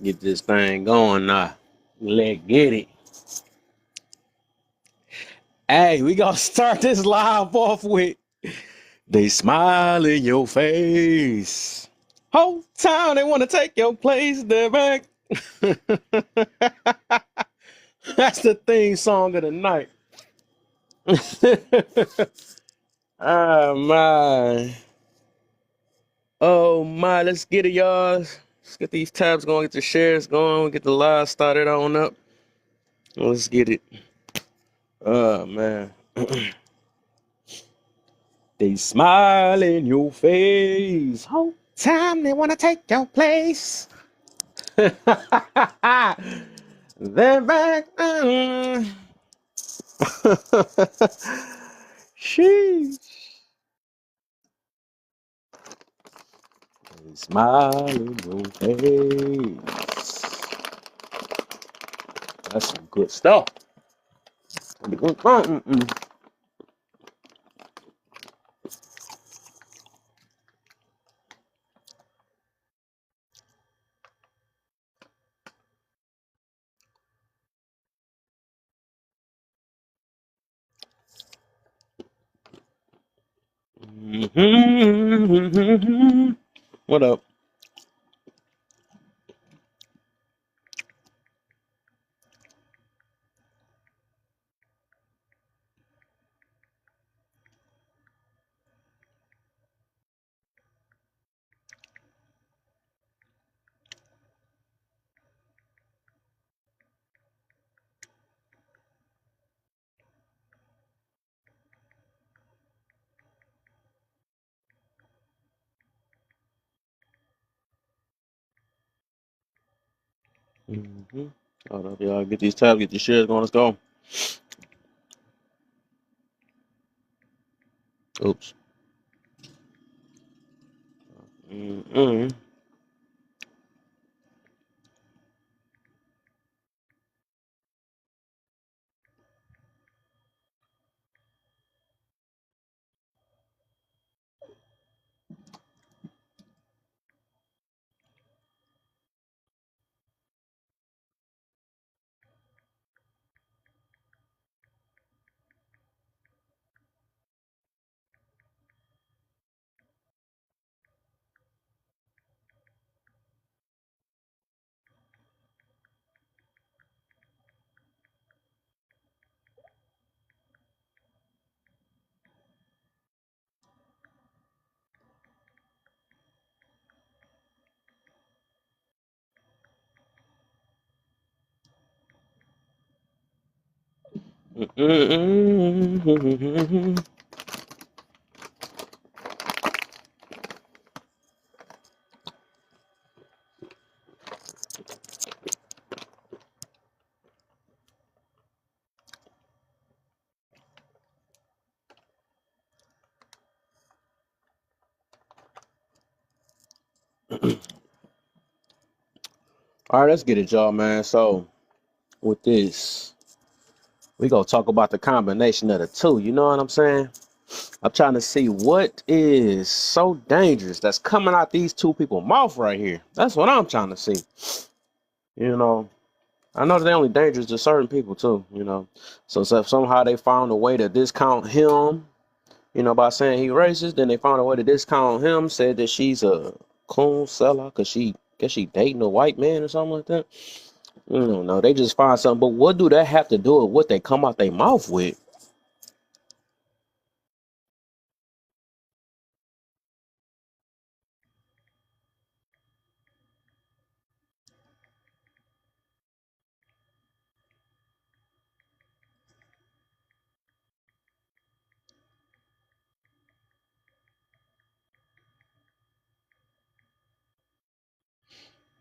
Get this thing going now. Let's get it. Hey, we gonna start this live off with they smile in your face. Whole time they wanna take your place, they're back. That's the theme song of the night. Oh my. Oh my, let's get it, y'all. Let's get these tabs going, get the shares going, get the live started on up. Let's get it. Oh man. They smile in your face. Whole time they wanna take your place. They're back. Sheesh. They smile in your face. That's some good stuff. What up? Hold up, y'all. Get these tabs, get these shares going. Let's go. Oops. Mm-mm. Mm-mm. All right, let's get it, y'all, man. So with this, we gonna talk about the combination of the two. You know what I'm saying? I'm trying to see what is so dangerous that's coming out these two people's mouth right here. That's what I'm trying to see. You know, I know they're only dangerous to certain people too. So if somehow they found a way to discount him, by saying he racist, then they found a way to discount him, said that she's a coon seller because she guess she dating a white man or something like that. No, they just find something. But what do that have to do with what they come out their mouth with?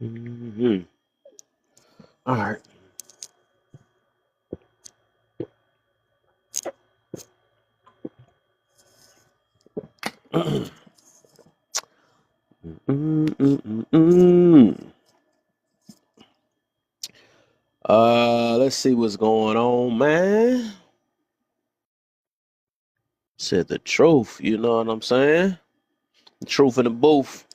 Mm-hmm. All right. Mm-mm-mm-mm. Let's see what's going on, man. Said the truth, you know what I'm saying? The truth in the booth.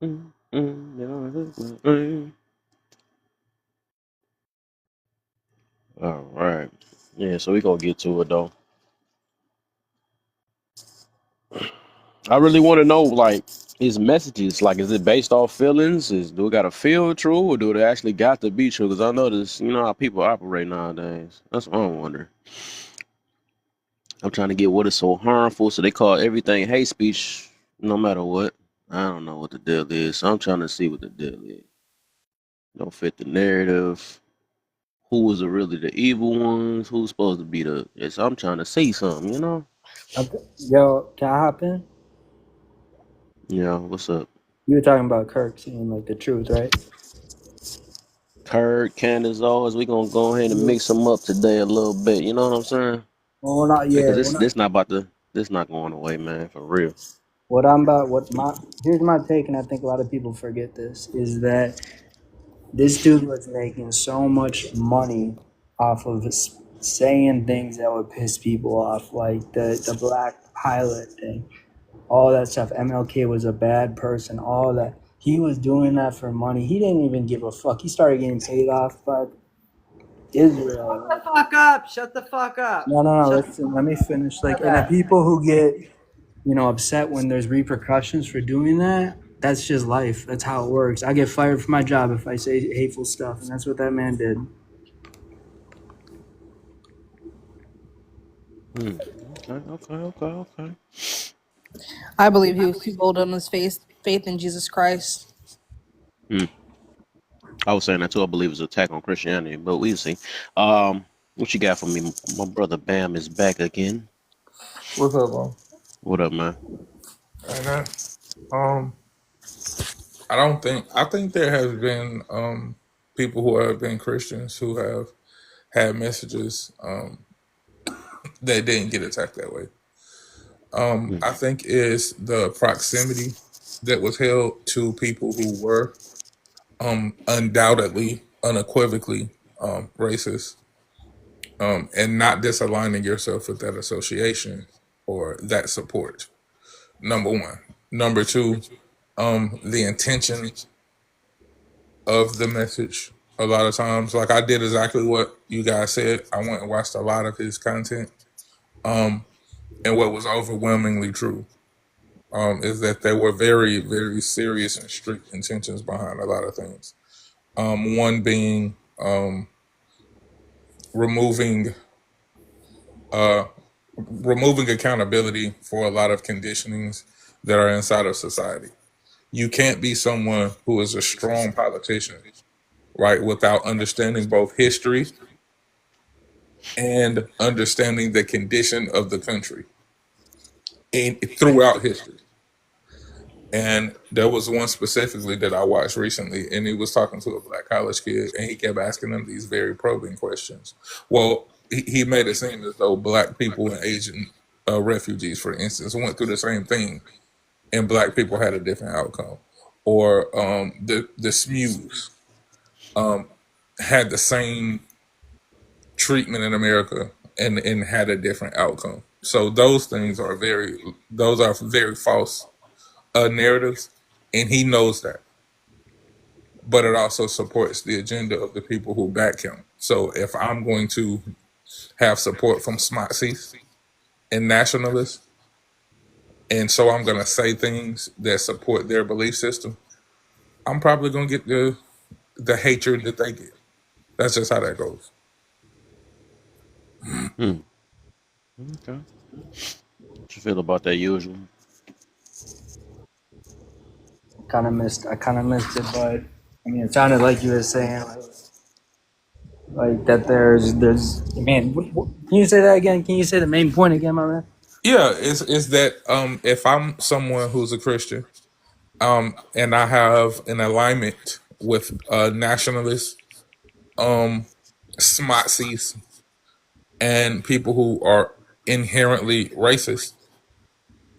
Yeah. All right. Yeah, so we gonna get to it though. I really want to know, like, his messages. Like, is it based off feelings? Do it got to feel true, or do it actually got to be true? Because I notice, you know how people operate nowadays. That's what I'm wondering. I'm trying to get what is so harmful, so they call everything hate speech, no matter what. I don't know what the deal is. So I'm trying to see what the deal is. Don't fit the narrative. Who was really the evil ones? Who's supposed to be the? Yes, I'm trying to see something. You know? Okay. Yo, can I hop in? Yeah. What's up? You were talking about Kirk saying like the truth, right? Kurt, Candace, always. We gonna go ahead and mix them up today a little bit. You know what I'm saying? Well, we're not. Because Yeah, we're this not. this not about to. This not going away, man. For real. What I'm about. What my here's my take, and I think a lot of people forget this is that this dude was making so much money off of saying things that would piss people off, like the black pilot thing, all that stuff. MLK was a bad person, all that. He was doing that for money. He didn't even give a fuck. He started getting paid off by Israel. Shut the fuck up! Shut the fuck up! No. Shut Listen, let me finish. the Like, fuck and the up. people who get upset when there's repercussions for doing that, that's just life. That's how it works. I get fired from my job if I say hateful stuff, and that's what that man did. Okay. I believe he was too bold on his faith in Jesus Christ. Hmm. I was saying that too. I believe it's an attack on Christianity, but we'll see. What you got for me? My brother Bam is back again. What's up, bro? What up, man? And um, I think there has been people who have been Christians who have had messages that didn't get attacked that way. Hmm. I think it's the proximity that was held to people who were undoubtedly, unequivocally racist, and not disaligning yourself with that association or that support. Number one. Number two, the intention of the message. A lot of times, like I did exactly what you guys said. I went and watched a lot of his content. And what was overwhelmingly true is that there were very, very serious and strict intentions behind a lot of things. One being removing removing accountability for a lot of conditionings that are inside of society. You can't be someone who is a strong politician, right, without understanding both history and understanding the condition of the country throughout history. And there was one specifically that I watched recently, and he was talking to a black college kid, and he kept asking him these very probing questions. Well, he made it seem as though black people and Asian refugees, for instance, went through the same thing, and black people had a different outcome. Or the SMUs had the same treatment in America and had a different outcome. So those are very false narratives, and he knows that. But it also supports the agenda of the people who back him. So if I'm going to have support from SMOTCs and nationalists, and so I'm going to say things that support their belief system, I'm probably going to get the hatred that they get. That's just how that goes. Hmm. Okay. What you feel about that usual? I kind of missed it, but I mean, it sounded like you were saying like that. There's. Man, can you say that again? Can you say the main point again, my man? Yeah, it's that if I'm someone who's a Christian, and I have an alignment with nationalists, SMOTCs, and people who are inherently racist,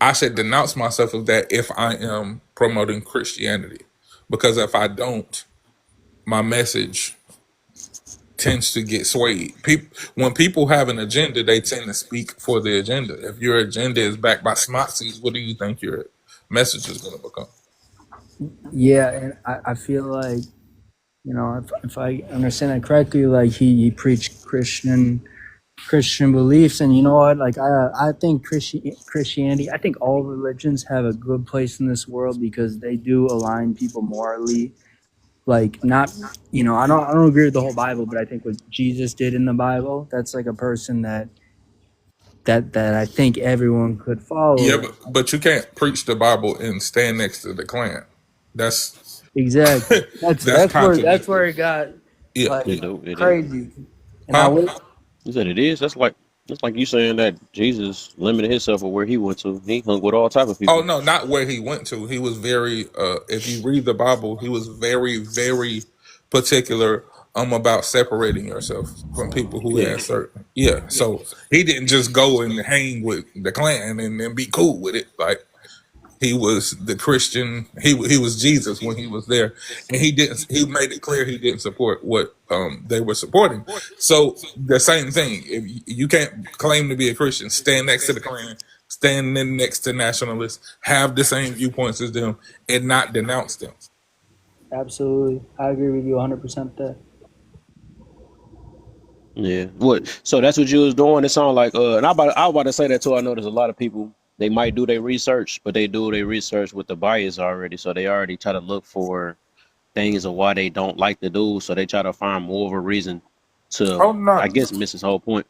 I should denounce myself of that if I am promoting Christianity. Because if I don't, my message tends to get swayed. When people have an agenda, they tend to speak for the agenda. If your agenda is backed by SMOTCs, what do you think your message is going to become? Yeah, and I feel like, if I understand it correctly, like he preached Christian beliefs, and you know what? Like I think Christianity, I think all religions have a good place in this world because they do align people morally. Like not, I don't agree with the whole Bible, but I think what Jesus did in the Bible, that's like a person that I think everyone could Yeah, follow. but you can't preach the Bible and stand next to the Klan. That's Exactly. That's that's that's where that's contradictory. where it got Yeah. like You know, it is. crazy. And I Huh? wish You said it is. That's like you saying that Jesus limited himself with where he went to. He hung with all type of Oh people. no, not where he went to. He was very if you read the Bible, he was very, very particular about separating yourself from people who Yeah. had certain So he didn't just go and hang with the Klan and then be cool with it. Like he was the Christian. He was Jesus when he was there, and he didn't. He made it clear he didn't support what they were supporting. So the same thing. If you can't claim to be a Christian, stand next to the Klan, stand next to nationalists, have the same viewpoints as them, and not denounce them. absolutely, I agree with you 100% there. Yeah. What? So that's what you was doing. It sounded like and I was about to say that too. I know there's a lot of people, they might do their research, but they do their research with the bias already. So they already try to look for things of why they don't like the dude. So they try to find more of a reason to, Oh no, I guess, miss his whole point.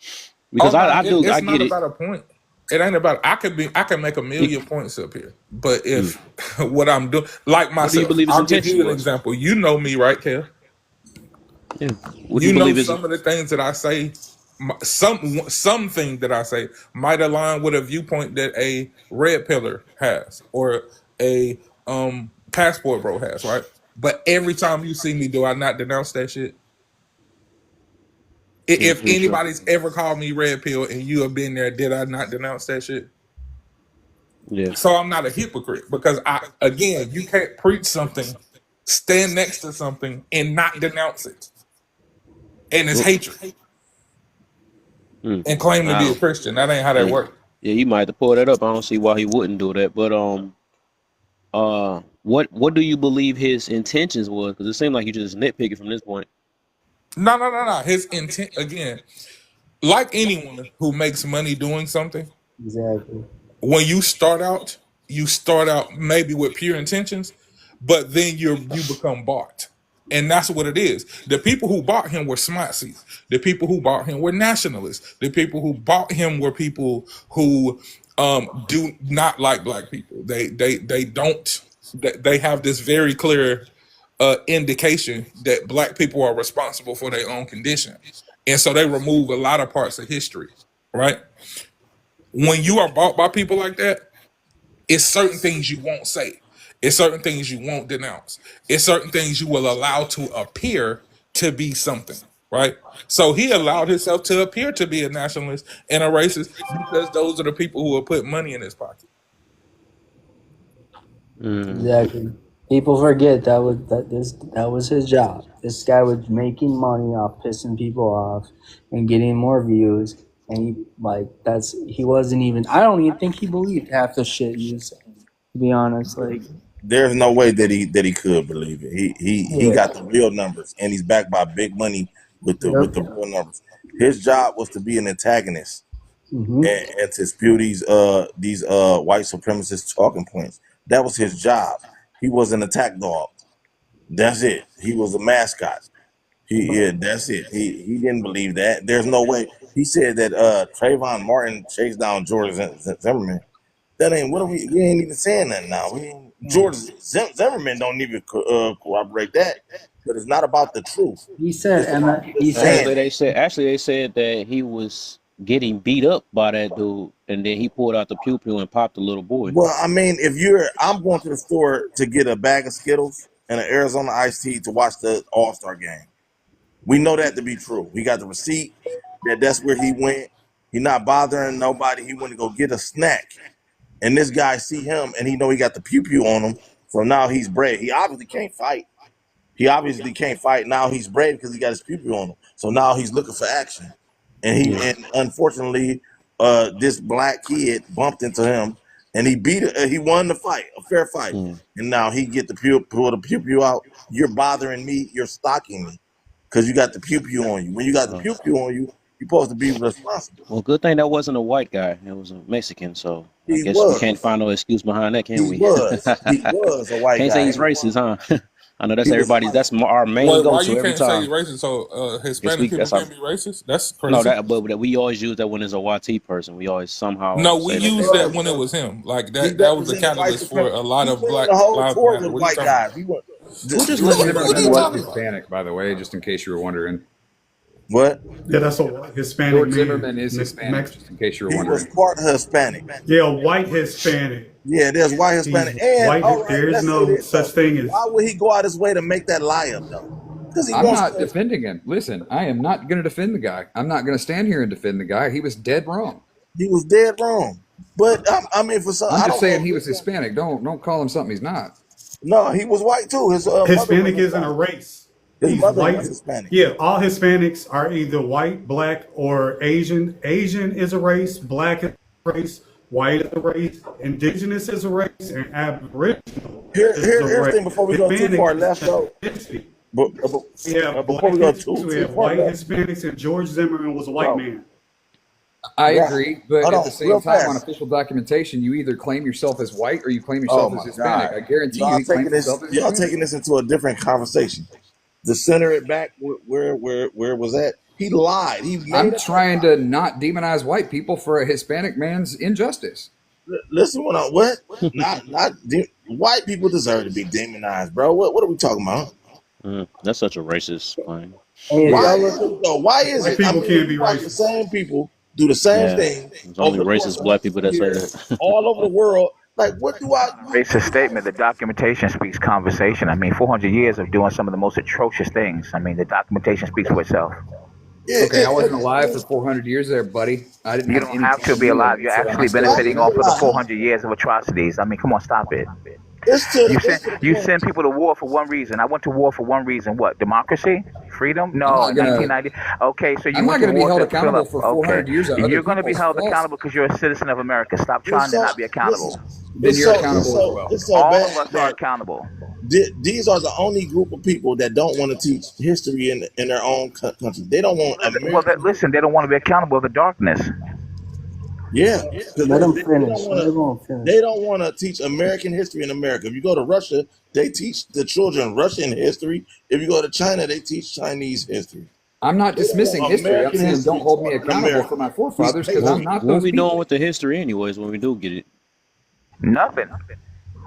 oh Because no, I it's not get it. about a point. It ain't about. I can make a million points up here, but Mm. if what I'm doing, like What do you myself, believe his I'll give intentions you an was? example. You know me, right, Kev? Yeah. What do you You know believe his? some of the things that I say, something that I say might align with a viewpoint that a red pillar has or a passport bro has, right? But every time you see me, do I not denounce that shit? Yeah, If pretty sure. anybody's ever called me red pill and you have been there, did I not denounce that shit? Yeah. So I'm not a hypocrite because again, you can't preach something, stand next to something, and not denounce it, and it's Well, hatred, mm, and claim to I be a don't. Christian. That ain't how that Yeah. works. Yeah, you might have to pull that up. I don't see why he wouldn't do that. But what do you believe his intentions was? Because it seemed like you just nitpicking from this point. No. His intent, again, like anyone who makes money doing something, Exactly. when you start out maybe with pure intentions, but then you become bought. And that's what it is. The people who bought him were smartsies. The people who bought him were nationalists. The people who bought him were people who do not like black people. They don't. They have this very clear indication that black people are responsible for their own condition, and so they remove a lot of parts of history. Right? When you are bought by people like that, it's certain things you won't say. It's certain things you won't denounce. It's certain things you will allow to appear to be something, right? So he allowed himself to appear to be a nationalist and a racist because those are the people who will put money in his pocket. Mm. Exactly. People forget that was his job. This guy was making money off pissing people off and getting more views. And he wasn't even. I don't even think he believed half the shit he was saying. To be honest, like There's no way that he could believe it. He yeah, got the real numbers, and he's backed by big money with the yep. real numbers. His job was to be an antagonist Hmm. and to spew these white supremacist talking points. That was his job. He was an attack dog. That's it. He was a mascot. That's it. He didn't believe that. There's no way. He said that Trayvon Martin chased down George Zimmerman. That ain't what are we ain't even saying that now. George Zimmerman don't even corroborate that. But it's not about the truth. He said, It's about Emma. just He said, saying it. Actually they said that he was getting beat up by that dude, and then he pulled out the pew pew and popped the little boy. Well, I mean, I'm going to the store to get a bag of Skittles and an Arizona iced tea to watch the All-Star game. We know that to be true. We got the receipt that's where he went. He not bothering nobody. He went to go get a snack. And this guy see him and he know he got the pew pew on him. So now he's brave. He obviously can't fight. Now he's brave because he got his pew pew on him. So now he's looking for action. And Yeah. and unfortunately, this black kid bumped into him and he he won the fight, a fair fight. Mm. And now he get the pull the pew pew out. You're bothering me. You're stalking me because you got the pew pew on you. When you got the pew pew on you, you're supposed to be responsible. Well, good thing that wasn't a white guy. It was a Mexican. So I He guess we can't was. find no excuse behind that, can He we? was. He was a white Can't say guy. he's racist, huh? I know that's He was everybody's. white. That's our main Why go-to you every can't say he's time. racist? So Yes, Hispanic people that's our. can't be racist? That's No, crazy. that we always use that when it's a YT person. We always somehow No, we say that used they're that when it was him. Like He that was the represented white catalyst for supremacy. a lot He of went Black the whole Lives tour Matter. with What are you white talking about? guys. He went. Who just What listened to are that you man? Zimmerman was talking about? Hispanic, by the way, just in case you were wondering. What? Yeah, that's a Hispanic George man. Zimmerman is Hispanic, just in case you were He was wondering. part Hispanic. Yeah, white Hispanic. Yeah, there's white He's Hispanic. And white. all right, There is let's say no this such though. thing as. Why would he go out his way to make that lie up though? Because he I'm wants not to. defending him. Listen, I am not going to defend the guy. I'm not going to stand here and defend the guy. He was dead wrong. He was dead wrong. But I mean, for some, I'm I just don't know. saying he was Hispanic. Don't call him something he's not. No, he was white too. His mother was Hispanic isn't a Hispanic. race. His He's mother white. was Hispanic. Yeah, all Hispanics are either white, black, or Asian. Asian is a race. Black is a race. White is a race. Indigenous is a race. And Aboriginal Here's is a the race. thing before we go too Hispanic far is left just though. ethnicity. We have Before black we go Hispanics, we too have far white left, Hispanics, and George Zimmerman was a white bro. man. I Right. agree, but Hold at on, the same real time, on fast. official documentation, you either claim yourself as white or you claim Oh yourself as my Hispanic. God, I guarantee you, y'all he taking claims this, himself as y'all Hispanic. taking this into a different conversation. To center it back where it was at, he lied. He made I'm up that trying lie. to not demonize white people for a Hispanic man's injustice. Listen, what? White people deserve to be demonized, bro. What are we talking about? That's such a racist claim. Hey, if Why y'all is look, it though? Why is white it? I people mean, can't be you watch the racist. same people do the same Yeah, thing there's over only the course racist of black people that say years, that. all over the world. Like, what do I? Racist statement. The documentation speaks conversation. I mean, 400 years of doing some of the most atrocious things. I mean, the documentation speaks for itself. Okay, I wasn't alive for 400 years there, buddy. I didn't You have don't any have to time be to do alive. that, You're so I'm actually still benefiting alive. off of the 400 years of atrocities. I mean, come on, stop it. It's to You it's send to the you point. send people to war for one reason. I went to war for one reason. What? Democracy? Freedom? I'm No, not in gonna. 1990. Okay, so you I'm not went to going to be war held to fill accountable up. for Okay, 400 years of other you're going to be people's held faults. accountable because you're a citizen of America. Stop It's trying to so not be accountable. Then it's you're so accountable as well. it's so All of bad us are that accountable. these are the only group of people that don't want to teach history in their own country. They don't want American history. Listen, they don't want to be accountable of the darkness. Yeah, because Let them they finish. don't Let want them to. finish. They don't want to teach American history in America. If you go to Russia, they teach the children Russian history. If you go to China, they teach Chinese history. I'm not They don't dismissing want history. I'm American saying history don't hold me taught in accountable America. for my These forefathers because papers. I'm not What those we doing people. with the history, anyways, when we do get it? Nothing.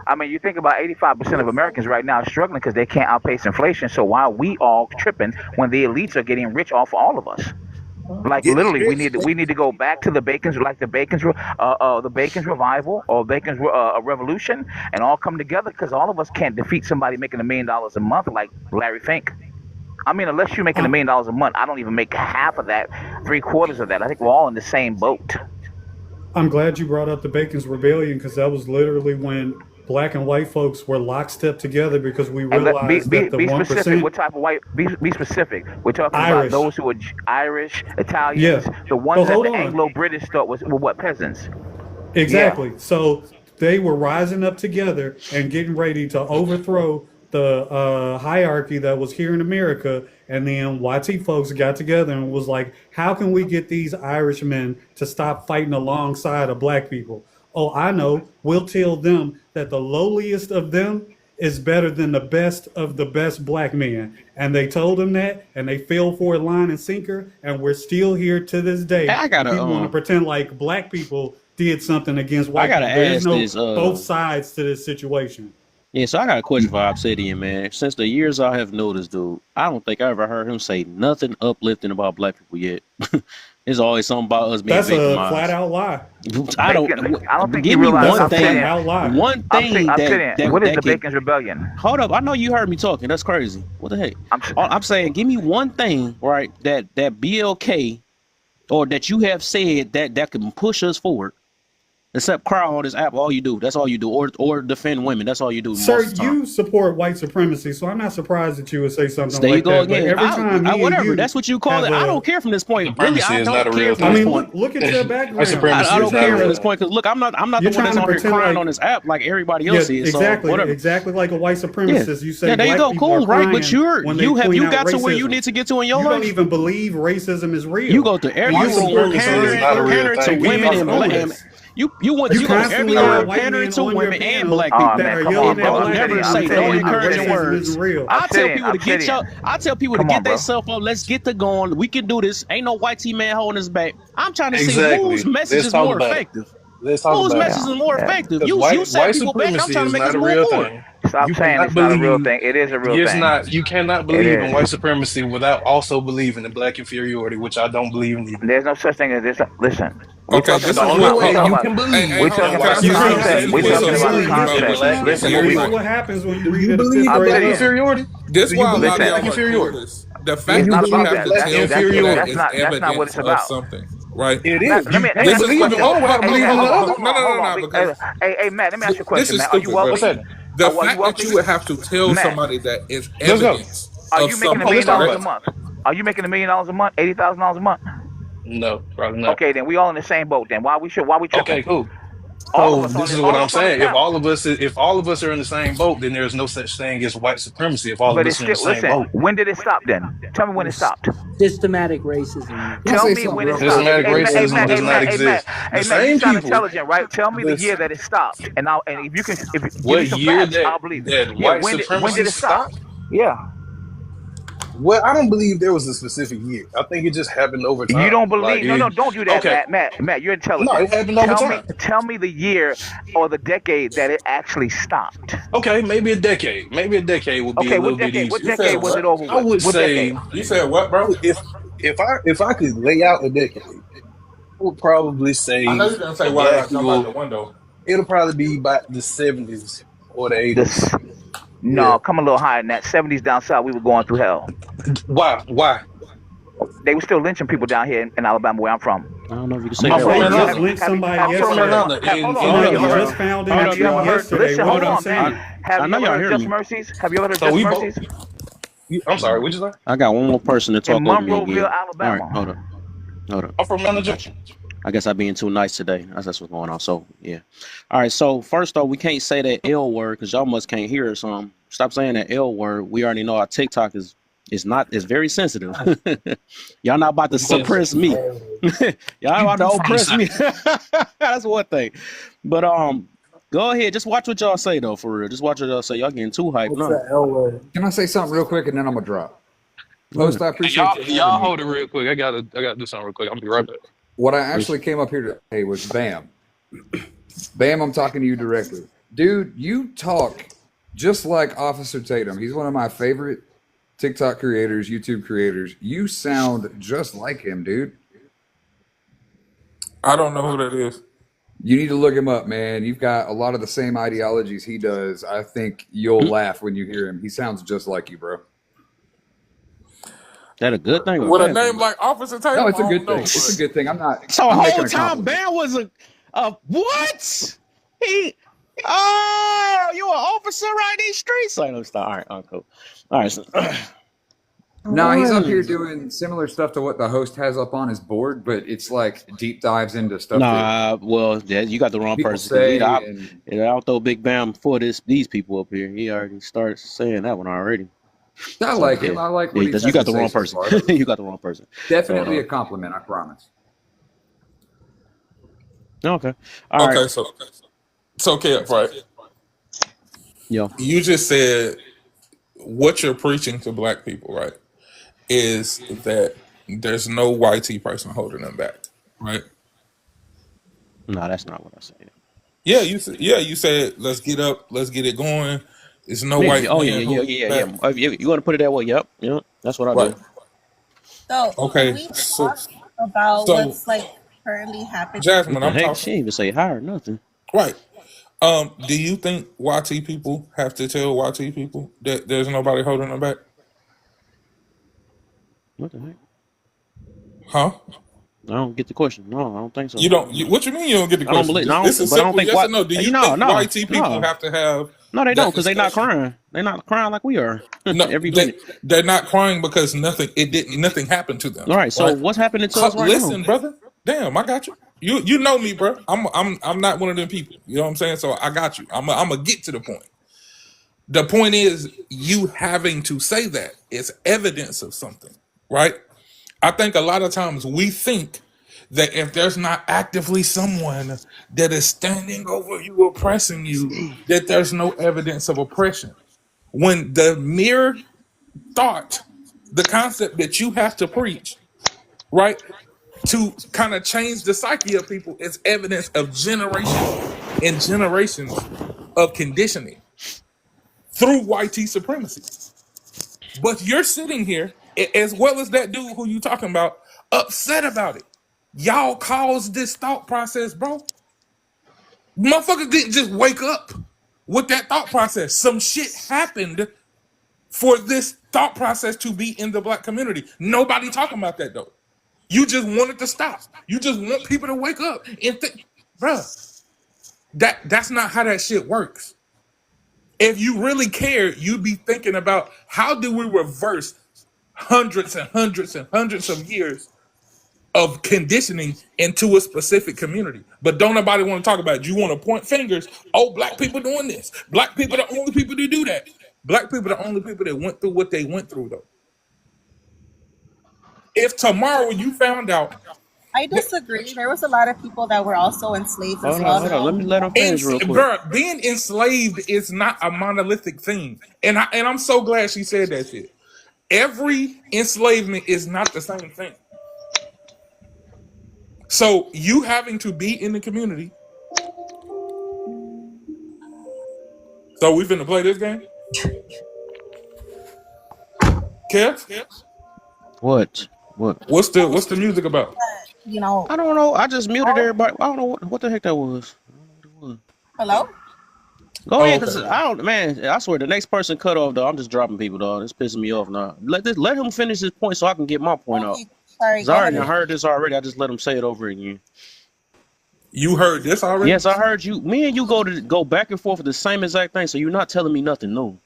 I mean, you think about 85% of Americans right now are struggling because they can't outpace inflation. So why are we all tripping when the elites are getting rich off of all of us? Like Getting literally, rich. we need to go back to the Bacon's, like the Bacon's revival or Bacon's revolution, and all come together because all of us can't defeat somebody making $1 million a month like Larry Fink. I mean, unless you're making $1 million a month, I don't even make half of that, 3/4 of that. I think we're all in the same boat. I'm glad you brought up the Bacon's Rebellion because that was literally when black and white folks were lockstep together because we And realized that the be specific. 1%. What type of white? Be specific. We're talking about Irish. those who are Irish, Yeah. Italians, the ones But that hold the on. Anglo-British thought were what, peasants. Exactly. So they were rising up together and getting ready to overthrow the hierarchy that was here in America. And then YT folks got together and was like, how can we get these Irishmen to stop fighting alongside of black people? Oh, I know. We'll tell them that the lowliest of them is better than the best of the best black men. And they told him that, and they fell for it line and sinker, and we're still here to this day. Hey, I gotta, People want to pretend like black people did something against white gotta people. There's ask no this, both sides to this situation. Yeah, so I got a question for Obsidian, man. Since the years I have noticed, dude, I don't think I ever heard him say nothing uplifting about black people yet. It's always something about us being That's a victimized. flat out lie. I don't think give you me realize one I'm thing. saying- Flat out lie. One thing I'm that, saying, what is the can- Bacon's Rebellion? Hold up, I know you heard me talking. That's crazy. What the heck? I'm saying, give me one thing, right? That BLK or that you have said that can push us forward. Except cry on this app, all you do. That's all you do. Or defend women. That's all you do most Sir, of the time. you support white supremacy, so I'm not surprised that you would say something There you like go that. But again. every time me and Whatever. you That's what you call have it. I a, don't care from this point. Really, Supremacy I is don't not a care real from I this thing. mean, point. look at your White background. supremacy I is don't not a care from real this thing. point because look, I'm not the You're one trying that's to on here pretend crying like, on this app like everybody yeah, else is. So whatever. exactly like a white Yeah. supremacist. You say Yeah, there you black go. people Cool, are right? But crying when they you point out got to where you racism. need to get to in your You don't life. even believe racism is You real. go to And every White you room support supremacy is terrorists not a real pandering to thing. and What are you women talking and about? homeless. you You go to constantly every have room white pandering men to on your women and panel black Oh people. that man, are come yelling on, at bro. Don't I'm black never sitting. people I'm say no sitting. telling you I'm encouraging sitting. racism is words. real. I'm I tell sitting. people to I'm get sitting. I tell people to Come on, get bro. themselves up. Let's get the going. We can do this. Ain't no white T man holding us back. I'm trying to see whose Exactly. message Let's is talk more about it. effective. Let's talk Whose about it. message Yeah, is more yeah. effective? Because You set white people back. I'm supremacy trying to is make not us a move real forward. thing. Stop You saying cannot it's not a real believe thing. It is a real it's thing. not. You cannot It believe in is. white supremacy without also believing in black inferiority, which I don't believe in either. There's no such thing as this. Listen, Okay, That's this the is only what. we way Hold talking on. you about can Hey, believe we hold talking on. in Can white I about You say see something? how supremacy. Let content. me We you say You see talking can something. how about believe you in content. black Listen, you what we see inferiority. what happens when you Do read you at a believe fifth in I'm grade black sitting. level. inferiority? This Do why you a believe lot in of Listen, black y'all are inferiority? clueless. The Do it's fact you not that you about believe in have that. to black tell people that inferiority? is That's not what it's evidence of about. something, right? It Matt, is. let You me can't ask you a This is believe in question. one without Hey, believing Matt, in the hold on, other. hold on, hold on. because Hey, Matt, let me ask you a this question, is Matt. Are you stupid, bro. What's wealthy? happening? The Are you fact that you wealthy? would have to tell Matt, somebody that is Let's go. evidence are of you making Come $1 on, million let's talk something, a about right? it. month? Are you making $1 million a month? $80,000 a month? No, probably not. Okay, then we all in the same boat. Then why we tripping? Okay, cool. All of So us on this this, is what all of I'm us on this saying. panel. If all of us are in the same boat, then there's no such thing as white supremacy. If all of But it's us are in the still, same listen, boat, when did it stop then? Tell me when it There's stopped. systematic racism. Can I Tell say me something when it real quick? stopped. systematic Hey, Matt, hey, racism Matt, hey, does not Matt, hey, Matt, exist. The hey, Matt, you same sound people. intelligent, right? Tell me the This year that it stopped. And if you can, if you give me what some year facts, that I'll believe it. that Yeah, white when did supremacy it stop? stopped? Yeah. Well, I don't believe there was a specific year. I think it just happened over You time. don't Like believe? No, it. no, don't do that, Okay, Matt, you're no, intelligent. it happened over time. Tell me the year or the decade that it actually stopped. Okay, maybe a decade. Maybe a decade would be a Okay, little bit what You easier. said decade was it what? over I with? would What decade? say You said what, bro? if I could lay out a decade, I would probably I know say you're gonna say the why did I black jump out people. the window? It'll probably be about the 70s or the 80s. This Yeah. no, come a little higher than that. 70s down south, we were going through hell. Why? Why? They were still lynching people down here in Alabama, where I'm from. I don't know if you can say I'm that But right from they now. just Atlanta. lynched somebody Have I'm you ever from heard? yesterday. Atlanta, Hold and on, Somebody have you ever heard? just found in Hold a Have up, you tree ever y'all. heard? yesterday. Listen, What hold are Hold you up. on, Dan. saying? I Have you know ever y'all heard of hear Just me. Mercies? Have you ever heard of so Just we both. Mercies? I'm sorry. What you say? I got one more person to In talk over me Monroeville, again. All right, hold up. Alabama. Hold up. I'm from Atlanta, Got Georgia. you. I guess I'm being too nice today. That's what's going on. So yeah. All right. So first off, we can't say that L word because y'all must can't hear it. So stop saying that L word. We already know our TikTok is very sensitive. Y'all not about to Yes. suppress me. Y'all about to You from the oppress me. South. That's one thing. But go ahead. Just watch what y'all say though. For real. Just watch what y'all say. Y'all getting too hyped What's now. the L word? Can I say something real quick and then I'm gonna drop? Host, I Hey, appreciate you y'all having me. hold it real quick. I gotta do something real quick. I'll be right back. What I actually came up here to say was Bam. Bam, I'm talking to you directly. Dude, you talk just like Officer Tatum. He's one of my favorite TikTok creators, YouTube creators. You sound just like him, dude. I don't know who that is. You need to look him up, man. You've got a lot of the same ideologies he does. I think you'll laugh when you hear him. He sounds just like you, bro. That a good thing or a With a bad name thing? like Officer Tatum, No, it's a I good don't know. thing. It's a good thing. I'm So making whole a time compliment. Bam was a what? He you an officer right these streets? I know stop. All right, cool. All right, so, No, he's up here doing similar stuff to what the host has up on his board, but it's like deep dives into stuff that Nah, well, yeah, you got the wrong people person. 'Cause say. I'll throw Big Bam for these people up here. He already started saying that one already. I So, like yeah. him. I like Yeah, what he's you got the to wrong say person. so far. You got the wrong person. Definitely a compliment, I promise. Okay. All right. Okay, so Kev, right? Yeah. You just said what you're preaching to black people, right? Is that there's no YT person holding them back, right? No, that's not what I said. Yeah, you said let's get up, let's get it going. There's no white Oh man holding yeah. them back. You want to put it that way? Yep. That's what I Right. do. So can Okay. we So talk about what's like currently happening? Jasmine, What the I'm heck? talking. She didn't even say hi or nothing. Right. Do you think YT people have to tell YT people that there's nobody holding them back? What the heck? Huh? I don't get the question. No, I don't think so. You don't. What you mean you don't get the I don't question? believe. No, This is but I don't simple. think Yes or what. no? Do you No, think no, YT people no, have to have no. They don't that because they're not discussion? crying. They're not crying like we are No, every minute. they're not crying because nothing happened to them. All right. So Right? what's happening to us right now? Listen, brother. Damn, I got you. You know me, bro. I'm not one of them people. You know what I'm saying? So I got you. I'm gonna get to the point. The point is, you having to say that is evidence of something, right? I think a lot of times we think that if there's not actively someone that is standing over you, oppressing you, that there's no evidence of oppression. When the mere thought, the concept that you have to preach, right, to kind of change the psyche of people is evidence of generations and generations of conditioning through YT supremacy. But you're sitting here, as well as that dude who you talking about, upset about it. Y'all caused this thought process, bro. Motherfuckers didn't just wake up with that thought process. Some shit happened for this thought process to be in the black community. Nobody talking about that though. You just want it to stop. You just want people to wake up and think, bro, that's not how that shit works. If you really cared, you'd be thinking about how do we reverse hundreds and hundreds and hundreds of years of conditioning into a specific community. But don't nobody want to talk about it. You want to point fingers. Oh, black people doing this. Black people are the only people to do that. Black people are the only people that went through what they went through, though. If tomorrow you found out... I disagree. There was a lot of people that were also enslaved as well. Hold on. Let me let him finish real quick. Bro, being enslaved is not a monolithic thing. And I'm so glad she said that shit. Every enslavement is not the same thing. So you having to be in the community. So we finna play this game? Kev? What? What's the music about? You know, I don't know. I just muted everybody. I don't know what the heck that was. hello? Go ahead, cause I don't, man. I swear, the next person cut off though. I'm just dropping people, dog. It's pissing me off now. Let him finish his point so I can get my point out. Sorry, I heard this already. I just let him say it over again. You heard this already? Yes, I heard you. Me and you go back and forth with the same exact thing. So you're not telling me nothing new.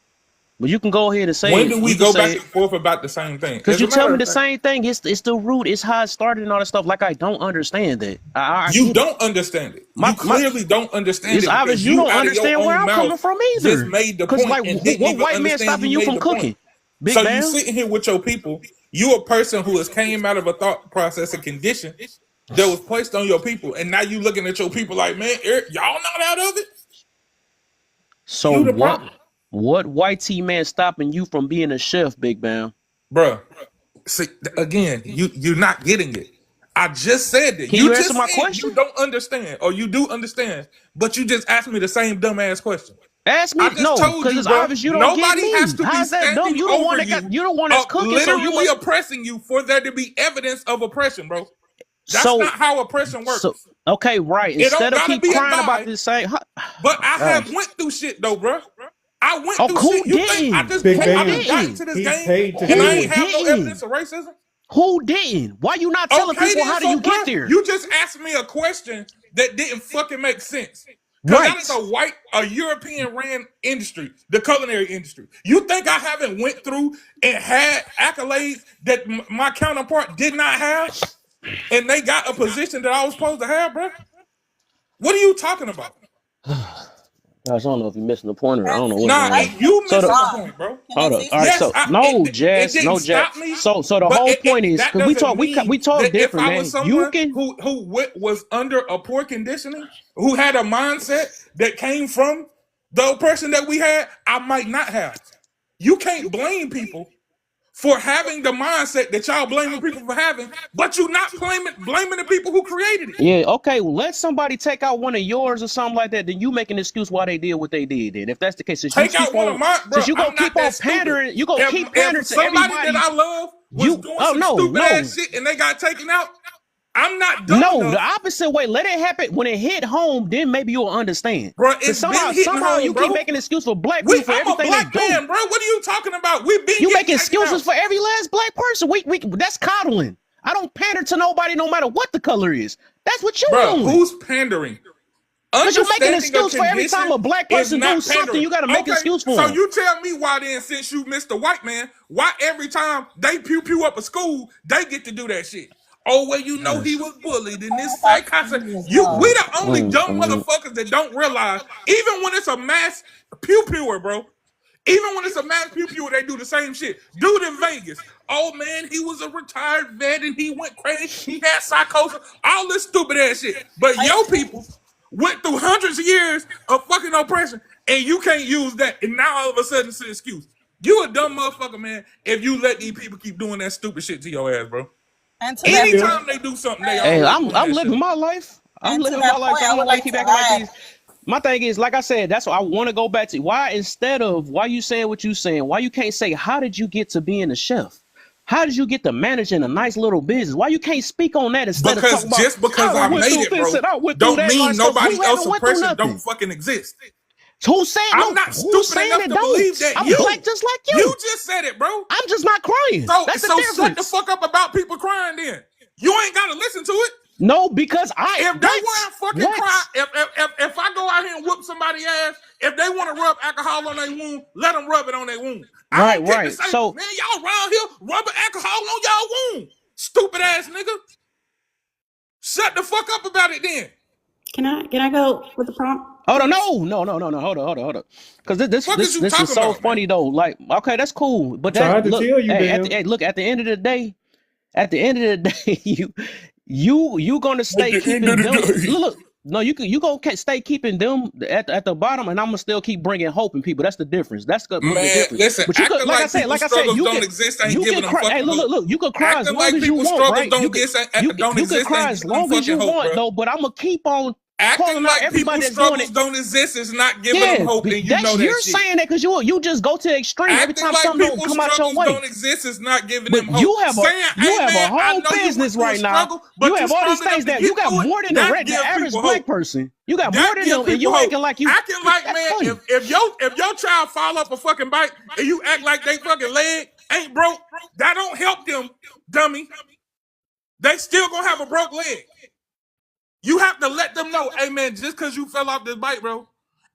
But you can go ahead and say. When do we go back and forth about the same thing? Because you tell me the same thing. It's the root. It's how it started and all that stuff. Like I don't understand that. You don't understand it. You clearly don't understand it. It's obvious you don't understand where I'm coming from either. Just made the point. Like, what white man stopping you from cooking? Big so Bam? You sitting here with your people. You a person who has came out of a thought process and condition that was placed on your people, and now you looking at your people like, man, y'all not out of it. So what white T man stopping you from being a chef, Big Bam? Bruh, see, again, you're not getting it. I just said that. Can you answer my question? You don't understand, or you do understand, but you just asked me the same dumbass question. Ask me, no, because it's obvious you don't get me. Has to How's be that dumb? You the one that got, you the one that's cooking. Literally oppressing you for there to be evidence of oppression, bro. That's not how oppression works. Okay, right. Instead of keep crying about this same. But I have went through shit though, bro. I went through shit. You think I just got into this game and I ain't have no evidence of racism? Who didn't? Why you not telling people how do you get there? You just asked me a question that didn't fucking make sense. Because that is a European ran industry, the culinary industry. You think I haven't went through and had accolades that my counterpart did not have? And they got a position that I was supposed to have, bro? What are you talking about? Gosh, I don't know if you're missing the point or I don't know what. You missing the point, bro. Hold up. All right, Jazz. So the whole point is because we talk different, man. You can who was under a poor conditioning, who had a mindset that came from the oppression that we had, I might not have. You can't blame people for having the mindset that y'all blaming people for having, but you not blaming the people who created it. Yeah, okay, well, let somebody take out one of yours or something like that, then you make an excuse why they did what they did. Then, if that's the case, since you keep on pandering, you gonna keep pandering to everybody. Somebody that I love was doing some stupid ass shit and they got taken out. I'm not done. No, the opposite way. Let it happen when it hit home. Then maybe you'll understand. Bro, it's somehow you keep making excuses for black people for everything they do. Man, bro, what are you talking about? You make excuses for every last black person. We that's coddling. I don't pander to nobody no matter what the color is. That's what you Bro, doing. who's pandering? Because you make an Understanding a excuse for every time a condition black is person not do something, pandering. you got to make an Okay, excuse for so them. you tell me why then, since you Mr. White Man, why every time they pew pew up a school, they get to do that shit? Oh, well, you know he was bullied in this psychotic. We the only dumb motherfuckers that don't realize, even when it's a mass pew pewer, bro. Even when it's a mass pew pewer, they do the same shit. Dude in Vegas. Oh man, he was a retired vet and he went crazy. He had psychosis. All this stupid ass shit. But yo people went through hundreds of years of fucking oppression, and you can't use that. And now all of a sudden it's an excuse. You a dumb motherfucker, man, if you let these people keep doing that stupid shit to your ass, bro. And to that Anytime point, they do something, they Hey, always I'm living my life. I'm and to living my that life. point, So I I don't would like like keep to acting like add, these. My thing is, like I said, that's what I want to go back to. Why instead of why you saying what you saying, why you can't say how did you get to being a chef? How did you get to managing a nice little business? Why you can't speak on that instead of Because talking about just because I went made through it, this bro, and I went through don't that mean like stuff. nobody Who else's haven't went through oppression nothing? don't fucking exist. Who's saying I'm no? not Who's stupid saying enough it to don't? believe that I'm you. black just like You you. just said it, bro. I'm just not crying. So That's the shut the difference. fuck up about people crying then. You ain't gotta listen to it. No, because If they want to fucking cry, if I go out here and whoop somebody's ass, if they want to rub alcohol on their wound, let them rub it on their wound. I don't get to say, So man, y'all around here rubbing alcohol on y'all wound. Stupid ass nigga. Shut the fuck up about it then. Can I go with the prompt? hold on, no, hold on. Because this Fuck is you is talking so about, funny though. Like, okay, that's cool, but Tried that to look, tell you, hey, damn. look, at the end of the day, you gonna stay keeping them. Look, no, you gonna stay keeping them at the bottom, and I'm gonna still keep bringing hope in people. That's the difference. That's the Man, difference. listen, But you could, acting like people's like I said, struggles you don't can exist ain't you giving can them cry. fucking Hey, hope. look, you can cry as Acting long like as you people's want, struggles right? don't You can exist cry ain't as giving them long as you fucking hope, want, bro. though. But I'm gonna keep on Acting calling out like everybody people's that's doing struggles it. don't exist is not giving them Yeah, hope, and you that's know that you're shit. saying that because you just go to the extreme every Acting time like something don't people's come out your struggles way. don't exist is not giving But them hope. you have Saying, hey a man, I whole know you went business through a right now. struggle, but You you have all these strong enough things to that you get got through more it. than That the gives average people black hope. person. You got more That than gives them, and people you hope. acting like you. Acting like, That's man, funny. if your child fall off a fucking bike and you act like they fucking leg ain't broke, that don't help them, dummy. They still gonna have a broke leg. You have to let them know, hey man, just because you fell off this bike, bro,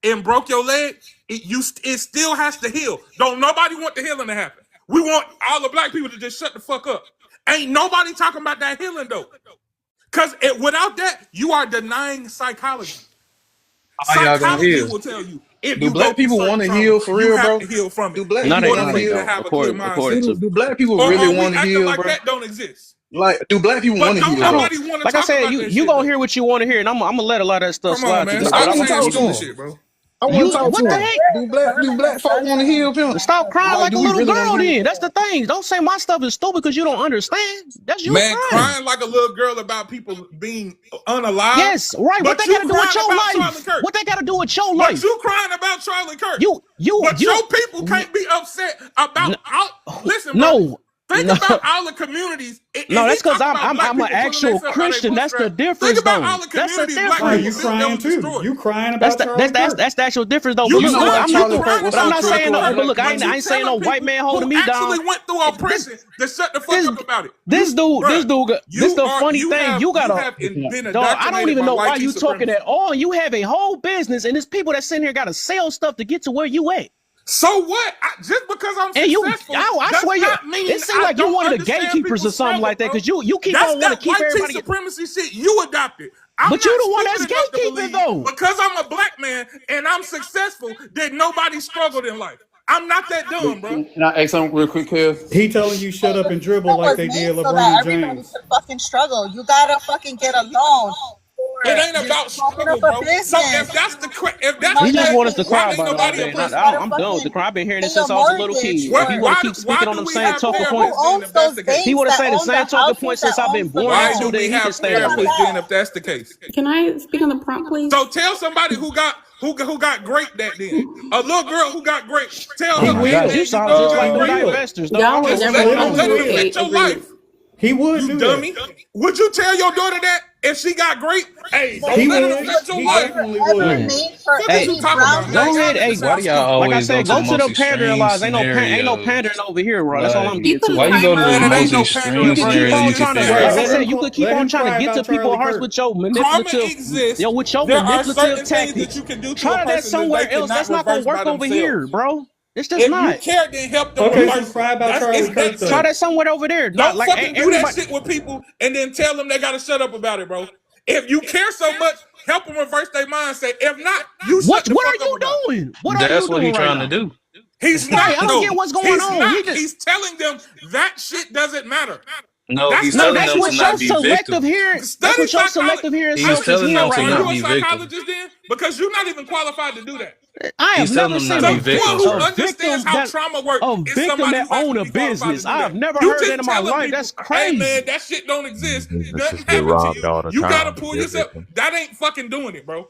and broke your leg, it still has to heal. Don't nobody want the healing to happen. We want all the black people to just shut the fuck up. Ain't nobody talking about that healing though. Because without that, you are denying psychology. How y'all gonna Psychology heal? will tell you if Do you go black through people certain want to trauma, heal for you real, have bro? to heal from it Do black No, in people they order want for to you to heal? don't. have a clear According mindset. to Do black people Or really are we want to acting heal, like bro? that don't exist? Like, do black people But want to don't heal, bro? nobody want to like I talk said, about you that you shit gonna though. hear what you want to hear, and I'm gonna let a lot of that stuff Come on, slide man. today. I But Stop I'm want to gonna saying talk keep to stupid him. shit, bro. I want you. to talk What to the him. heck? Do black folk want to heal, pimp? Stop crying Like, like do a we little really want girl. to heal? Then that's the thing. Don't say my stuff is stupid because you don't understand. That's you Man, crying. crying like a little girl about people being unalive. Yes, right. What But they you got to do with crying your about Charlie life? Kirk. What they got to do with your But life? you crying about Charlie Kirk. You. But your people can't be upset about listen, bro. No. Think No. about all the communities. And No, he that's because talking about I'm black an people pulling actual themselves out of their Christian. That's the bootstraps. Think difference, about though. all the That's the communities black Why people you difference. built that crying was too? destroyed. You crying That's about Charlie Kirk? the actual difference, though. You But look, know look, why I'm Charlie not. Kirk was But I'm so not saying critical no. of But black look, I community? ain't saying no white man holding who me down. actually went through oppression to shut the fuck up about it. This dude, this the funny You thing. have You gotta, been dog. I don't indoctrinated even by know why white you talking supremacy. at all. You have a whole business, and there's people that sitting here gotta sell stuff to get to where you at. So what? Just because I'm And successful, I does swear, not mean it seems I like you don't one of the understand gatekeepers or people's something like that, struggle, because you keep That's on want to that keep white everybody. supremacy shit you adopted. I'm But you not the one that's stupid enough to gatekeeping, believe though. because I'm a black man and I'm successful that nobody struggled in life. I'm not that dumb, bro. Can I ask something real quick, Kev? He telling you shut up and dribble like was they did made so that LeBron everybody James. could fucking struggle. You gotta fucking get a loan. It ain't You're about open struggle, up a bro. So business. if that's the He just case, want us to why cry ain't about it all nobody day. And oppressing? I'm done with the cry. I've been hearing this Pay since a I was a little mortgage kid. for He want to keep Why speaking on do them we same have talking who points. therapists then owns if that's those the case? He banks want to that say the own the same talking houses points that since I've been owns the born Why until do loans? that we he have can stand on therapists it. then if that's the case? Can I speak on the prompt, please? So tell somebody who got great that then. A little girl who got great. Tell He her, hey will. man, You you sound do just like you them will. divestors, though. Y'all would just never let come it to affect your a life. agreement. He would You do dummy. that. Would you tell your daughter that? If she got great, hey, But don't He let if it would. affect your He life. definitely ever would. Man. made for Fuck is Hey, you any talking brown about, man? go ahead. Y'all Hey, niggas Why do sound y'all stupid. like I always said, go to go the to the most extreme pandering laws. Ain't no scenarios? pandering over here, bro. That's all I'm Like, getting People to. why you go to the Man, it most ain't no You pandering, extreme can bro. keep It's scenario on you just trying could to, think that. like Let, I let of? said, him you could keep let on him trying to cry get to about people Charlie hearts Kirk. with your Karma manipulative, exists. with your There are certain manipulative things that tactics. you can do to a Try that person that they somewhere else. cannot That's not gonna reverse by work over here, themselves. bro. It's just If you not. care, then help them Okay, so reverse it. cry about Charlie It's Kirk that Try then. that simple. somewhere over there. Not Don't like fucking do that everybody. shit with people and then tell them they gotta shut up about it, bro. If you care so much, help them reverse their mindset. If not, you shut the What fuck are up you about it. doing? What are That's you what he doing right trying to now? do. He's Right. not I don't get though. what's going He's on. not. He's telling them that shit doesn't matter. No, That's he's No, not telling his that's them to what point. your not be selective victims. hearing. That's Study what your psychology. selective hearing He's self is telling them hearing So to right are not you now. a be victims. psychologist then? Because you're not even qualified to do that. I have He's telling never them not seen to be Someone victims, who bro. understands how trauma works a is victim somebody that who has own to a be qualified to business. do I've that. never You heard that just in my telling life. people, That's hey crazy. man, that shit don't exist. Businesses Nothing get happened to robbed you. all the You gotta time. pull They're yourself. victims. That ain't fucking doing it, bro.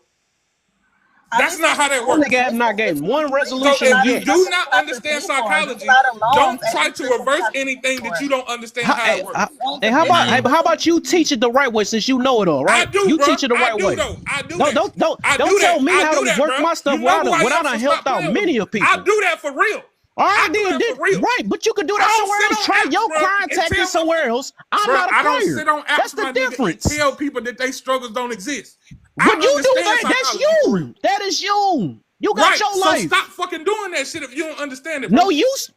I That's mean, not how that That nigga works. have not gained one So resolution if you yet. do not understand pay for. There's a psychology, lot of loans don't that try to individuals reverse have to pay anything for. that you don't understand How, how it works. Loans hey, and businesses. how about you teach it the right way since you know it all, I right? do, You bro. teach it the I right do way. though. I do Don't that. don't don't I don't do that. tell me I how do to that, work bro. my You stuff know who I without am, I so helped stop out playing with many me. of I people. do that for real. All I right, do then, that for real. right, but you could do that I don't somewhere sit else. on Try apps, your bro, crying and tactics tell my somewhere else. I'm bro. not a I don't player. sit on That's apps, the my nigga, and difference. tell people that they struggles don't exist. I But you do understand that. That's psychology for real. you. That is you. You got Right. your So life. stop fucking doing that shit if you don't understand it, bro. No use.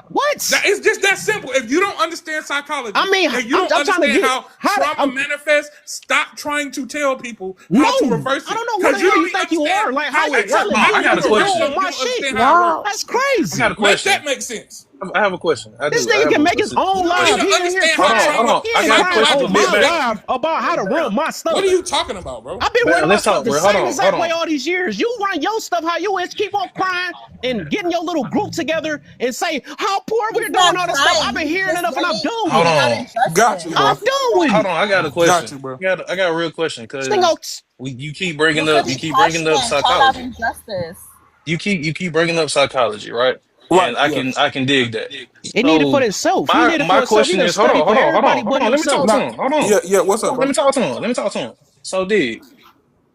What? That it's just that simple. If you don't understand psychology I mean, and you I'm don't trying to understand get how how to. trauma manifests, stop trying to tell people No, how to reverse I it. don't know who the Because you hell don't you even think you understand are. Like how how you irrelevant how I you got a you reverse question. doing something my you don't shit. understand how it works. That's I got crazy. a Make question. that make sense. I have a question. I This do. I nigga have can a, make his own You need live. to He in here understand how Hold on, crying. hold trauma on. He I ain't got a crying question psychology for on Big my manifests. Bang. live about how to run my What stuff. are you talking about, bro? I've been Man, running my let's stuff talk, the bro. Hold same on, hold exact way on. all these years. You run your stuff how you is. Keep on crying and getting your little group together and say how poor we're He's doing not all this stuff. I've crying. been He's hearing just enough and I'm letting done Hold with people it. out on. Got you, injustice. bro. I'm done with Hold it. on. I got a Got question. you, bro. I got a real question This thing because goes, you keep You bringing could up be passionate, call out psychology. injustice. You keep bringing up psychology, right? And Right, I yeah. can dig that. he need it for So himself. He my need it for my himself. He question done is, hold study on, for hold on, hold everybody on, hold but on. Let me talk himself. to Nah, him. Hold on. yeah, yeah. What's Hold up, on. Let bro? me talk to him. Let me talk to him. So dig.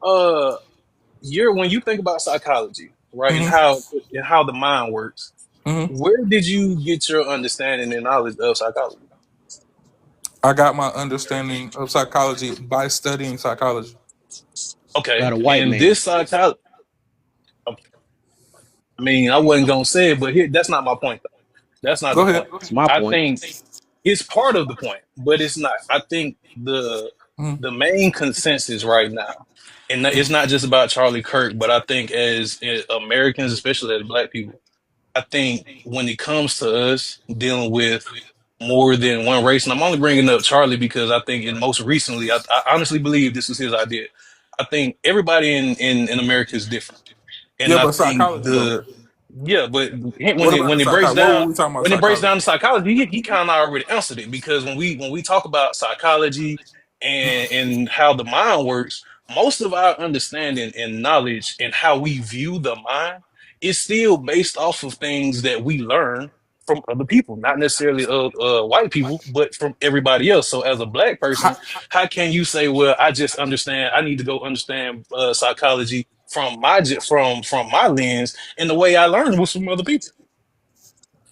Uh when you think about psychology, right, Mm-hmm. and how the mind works, Mm-hmm. where did you get your understanding and knowledge of psychology? I got my understanding of psychology by studying psychology. Got Okay. a white And man. this psychology, I mean, I wasn't gonna say it, but here, that's not my point though. That's not Go the ahead. point. That's my I point. think it's part of the point, but it's not. I think Mm-hmm. the main consensus right now, and it's not just about Charlie Kirk, but I think as Americans, especially as Black people, I think when it comes to us dealing with more than one race, and I'm only bringing up Charlie because I think in most recently, I honestly believe this was his idea. I think everybody in America is different, Yeah, and I but think psychology though. but What about the when it breaks psychology? What were down we talking about psychology? the psychology, he kind of already answered it because when we talk about psychology and how the mind works, most of our understanding and knowledge and how we view the mind is still based off of things that we learn from other people, not necessarily white people, but from everybody else. So as a Black person, how can you say, well, I need to go understand psychology from from my lens, and the way I learned was from other people.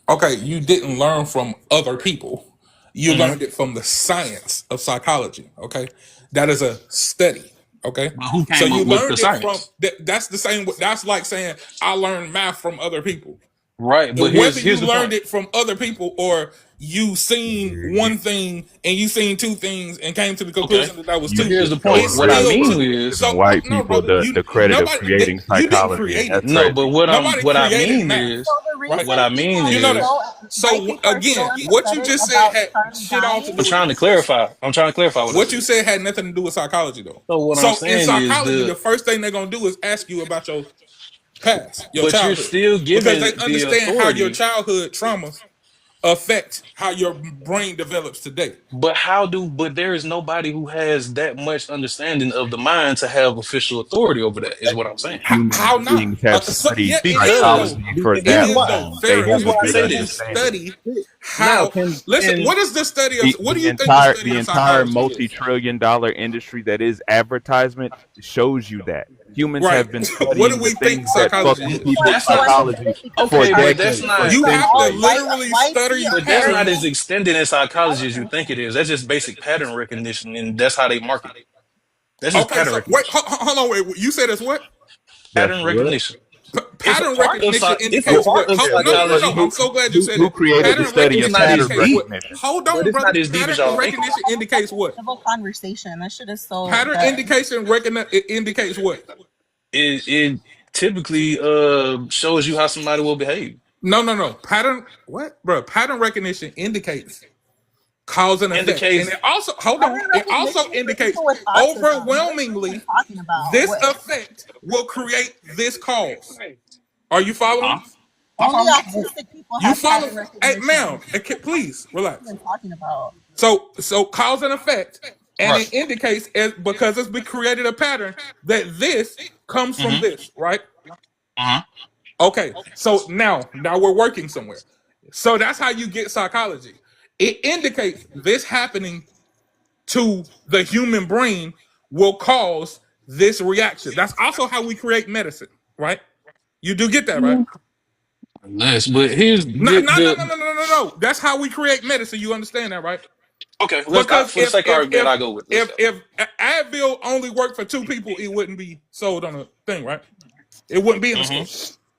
Okay, you didn't learn from other people. You Hmm. learned it from the science of psychology. Okay, that is a study. Okay, But who so came you up with the learned it from science? that's the same. That's like saying I learned math from other people. Right, but Whether you here's the learned point. it from other people or you seen one thing and you seen two things and came to the Okay, conclusion that was You but two, here's the just go point. it's and What I still mean two. is giving So white no, people brother, the you credit of nobody creating you didn't psychology, and create that's it. no, but crazy. Nobody what I created mean math, is So the right? what I reason mean people You know are that. is white So people are so again, what you empathetic just said about had Charlie shit all to dying. do with this discussion. I'm trying to clarify what I What you said. said had nothing to do with psychology, though. So what I'm So in saying is psychology, the first thing they're gonna do is ask you about your past, your but you're childhood, still because they giving the understand how your authority. childhood traumas affect how your brain develops today. But but there is nobody who has that much understanding of the mind to have official authority over that, is what I'm saying. How Human not? beings have Yeah, studied it is Because though. psychology for It that is why. though. long. They Farrah, have okay, a but good they say can this. understanding. study Now how. Listen, can what is the study of? What do The you think the study the of entire psychology is? multi-trillion-dollar industry that is advertisement shows you that humans Right. have been What do studying the we think things that fuck psychology with is? People are people's that's so not psychology uneducated because for of okay, how but that's decades, for not You have to all centuries. literally white study see but that's not as patterns. Americans. extended in psychology as you think it is. That's just basic pattern recognition, and that's how they market it. That's just Okay, pattern so wait, recognition. hold on, wait. You said it's what? That's Pattern what. recognition. It's a Pattern part of recognition it's a indicates Well, part what? of Yeah, No, no, no, psychology. no. I'm so glad you said who it. created the Pattern study It's of recognition not as pattern indicates deep, what? recognition? Hold but on, it's brother. not as deep as Pattern y'all think. recognition indicates what? Civil conversation. That shit is so Pattern dead. indication it indicates what? It typically shows you how somebody will behave. No, no, no. Pattern what, bro? Pattern recognition indicates cause and effect, and Indicates it also hold on. Pattern It also recognition for indicates people with autism. What are you overwhelmingly even talking about? this What? effect will create this cause. Are you following? Only autistic people You have follow? pattern Hey, recognition. ma'am, please What are relax. you even talking about? So cause and effect, and right. it indicates because it's been created a pattern that this comes from Mm-hmm. this, right? Uh-huh. Okay, so now we're working somewhere. So that's how you get psychology. It indicates this happening to the human brain will cause this reaction. That's also how we create medicine, right? You do get that, right? Yes, but here's No, no, no, no, the no, no, no, no. That's how we create medicine. You understand that, right? okay. Because For the sake of argument, I go with let's go. if Advil only worked for 2 people, it wouldn't be sold on a thing, right? It wouldn't be in the store.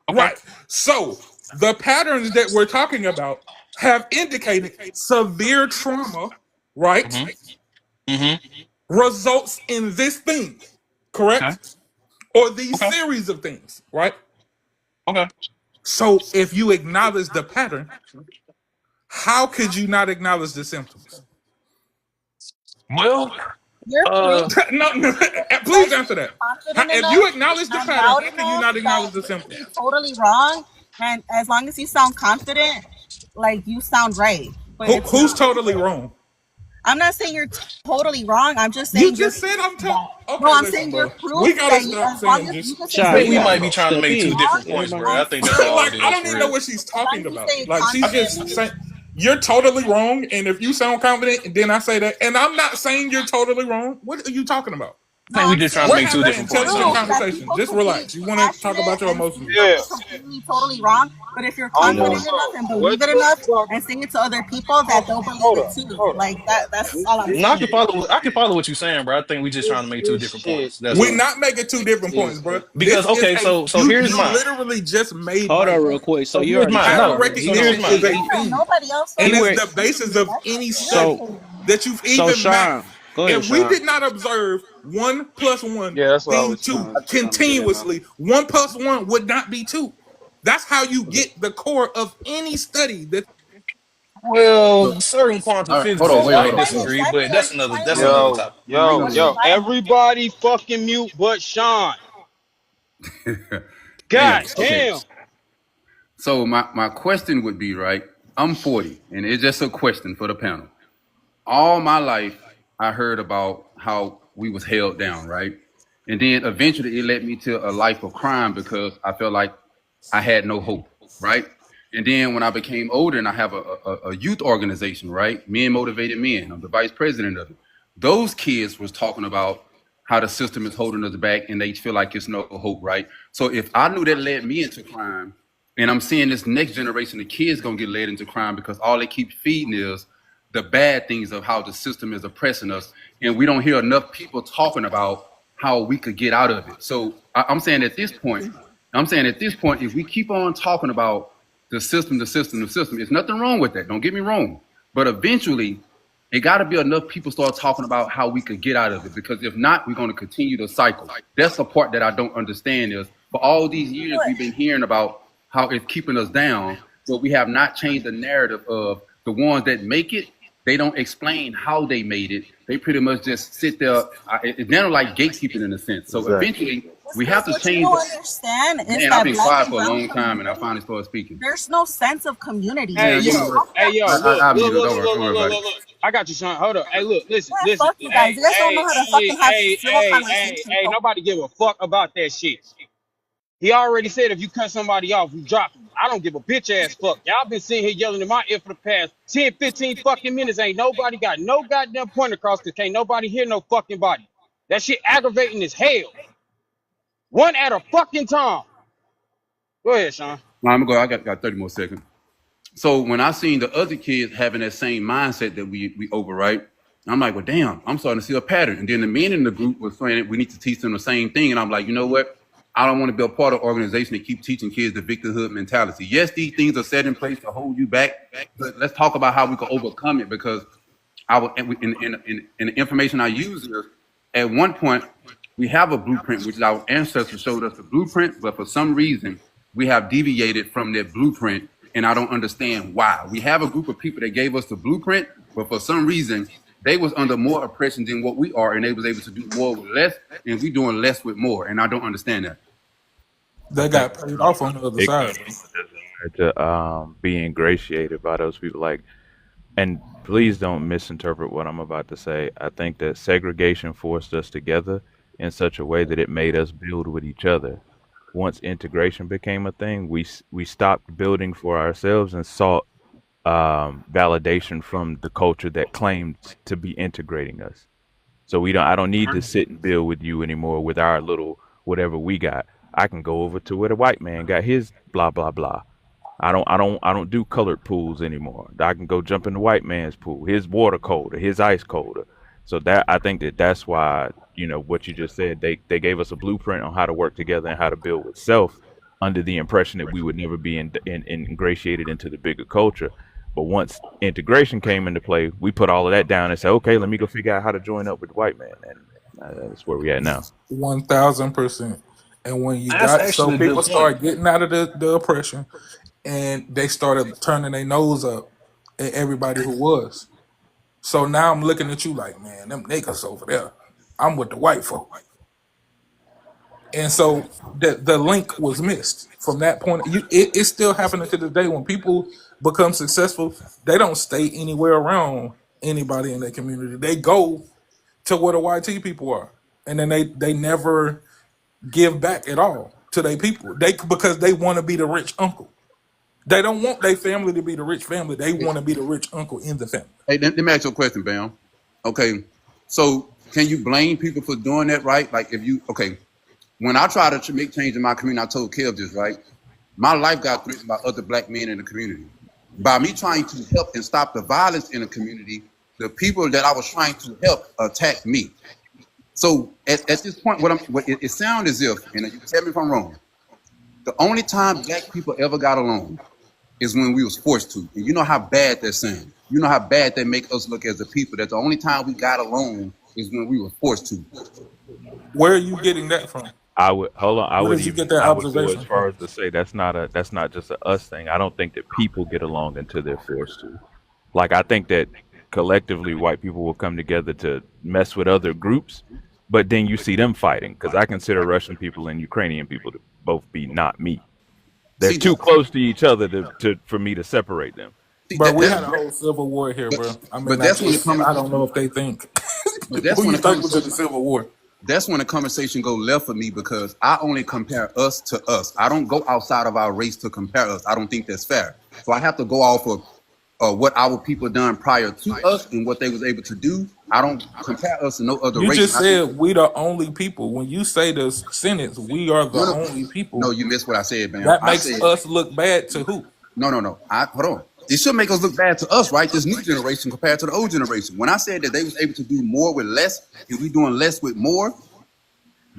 Okay. Right. So the patterns that we're talking about have indicated severe trauma, right? Results in this thing, correct? Okay. Or these Okay. series of things, right? Okay. So if you acknowledge the pattern, how could you not acknowledge the symptoms? Well, You're free. No, please answer that. Confident If enough you acknowledge the and pattern, loud how can you enough not acknowledge that the you could be symptoms? totally wrong, and as long as you sound confident, like you sound right. But it's Who's not. totally wrong? I'm not saying you're totally wrong. I'm just You saying you're just said I'm proof that. okay. No, I'm Listen, saying bro. you're We proof gotta that you, stop as long saying as just. you can I say Shy, think you we something gotta might be trying to step make two in. different wrong, points, bro. Everybody, I think that's all Like it I is don't for even know real. what she's as long talking as you about. say Like she's just confidently, saying you're totally wrong, and if you sound confident, and then I say that, and I'm not saying you're totally wrong. What are you talking about? I no, think we I'm just trying to saying What make two you're happened? different points, Intelligent proof man. that conversation. people Just could be relax. You want to talk passionate about your and emotions? still be completely totally wrong. But if you're confident enough and believe it enough and say it to other people, that they'll believe it too. Like that's all I'm No, saying. I can follow what you're saying, bro. I think we just trying to make two different points. That's We're all. not making two different points, bro. Because This is okay, a so here's you mine. literally just made hold my on real point. quick. So So you here's already mine. talked Pattern No, already. So recognition here's mine. is a Yeah, thing, nobody else and he said it's went. the basis of any that's your study So opinion. that you've so even mapped. Sean, go ahead, If we Sean. did not observe 1 + 1 being 2 continuously, 1 + 1 would not be 2. That's how you get the core of any study. That Well, certain quantum All right, hold on, physicists wait, What hold might on. kind of disagree, study but are you that's citing? another topic. What Real are you quick. citing? Everybody fucking mute but Sean. Hey, God okay. damn. So my question would be, right? I'm 40, and it's just a question for the panel. All my life, I heard about how we was held down, right? And then eventually it led me to a life of crime because I felt like I had no hope, right? And then when I became older and I have a youth organization, right? Men Motivated Men. I'm the vice president of it. Those kids was talking about how the system is holding us back and they feel like it's no hope, right? So if I knew that led me into crime, and I'm seeing this next generation of kids gonna get led into crime because all they keep feeding is the bad things of how the system is oppressing us, and we don't hear enough people talking about how we could get out of it. So I'm saying at this point, if we keep on talking about the system, there's nothing wrong with that. Don't get me wrong. But eventually, it got to be enough people start talking about how we could get out of it. Because if not, we're going to continue the cycle. That's the part that I don't understand is for all these years, we've been hearing about how it's keeping us down, but we have not changed the narrative of the ones that make it. They don't explain how they made it. They pretty much just sit there. It's kind of like gatekeeping in a sense. So Exactly. eventually, We have to What you change don't it. understand is Man, I've that been black quiet and for a brown long time, and I community, finally started speaking. there's no sense of community. Hey, Man, you yo, know what? hey, yo, look, I'll look, mute it. look, Don't look, worry, look, don't worry look, about look, it. look. I got you, son. Hold up. Hey, look, listen, Man, listen. fuck you guys. You guys don't know how to fucking have civil conversation. So Nobody give a fuck about that shit. He already said if you cut somebody off, you drop him. I don't give a bitch ass fuck. Y'all been sitting here yelling in my ear for the past 10, 15 fucking minutes. Ain't nobody got no goddamn point across because can't nobody hear no fucking body. That shit aggravating as hell. One at a fucking time. Go ahead, Sean. Well, I'm gonna go. I got 30 more seconds. So when I seen the other kids having that same mindset that we overwrite, I'm like, well, damn, I'm starting to see a pattern. And then the men in the group was saying that we need to teach them the same thing. And I'm like, you know what? I don't want to be a part of an organization that keep teaching kids the victimhood mentality. Yes, these things are set in place to hold you back, but let's talk about how we can overcome it. Because in the information I use is, at one point, we have a blueprint, which our ancestors showed us the blueprint, but for some reason, we have deviated from that blueprint, and I don't understand why. We have a group of people that gave us the blueprint, but for some reason, they was under more oppression than what we are, and they was able to do more with less, and we doing less with more, and I don't understand that. They got paid off on the other It side. to be ingratiated by those people. Like, and please don't misinterpret what I'm about to say. I think that segregation forced us together in such a way that it made us build with each other. Once integration became a thing, we stopped building for ourselves and sought validation from the culture that claimed to be integrating us. So I don't need to sit and build with you anymore with our little whatever we got. I can go over to where the white man got his blah blah blah. I don't do colored pools anymore. I can go jump in the white man's pool. His water colder, his ice colder. So that I think that's why, what you just said, they gave us a blueprint on how to work together and how to build with self, under the impression that we would never be ingratiated into the bigger culture. But once integration came into play, we put all of that down and said, okay, let me go figure out how to join up with the white man, and that's where we at now. 1000%. And when you That's got actually a people good start point. getting out of the oppression, and they started turning their nose up at everybody who was. So now I'm looking at you like, man, them niggas over there. I'm with the white folk. And so the link was missed from that point. It's still happening to this day. When people become successful, they don't stay anywhere around anybody in their community. They go to where the YT people are, and then they never give back at all to their people. Because they want to be the rich uncle. They don't want their family to be the rich family. They want to be the rich uncle in the family. Hey, let me ask you a question, Bam. Okay, so can you blame people for doing that, right? Like when I try to make change in my community, I told Kev this, right? My life got threatened by other black men in the community. By me trying to help and stop the violence in the community, the people that I was trying to help attacked me. So at this point, it sounds as if, and you tell me if I'm wrong, the only time black people ever got along is when we was forced to. And you know how bad that sounds. You know how bad that make us look as a people, that the only time we got along is when we were forced to. Where are you getting that from? I would Where did you get that I would go observation as far from? as to say that's not just a us thing. I don't think that people get along until they're forced to. Like, I think that collectively white people will come together to mess with other groups, but then you see them fighting, because I consider Russian people and Ukrainian people to both be not me. They're too close to each other for me to separate them. Bro, we had a whole civil war here, bro. I mean, I don't know if they think. But that's Who when you think was in the Civil War? That's when the conversation go left for me, because I only compare us to us. I don't go outside of our race to compare us. I don't think that's fair. So I have to go off of what our people done prior to us and what they was able to do. I don't compare us to no other You race. just said we the only people. When you say the sentence, we are the only people. No, you missed what I said, man. That makes us look ad to who? No. Hold on. It should make us look bad to us, right? This new generation compared to the old generation. When I said that they was able to do more with less, and we doing less with more,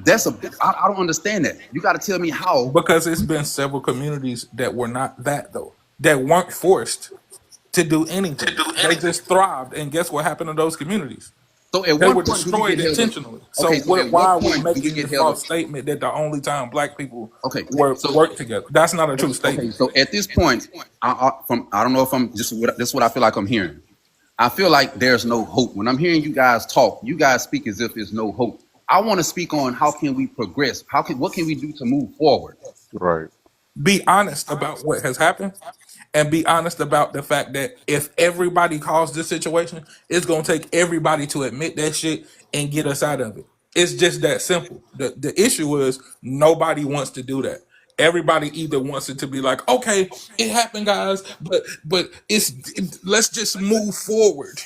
I don't understand that. You got to tell me how. Because it's been several communities that were not that, though, that weren't forced to do anything. They just thrived, and guess what happened to those communities? So at They what were point do we destroyed get held up? intentionally. Okay, So so at why are what we point do we making get this held false up? statement that the only time black people Okay, work together? That's not a true statement. So at this point, I don't know if I'm this is what I feel like I'm hearing. I feel like there's no hope. When I'm hearing you guys talk, you guys speak as if there's no hope. I want to speak on how can we progress? What can we do to move forward? Right. Be honest about what has happened, and be honest about the fact that if everybody caused this situation, it's gonna take everybody to admit that shit and get us out of it. It's just that simple. The issue is nobody wants to do that. Everybody either wants it to be like, okay, it happened, guys, but let's just move forward.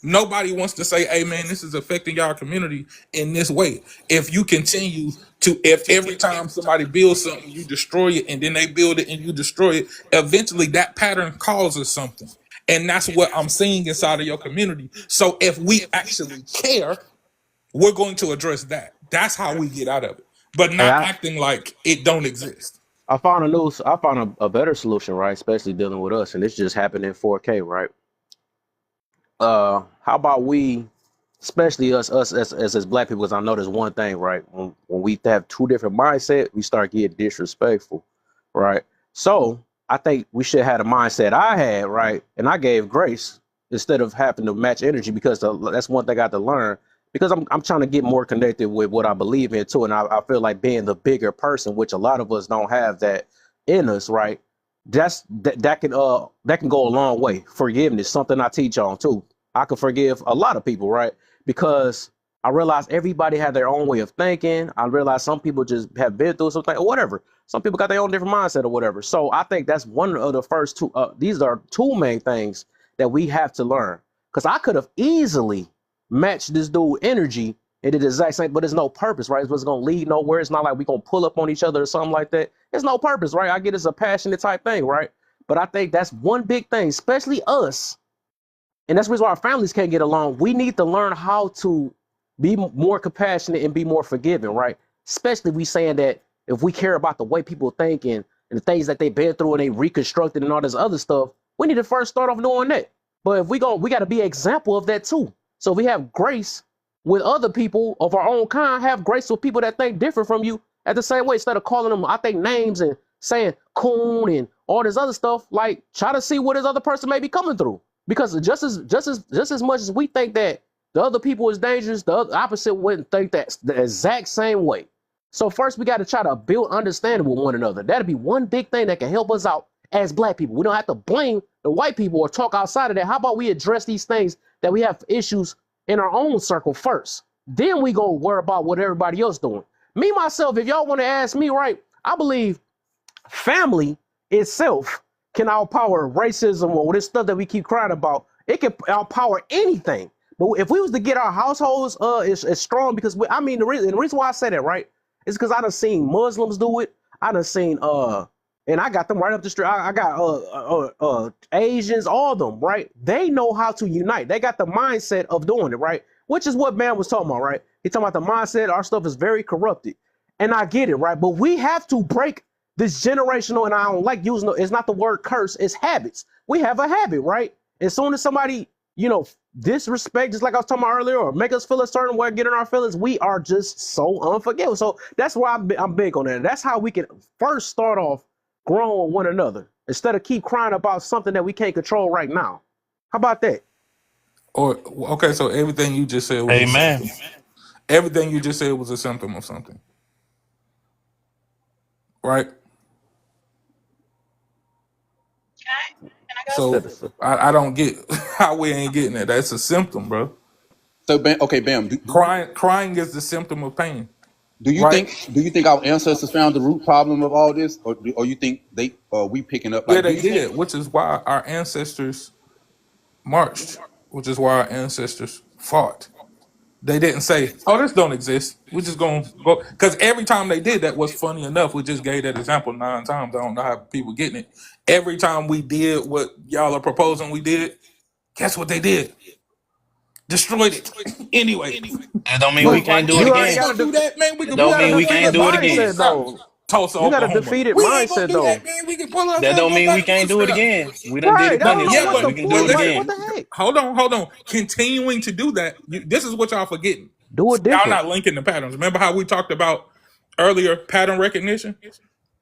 Nobody wants to say, hey man, this is affecting y'all community in this way. If you continue to, if every time somebody builds something, you destroy it, and then they build it and you destroy it, eventually that pattern causes something. And that's what I'm seeing inside of your community. So if we actually care, we're going to address that. That's how we get out of it. But Hey, not acting like it don't exist. I found a better solution, right? Especially dealing with us, and this just happened in 4K, right? How about we, especially us as black people, because I know there's one thing, right? When we have two different mindset, we start getting disrespectful, right? So I think we should have the mindset I had, right? And I gave grace instead of having to match energy, because that's one thing I had to learn. Because I'm trying to get more connected with what I believe in too, and I feel like being the bigger person, which a lot of us don't have that in us, right? That can go a long way. Forgiveness, something I teach on too. I can forgive a lot of people, right? Because I realize everybody had their own way of thinking. I realize some people just have been through something or whatever. Some people got their own different mindset or whatever. So I think that's one of the first two. These are two main things that we have to learn. Because I could have easily matched this dude energy and did the exact same, but there's no purpose, right? It's going to lead nowhere. It's not like we're going to pull up on each other or something like that. There's no purpose, right? I get it's a passionate type thing, right? But I think that's one big thing, especially us. And that's the reason why our families can't get along. We need to learn how to be more compassionate and be more forgiving, right? Especially we saying that if we care about the way people think and the things that they've been through and they reconstructed and all this other stuff, we need to first start off doing that. But if we got to be an example of that too. So if we have grace with other people of our own kind, have grace with people that think different from you at the same way, instead of calling them, I think, names and saying coon and all this other stuff, like try to see what this other person may be coming through. Because just as much as we think that the other people is dangerous, the other opposite wouldn't think that the exact same way. So first we got to try to build understanding with one another. That'd be one big thing that can help us out as black people. We don't have to blame the white people or talk outside of that. How about we address these things that we have issues in our own circle first? Then we go worry about what everybody else doing. Me, myself, if y'all want to ask me, right, I believe family itself can outpower racism or this stuff that we keep crying about. It can outpower anything. But if we was to get our households as strong, because the reason why I say that, right, is because I done seen Muslims do it. I done seen and I got them right up the street. I got Asians, all of them, right? They know how to unite. They got the mindset of doing it, right? Which is what man was talking about, right? He talking about the mindset. Our stuff is very corrupted. And I get it, right? But we have to break this generational, and I don't like using it's not the word curse, it's habits. We have a habit, right? As soon as somebody, disrespect, just like I was talking about earlier, or make us feel a certain way, get in our feelings, we are just so unforgiving. So that's why I'm big on that. That's how we can first start off growing with one another instead of keep crying about something that we can't control right now. How about that? Or okay, so everything you just said was Amen. everything you just said was a symptom of something, right? So I don't get how we ain't getting it. That's a symptom, bro. So Bam. Crying is the symptom of pain. Do you think our ancestors found the root problem of all this, or you think we picking up? Yeah, they did, which is why our ancestors marched, which is why our ancestors fought. They didn't say, "Oh, this don't exist. We're just gonna go." Because every time they did that was funny enough. We just gave that example 9 times. I don't know how people getting it. Every time we did what y'all are proposing we did, guess what they did? Destroyed it anyway. That don't mean we can't do it again. Do that, man. We That don't mean we can't do it again. Tulsa, You got a Oklahoma. defeated We ain't mindset gonna do though. that, man. We can pull That don't mean we can't do it again. We done did it plenty of times. We can do it again. What the heck? Hold on. Continuing to do that, this is what y'all forgetting. Do it Y'all different. not linking the patterns. Remember how we talked about earlier pattern recognition?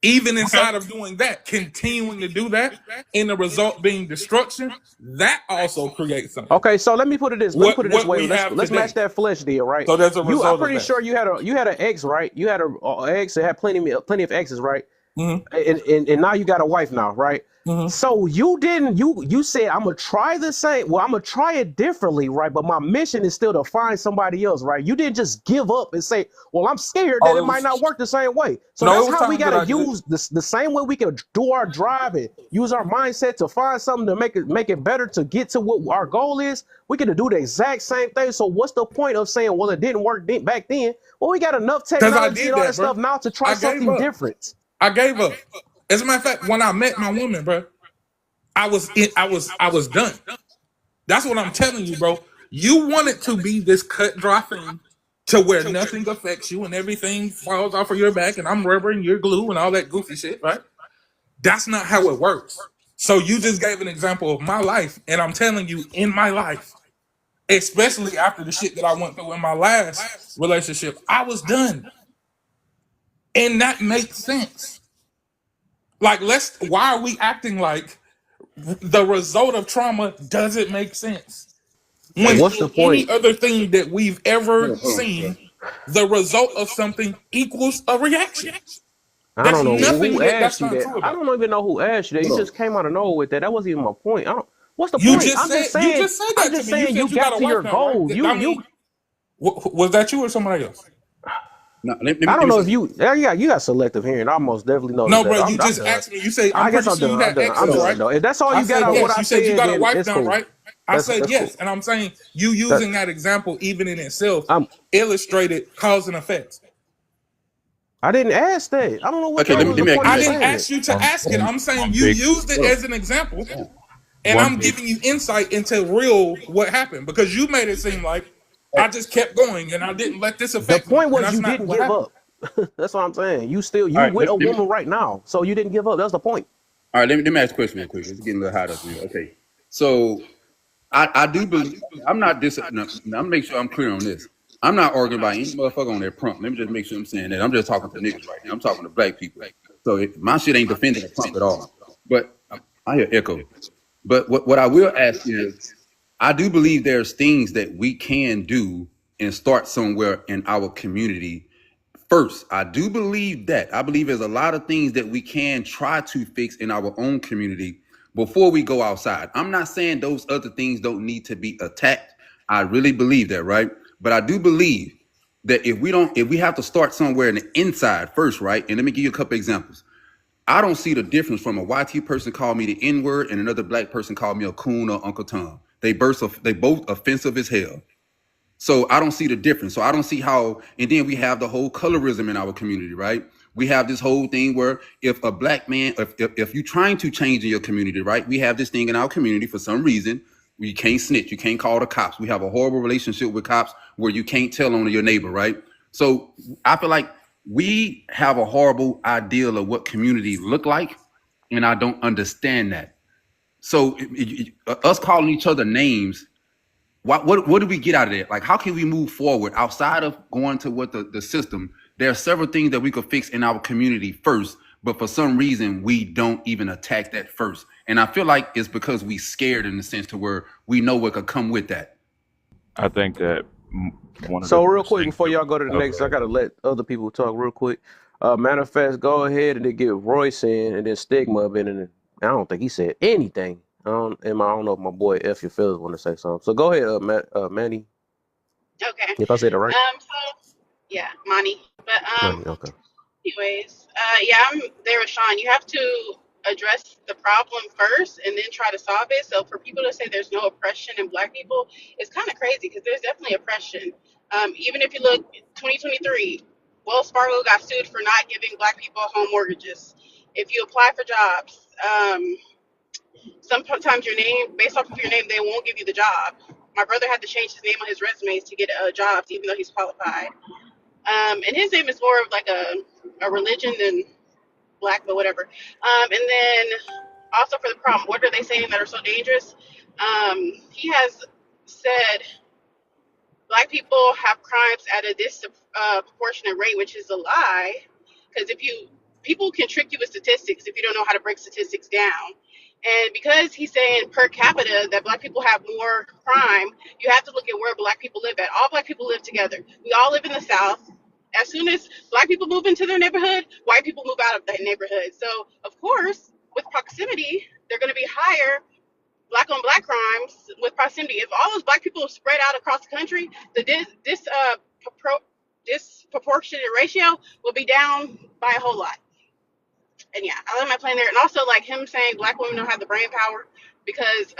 even inside of doing that, continuing to do that, and the result being destruction, that also creates something. Okay, so let me put it this. Let me put it this What way. we have Let's match today. that flesh deal, right? So there's a I'm result of pretty that. sure you had an ex, right? You had a ex that had plenty of exes, right? Mm-hmm. And now you got a wife now, right? Mm-hmm. So you said I'm gonna try the same. Well, I'm gonna try it differently, right? But my mission is still to find somebody else, right? You didn't just give up and say, well, I'm scared that it might not work the same way. So No, it that's was how we times that gotta I did. use the same way we can do our driving, use our mindset to find something to make it better to get to what our goal is. We can do the exact same thing. So what's the point of saying, well, it didn't work back then? Well, we got enough Because I technology did and all that, that stuff bro. now to try I gave something up. different. I gave up. As a matter of fact, when I met my woman, bro, I was done. That's what I'm telling you, bro. You want it to be this cut dry thing to where nothing affects you and everything falls off of your back and I'm rubber and you're glue and all that goofy shit, right? That's not how it works. So you just gave an example of my life, and I'm telling you, in my life, especially after the shit that I went through in my last relationship, I was done. And that makes sense. Like, why are we acting like the result of trauma doesn't make sense? When What's the in any point? other thing that we've ever Hold on. seen, the result of something equals a reaction. I There's don't know nothing who that's asked you not that. true I about it. don't even know who asked you that. You Hold on. just came out of nowhere with that. That wasn't even my point. What's the You point? just said I'm that to just me. You saying you said you got got a to wife your now, right? goal. I mean, was that you or somebody else? No, I don't know if you got selective hearing. I most definitely noticed No, that. bro. You I'm just done. asked me. You say I'm I guess pretty I'm sure done. you I'm had done. I'm exes, done right? though. If that's all I you got said out of what yes. I You said you said, got a then wife it's now, cool. right? I said That's yes, cool. and I'm saying you That, using that example even in itself I'm illustrated cause and effect. I didn't ask that. I don't know what Okay, the let hell me was let the me ask point you of I a you didn't saying question. it. ask you to ask it. I'm saying one you big used it Hold on. as an example, and one I'm big giving you insight into real what happened because you made it seem like I just kept going and I didn't let this The affect me, point and was that's you not didn't what give happened. up. That's what I'm saying. You All right, with a woman right now, so you didn't give up. That's the point. let me ask a question real quick. It's getting a little hot up here. Okay, so I do believe I'm not this. No, I'm make sure I'm clear on this. I'm not arguing about any motherfucker on that prompt. Let me just make sure I'm saying that. I'm just talking to niggas right now. I'm talking to black people. So my shit ain't defending the prompt at all. But I hear echo. But what I will ask is, I do believe there's things that we can do and start somewhere in our community first. I do believe that. I believe there's a lot of things that we can try to fix in our own community before we go outside. I'm not saying those other things don't need to be attacked. I really believe that, right? But I do believe that if we have to start somewhere in the inside first, right? And let me give you a couple examples. I don't see the difference from a YT person called me the N-word and another black person called me a coon or Uncle Tom. They both offensive as hell. So I don't see the difference. So I don't see how, and then we have the whole colorism in our community, right? We have this whole thing where if a black man, if you're trying to change in your community, right? We have this thing in our community for some reason. You can't snitch. You can't call the cops. We have a horrible relationship with cops where you can't tell on your neighbor, right? So I feel like we have a horrible ideal of what community look like, and I don't understand that. So us calling each other names, what do we get out of that? Like, how can we move forward outside of going to what the system? There are several things that we could fix in our community first, but for some reason we don't even attack that first. And I feel like it's because we scared in the sense to where we know what could come with that. I think that one of the So real first quick things before that y'all go to the oh, go next, I ahead. gotta let other people talk real quick. Matter of fact, go ahead and then get Royce in, and then Stigma up in, and I don't think he said anything. I don't know if my boy F your feelings want to say something. So go ahead, Manny. Okay. If I said it right, So yeah, Monty. But Manny. Okay. anyways, yeah, I'm there with Sean. You have to address the problem first and then try to solve it. So for people to say there's no oppression in Black people, it's kind of crazy because there's definitely oppression. Even if you look 2023, Wells Fargo got sued for not giving Black people home mortgages. If you apply for jobs, sometimes your name, based off of your name, they won't give you the job. My brother had to change his name on his resumes to get jobs, even though he's qualified. And his name is more of like a religion than Black, but whatever. And then also for the problem, what are they saying that are so dangerous? He has said Black people have crimes at a disproportionate rate, which is a lie. Because if you people can trick you with statistics if you don't know how to break statistics down. And because he's saying per capita that black people have more crime, you have to look at where black people live at. All black people live together. We all live in the South. As soon as black people move into their neighborhood, white people move out of that neighborhood. So, of course, with proximity, they're going to be higher black on black crimes with proximity. If all those black people are spread out across the country, the disproportionate ratio will be down by a whole lot. And yeah, I love my plan there. And also, like him saying black women don't have the brain power because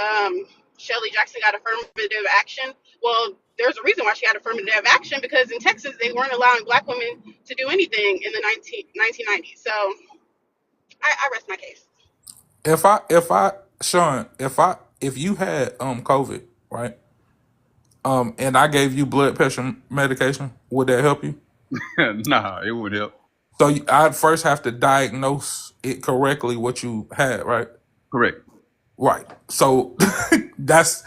Shirley Jackson got affirmative action. Well, there's a reason why she got affirmative action, because in Texas they weren't allowing black women to do anything in the 1990s. So I rest my case. Sean, if you had COVID, right? And I gave you blood pressure medication, would that help you? Nah, it would help. So I'd first have to diagnose it correctly what you had, right? Correct. Right. So that's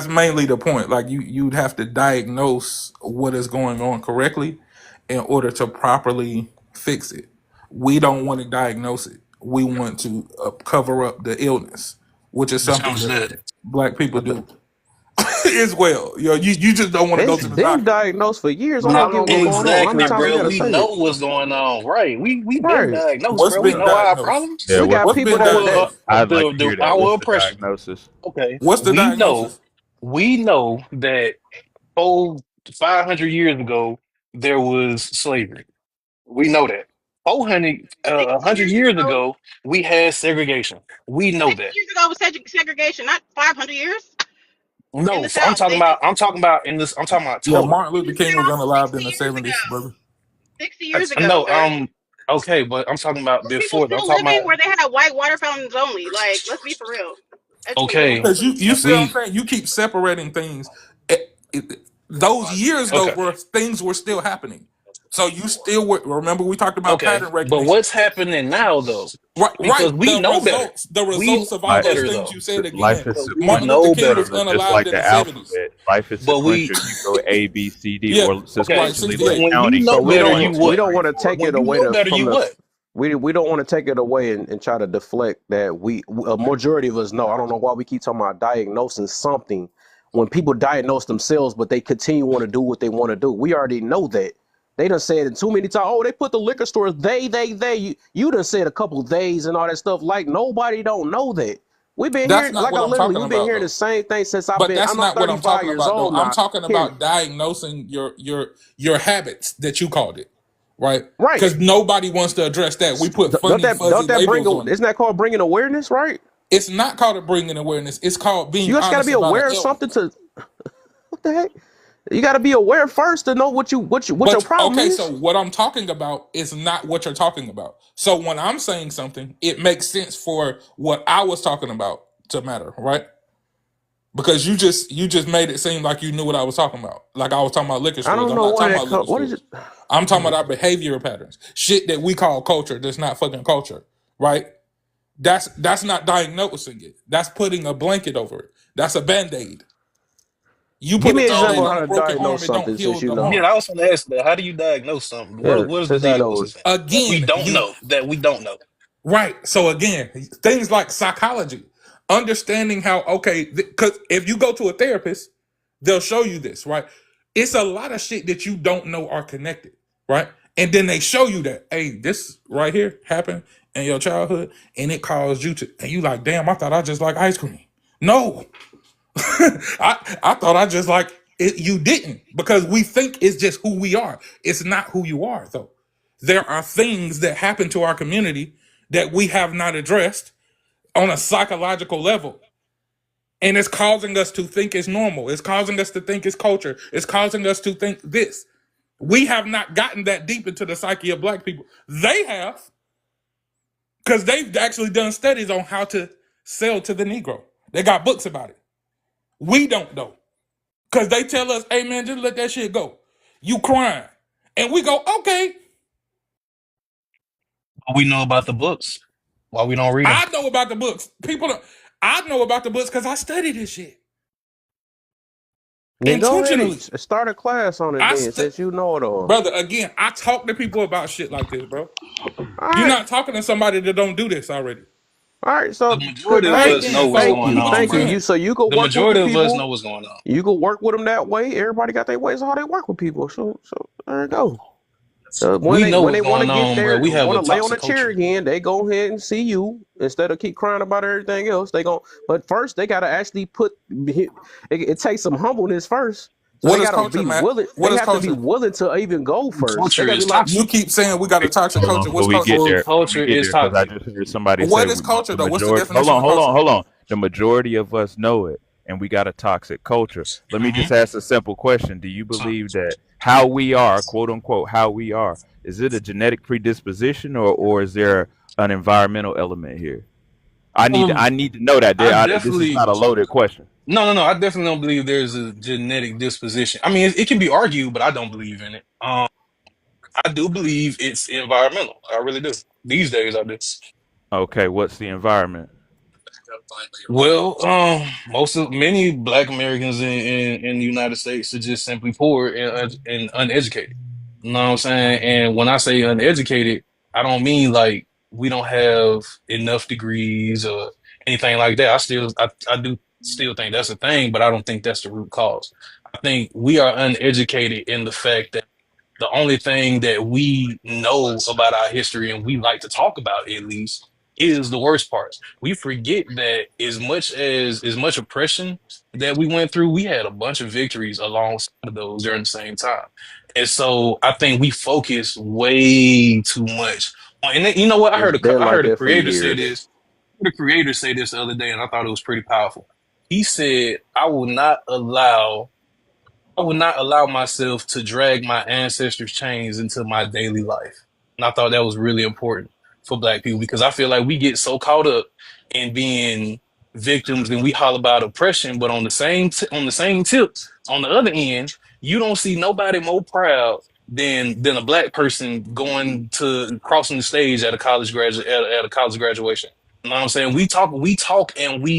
mainly the point. Like you'd have to diagnose what is going on correctly in order to properly fix it. We don't want to diagnose it. We want to cover up the illness, which is But something sounds that good. black people do as well. You just don't want to go It's to the been doctor. diagnosed for years. I Not don't get what's going on. How many exactly, times we bro. gotta We say it? know what's going on, right? We been Right. diagnosed, What's bro. We been know our diagnosed? problems. Yeah, We got What's people been that diagnosed? I'd like to hear that. Our What's the oppression. diagnosis? Okay, What's the we know diagnosis? that 500 years ago there was slavery. We know that. 60 100 years years ago, ago we had segregation. We know 60 that. years ago was segregation, not 500 years in No, the so I'm South. talking about. I'm talking about Yeah, total. Martin In Luther the King was South, unalived 60 in the years 70s, ago. brother. 60 years ago, No, sir. okay, but I'm talking about Those people before that. I'm still talking living about where they had white water fountains only. Like, let's be for real. Educate okay. yourself, Because please. you see what I'm We saying? You keep separating things. Those years though, okay. where things were still happening. So you still were. Remember, we talked about Okay, pattern but recognition. what's happening now though? Right, Because right. we know better. The We results of know all Life those better is things though. you said life again. is But we Martin sequential, Luther know King was better. brother. Just unalived like in the the 70s. alphabet, life is But we sequential. You go A, B, C, D, Yeah, or okay. right. sequentially, But like 68. when you counting. So know we better, don't One, you two, we what? don't three, want to four. take When it you away know better, from you the what? we don't want to take it away and try to deflect that a majority of us know. I don't know why we keep talking about diagnosing something when people diagnose themselves, but they continue want to do what they want to do. We already know that. They done said it too many times. Oh, they put the liquor stores. They. You done said a couple days and all that stuff. Like nobody don't know that. We've been That's hearing, not like what I I'm literally, talking we've been about hearing the though. same thing since But that's I'm not what I'm 35 talking years about though. old I'm now. talking Hearing about diagnosing your habits that you called it, right? right. Because nobody wants to address that. We put Don't funny that fuzzy don't that bring labels a, on it. isn't that called bringing awareness, right? It's not called a bringing awareness. It's called being You just got to honest be about an aware of something illness. to what the heck? You got to be aware first to know what your But problem okay, so is. what I'm talking about is not what you're talking about. So when I'm saying something, it makes sense for what I was talking about to matter, right? Because you just made it seem like you knew what I was talking about. Like I was talking about liquor I stores. don't I'm know not why talking that about liquor what is stores. it? I'm talking about our behavioral patterns. Shit that we call culture that's not fucking culture, right? That's not diagnosing it. That's putting a blanket over it. That's a band-aid. You Give put a me an band-aid example of on how a to broken diagnose arm, it don't something heal since you the know. Yeah, harm. I was going to ask that. How do you diagnose something? Yeah, What is the since he diagnosis knows. then? That we Again, don't know. That we don't know. right. So again, things like psychology, understanding how, okay, because if you go to a therapist, they'll show you this, right? It's a lot of shit that you don't know are connected, right? And then they show you that, hey, this right here happened in your childhood and it caused you to, and you like, damn, I thought I just like ice cream. No, I thought I just like it. You didn't, because we think it's just who we are. It's not who you are, though. There are things that happen to our community that we have not addressed on a psychological level. And it's causing us to think it's normal. It's causing us to think it's culture. It's causing us to think this. We have not gotten that deep into the psyche of black people. They have, because they've actually done studies on how to sell to the Negro. They got books about it. We don't know. Because they tell us, hey man, just let that shit go. You crying. And we go, okay. We know about the books. Why we don't read them? I know about the books. I know about the books because I study this shit. Then go ahead and intentionally. start a class on it I then, st- since you know it all. Brother, again, I talk to people about shit like this, bro. All You're right. not talking to somebody that don't do this already. All right, so The majority of Right us then. know what's So going you what you on, thank you. bro. saying? So you can The work with the majority of us know people. what's going on. You can work with them that way. Everybody got their ways how they work with people. So there you go. We know When what's they want to going get on, bro. there, We have want a to lay on a toxic chair culture. again, they go ahead and see you instead of keep crying about everything else. But first they gotta actually it takes some humbleness first. So What they is gotta culture, be Matt? willing. What They is have to be culture? willing to even go first. They Culture gotta be is like, You toxic. keep saying we got a toxic Hold on, culture. before What's we culture? get there, before we Culture get is there, because I toxic. just heard somebody say What is culture the though? What's the majority. Hold definition on, of hold on, culture? hold on. The majority of us know it, and we got a toxic culture. Let me hmm just ask a simple question: do you So, believe that how we are, quote unquote, how we are, is it a genetic predisposition, or is there an environmental element here? I need to know that. I This is not definitely a loaded question. no. I definitely don't believe there's a genetic disposition. I mean, it can be argued, but I don't believe in it. I do believe it's environmental. I really do. These days, I do. Okay, what's the environment? Well, many Black Americans in the United States are just simply poor and uneducated. You know what I'm saying? And when I say uneducated, I don't mean like we don't have enough degrees or anything like that. I do still think that's a thing, but I don't think that's the root cause. I think we are uneducated in the fact that the only thing that we know about our history and we like to talk about at least is the worst parts. We forget that as much oppression that we went through, we had a bunch of victories alongside of those during the same time. And so I think we focus way too much and then, you know what? it's been I like heard a that for creator say years. this. The creator say this the other day, and I thought it was pretty powerful. He said, I would not allow myself to drag my ancestors' chains into my daily life. And I thought that was really important for Black people because I feel like we get so caught up in being victims and we holler about oppression, but on the on the same tip, on the other end, you don't see nobody more proud than a Black person going to crossing the stage at a at a college graduation. You know what I'm saying? We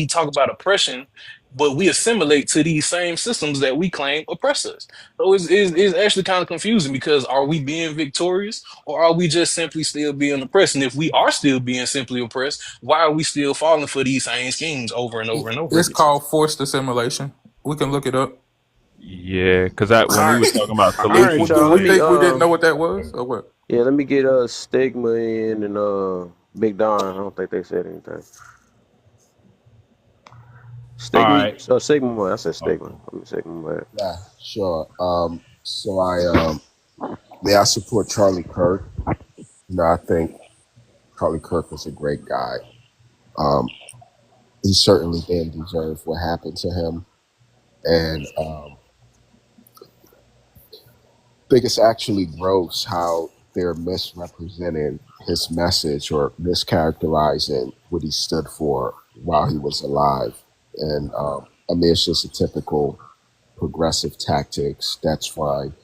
talk about oppression, but we assimilate to these same systems that we claim oppress us. So it's actually kind of confusing because are we being victorious or are we just simply still being oppressed? And if we are still being simply oppressed, why are we still falling for these same schemes over and over and over It's again? called forced assimilation. We can look it up. Yeah, because when we All was talking about right, solutions Did y'all. we Let me earlier. think we didn't know what that was or what? yeah, let me get Stigma in and Big Don. I don't think they said anything. All Stigma, right. Sigma. I said Oh, Stigma. I'm Sigma. Yeah, sure. So I support Charlie Kirk. I think Charlie Kirk was a great guy. Um, he certainly didn't deserve what happened to him, and I think it's actually gross how they're misrepresenting his message or mischaracterizing what he stood for while he was alive. And I mean, it's just a typical progressive tactics. That's fine.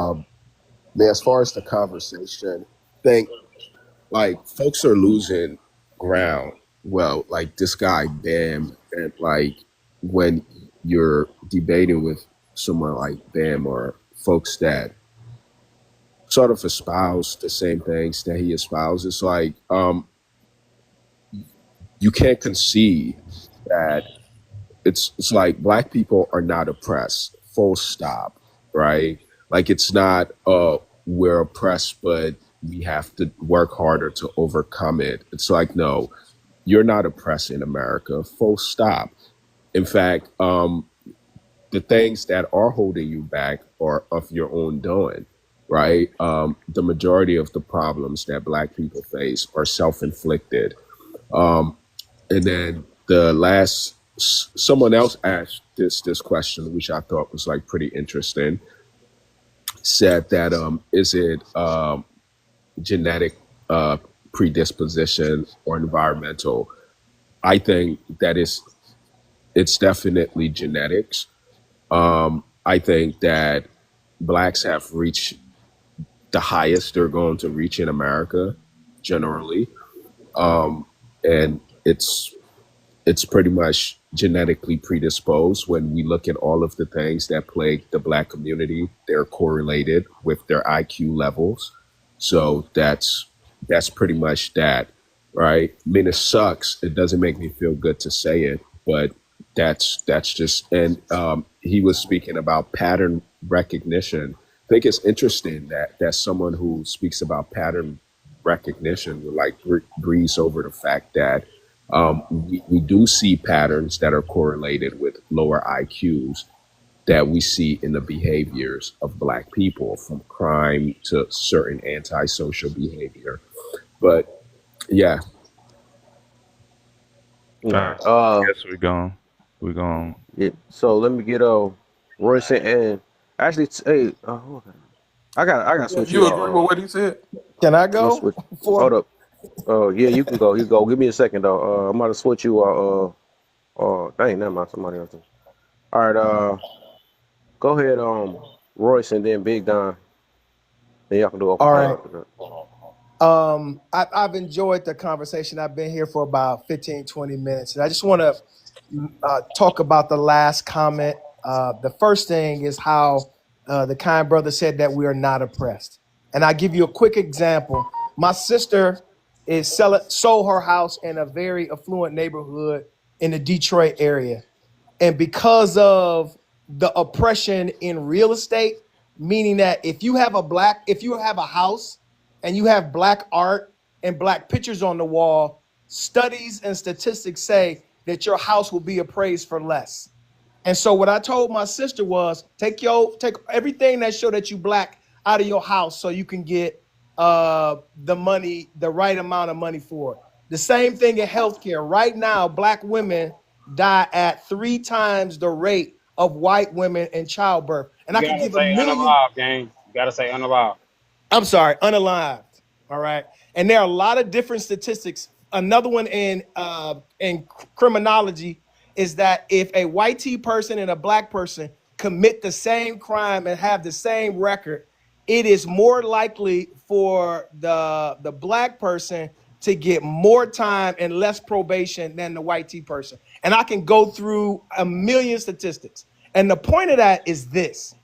Um, man, as far as the conversation, I think like folks are losing ground. Well, like this guy Bam, and like when you're debating with someone like Bam or folks that sort of espouse the same things that he espouses, like you can't concede that it's like black people are not oppressed, full stop, right? Like it's not we're oppressed but we have to work harder to overcome it. It's like, no, you're not oppressed in America, full stop. In fact, the things that are holding you back are of your own doing, right? The majority of the problems that black people face are self-inflicted. um, and then someone else asked this question, which I thought was like pretty interesting. Said that is it genetic predisposition or environmental? I think that it's definitely genetics. I think that blacks have reached the highest they're going to reach in America generally, and it's pretty much genetically predisposed. When we look at all of the things that plague the Black community, they're correlated with their IQ levels. So that's pretty much that, right? I mean, it sucks. It doesn't make me feel good to say it, but that's just. And he was speaking about pattern recognition. I think it's interesting that someone who speaks about pattern recognition would like breeze over the fact that we do see patterns that are correlated with lower IQs that we see in the behaviors of Black people, from crime to certain antisocial behavior. But yeah. I guess we're going. Yeah. So let me get Royce and actually, hey, hold on. I got switch You agree with what he said? Can I I'm gonna go? switch. Hold up. Yeah, you can go. You go. Give me a second though. I'm about to switch you. Dang, never mind. Somebody else. All right. Go ahead. Royce and then Big Don. Then y'all can do open All fire. right. I've enjoyed the conversation. I've been here for about 15, 20 minutes. And I just want to talk about the last comment. The first thing is how the kind brother said that we are not oppressed. And I'll give you a quick example. My sister is sold her house in a very affluent neighborhood in the Detroit area. And because of the oppression in real estate, meaning that if you have a house and you have Black art and Black pictures on the wall, studies and statistics say that your house will be appraised for less. And so what I told my sister was take everything that show that you Black out of your house so you can get the right amount of money for it. The same thing in healthcare. Right now, Black women die at 3 times the rate of white women in childbirth. And I can give a million. Unalive, gang. You gotta say unalive. I'm sorry, unalived. All right. And there are a lot of different statistics. Another one in criminology is that if a white person and a Black person commit the same crime and have the same record, it is more likely for the Black person to get more time and less probation than the white person. And I can go through a million statistics. And the point of that is this,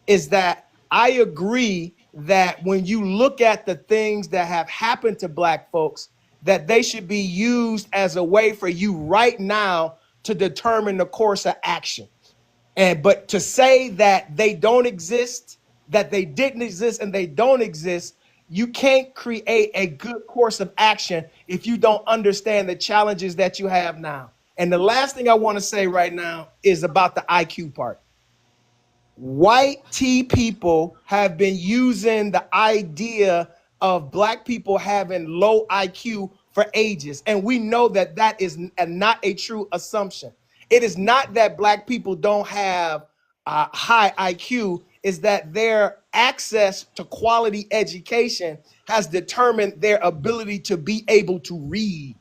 is that I agree that when you look at the things that have happened to Black folks, that they should be used as a way for you right now to determine the course of action. But to say that they don't exist, that they didn't exist and they don't exist, you can't create a good course of action if you don't understand the challenges that you have now. And the last thing I want to say right now is about the IQ part. White people have been using the idea of Black people having low IQ for ages. And we know that that is not a true assumption. It is not that Black people don't have high IQ, is that their access to quality education has determined their ability to be able to read.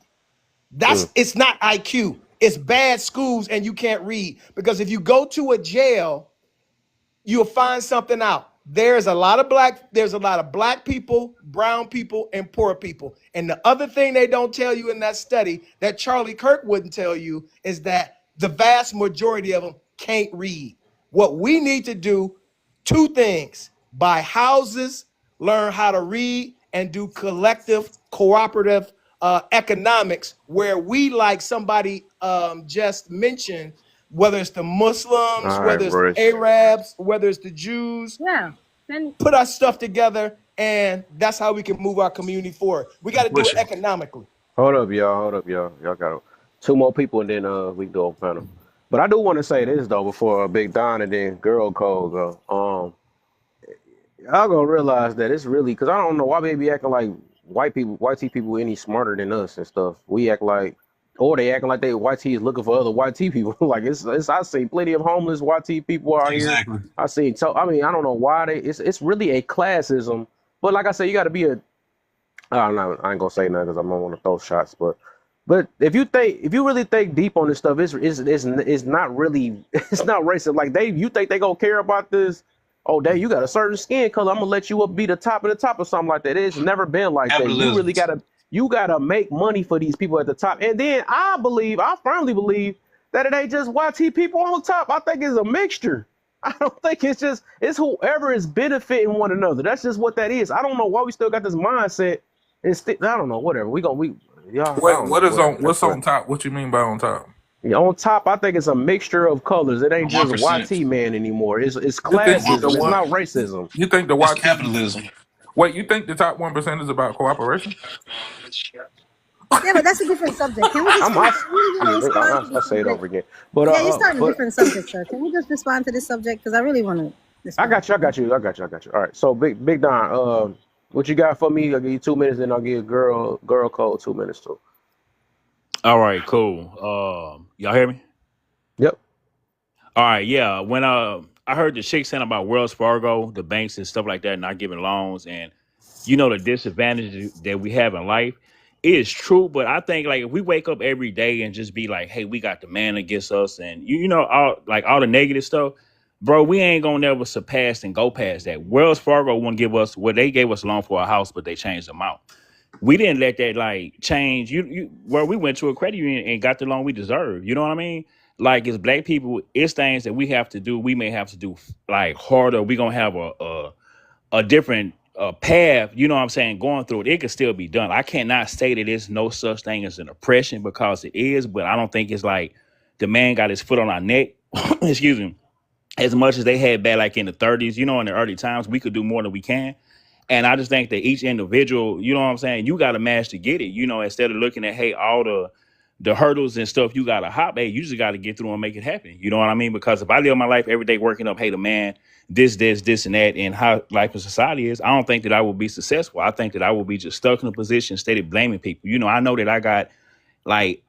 It's not IQ. It's bad schools and you can't read. Because if you go to a jail, you'll find something out. There's a lot of Black people, brown people, and poor people. And the other thing they don't tell you in that study that Charlie Kirk wouldn't tell you is that the vast majority of them can't read. What we need to do, 2 things: buy houses, learn how to read, and do collective, cooperative economics, where we, like somebody just mentioned, whether it's the Muslims, whether it's the Arabs, whether it's the Jews, put our stuff together, and that's how we can move our community forward. We got to do it economically. Hold up, y'all. Y'all got 2 more people, and then we can go open panel. But I do want to say this though before Big Don and then Girl Code go. Y'all gonna realize that it's really, because I don't know why they be acting like white people any smarter than us and stuff. We act like, or they acting like white T is looking for other white T people. Like it's I seen plenty of homeless white T people out here. I seen. I don't know why it's really a classism. But like I said, you got to be a. I don't know. I ain't gonna say nothing because I don't want to throw shots. But if you really think deep on this stuff, it's not really, it's not racist. Like you think they gonna care about this? Oh, dang, you got a certain skin color, I'm gonna let you be the top of the top or something like that. It's never been like that. You really gotta make money for these people at the top. And then I firmly believe that it ain't just YT people on top. I think it's a mixture. I don't think it's whoever is benefiting one another. That's just what that is. I don't know why we still got this mindset. I don't know. Whatever. Y'all. I Wait, don't know. Whatever. what's on top? What you mean by on top? Yeah, on top, I think it's a mixture of colors. It ain't just 1%. YT man anymore. It's You think classism. the It's one? not racism. You think the It's YT? capitalism. Wait, you think the top 1% is about cooperation? Yeah, but that's a different subject. Can we just I really want to respond to I'll this say it subject? over again. But Yeah, you're starting a different subject, sir. Can we just respond to this subject? Because I really want to. I got you. All right. So Big Don, what you got for me? I'll give you 2 minutes, then I'll give girl code 2 minutes too. All right, cool. Y'all hear me? Yep. All right, yeah. When I heard the chick saying about Wells Fargo, the banks and stuff like that, not giving loans, and the disadvantages that we have in life, it is true. But I think like if we wake up every day and just be like, hey, we got the man against us, and all the negative stuff, bro, we ain't gonna never surpass and go past that. Wells Fargo won't give us they gave us a loan for a house, but they changed the amount. We didn't let that like change. Where we went to a credit union and got the loan we deserve. You know what I mean? Like as black people, it's things that we have to do. We may have to do like harder. We gonna have a different path. You know what I'm saying? Going through it, it can still be done. I cannot say that there's no such thing as an oppression because it is, but I don't think it's like the man got his foot on our neck. Excuse me. As much as they had bad like in the 30s, in the early times, we could do more than we can. And I just think that each individual, you know what I'm saying, you got to match to get it, instead of looking at, hey, all the hurdles and stuff you got to hop, hey, you just got to get through and make it happen. You know what I mean? Because if I live my life every day working up, hey, the man, this, and that, and how life in society is, I don't think that I will be successful. I think that I will be just stuck in a position, steady blaming people. I know that I got like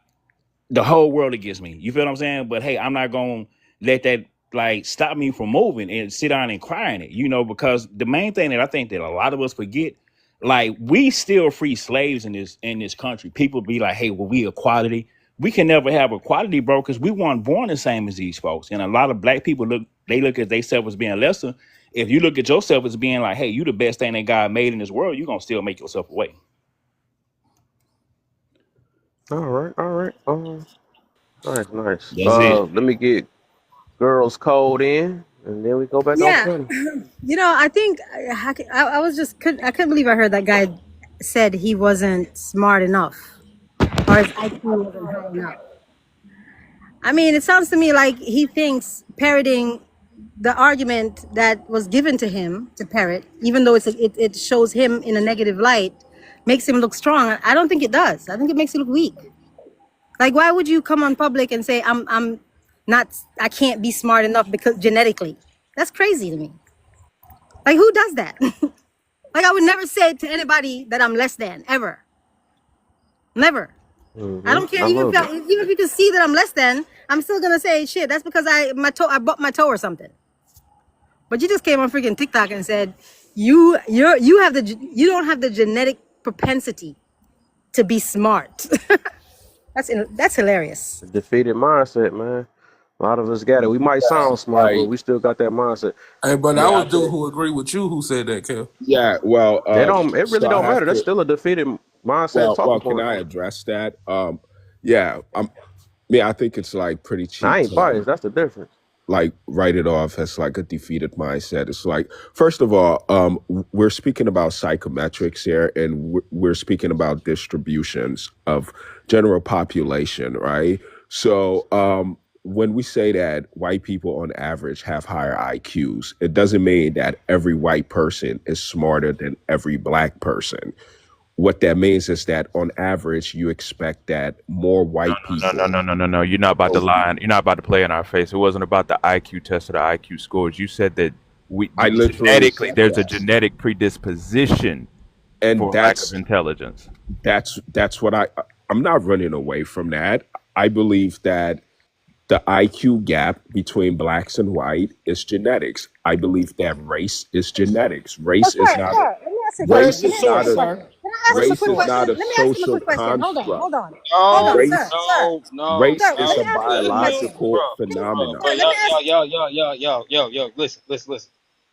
the whole world against me. You feel what I'm saying? But hey, I'm not going to let that like stop me from moving and sit down and cry in it, because the main thing that I think that a lot of us forget, like we still free slaves in this country. People be like, hey, well, we equality. We can never have equality, bro, because we weren't born the same as these folks. And a lot of black people look at themselves as being lesser. If you look at yourself as being like, hey, you the best thing that God made in this world, you're gonna still make yourself away. All right. Nice. That's it. Let me get girls code in, and then we go back Yeah, on Friday. I think I was just I couldn't believe I heard that guy said he wasn't smart enough or his IQ wasn't high enough. I mean, it sounds to me like he thinks parroting the argument that was given to him to parrot, even though it shows him in a negative light, makes him look strong. I don't think it does. I think it makes you look weak. Like, why would you come on public and say I can't be smart enough because genetically? That's crazy to me. Like, who does that? Like, I would never say to anybody that I'm less than, ever. Never. I don't care. Even if you can see that I'm less than, I'm still gonna say, shit, that's because I bumped my toe or something. But you just came on freaking TikTok and said you don't have the genetic propensity to be smart. That's hilarious. Defeated mindset, man. A lot of us got it. We might sound smart, but we still got that mindset. Hey, but I was dude who agree with you who said that, Kev. Yeah, well, It really don't matter. That's still a defeated mindset. Well, can I address that? I think it's like pretty cheap. I ain't biased. That's the difference. Like write it off as like a defeated mindset. It's like, first of all, we're speaking about psychometrics here, and we're speaking about distributions of general population, right? So when we say that white people on average have higher IQs, it doesn't mean that every white person is smarter than every black person. What that means is that on average, you expect that more white people. No. You're not about to lie. You're not about to play in our face. It wasn't about the IQ test or the IQ scores. You said that genetically there's a genetic predisposition and for lack of intelligence. That's what I'm not running away from that. I believe that the IQ gap between blacks and white is genetics. I believe that race is genetics. Race is not a social construct. Hold on. Race is a biological phenomenon. Yo, listen.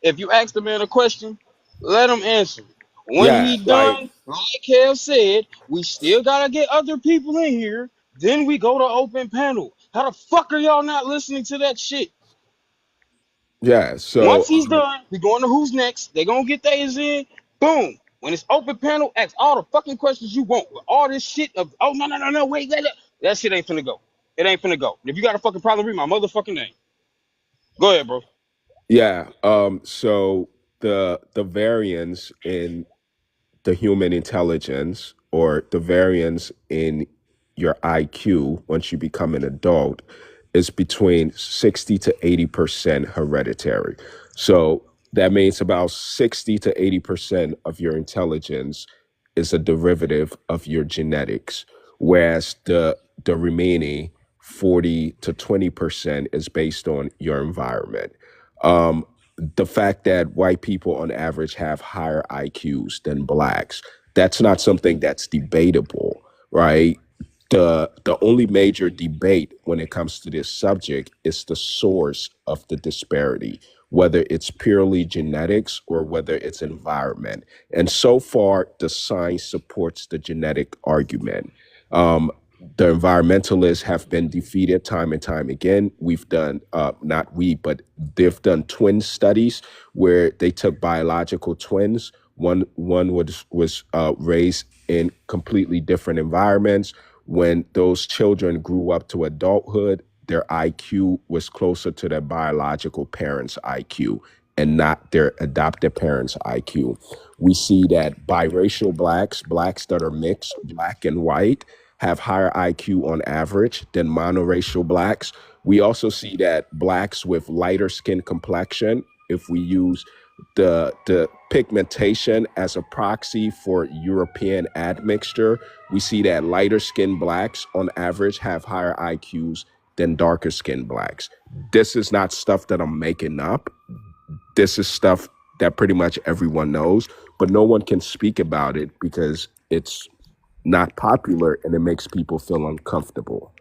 If you ask the man a question, let him answer. When he done, like Kev said, we still gotta get other people in here. Then we go to open panel. How the fuck are y'all not listening to that shit? Yeah. So Once he's done, we going to who's next. They gonna get theirs in. Boom. When it's open panel, ask all the fucking questions you want. With all this shit of, oh, no, wait, that shit ain't finna go. It ain't finna go. If you got a fucking problem, read my motherfucking name. Go ahead, bro. yeah. So the variance in the human intelligence, or the variance in your IQ once you become an adult, is between 60 to 80% hereditary. So that means about 60 to 80% of your intelligence is a derivative of your genetics, whereas the remaining 40 to 20% is based on your environment. Um, the fact that white people on average have higher IQs than blacks, that's not something that's debatable, right? The only major debate when it comes to this subject is the source of the disparity, whether it's purely genetics or whether it's environment. And so far, the science supports the genetic argument. Um, the environmentalists have been defeated time and time again. We've done, not we, but they've done twin studies where they took biological twins. One was raised in completely different environments. When those children grew up to adulthood, their IQ was closer to their biological parents' IQ and not their adopted parents' IQ. We see that biracial blacks that are mixed, black and white, have higher IQ on average than monoracial blacks. We also see that blacks with lighter skin complexion, if we use the pigmentation as a proxy for European admixture, we see that lighter skinned blacks on average have higher IQs than darker skinned blacks. This is not stuff that I'm making up. This is stuff that pretty much everyone knows, but no one can speak about it because it's not popular and it makes people feel uncomfortable.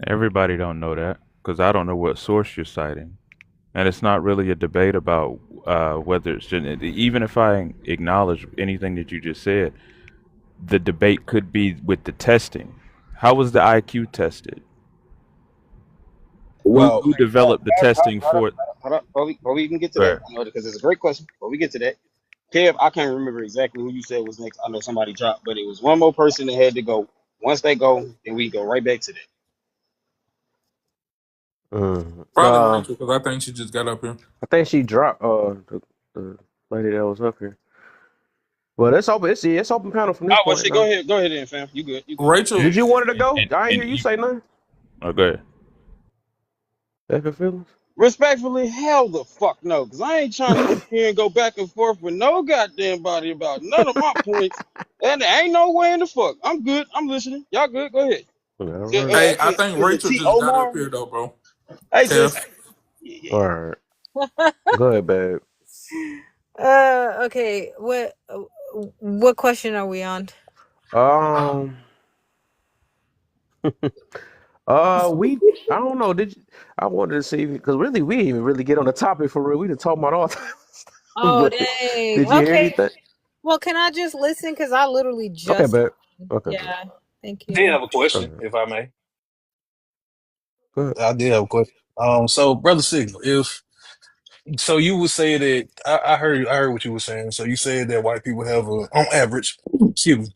Everybody don't know that because I don't know what source you're citing, and it's not really a debate about whether it's genetic. Even if I acknowledge anything that you just said, the debate could be with the testing. How was the IQ tested? Well, Who developed the testing for? Hold up, before we even get to Right. that, because it's a great question. Before we get to that, Kev, I can't remember exactly who you said was next. I know somebody dropped, but it was one more person that had to go. Once they go, then we go right back to that. Probably Rachel, because I think she just got up here. I think she dropped the lady that was up here. Well, it's open. It's open panel from this Oh, well, point. shit, go ahead then, fam. You good? You good? Rachel, Did you want her to go? I ain't hear you say nothing. Oh, go ahead. Epic feelings. Respectfully, hell the fuck no, because I ain't trying to sit here and go back and forth with no goddamn body about none of my points. And there ain't no way in the fuck. I'm good. I'm listening. Y'all good? Go ahead. Hey, I think Rachel just got up here though, bro. Hey, Kev. sis. All right. Go ahead, babe. Okay. What question are we on? I don't know. I wanted to see because really we didn't even really get on the topic for real. We done talking about all. Oh But dang. did you hear anything? Well, can I just listen? Because I literally just. Okay, babe. Okay. Yeah. Thank I did you. have a question, if I may. Go ahead. I did have a question. So Brother Signal, if so, you would say that I heard what you were saying. So you said that white people have on average, excuse me,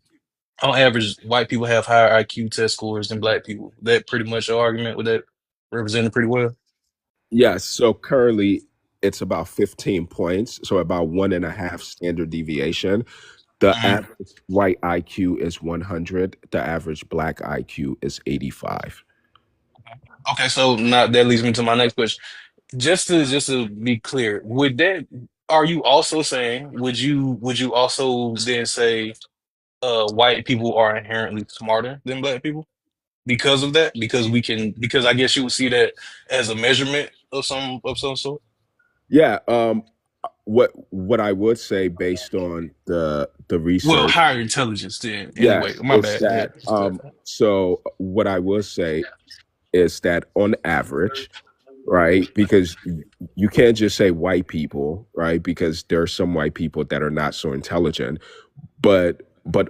on average, white people have higher IQ test scores than black people. That pretty much your argument with that represented pretty well. Yes. So currently it's about 15 points. So about 1.5 standard deviation. The average white IQ is 100. The average black IQ is 85. Okay, so now that leads me to my next question. Just to be clear, are you also saying, would you also then say white people are inherently smarter than black people because of that? Because I guess you would see that as a measurement of some sort. Yeah. What I would say based on the Well, research, higher intelligence then. Anyway, yes, my it's bad. that so what I will say is that on average, right? Because you can't just say white people, right? Because there are some white people that are not so intelligent, but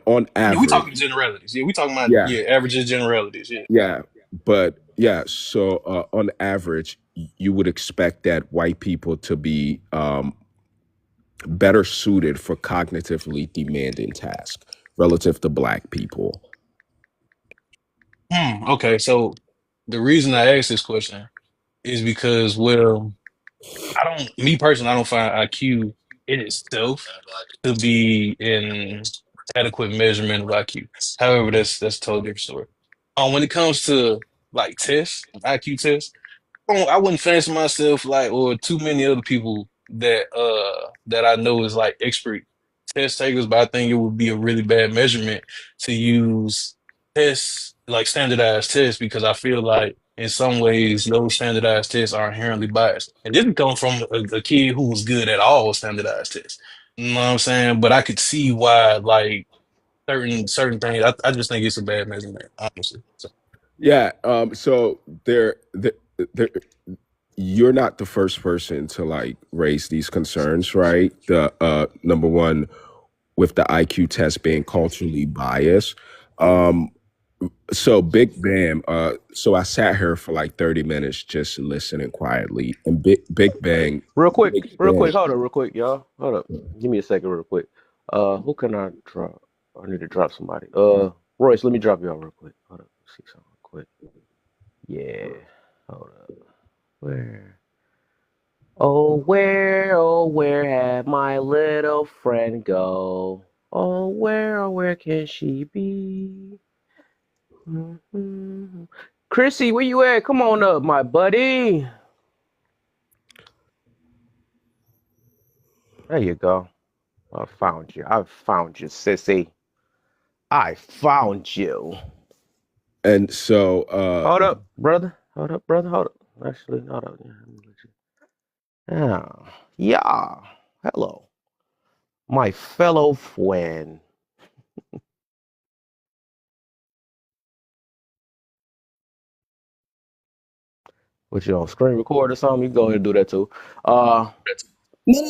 on Yeah, we average, talking generalities. Yeah, we talking about yeah, averages, generalities. Yeah. yeah. but yeah, so on average, you would expect that white people to be better suited for cognitively demanding tasks relative to black people. Okay, so the reason I asked this question is because, well, me personally, I don't find IQ in itself to be an adequate measurement of IQ. However, that's a totally different story. When it comes to like tests, IQ tests, I wouldn't fancy myself like, or too many other people that I know is like expert test takers, but I think it would be a really bad measurement to use tests like standardized tests, because I feel like in some ways those standardized tests are inherently biased. And this comes from a kid who was good at all standardized tests. You know what I'm saying? But I could see why like certain things. I just think it's a bad measurement, honestly. So. Yeah. So there, you're not the first person to like raise these concerns, right? The number one, with the IQ test being culturally biased. So Big Bang, so I sat here for like 30 minutes just listening quietly. And Big Bang, Real quick, Big hold Bang, on, real quick, y'all. Hold up. Give me a second, real quick. Who can I drop? I need to drop somebody. Royce, let me drop y'all real quick. Hold up. See something real quick. Yeah. Hold up. Where? Oh, where had my little friend go? Oh, where can she be? Mhm. Chrissy, where you at? Come on up, my buddy. There you go. I found you, sissy. I found you. and so Hold up, brother. Hold up, brother. Hold up. Actually, hold up. Yeah. Hello, my fellow friend. What you on screen record or something? You go ahead and do that too. No,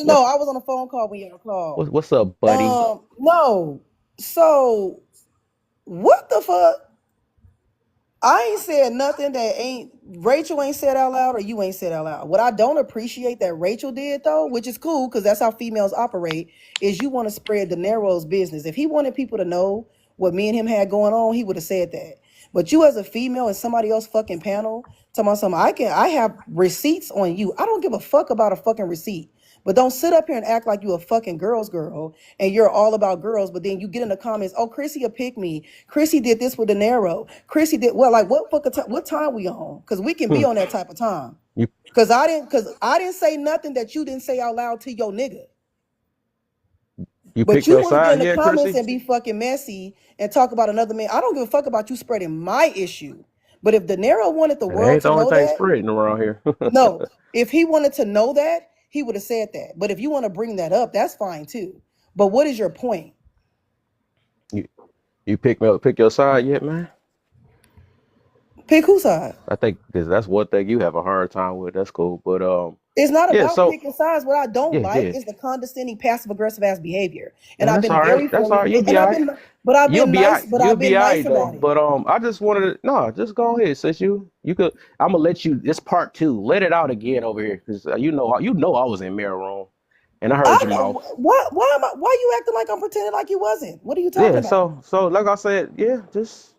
What's I was on a phone call when y'all called. what's up, buddy? No. So what the fuck? I ain't said nothing that Rachel ain't said out loud or you ain't said out loud. What I don't appreciate that Rachel did though, which is cool because that's how females operate, is you want to spread De Niro's business. If he wanted people to know what me and him had going on, he would have said that. But you as a female and somebody else fucking panel talking about something, I have receipts on you. I don't give a fuck about a fucking receipt. But don't sit up here and act like you a fucking girl's girl and you're all about girls. But then you get in the comments, oh, Chrissy a pick me. Chrissy did this with De Niro. Chrissy did well. Like what time we on? Because we can be on that type of time. You Because I didn't say nothing that you didn't say out loud to your nigga. you But pick you your want to get side in the yet, comments Chrissy? and be fucking messy and talk about another man. I don't give a fuck about you spreading my issue. But if De Niro wanted the It world ain't the to only know thing that, spreading around here. no. If he wanted to know that, he would have said that. But if you want to bring that up, that's fine too. But what is your point? You pick your side yet, man? Pick whose side? I think because that's one thing you have a hard time with. That's cool, but It's not yeah. about So picking sides. What I don't like yeah. is the condescending, passive aggressive ass behavior. And No, I've that's been all very right. That's all friendly, right. You'll be and all I've right. been, but I've You'll been be all nice. right. But You'll I've be been all nice right though. about it. But I just wanted to just go ahead, since you could. I'm gonna let you. This part 2. Let it out again over here, because you know I was in mirror room, and I heard your mouth. Why you acting like I'm pretending like you wasn't? What are you talking Yeah. about? So like I said, yeah, just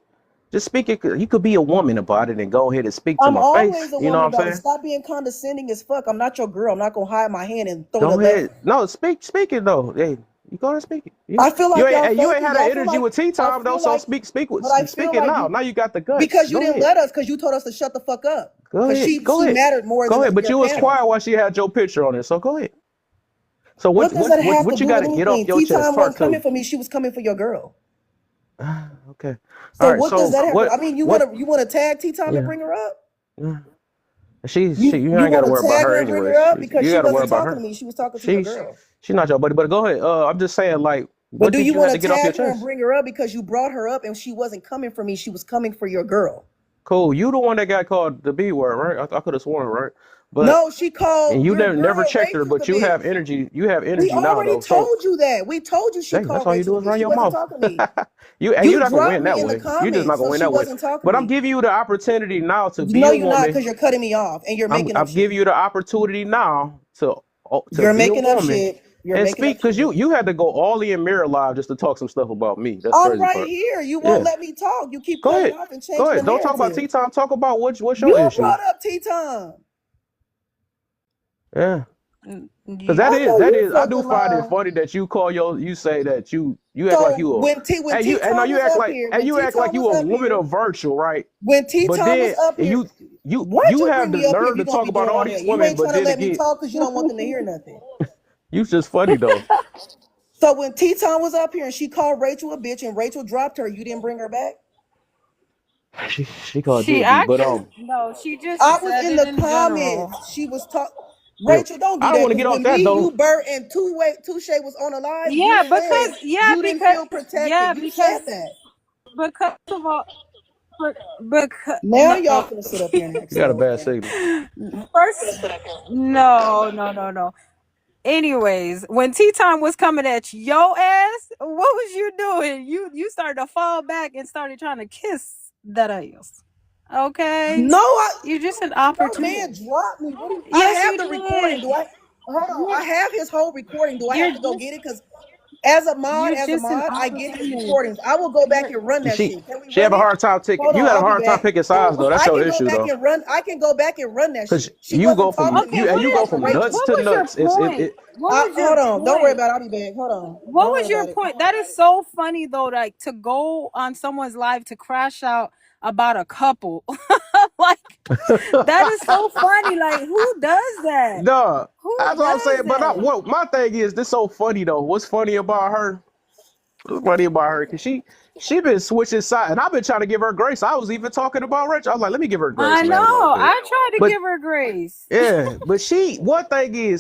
speak it. You could be a woman about it and go ahead and speak to I'm my face. always a You know woman what I'm about it. saying? Stop being condescending as fuck. I'm not your girl. I'm not gonna hide my hand and throw the Go left. ahead. No, speak it though. Hey, you go ahead and speak it. I feel like y'all You ain't faking. had that Y'all feel energy like with tea I time though. feel So like, speak but I speak feel it like now. you Now you got the guts. because you Go didn't ahead. let us because you told us to shut the fuck up Go because ahead. she Go ahead. mattered more Go than ahead. But your you was panel. quiet while she had your picture on it. So go ahead. So What does that have to what you do got with to get off anything? your Tea chest? time wasn't Part coming 2. for me. She was coming for your girl. Okay. So All right. what does So that have to? I what mean, you what? want to tag Tea Time and Yeah. bring her up? Yeah. You You ain't got to want worry to about tag her her and bring anyway. her up because You she got to worry wasn't about talking to her. me. She was talking to your She's girl. she's not your buddy. But go ahead. I'm just saying, like, But what do did you you have want to to get off your tag her and chest? bring her up because you brought her up and she wasn't coming for me? She was coming for your girl. Cool. You the one that got called the B word, right? I could have sworn, right? But No, she and called you your never girl checked her, Rachel but a bitch. you have We energy now already though. So told you that. We told you she dang, that's called all you Rachel do a is bitch. run She your wasn't mouth. talking to me. You're You not gonna dropped win that me in the way. You're just not comments, gonna so win she that way. wasn't talking But to I'm me. giving you the opportunity now to be No, a you're not, because woman. you're cutting me off and you're making up I'm giving shit. you the opportunity now to You're be a making up woman shit. You're and making speak up because shit. you had to go all in mirror live just to talk some stuff about me. That's I'm crazy right part. here. You won't Yeah. let me talk. You keep Go cutting ahead. off and Go changing the ahead. Don't talk about narrative. tea time. Talk about what's your You issue. brought up T-Time. Yeah. Because I know that you is I do fucking find it lying. funny that you say that you act like So you a when T-Time was up here, when you act like T-Time you was a up woman here, of virtue, right? when But T-Time was then up here, why'd you you have bring the me up here if nerve you're to gonna talk be about doing all all that? these You women, ain't but trying to then let me again, talk because you don't want them to hear nothing. you just funny though. So when T-Time was up here and she called Rachel a bitch and Rachel dropped her, you didn't bring her back? She called you She a B, but actually no, she just I was said in it the in general. comments. She was talking. yeah, Rachel, don't I do don't that. want to Because get off when that me, though. you, Bert, and Touche was on a live, you Yeah, said you didn't feel protected. You said that. because of all, because Now y'all no, finna sit up here and act You got a slow bad again. signal. first, no. Anyways, when Tea Time was coming at your ass, what was you doing? You started to fall back and started trying to kiss that ass. Okay, No, you're just an that man opportunist. dropped me. What do you, I Yes, have you the recording. did. Do I? Hold on. I have his whole recording. Do I have You're to go just get it? Because as a you're just an mod, I get his opportunist. recordings. I will go back You're and run that She shit. Can we she have run a it? hard time taking. Hold You on, had a I'll be hard time back. picking sides though. That's I your can go issue back though. and run. I can go back and run that Cause shit. She you wasn't go talking from to me. okay. you She and was you go talking to from Rachel. nuts What to was your nuts. point? What was your Hold on. Don't worry point? about it. I'll be back. Hold on. What Don't worry was your about it. point? That is so funny though, like to go on someone's live to crash out about a couple. Like that is so funny. Like who does that? Duh. Who That's what I'm does saying. But that? what my thing is, this so funny though. What's funny about her? What's funny about her? Cause she been switching sides, and I've been trying to give her grace. I was even talking about Rich. I was like, let me give her grace, I man, a little know. bit. I tried to But give her grace. yeah, but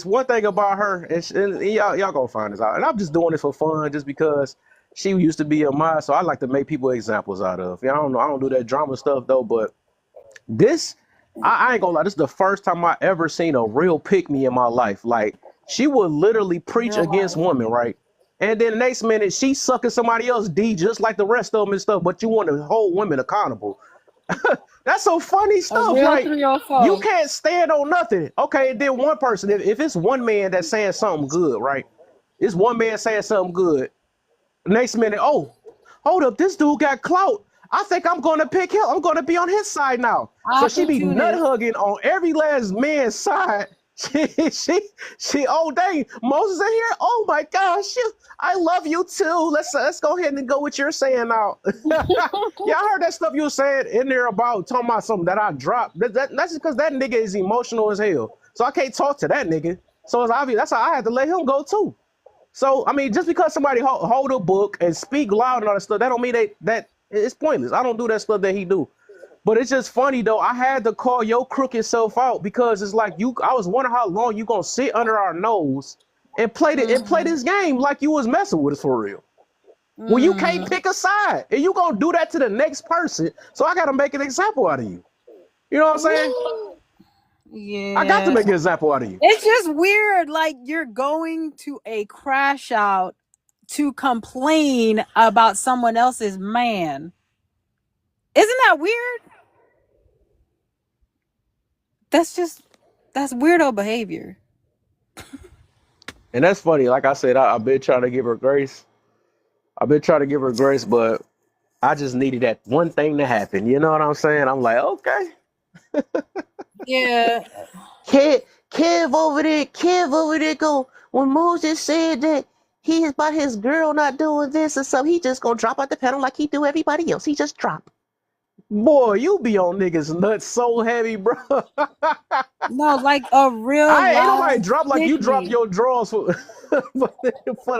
one thing about her, and y'all gonna find this out. And I'm just doing this for fun, just because she used to be a mod, so I like to make people examples out of. Yeah, I don't know, I don't do that drama stuff though, but this, I ain't gonna lie, this is the first time I ever seen a real pick me in my life. Like she would literally preach Real against life. women, right? And then the next minute she sucking somebody else D just like the rest of them and stuff, but you want to hold women accountable. That's some funny A stuff. real Like you 304. can't stand on nothing. Okay, and then one person, if it's one man that's saying something good, right? It's one man saying something good. Next minute, oh, hold up, this dude got clout. I think I'm gonna pick him. I'm gonna be on his side now. So she be nut Opportunist. hugging on every last man's side. She oh dang, Moses in here. Oh my gosh, I love you too. Let's go ahead and go with your saying now. Yeah, I heard that stuff you were saying in there about talking about something that I dropped. That's because that nigga is emotional as hell. So I can't talk to that nigga. So it's obvious that's how I had to let him go too. So I mean, just because somebody hold a book and speak loud and all that stuff, that don't mean that it's pointless. I don't do that stuff that he do. But it's just funny though. I had to call your crooked self out because it's like you. I was wondering how long you gonna sit under our nose and play this game like you was messing with us for real. Well, you can't pick a side, and you gonna do that to the next person. So I gotta make an example out of you. You know what I'm saying? I got to Yeah. make an example out of you. It's just weird. Like you're going to a crash out to complain about someone else's man. Isn't that weird? That's weirdo behavior. And that's funny. Like I said, I've been trying to give her grace. I've been trying to give her grace, but I just needed that one thing to happen. You know what I'm saying? I'm like, okay. Yeah. Kev over there go, when Moses said that he is about his girl not doing this or something, he just gonna drop out the panel like he do everybody else. He just drop. Boy, you be on niggas nuts so heavy, bro. No, like a real I ain't nobody live drop like you pick drop me. your drawers for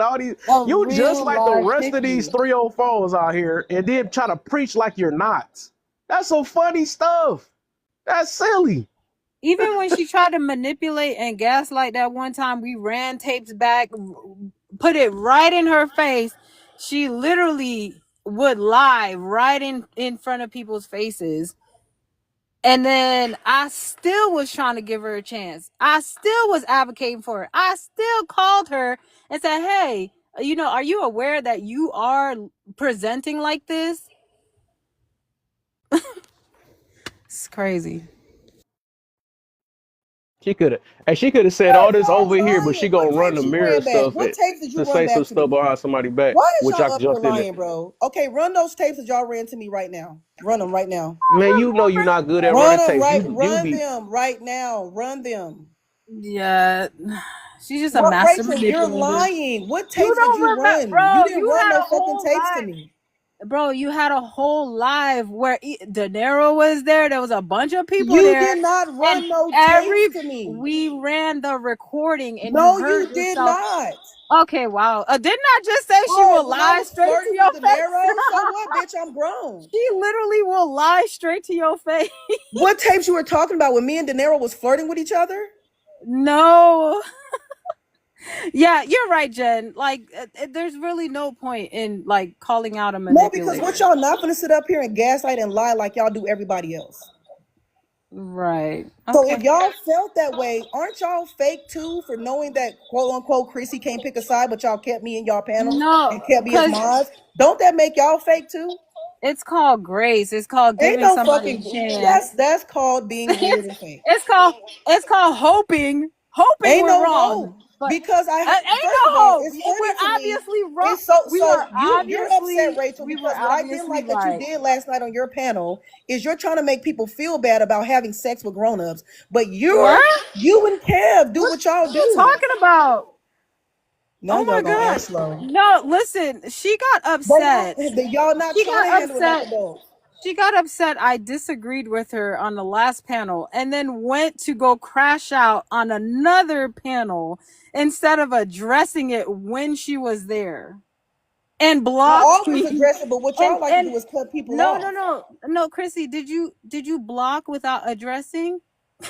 all these. A You just real like the live rest pick of these me. 304s out here and then try to preach like you're not. That's some funny stuff. That's silly. Even when she tried to manipulate and gaslight that one time, we ran tapes back, put it right in her face. She literally would lie right in front of people's faces And then I still was trying to give her a chance. I still was advocating for her. I still called her and said, hey, are you aware that you are presenting like this? It's crazy. She could have said all this over here, but she What gonna run the tapes you mirror ran back? stuff What tapes did you to run say some back to me? stuff behind somebody back, Why is which I y'all up here jumped in there. lying, bro? Okay, run those tapes that y'all ran to me right now. Run them right now. Man, you know you're not good at Run running them tapes. right. You Run be them right now. Run them. Yeah. She's just a What, master Rachel? You're manipulator. lying. What You tapes did don't you remember, run? You bro. didn't You run had no a fucking whole tapes to live. me. Bro, you had a whole live where De Niro was there. There was a bunch of people You there. did not And run no tapes to me. we ran the recording and No, you you heard did yourself. not. Okay, wow. Didn't I just say she Oh, will when I lie was straight to flirting your with De face? Niro, so what, bitch? I'm grown. She literally will lie straight to your face. What tapes you were talking about when me and De Niro was flirting with each other? No. Yeah, you're right, Jen. Like, there's really no point in like calling out a No, because manipulator. what y'all not gonna sit up here and gaslight and lie like y'all do everybody else. Right. So if Okay. y'all felt that way, aren't y'all fake too for knowing that quote unquote Chrissy can't pick a side, but y'all kept me in y'all panel No, and kept me as because mods? Don't that make y'all fake too? it's called grace. It's called Ain't giving no somebody a fucking chance. that's called being weird and fake. It's called hoping. Hoping Ain't we're no wrong. hope But because ain't first of no all, hope. it's funny We're to me. obviously wrong. It's so We so are you're upset, Rachel, we were because what I didn't obviously like that you right. did last night on your panel is you're trying to make people feel bad about having sex with grown-ups, but you What? and Kev do what y'all What are you do. talking about? Now Oh y'all my gonna act God. slow. No, listen, she got upset. Y'all not She trying to got handle it like upset. adults. She got upset I disagreed with her on the last panel and then went to go crash out on another panel instead of addressing it when she was there and I blocked always me. address it, but what y'all like to And do is cut people no, off. Chrissy, did you block without addressing?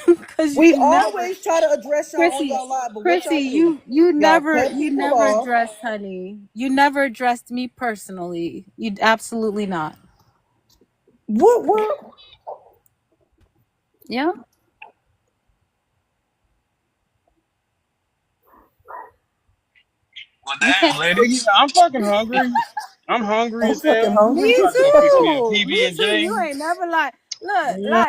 Because We you never, always try to address y'all on Chrissy, y'all live, but what y'all do? you Y'all never cut you people never off. addressed, honey. You never addressed me personally. You absolutely not. What? Yeah. Well, You damn, can't. Yeah, ladies. I'm fucking hungry. I'm hungry I'm as fucking hell. I'm hungry. Me about to go fix me a too. PB Me and too. J. You ain't never Yeah. like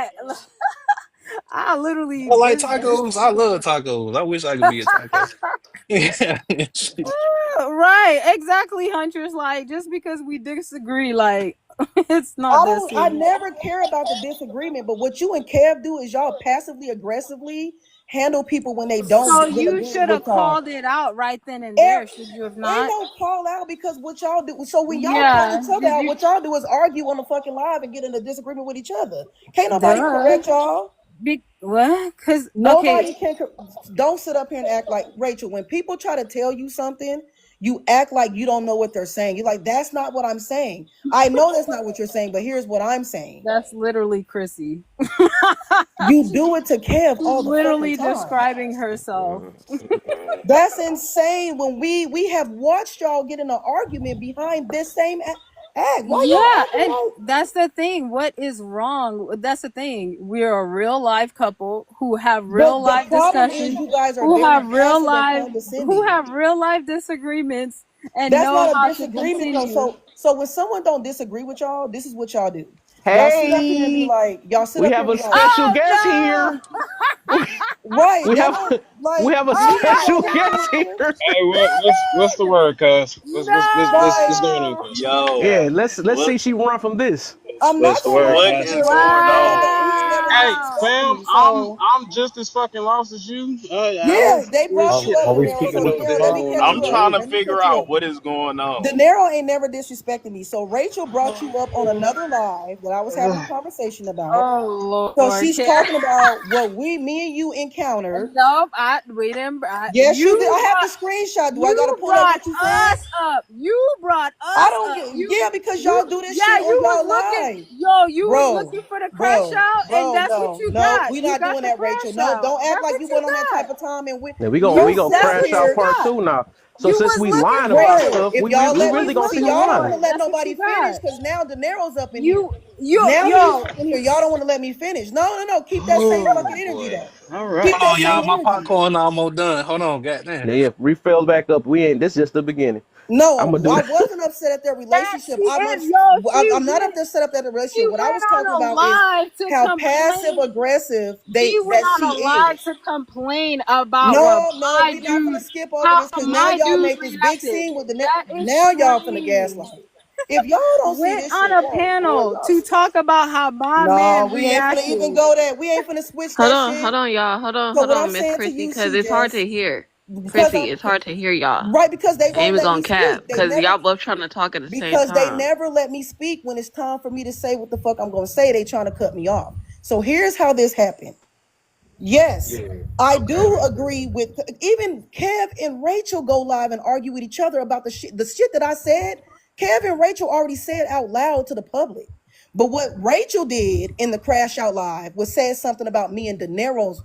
I literally I like this tacos. I love tacos. I wish I could be a taco. Yeah. right, exactly, Huntress. Like just because we disagree, like it's not that I serious. never care about the disagreement, but what you and Kev do is y'all passively aggressively handle people when they don't So get you agree should with have y'all. called it out right then and There there, should you have ain't not? no call out because what y'all do. So when y'all call Yeah. each other Did out, you what y'all do is argue on the fucking live and get in a disagreement with each other. Can't nobody duh. correct y'all. What? Cause okay. Nobody can. Don't sit up here and act like Rachel. When people try to tell you something, you act like you don't know what they're saying. You're like, that's not what I'm saying. I know that's not what you're saying, but here's what I'm saying. That's literally Chrissy. You do it to Kev all the fucking Literally time. describing herself. That's insane. When we have watched y'all get in an argument behind this same act. Why y'all Yeah, acting and like that's the thing. What is wrong? That's the thing. We're a real life couple who have real the life problem is discussions, you guys are very passive and who condescending. have real life disagreements and That's know not a how to disagreement though. continue. So when someone don't disagree with y'all, this is what y'all do. Y'all sit up here and be hey, like, y'all sit we up here have and a be like, special guest Oh here. We, right, we that have don't we like have a leave that special alone in guest here. here. Hey, what's the word, cuz? What's Like, going on, no! cuz? Yo, Yeah, let's what see she run from this. I'm What's not the gonna word, run what from cuz? shit, is but going y'all on? don't never Hey, disrespect Wow! fam, me. So I'm just as fucking lost as you. I yeah, was they with brought you shit. I up, Are De we was Niro. speaking So fucking De with up the with Niro, this let same? me going catch I'm on, you bro. up. trying to Let me figure catch you out up. what is going De on. Niro ain't never disrespected me. So Rachel brought you up on another live that I was having a conversation about. Oh So Lord, she's care. talking about what me and you encountered. Nope, we didn't. Yes, you did. I have the screenshot. Do I gotta You pull up brought what you said? us up. You brought I us don't up. get, yeah, because You, y'all do this yeah, shit on you was y'all looking, live. yo, you was Bro, looking for the crash bro, out, and bro, that's what No, you no, got. we're You not got doing the that, Rachel. crash No, out. don't act That's like what you you went on that type got. of time and And you we gonna sat crash out here. part Got. 2 now. So You since was we looking lying about for it. Rachel, stuff, if y'all You let was me really gonna see, see looking you y'all don't for want lying. to it. let That's what nobody you finish got. because now De Niro's up in here. You Now he's yo. up in here. Y'all don't want to let me finish. No. Keep that same Oh fucking energy boy. though. All Keep right. Hold that on, same y'all. My energy. popcorn almost done. Hold on, goddamn. Now, if refill back up, we ain't. This is just the beginning. I'm No, gonna do I that. wasn't upset at their Yes, relationship. she is. Yo, I'm not up there set up at the she relationship. What I went was talking on a about is live to how passive complain. aggressive She went that on she a live is. to complain about what No, my we're not gonna dude, skip over how this because now my y'all dude made this big reacted. scene with That is now y'all finna strange. gaslight. If y'all don't see Went this on shit, a oh boy, panel y'all. to talk about how my No, man we ain't finna even reacted. go there. We ain't finna switch Hold that on, shit. hold on, y'all. So Hold what I'm on, Miss saying to Chrissy, you, because it's hard CJ, to hear. because Chrissy, it's hard to hear y'all. right because they Ain't won't even let me gonna cap, speak. They because never y'all both trying to talk at the same because they time. never let me speak when it's time for me to say what the fuck I'm gonna say. They trying to cut me off. So here's how this happened. Yes, Yeah. I Okay. do agree with even Kev and Rachel go live and argue with each other about the shit that I said. Kev and Rachel already said out loud to the public. But what Rachel did in the Crash Out Live was said something about me and De Niro's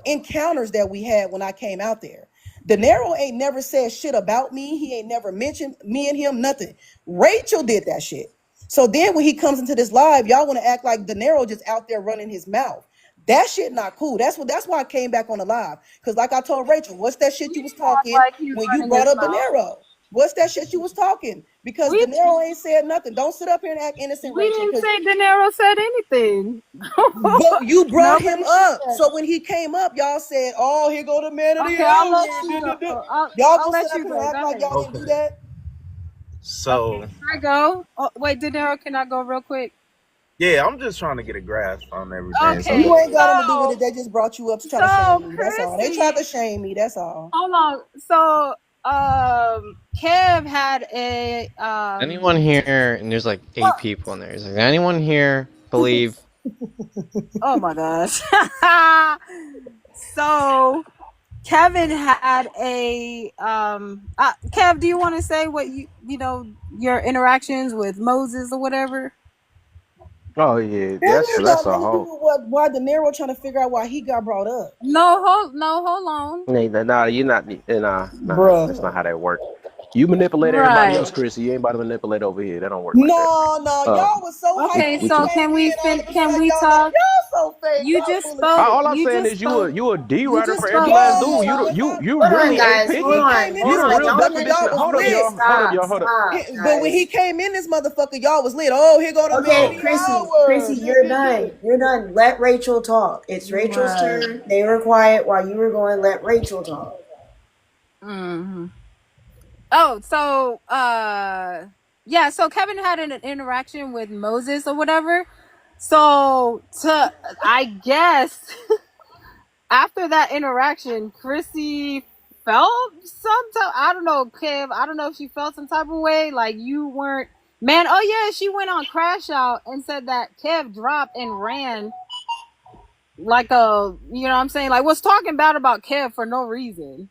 encounters that we had when I came out there. De Niro ain't never said shit about me. He ain't never mentioned me and him, nothing. Rachel did that shit. So then when he comes into this live, y'all want to act like De Niro just out there running his mouth. That shit not cool. That's why I came back on the live. Cause like I told Rachel, what's that shit you was Act talking like he's when you running brought his up De mouth. Niro? What's that shit you was talking? Because We De Niro ain't said nothing. Don't sit up here and act innocent, we Rachel. didn't Cause say De Niro said anything. but you brought him Nobody said up. that. So when he came up, y'all said, "Oh, here go the man of the Okay, I'll hour." let you go. Y'all I'll gonna sit let up you here and go. act Go like ahead. y'all didn't do Okay. that? Okay, So can I go? Oh, wait, De Niro, can I go real quick? yeah, I'm just trying to get a grasp on everything. So Okay, You go ain't ahead. got nothing to do with so it. They just brought you up to try to shame me. That's all. They tried Chrissy, to shame me. That's all. hold on. So Kev had a Anyone here, and there's like 8 people in there. Is there anyone here believe? oh my gosh. So Kevin had a Kev, do you want to say what you know your interactions with Moses or whatever? Oh yeah, That ain't that's got a nothing to do whole. with why De Niro trying to figure out why he got brought up. No, hold on. Nah, you're not. Nah. That's not Bruh. how that works. You manipulate everybody else, Right. Chris. You ain't about to manipulate over here. That don't work like that. No, y'all was so hyped Okay, when We he so too. came in. All of a can sudden, we y'all talk? so fake. You Y'all just full of spoke. shit. All I'm You saying just is spoke. you a D You writer just for every spoke. last Yo, dude. yo, if I You when, Hold on, really ain't guys. when Hold he picky. came on. in You Hold this the on. real Y'all motherfucker, can. y'all definition. was Hold up, lit. Okay, y'all. Hold up, stop. y'all. Hold up. Stop, But when he guys. came in, this motherfucker, y'all was lit. Oh, here go the man of Okay, the Chrissy. hour. Chrissy, you're done. You're done. Let Rachel talk. It's Rachel's Right. turn. They were quiet while you were going. Let Rachel talk. hmm Oh, so yeah, so Kevin had an interaction with Moses or whatever. So to I guess after that interaction, Chrissy felt some type. I don't know, Kev. I don't know if she felt some type of way, like you weren't. Man, oh yeah, she went on Crash Out and said that Kev dropped and ran like a, you know what I'm saying, like was talking bad about Kev for no reason.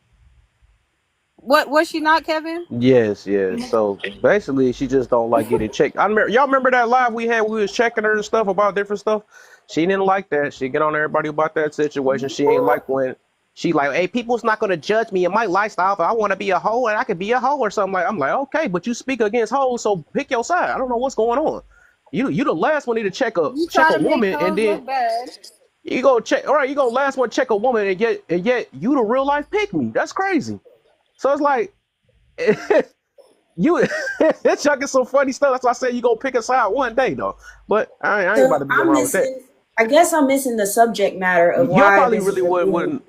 What was she not, Kevin? Yes. So basically, she just don't like getting checked. Y'all remember that live we had? We was checking her and stuff about different stuff. She didn't like that. She get on everybody about that situation. She ain't like when she like, hey, people's not gonna judge me and my lifestyle. If I want to be a hoe and I could be a hoe or something like. I'm like, okay, but you speak against hoes, so pick your side. I don't know what's going on. You the last one need to You check try a to make woman and hoes then look bad. you go check. All right, you go last one check a woman and yet you the real life pick me. That's crazy. So it's like. You Chuck is some funny stuff. That's why I said you gonna pick a side one day though. But I ain't about So to be I'm around with that. missing. I guess I'm missing the subject matter of Y'all why probably this really is a wouldn't room.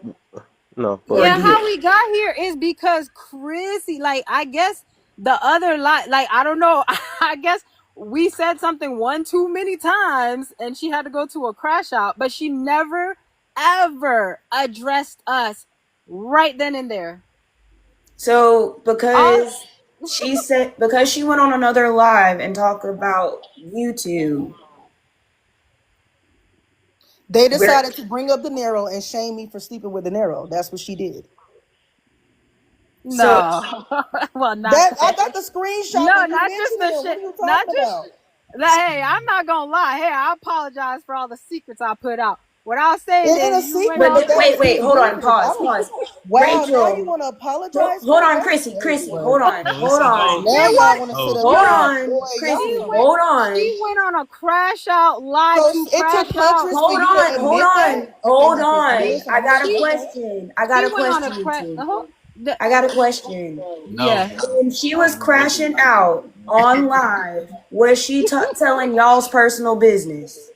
no, Or but Yeah, do you? how we got here is because Chrissy, like, I guess the other like, I don't know. I guess we said something one too many times and she had to go to a crash out, but she never ever addressed us right then and there. So All because she went on another live and talked about YouTube. They Where decided to bring up De Niro and shame me for sleeping with De Niro. That's what she did. so no, well, not That I that. got the screenshot No, when you not just mentioned the him. What shit. are you Not talking just about? Hey, I'm not gonna lie. Hey, I apologize for all the secrets I put out. What I was saying It ain't a is, you went secret, on but that was Wait, his hold on, business. I pause, don't. pause. Wow, now you Rachel, want to apologize hold for it? on, That's Chrissy, crazy hold work. on, No, hold on. Now man, y'all what? want to sit no. up Hold here, on, boy. Chrissy, Y'all. hold on. She went on a crash out, lied So to it took crash out. huntress for Hold you to on, hold admit that. on, Okay, hold you just on. admitted some I got a bullshit. Okay. question. She went on a You crash. two. The, I got a question. No. yeah. When she was crashing out on live, was she telling y'all's personal business?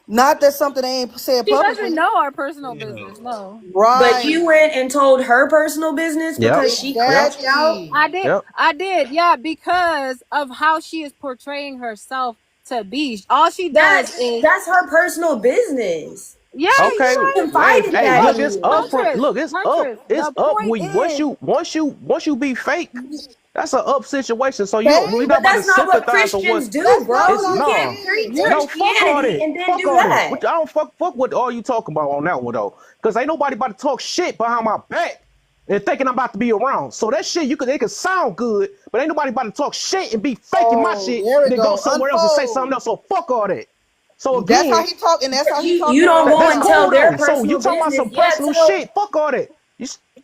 Not that something they ain't said She doesn't publicly. know our personal business. No. But Right. you went and told her personal business Yep. because she Yep. crashed out? Exactly. I did. Yep. I did. Yeah, because of how she is portraying herself to be. All she does is, That's her personal business. yeah, Okay. you're She right. Hey, confided hey, that look, in it's you. up for Huntress, look, it's up. Huntress. It's The up point when is, once you be fake, that's an up situation. So we're Fake? not But about to that's not what sympathize with Christians what do, That's not bro. what it's You I no. can't preach said. No, fuck all Christianity that. and then Fuck do all that. that. I don't fuck what all you talking about on that one though. Cause ain't nobody about to talk shit behind my back and thinking I'm about to be around. So that shit it could sound good, but ain't nobody about to talk shit and be faking my Oh, shit there we and then go go. somewhere else and say something Unfold. else. So fuck all that. So That's how again, he talk, and that's how he talk You to don't her go that's and now. tell cool their though. So you personal talking about business. some Yeah, personal tell. shit? Fuck all that.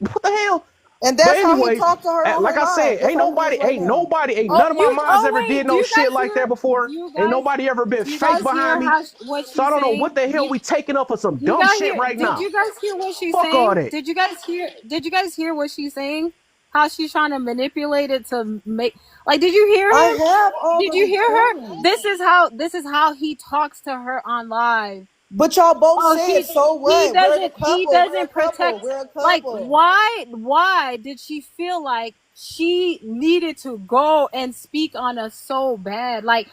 What the hell? And But that's how he anyways, talked to her on like her I live. said, That's how he is right now. ain't oh, none of my you. moms Oh ever wait, did no shit like that do before. you Ain't guys, nobody ever been do you fake guys behind hear me. how what So I she's don't know saying? what the hell we taking up for some You dumb got shit here? right Did now. you guys hear what she's Fuck all saying? that. Did you guys hear? Did you guys hear what she's saying? How she's trying to manipulate it to make like? Did you hear I her? have all Did the you hear her? recordings. This is how he talks to her on live. But y'all both Oh, said, so what? We're a he couple. We're a doesn't couple. protect. We're a Like, couple. why did she feel like she needed to go and speak on us so bad? Like,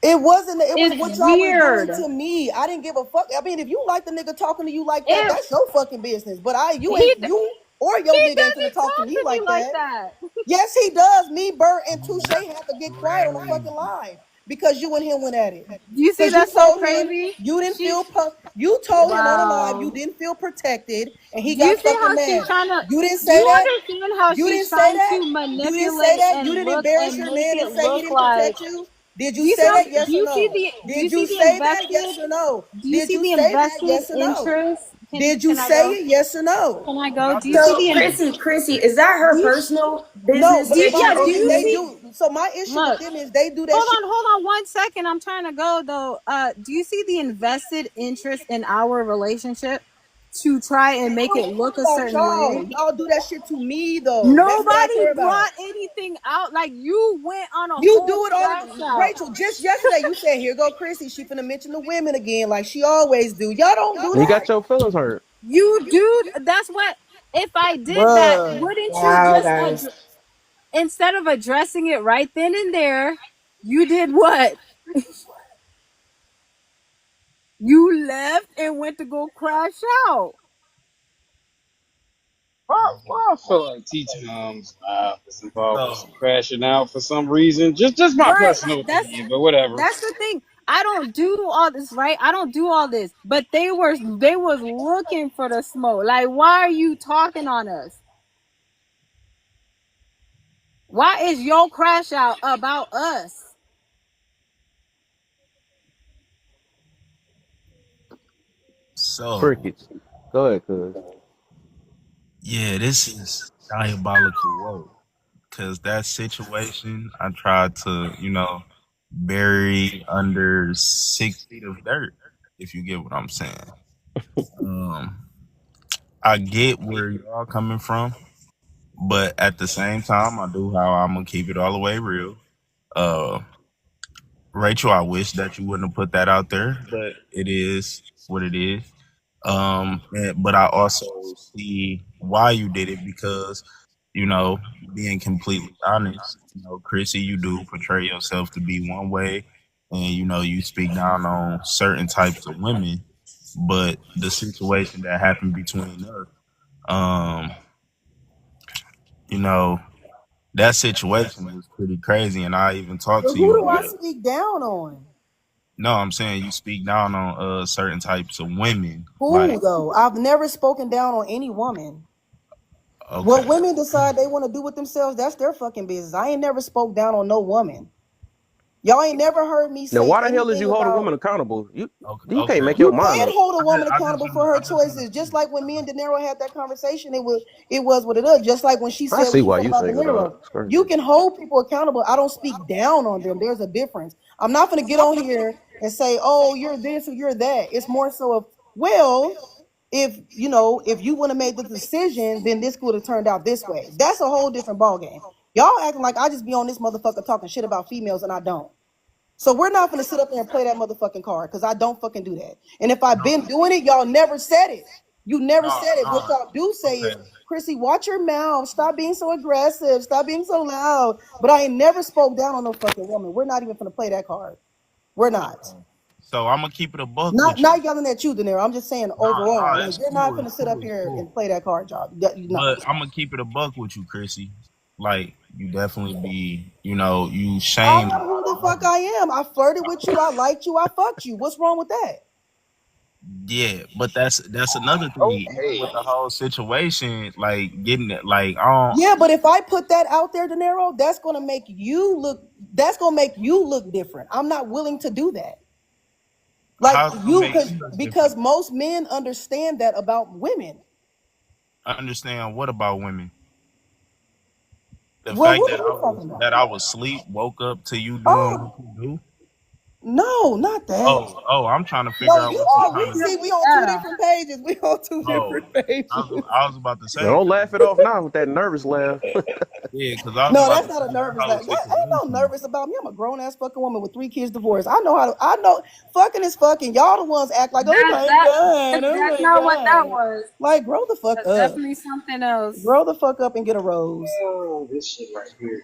It wasn't. It was it's what y'all was doing weird. to me. I didn't give a fuck. I mean, if you like the nigga talking to you like that, It that's your fucking business. But you he ain't you or your he nigga ain't finna doesn't talk to talk me to me like like that. that. Yes, he does. Me, Bert, and Touche have to get quiet on the fucking live because you and him went at it. Do you see Because you that's so told him crazy? you didn't She feel you told him on the live you wow. didn't feel protected, and he Do you got see fucking how she's mad. trying to? You didn't Do say you that. understand how You she's didn't say trying that. to You didn't say manipulate that. You and didn't look embarrass and your make man and it say he look didn't like? protect you. Did Do you you see say that? do Yes or you see no? the do you Did see you the say that? Yes invested or no? do you Did see you the say that? invested Yes or no? interest? Did you Can I say go? it? Yes or no? Can I go? Do you see So, the Chrissy, is that her personal No, business but that my she yeah, do thing is you they openly? see do. So my issue with look them is they do that shit. hold on 1 second. I'm trying to go though. Do you see the invested interest in our relationship to try and I make don't it care look a about certain y'all. way? Y'all do that shit to me though. That's what I care Nobody about. brought anything out. Like you went on a You whole do it all crash the out. Rachel. Just yesterday, you said, "Here go Chrissy. She finna mention the women again, like she always do." Y'all don't do You that, got your feelings hurt. You dude, that's what if I did that, bruh. wouldn't you Wow, just guys. instead of addressing it right then and there, you did what? You left and went to go crash out. Why I feel like T-Tom's is involved with No. some crashing out for some reason. Just my Right. personal That's opinion, but whatever. that's the thing. I don't do all this, right? I don't do all this. But they was looking for the smoke. Like, why are you talking on us? Why is your crash out about us? So Crickets. Go ahead, cuz. yeah, this is diabolical work. Cause that situation I tried to, bury under 6 feet of dirt, if you get what I'm saying. Um, I get where y'all coming from, but at the same time, I do how I'm gonna keep it all the way real. Uh, Rachel, I wish that you wouldn't have put that out there, but it is what it is. But I also see why you did it because, you know, being completely honest, Chrissy, you do portray yourself to be one way, and you speak down on certain types of women. But the situation that happened between us, um, you know, that situation was pretty crazy, and I even talked But to who you do I about it. speak down on? No, I'm saying you speak down on certain types of women. Who Like, though? I've never spoken down on any woman. What okay, women decide they want to do with themselves, that's their fucking business. I ain't never spoke down on no woman. Y'all ain't never heard me Now, say why the hell is anything you hold a about. woman accountable? You Okay. can't make You your mind can up. hold a woman I just accountable wanna for her I just wanna choices, just like when me and De Niro had that conversation. It was what it is. Just like when she I said what see she why said you about De single, Niro. dog. It's crazy. You can hold people accountable. I don't speak down on them. There's a difference. I'm not gonna get on here and say, "Oh, you're this or you're that." It's more so of, well, if you would have made the decision, then this would have turned out this way. That's a whole different ballgame. Y'all acting like I just be on this motherfucker talking shit about females and I don't. So we're not gonna sit up there and play that motherfucking card because I don't fucking do that. And if I've been doing it, y'all never said it. You never said it. What y'all do say is, Chrissy, watch your mouth. Stop being so aggressive. Stop being so loud. But I ain't never spoke down on no fucking woman. We're not even gonna play that card. We're not. So I'm gonna keep it a buck Not with you. yelling at you, De Niro. I'm just saying overall. Like It's you're not cool. gonna It's sit up cool. It's here cool. and play that card, y'all. You're not. But I'm gonna keep it a buck with you, Chrissy. Like you definitely be, you I shame. am who the fuck I am. I flirted with you. I liked you. I fucked you. What's wrong with that? Yeah, but that's another thing. Even with the whole situation, like getting it, like Yeah, but if I put that out there, De Niro, that's gonna make you look. That's gonna make you look different. I'm not willing to do that. Like how's it gonna you, make you look because different? most men understand that about women. I understand what about women? The Well, fact what are we talking about? that I was asleep, woke up to you doing Oh what you do. no, not that. Oh, I'm trying to figure No, out you what you are. trying We to do. see. We on two different pages. We on two Oh, different pages. I was about to Now, say, don't laugh it off now with that nervous laugh. yeah, because I was No, about that's to not a say that nervous whole laugh. What? Ain't no situation. nervous about me. I'm a grown ass fucking woman with 3 kids divorced. I know how to. I know fucking is fucking. Y'all the ones act like, oh my god, oh That's my not what that god. was. Like, grow the fuck That's up. definitely something else. Grow the fuck up and get a rose. Oh, this shit right here.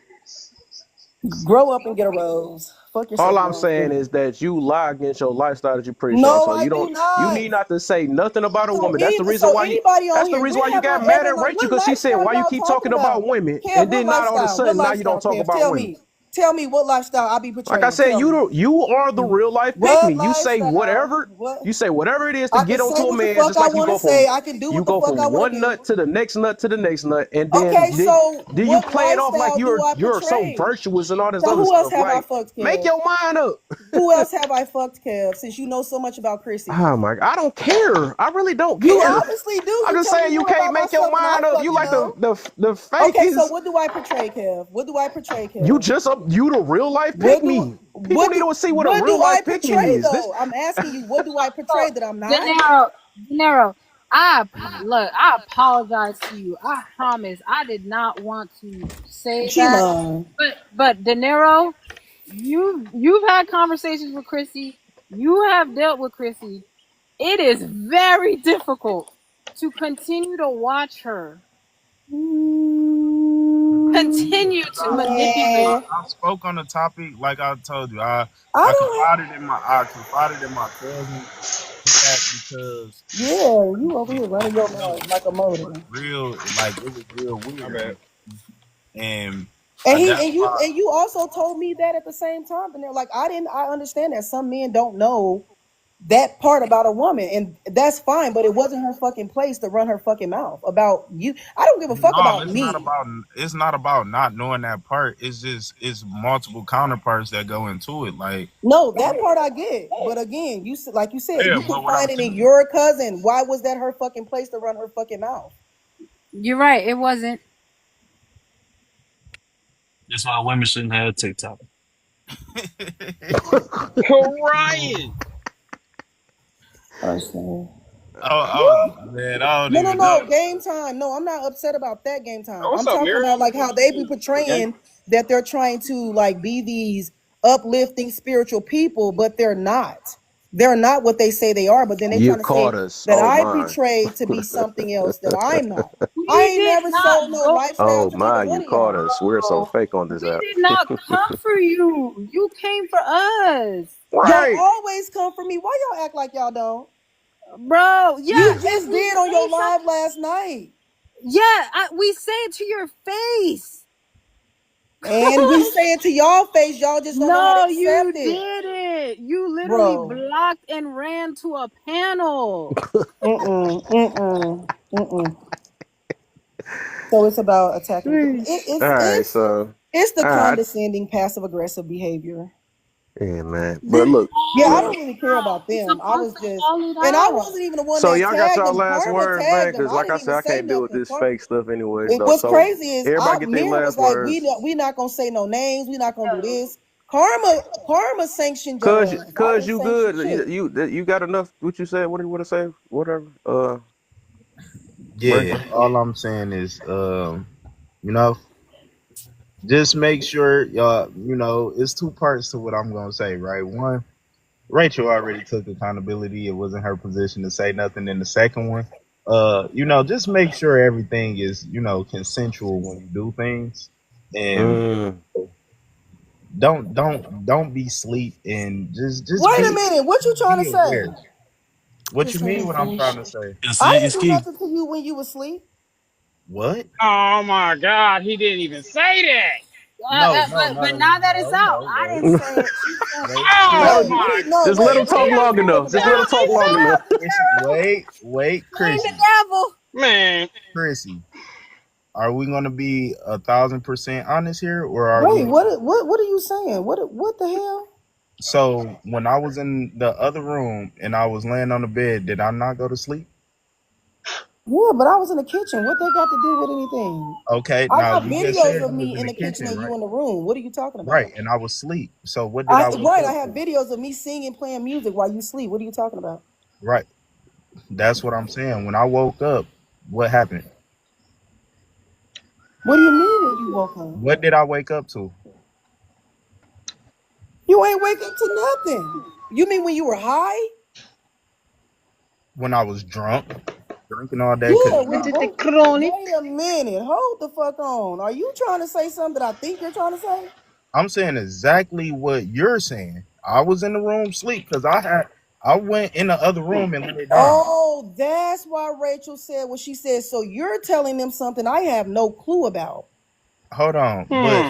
Grow up and get a rose. Fuck All yourself, I'm grown. saying is that you lie against your lifestyle that you preach on. No, So I do you not. need not to say nothing about a woman. So anybody on That's the here, reason when why you have got I mad ever at like Rachel, what because she said, lifestyle why you y'all keep talking talking about about? women? Kev, And what then not all of a lifestyle? What sudden now you don't lifestyle, talk Kev? about women. Tell me what lifestyle I be Like I portraying. said, Tell me. you are the real life pick What me. You say lifestyle? whatever What? it is to I can get say onto a what the man, fuck just I like want to say. I can do you what the go fuck from I want one to nut do. to the next nut to the next nut, and Okay, so then you what play it off like lifestyle do I you're so portray? virtuous and all this So other who else stuff. have I Like, fucked, make Kev? your mind up. Who else have I fucked, Kev? Since you know so much about Chrissy. Oh my! I don't care. I really don't You care. obviously do. I'm You just tell me saying you more can't about make your myself than I mind up. You fucking like know. the Okay, so fakest. what do I portray, Kev? What do I portray, You Kev? just you the real life pick me. People need to see what a What real do I life pick me portray is. This though? I'm asking you, what do I portray that I'm not? De Niro, look, I apologize to you. I promise I did not want to say She that. lying. But De Niro, you've had conversations with Chrissy. You have dealt with Chrissy. It is very difficult to continue to watch her continue to manipulate. I spoke on the topic, like I told you. I don't confided in my cousin with that because Yeah, you over here running your mouth like a motor. it was real weird. And And that's why you also told me that at the same time. And they're like, I understand that some men don't know that part about a woman, and that's fine, but it wasn't her fucking place to run her fucking mouth about you. I don't give a fuck no, about me. it's not about not knowing that part. It's multiple counterparts that go into it. Like No, that part I get. But again, like you said, yeah, you can but what I'm find it in saying, your cousin. Why was that her fucking place to run her fucking mouth? You're right. It wasn't. That's why women shouldn't have TikTok. Crying. Understand. man, I don't even No. know. Game time. No, I'm not upset about that game time. What's I'm up, talking Mary? about like how they be portraying that they're trying to like be these uplifting spiritual people, but they're not. They're not what they say they are, but then they you trying to say caught us. that Oh I my. portray to be something else that I'm not. I We ain't did never not sold no go. lifestyle Oh to neither my, one you of caught y'all. us. We're so fake on this We app. did not come for you. You came for us. Y'all Right. always come for me. Why y'all act like y'all don't? Bro, You yeah, just did on your live last night. Yeah, we say it to your face. And we say it to y'all face. Y'all just don't know how to No, you accept it. didn't. You literally Bro. blocked and ran to a panel. So it's about attacking. All right, so It's the all right. condescending, passive aggressive behavior. Yeah, man. But look, Yeah, I look. don't really care about It's them. I was supposed to just, call it and I out. wasn't even the one So that y'all got tagged y'all them. last Karma words, man, tagged them. because I like I didn't said, even I say can't deal with nothing. this fake stuff anyways, though. What's So crazy is everybody get their Mira was last like, words. we not gonna say no names. We not gonna do this. Karma sanctioned your Cause, ass. I cause didn't you sanction good. shit. You got enough. What you said? What do you want to say? Whatever. Bray. Yeah, all I'm saying is, you know, just make sure y'all, it's two parts to what I'm gonna say, right? One, Rachel already took accountability. It wasn't her position to say nothing. In the second one, just make sure everything is, consensual when you do things, and don't be sleep and just Wait a minute. What you trying to be say? aware. What you mean? What I'm trying to say? I didn't do nothing to you when you was asleep. What? Oh my God, he didn't even say that. No, But now that it's out, I didn't wait. say it. She said, Oh no, my no, Just wait. let him talk What long enough. Just let him talk long enough. Wait, Blame Chrissy. the devil. man. Chrissy, are we gonna be 1,000% honest here, or are Wait, we? what are you saying? What the hell? So when I was in the other room and I was laying on the bed, did I not go to sleep? Yeah, but I was in the kitchen. What they got to do with anything? Okay, I now got you just said videos of you was me in in the the kitchen kitchen, and right? you in the room. What are you talking Right, about? and I was asleep. So what did I wake I up have to? videos of me singing, playing music while you sleep. What are you talking about? Right, that's what I'm saying. When I woke up, what happened? What do you mean when you woke up? What did I wake up to? You ain't wake up to nothing. You mean when you were high? When I was drunk, drinking all day. Yeah, Cause wait a minute. Hold the fuck on. Are you trying to say something that I think you're trying to say? I'm saying exactly what you're saying. I was in the room sleep because I went in the other room and laid down. Oh, that's why Rachel said what she said. So you're telling them something I have no clue about. Hold on, but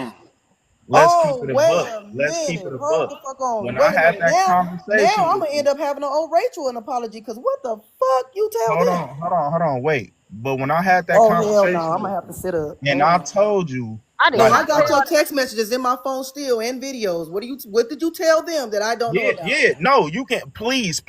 let's keep Oh, it a wait buck. a Let's keep minute. it a Hold buck. the fuck on. When I Wait a had minute. that Now conversation I'm with gonna you, end up having to owe Rachel an apology because what the fuck you tell them? hold on, wait. But when I had that Oh hell no, I'm conversation gonna have to sit up. and Hold I on. told you, No, I like, got your text messages in my phone still and videos. What did you tell them that I don't know about? no, you can please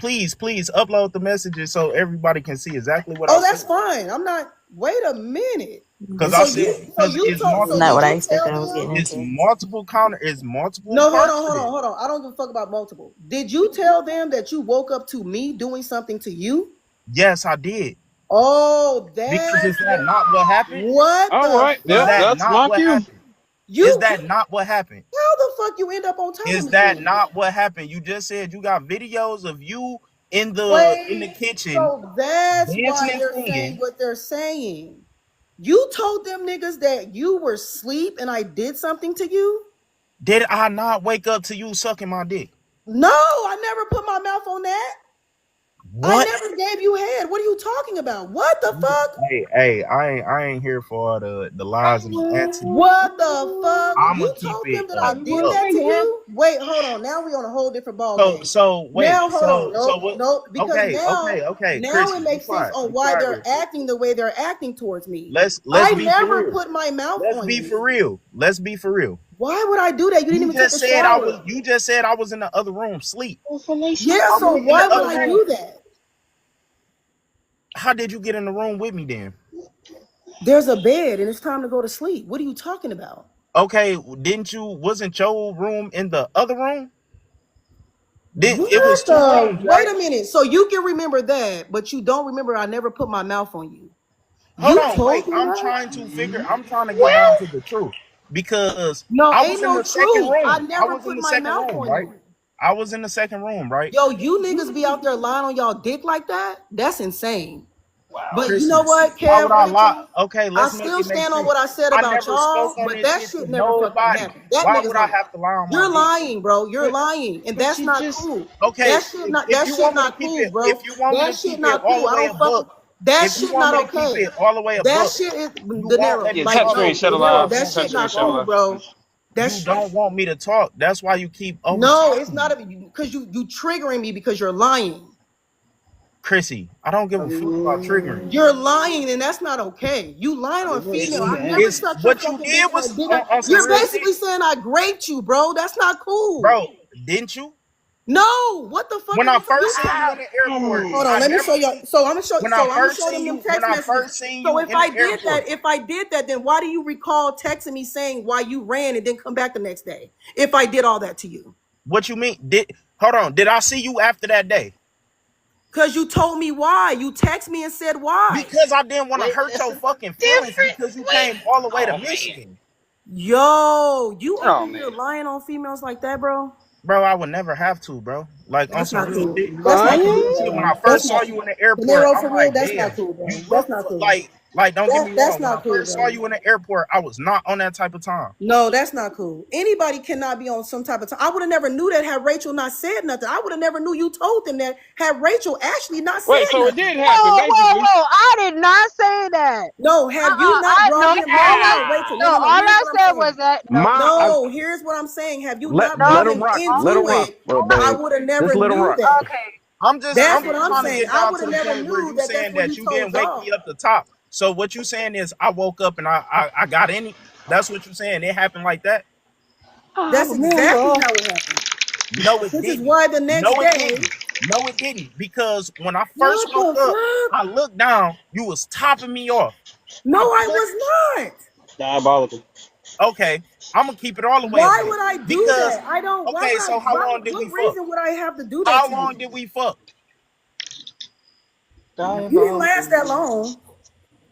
upload the messages so everybody can see exactly what I Oh, that's said. fine. I'm not. Wait a minute. Because I So said you it's told. So multiple. did you tell them? It's multiple it's multiple No, parts to this. hold on. I don't give a fuck about multiple. Did you tell them that you woke up to me doing something to you? Yes, I did. Oh, Because is that's that not what happened? what All the right, Is yep, fuck? that that's not my what cue. happened? Is that not what happened? How the fuck you end up on top of Is me that then? not what happened? You just said you got videos of you in the Wait, kitchen so that's dancing why and they're saying singing. what they're saying. You told them niggas that you were asleep and I did something to you? Did I not wake up to you sucking my dick? No, I never put my mouth on that. I What? never gave you head. What are you talking about? What the fuck? Hey, I ain't here for all the lies and the antics. What the fuck? I'ma You keep told them it that a I did buck. that to you? Wait, hold on. Now we on a whole different ball game. So wait, Now hold on. so Nope, what? nope. Because Okay, now Chrissy, it be makes sense quiet, on be why quiet, they're real quick. acting the way they're acting towards me. Let's I be for never real. put my mouth Let's on be you. for real. Let's be for real. Why would I do that? You didn't You even take just a said shower. You just said I was in the other room sleep. Yeah, I so was in the why would other I room. do that? How did you get in the room with me then? There's a bed and it's time to go to sleep. What are you talking about? Okay, wasn't your room in the other room? It was What two the? rooms, Wait right? a minute. So you can remember that, but you don't remember I never put my mouth on you. Hold You on, wait. told me I'm that? trying to get down to the truth because No, I ain't was in no the second truth. I room. I never was in put the my second mouth room, on right? you. I was in the second room, right? Yo, you niggas be out there lying on y'all dick like that? That's insane. But you know Chrissy, what, why would Kev, I lie? Rachel? Okay, I let's make still it make stand on sense. what I said I about never spoke y'all, on but this that shit shit to never fucking nobody. happened. That Why nigga's would I lying. have to lie on my You're dick? lying, bro. You're lying, and that's not cool. Okay, That shit not. if That you shit want me to not keep cool, it, bro. if you want me That to shit keep it not all cool. the I way don't a fuck buck, with. That if you shit want not me to keep okay. it all the way a That buck, shit is you won't De let Niro. me Like talk no, to De you. Niro. That shit not cool, bro. You That's don't want me to talk. That's why you keep over no. It's talking me. not because you triggering me because you're lying. Chrissy, I don't give a fuck about triggering. You're lying, and that's not okay. You lying on a female. I never It's sucked your what you fucking dick did or was did. on some You're real shit, basically saying I raped you, bro. That's not cool. bro. Didn't you? No, what the fuck? When are I you first talking seen you in about? the airport, Hold on, let me show y'all. So I'm gonna show. When So I I'm gonna first show them seen you, text messages. So if in I the did that, airport, then why do you recall texting me saying why you ran and didn't come back the next day? If I did all that to you, what you mean? Hold on? Did I see you after that day? because you told me why. You text me and said why. Because I didn't want to hurt your fucking feelings because you came all the way to Michigan. Yo, you over here lying on females like that, bro? Bro, I would never have to, bro. Like on That's some not real cool. shit. That's On not some cool. real shit. When I That's first saw not you in the airport, Panero, I'm for real. like, That's not damn, cool, bro. you That's look not cool. like don't get me That's wrong. When I not cool, first saw bro. you in the airport, I was not on that type of time. No, that's not cool. Anybody cannot be on some type of time. I would have never knew that had Rachel not said nothing. I would have never knew you told them that had Rachel actually not said Wait, so it nothing. did happen, basically. Whoa! I did not say that. No, have you not brought him? No, Rachel. No. All Here's I what I'm said saying. was that No, here's what I'm saying. Have you not let brought him him rock. into Let him rock, it? bro, I babe. would have never Just let him knew rock. that. I'm That's just what I'm trying to saying. get I down would to have the never point where knew you that. That's saying what that you you told didn't wake y'all. me up the top. So what you saying is I woke up and I got any. That's what you saying. It happened like that. That's exactly how it happened. No, it Which didn't. is why the next No, it day. didn't. No, it didn't. Because when I first What woke the up, fuck? I looked down. You was topping me off. No, I was not. Diabolical. Okay, I'm gonna keep it all the way. Why would I do because that? I don't. Why okay, would I? so how long did we What fuck? reason would I have to do that How to long you? did we fuck? You didn't last that long.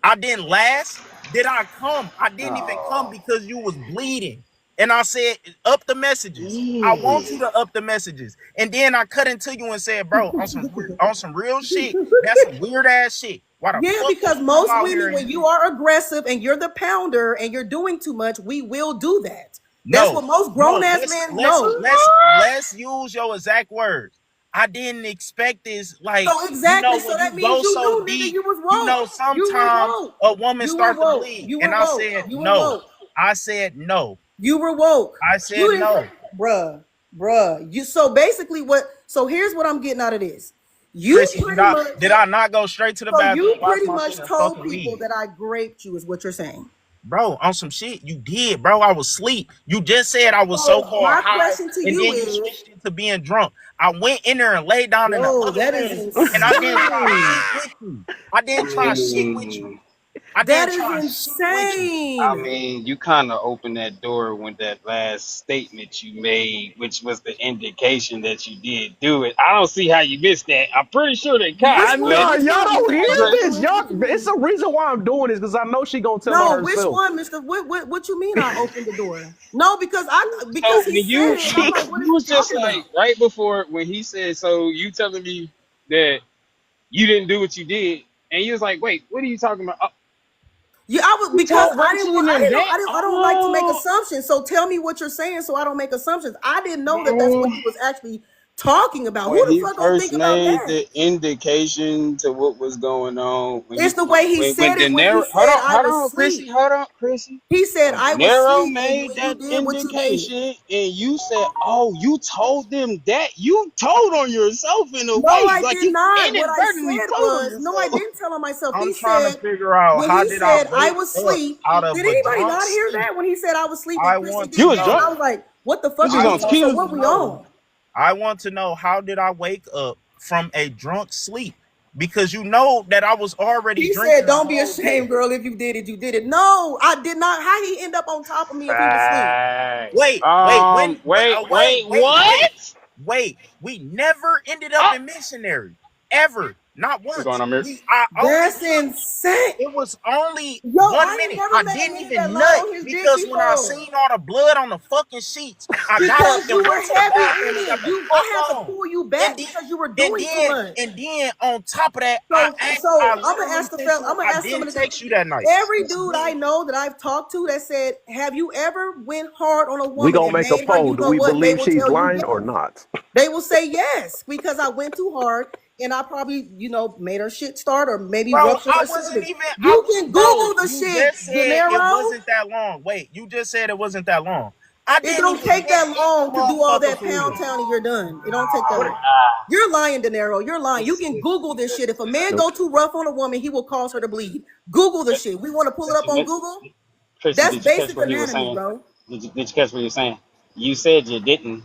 I didn't last. Did I come? I didn't even come because you was bleeding. And I said, up the messages. I want you to up the messages. And then I cut into you and said, bro, on some real shit, that's some weird ass shit. Why the Yeah, fuck because you most out here women, and when you are aggressive and you're the pounder and you're doing too much, we will do that. That's what most grown ass men know. Let's use your exact words. I didn't expect this. Like, So exactly. So when that you go means you so knew, nigga, deep, you was woke. You were sometimes woke. a woman You were start to woke. bleed. You And were I woke. said, You were no. woke. I said, no. You were woke. I said, no. Bruh. You so basically so here's what I'm getting out of this. You Chrissy, pretty much did I not go straight to the so bathroom? you Wash pretty my much shit and told fucking people leave? that I raped you, is what you're saying. Bro, on some shit, you did, bro. I was asleep. You just said I was so-called my high, question to and you then you is, switched into being drunk. I went in there and laid down in the other that room, is and I didn't try insane. shit with you. I didn't try shit with you. I That didn't is try shit with you. I insane. mean, you kind of opened that door with that last statement you made, which was the indication that you did do it. I don't see how you missed that. I'm pretty sure they caught I you, know but y'all don't hear this. but Y'all, it's a reason why I'm doing this because I know she gonna tell No, on which herself. one, Mr. What you mean I opened the door? No, because so he when you said it. I'm like, what is you he was just talking like about? right before when he said, so you telling me that you didn't do what you did, and you was like, wait, what are you talking about? Yeah, I was You because told Rachel and them that? I don't like to make Oh, assumptions. So tell me what you're saying so I don't make assumptions. I didn't know that that's what he was actually talking about. when Who the he fuck gonna first think about made that? the indication to what was going on, It's the way he when said De it when he Niro, said I hold was on, Chrissy, asleep. hold on, Chrissy. He said When I De was Niro asleep and made you that did what you did. indication, and you said, "Oh, you told them that you told on yourself in a No, way, I like did you not. What I inadvertently said told on was, no, I yourself." didn't tell on myself. I'm He trying to said, figure out when how he did I said I wake was up asleep, out of did a anybody drunk not hear sleep. that when he said I was asleep and I Chrissy want didn't to know? I know. was like, what the fuck? I So want what to we know. on? I want to know how did I wake up from a drunk sleep? Because you know that I was already He drinking said, the don't be whole day. ashamed, girl. If you did it, you did it. No, I did not. How he end up on top of me if he was asleep? Wait, wait. We never ended up in missionary. Ever. Not What's going once. on, Mir? I only That's insane. It was only Yo, 1 I ain't minute. never I met a didn't nigga that even lied nut on his dick because when I before. seen all the blood on the fucking sheets, I got up Because you and were went to the heavy bathroom in and got it. the I fuck had to on. pull you back because you were And doing too much. then on top of that, So I I'm gonna literally ask the sent fella. you. I'm gonna I ask some didn't of the text you that night. every dude I know that I've talked to that said, "Have you ever went hard on a We woman gonna and make a made her?" poll. You Do know we what? They believe will she's tell you lying yes. or not? They will say yes because I went too hard and I probably, made her shit start or maybe Bro, ruptured I her wasn't cervix. even. You can Google the You shit, just said it Gennaro. wasn't that long. Wait, you just said it wasn't that long. I It didn't don't even take get that in long the to do all motherfucker that for pound real. town and you're done. It don't take that What? long. You're lying, De Niro. You're lying. You can Google this shit. If a man go too rough on a woman, he will cause her to bleed. Google the shit. We want to pull it up on Google. Chrissy, That's did you catch basic what he was anatomy, saying? bro. Did you catch what he was saying? You said you didn't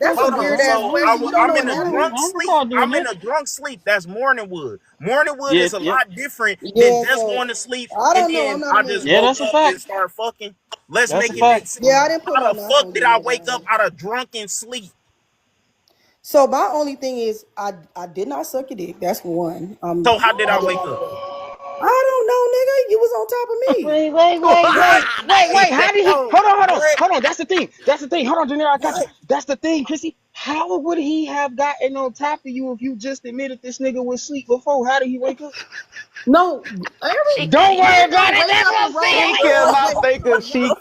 That's Hold a on. weird ass So question. You don't I'm know in a anatomy? drunk sleep. I'm in a drunk sleep. That's morning wood. Morning wood Yeah, is a yeah, lot different than Yeah, just so going to sleep I and don't know. I'm then not a I just man. woke That's a up and fact. start fucking. Let's That's make a it make fact. sense. Yeah, I didn't put How no the fuck knock did on I you. wake up out of drunken sleep? So my only thing is I did not suck your dick. That's one. So how did I I did wake not up? do that. don't know, nigga. You was on top of me. Wait. How did he? Oh, Hold on. That's the thing. Hold on, Janelle. I got you. That's the thing, Chrissy. How would he have gotten on top of you if you just admitted this nigga was asleep before? How did he wake up? No, Don't worry about it. wake That's up what I'm and roll saying. She over. cannot Like, think of y'all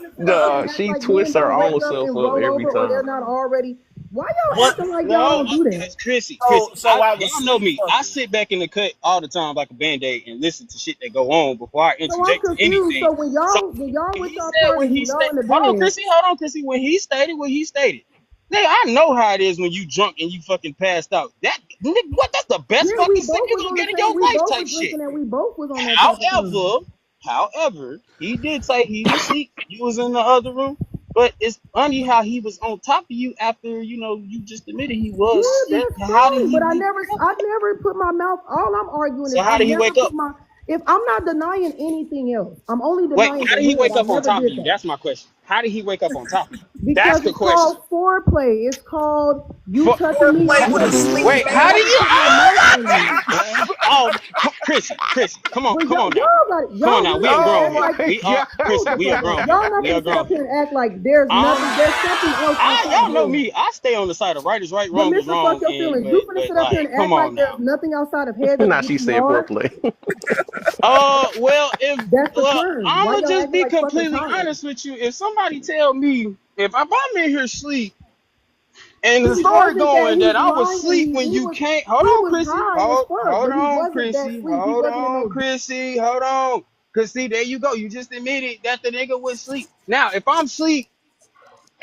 finna act she like men twists her don't wake own up self and up roll every over, or they're time. not already. Why y'all What? acting like y'all No, don't do that? Chrissy. So I was Y'all know sleep me. I fucking. sit back in the cut all the time like a band-aid and listen to shit that go on before I So I'm interject to confused. anything. So when So y'all when with he y'all said partners and y'all in the hold bed, on, Chrissy. When he stated what he stated, nigga, I know how it is when you drunk and you fucking passed out. That nigga, what? That's the best yeah, we fucking sleep both you was gonna on the get in same. your We life both type was shit. drinking and we both was on that type of time. However, he did say he was asleep. You was in the other room. But it's funny how he was on top of you after, you just admitted he was Yeah, asleep. that's How did fine. he But wake up? I never put my mouth. All I'm arguing is So how I did he never wake up? put my. If I'm not denying anything else, I'm only Wait, denying how the did he head. wake I up on never top of did you? that. That's my question. How did he wake up on top of you? That's Because the it's question. called foreplay. It's called you For, touching me. Foreplay I with a never sleep did. wait, I nigga. how do never you? put my mouth on you. Chrissy, come But on now. y'all Now. really We are gotta grown Oh act here. like my We are, god. Chrissy, we are grown here. y'all not We are gonna sit grown up here here. and act like there's nothing. There's something else outside of Y'all know head. me. I stay on the side of right is right, But wrong is listen, fuck wrong. your And feelings. You finna sit up here like, and come act like on there's now. nothing outside of head that'll Now get she you said hard. foreplay. That's the term. Why I'ma y'all just acting be like fucking completely tired? honest with you. If somebody tell me if I'm in here sleep and the He story wasn't that going he's that I was lying. asleep when He you was can't he was high as fuck, hold but he on, wasn't that Chrissy. sleep. He wasn't in no. Hold on. Cause see, there you go. You just admitted that the nigga was asleep. Now, if I'm asleep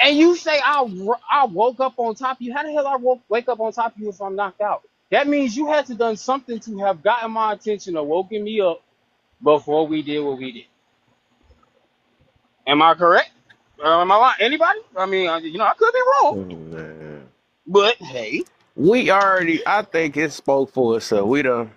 and you say I woke up on top of you, how the hell wake up on top of you if I'm knocked out? That means you had to done something to have gotten my attention or woken me up before we did what we did. Am I correct? Am I lying? Anybody? I mean, I could be wrong, Man. but hey, I think it spoke for itself. We know.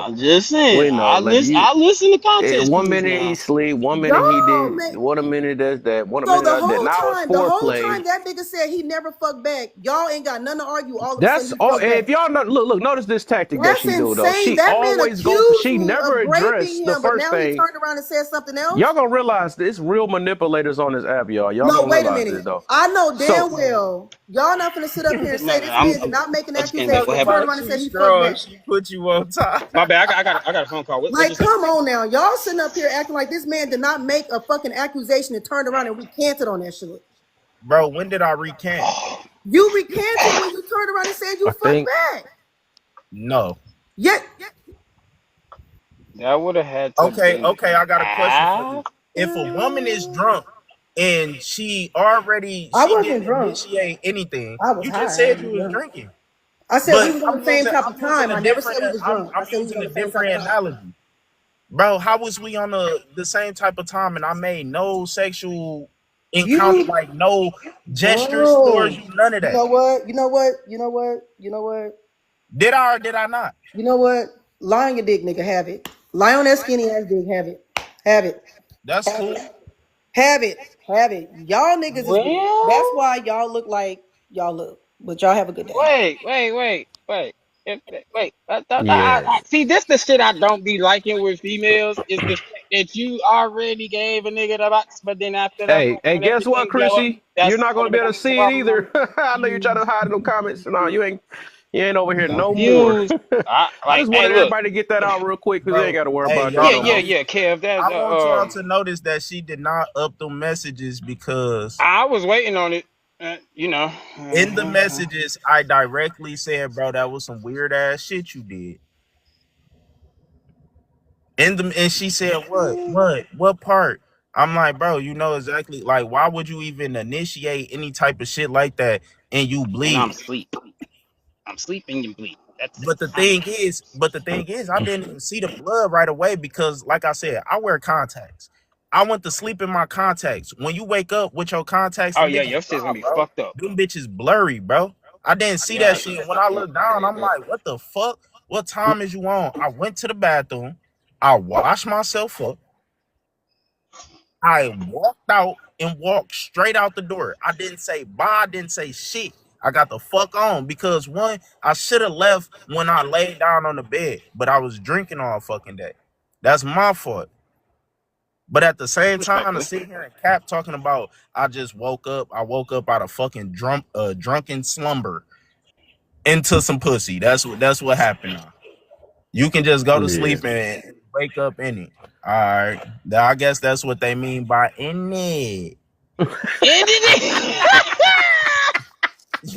I'm just saying. We know. Like I listen to context one clues minute he now. sleep, one minute he Y'all did, make one minute does that, one so minute the does that. whole Now it's time, foreplay. that nigga said he never fucked back. Y'all ain't got nothing to argue. All of a sudden That's he all. fucked back. If y'all know, look, notice this tactic that That's she do though. insane. She That man always accused she me never of raping addressed the him, but first now he thing. turned around and said something else. Y'all gonna realize this real manipulators on this app, y'all. Y'all No, gonna wait a realize this minute. though. I know So damn well y'all not gonna sit up here and say this man did not make an accusation What and happened? turn Talk around and about you say he fucked strong. back. She put you on top. My bad. I got a phone call. What you Like, say? come on now. Y'all sitting up here acting like this man did not make a fucking accusation and turned around and recanted on that shit. Bro, when did I recant? You recanted when you turned around and said you I fucked think back. No. Yet That would have had to Okay, been I got a question for you. If a woman is after. drunk and she I wasn't didn't drunk. initiate anything, I was you high. just I said you wasn't was drunk. drinking. I said we But was on the same type of I'm using time. a I never different said we was drunk. I I'm said we was using on a the same type of different time. analogy. Bro, how was we on the same type of time and I made no sexual encounter, You, like no gestures towards bro. you, none of You that? know what? You know what? You know what? You know what? Did I or did I not? You know what? Lie on your dick, nigga. Have it. Lie on that skinny ass dick. Have it. Have it. That's cool. Have it. Have it. Y'all niggas is weird. That's well. why y'all look like y'all look. But y'all have a good day. Wait. yeah. See, this the shit I don't be liking with females is the fact that you already gave a nigga the box, but then after that, Hey, when guess what, everything blow up, Chrissy? that's You're not gonna when be the able to biggest see it problem. either. I know you're trying to hide in the comments. No, you ain't over here no more. Confused. I just Hey, wanted look. everybody to get that out real quick because they ain't Bro, got to worry hey, about that y'all no more. Kev. That I want y'all to notice that she did not up the messages because I was waiting on it. in the messages I directly said, bro, that was some weird ass shit you did. And she said, what part? I'm like, bro, you know exactly. Like, why would you even initiate any type of shit like that and you And I'm bleed? asleep. I'm sleeping and bleed. That's it. But the thing is, I didn't even see the blood right away because, like I said, I wear contacts. I went to sleep in my contacts. When you wake up with your contacts, Oh them yeah, bitches your shit's gonna dry, be bro. fucked up. Them bitches blurry, bro. I didn't see that Yeah. shit. When I looked down, I'm like, what the fuck? What time is you on? I went to the bathroom. I washed myself up. I walked out and walked straight out the door. I didn't say bye. I didn't say shit. I got the fuck on because one, I should have left when I laid down on the bed, but I was drinking all fucking day. That's my fault. But at the same time, to Respectfully. sit here and cap talking about I woke up out of fucking drunken slumber into some pussy. That's what happened now. You can just go to Yeah. sleep and wake up in it. All right. I guess that's what they mean by in it.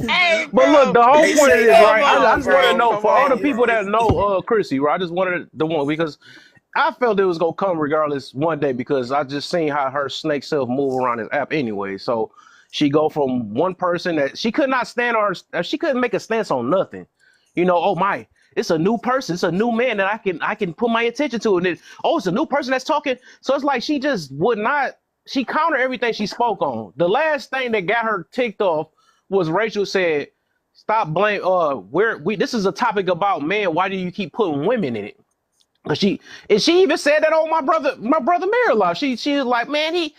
Hey, But look, bro. the whole They point of say this, that, right? I just want to bro. know Come for all the on, people bro. that know Chrissy, right? I just wanted the one because I felt it was gonna come regardless one day because I just seen how her snake self move around this app anyway. So she go from one person that she could not stand on, she couldn't make a stance on nothing. You know, oh my, it's a new person, it's a new man that I can put my attention to, and then it's a new person that's talking. So it's like she just would not. She countered everything she spoke on. The last thing that got her ticked off was Rachel said, "Stop blame. This is a topic about men. Why do you keep putting women in it?" She even said that on my brother Mirror. She was like, man,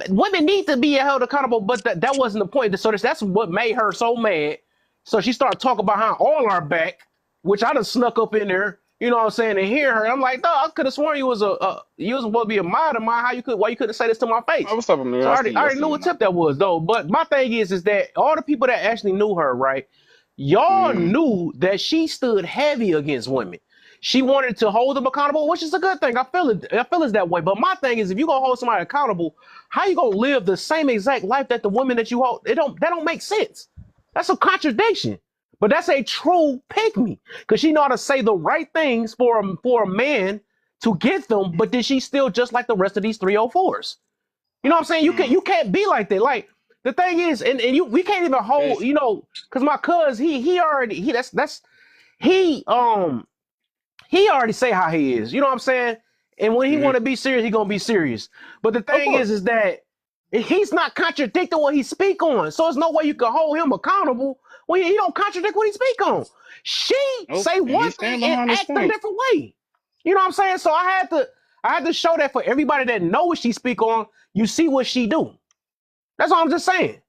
women need to be held accountable, but that wasn't the point. So that's what made her so mad. So she started talking behind all our back, which I just snuck up in there, you know what I'm saying, and hear her. I'm like, no, I could have sworn you was supposed to be a mod of mine. Why you couldn't say this to my face? Oh, what's up, Amir? So I I see you. already knew what tip that was though. But my thing is that all the people that actually knew her, right? Y'all knew that she stood heavy against women. She wanted to hold them accountable, which is a good thing. I feel it's that way. But my thing is, if you're gonna hold somebody accountable, how you gonna live the same exact life that the women that you hold? That don't make sense. That's a contradiction. But that's a true pick me. Because she know how to say the right things for a man to get them, but then she's still just like the rest of these 304s. You know what I'm saying? You can't be like that. Like the thing is, and we can't even hold, you know, because my cuz he already say how he is. You know what I'm saying? And when he want to be serious, he gonna be serious. But the thing is that he's not contradicting what he speak on. So there's no way you can hold him accountable when he don't contradict what he speak on. She say one thing and act a different way. You know what I'm saying? So I had to show that for everybody that know what she speak on. You see what she do. That's all I'm just saying.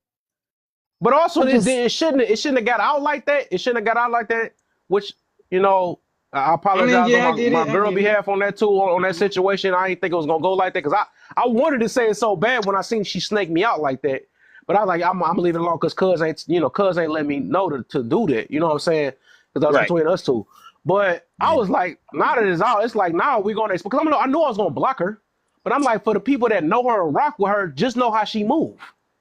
But also, it shouldn't have got out like that. It shouldn't have got out like that. Which, you know, I apologize on my girl behalf on that too, on that situation. I didn't think it was gonna go like that because I wanted to say it so bad when I seen she snaked me out like that. But I was like, I'm leaving it alone because cuz ain't let me know to do that. You know what I'm saying? Because that was between us two. But I was like, now that it's out, it's like now we're gonna because I knew I was gonna block her. But I'm like, for the people that know her and rock with her, just know how she move.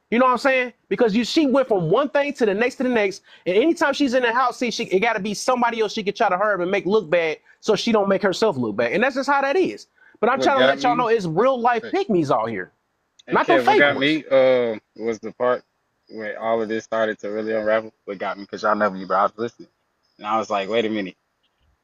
You know what I'm saying? Because she went from one thing to the next, and anytime she's in the house, it got to be somebody else she could try to hurt and make look bad, so she don't make herself look bad, and that's just how that is. But I'm trying to let y'all know it's real life pygmies out here, not the fake What got ones. me was the part where all of this started to really unravel. What got me, because y'all never knew, but I was listening, and I was like, wait a minute,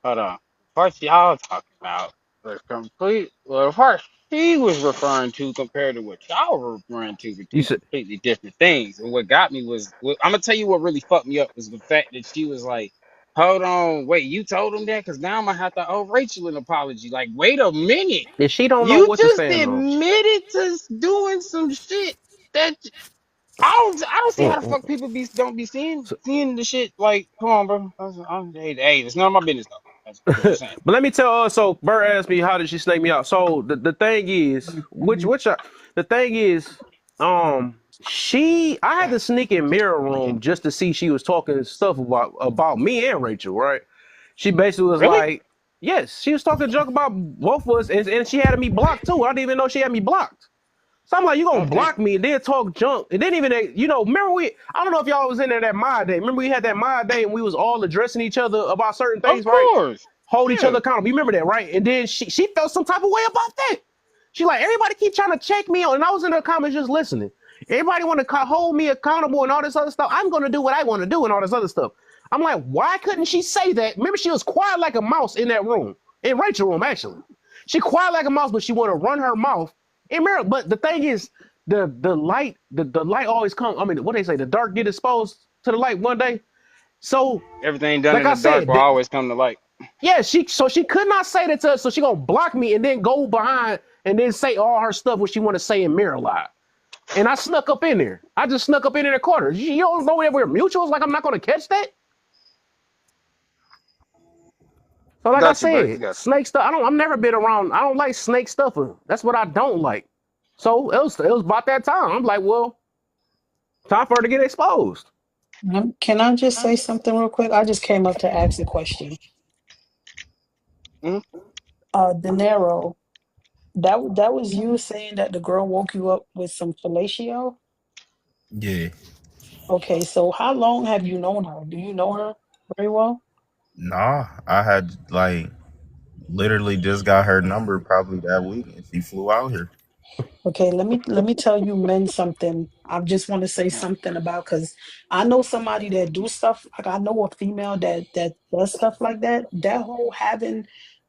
hold on. The part y'all talking about was the part she was referring to compared to what y'all were referring to were two completely different things. And what got me was, I'm gonna tell you what really fucked me up was the fact that she was like, hold on, wait, you told him that? Because now I'm gonna have to owe Rachel an apology. Like, wait a minute. And she don't know You what to just stand on. admitted to doing some shit that I don't see how the fuck people don't be seeing the shit. Like, come on, bro. Hey, it's none of my business though. That's just saying. But let me tell her. So Bert asked me, how did she snake me out? So the thing is, the thing is, I had to sneak in Mirror Room just to see she was talking stuff about me and Rachel, right? She basically was like, yes, she was talking junk about both of us, and she had me blocked too. I didn't even know she had me blocked. So I'm like, you gonna block me and then talk junk, and then even remember I don't know if y'all was in there that mod day. Remember we had that mod day and we was all addressing each other about certain things, right? Hold each other accountable. You remember that, right? And then she felt some type of way about that. She like, everybody keep trying to check me on, and I was in the comments just listening. Everybody want to hold me accountable and all this other stuff. I'm gonna do what I want to do and all this other stuff. I'm like, why couldn't she say that? Remember, she was quiet like a mouse in that room, in Rachel's room actually. She quiet like a mouse, but she want to run her mouth. But the thing is, the light always comes. I mean, what they say, the dark get exposed to the light one day. So everything done in the dark will always come to light. Yeah, she could not say that to us, so she gonna block me and then go behind and then say all her stuff what she want to say in Mirror Live. And I snuck up in there. I just snuck up in the corner. You don't know that we're mutuals. Like I'm not gonna catch that. So like I Got you, bro. said, Got snake stuff. I've never been around. I don't like snake stuffing. That's what I don't like. So it was about that time. I'm like, well, time for her to get exposed. Can I just say something real quick? I just came up to ask a question. you. De Niro, that was you saying that the girl woke you up with some fellatio? Yeah. Okay, so how long have you known her? Do you know her very well? Nah, I had like literally just got her number probably that week, and she flew out here. Okay, let me tell you men something. I just want to say something about, because I know somebody that do stuff, like I know a female that does stuff like that. That whole having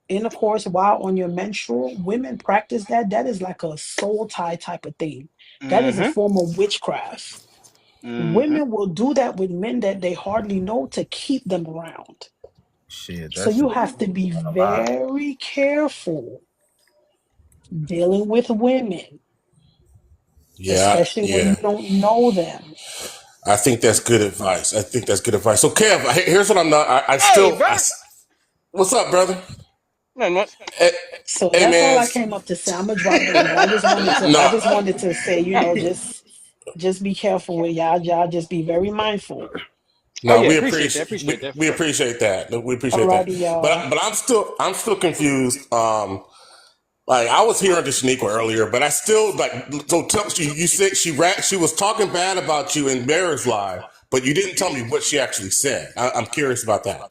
intercourse while on your menstrual, women practice that. That is like a soul tie type of thing. That is a Mm-hmm. form of witchcraft. Mm-hmm. Women will do that with men that they hardly know to keep them around. Shit, So that you shit have to be done a lot. very careful dealing with women, Yeah, especially when yeah. you don't know them. I think that's good advice. I think that's good advice. So, Kev, here's what I'm not. I Hey, still. brother. What's up, brother? Nothing much. So Hey, that's all man. I came up to say. I'm gonna drop down, but I just wanted to say, just be careful with y'all just be very mindful. Oh No, yeah, we appreciate that. appreciate Appreciate that for we sure. appreciate that. We appreciate that. Alrighty, y'all. But I'm still confused. Like I was hearing to Shaniqua earlier, but I still like. So tell you said she was talking bad about you in Bear's Live, but you didn't tell me what she actually said. I'm curious about that.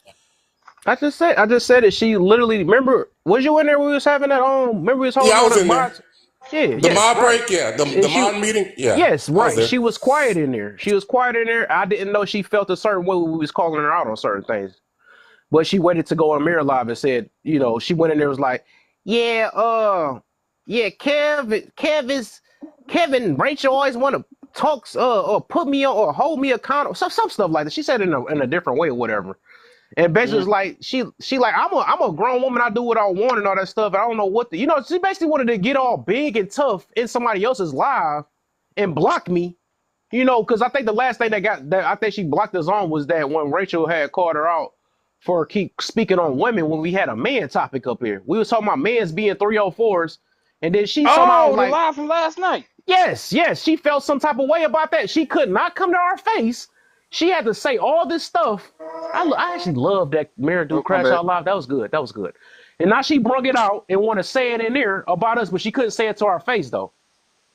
I just said it. She literally, remember, was you in there when we was having that remember we was Yeah, holding I on was the in there. box? Yeah, The yes, mod right. break, yeah, And the mod meeting, yeah. yes, I was right. there. She was quiet in there. She was quiet in there. I didn't know she felt a certain way when we was calling her out on certain things. But she waited to go on Mirror Live and said, she went in there and was like, yeah, Kevin, Rachel always want to talk, or put me on, or hold me accountable, some stuff like that. She said it in a different way or whatever. And basically was like, she like, I'm a grown woman. I do what I want and all that stuff. I don't know what she basically wanted to get all big and tough in somebody else's live and block me. Because I think the last thing that I think she blocked us on was that when Rachel had called her out for keep speaking on women when we had a man topic up here. We was talking about men's being 304s, and then she somehow Oh, the like, live from last night. yes, she felt some type of way about that. She could not come to our face. She had to say all this stuff. I actually love that Mary do Oh, my Crash bad. Out Live. That was good. That was good. And now she brung it out and want to say it in there about us, but she couldn't say it to our face though.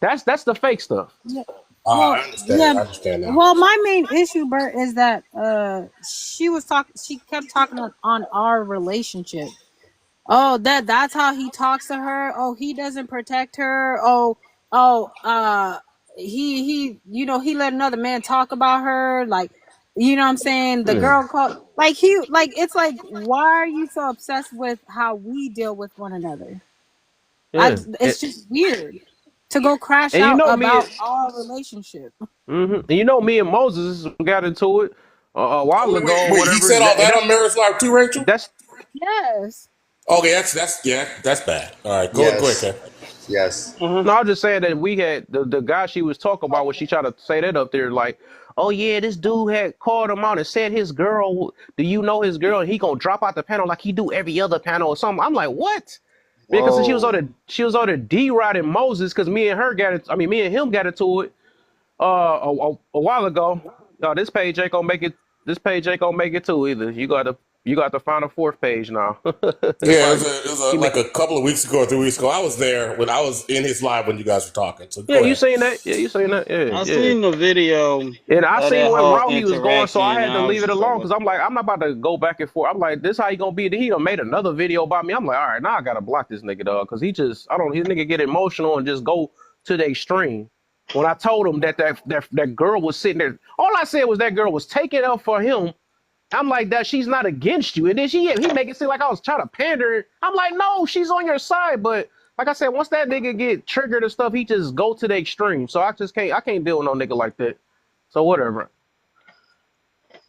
That's the fake stuff. Yeah. I Well, understand. yeah. I understand now. Well, my main issue, Bert, is that she kept talking on our relationship. Oh, that's how he talks to her. Oh, he doesn't protect her. He he let another man talk about her. Like, you know what I'm saying? The girl called it's like, why are you so obsessed with how we deal with one another? Yeah. It's just weird to go crash And out me about and, our relationship. and me and Moses got into it a while ago or Wait, he whatever. said all And that on Mirror's Live too, Rachel? That's Yes. Okay, that's bad. All right, go ahead, Kev. Yes. No, I was just saying that we had the guy she was talking about when she tried to say that up there, like, oh yeah, this dude had called him out and said his girl, do you know his girl? And he gonna drop out the panel like he do every other panel or something. I'm like, what? Because she was on the D-Rod and Moses, because me and him got into it a while ago. This page ain't gonna make it. This page ain't gonna make it too either. You got to find a fourth page now. Yeah, it was like a couple of weeks ago or 3 weeks ago. I was there when I was in his live when you guys were talking. So Yeah, go you ahead. seen that? Yeah, you seen that? Yeah, I yeah. seen the video And I of seen that what whole route he was going, so I interaction, had and to I was leave it just like, alone because I'm like, I'm not about to go back and forth. I'm like, this how he gonna be? He done made another video about me. I'm like, all right, now I gotta block this nigga, dog, because his nigga get emotional and just go to the extreme. When I told him that girl was sitting there, all I said was that girl was taking up for him. I'm like, that she's not against you. And then he make it seem like I was trying to pander. I'm like, no, she's on your side. But like I said, once that nigga get triggered and stuff, he just go to the extreme. So I can't deal with no nigga like that. So whatever.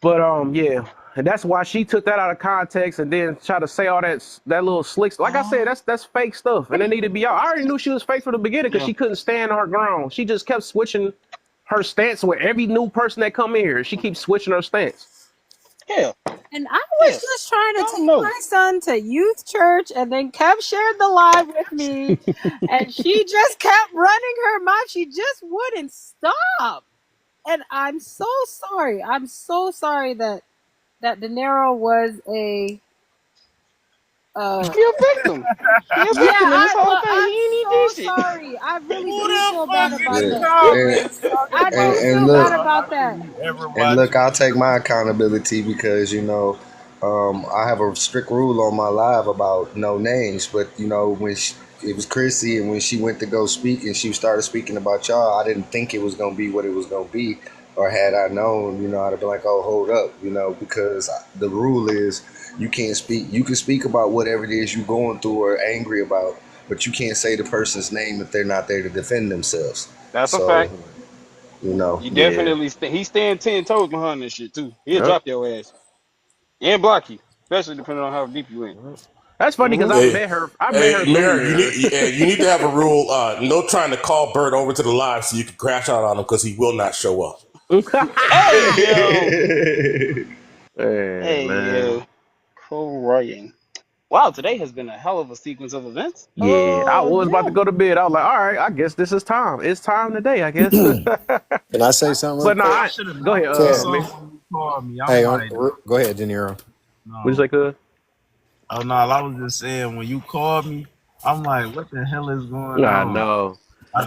But yeah. And that's why she took that out of context and then try to say all that little slick. Like I said, that's fake stuff. And it need to be out. I already knew she was fake from the beginning because she couldn't stand her ground. She just kept switching her stance with every new person that come in here. She keeps switching her stance. Hell, And I was hell, just trying to I don't take know. my son to youth church, and then Kev shared the live with me, and she just kept running her mouth. She just wouldn't stop. And I'm so sorry. I'm so sorry that De Niro was a She a victim. She a victim in this whole thing. I'm He ain't even so did shit. sorry. I really Who do the feel fuck bad is about he Yeah, that. talking? and He talking I about do and feel look, bad Nero. about How that. can you ever and watch look, it? I'll take my accountability because I have a strict rule on my live about no names. But when it was Chrissy, and when she went to go speak and she started speaking about y'all, I didn't think it was gonna be what it was gonna be. Or had I known, I'd have been like, oh, hold up, because the rule is you can't speak. You can speak about whatever it is you're going through or angry about, but you can't say the person's name if they're not there to defend themselves. That's a So, fact. You Yeah. definitely he stand 10 toes behind this shit too. He'll Yep. drop your ass and block you, especially depending on how deep you in. That's funny because I Mm-hmm. met her. I met her through Mary, there. you need to have a rule. No trying to call Bert over to the live so you can crash out on him because he will not show up. Hey yo, Hey hey man. yo, crying. Wow, today has been a hell of a sequence of events. Yeah, I was about to Yeah. go to bed. I was like, all right, I guess this is time. It's time today, I guess. Can I say something real But no, quick? I I should have go known ahead, you Kev, saw man. when you called me. I'm hey, like, go ahead, De Niro. What'd you no. say, cuz? Oh no, I was just saying when you called me, I'm like, what the hell is going I on? know.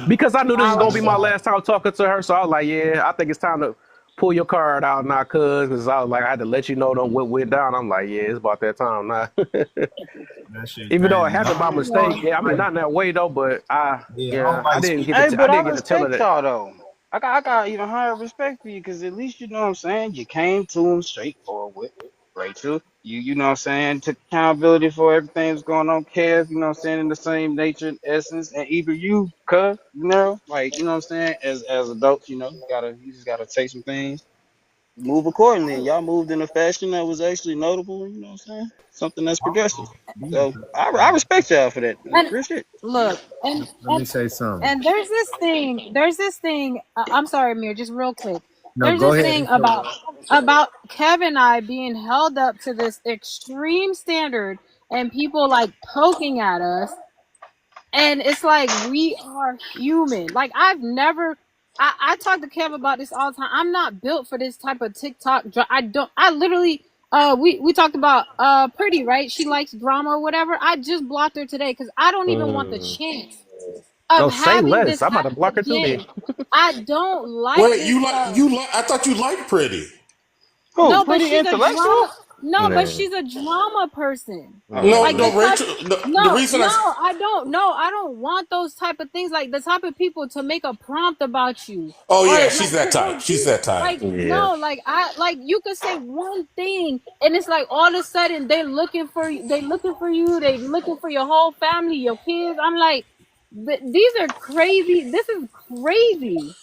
Because I knew this was I gonna be my I, last time talking to her, so I was like, yeah, I think it's time to pull your card out now, cuz. Because I was like, I had to let you know what went down. I'm like, yeah, it's about that time now. that shit Even though it crazy. happened by mistake, yeah, I mean not in that way though, but Yeah, I don't I like didn't speaking. get Hey, to but I tell her respect that. y'all though. I got even higher respect for you because at least you know what I'm saying. You came to him straightforward with Rachel. You know what I'm saying. Took accountability for everything that's going on. Kev, you know what I'm saying, in the same nature and essence, and even you, cuz, like you know what I'm saying. As adults, you just gotta take some things, move accordingly. And y'all moved in a fashion that was actually notable. You know what I'm saying. Something that's progressive. So I respect y'all for that. and Real shit. look and Let me say something. and there's this thing. There's this thing. I'm sorry, Amir. Just real quick. No, There's go this ahead. thing about Kevin and I being held up to this extreme standard, and people like poking at us. And it's like we are human. Like I talk to Kev about this all the time. I'm not built for this type of TikTok. I literally we talked about Pretty, right? She likes drama or whatever. I just blocked her today because I don't even want the chance of Oh, say having less. this I'm about to happen block her too then. again. I don't like Wait, this stuff. I thought you liked Pretty. Who? No, but Pretty she's a intellectual? drama. No, but Man. she's a drama person. No, Like the no, type. Rachel. The No, reason no, I don't. No, I don't want those type of things. Like the type of people to make a prompt about you, oh or yeah, like she's that to type. go She's deep. that type. Like Yeah. no, like you could say one thing, and it's like all of a sudden they looking for you. They looking for you. They looking for your whole family, your kids. I'm like, these are crazy. This is crazy.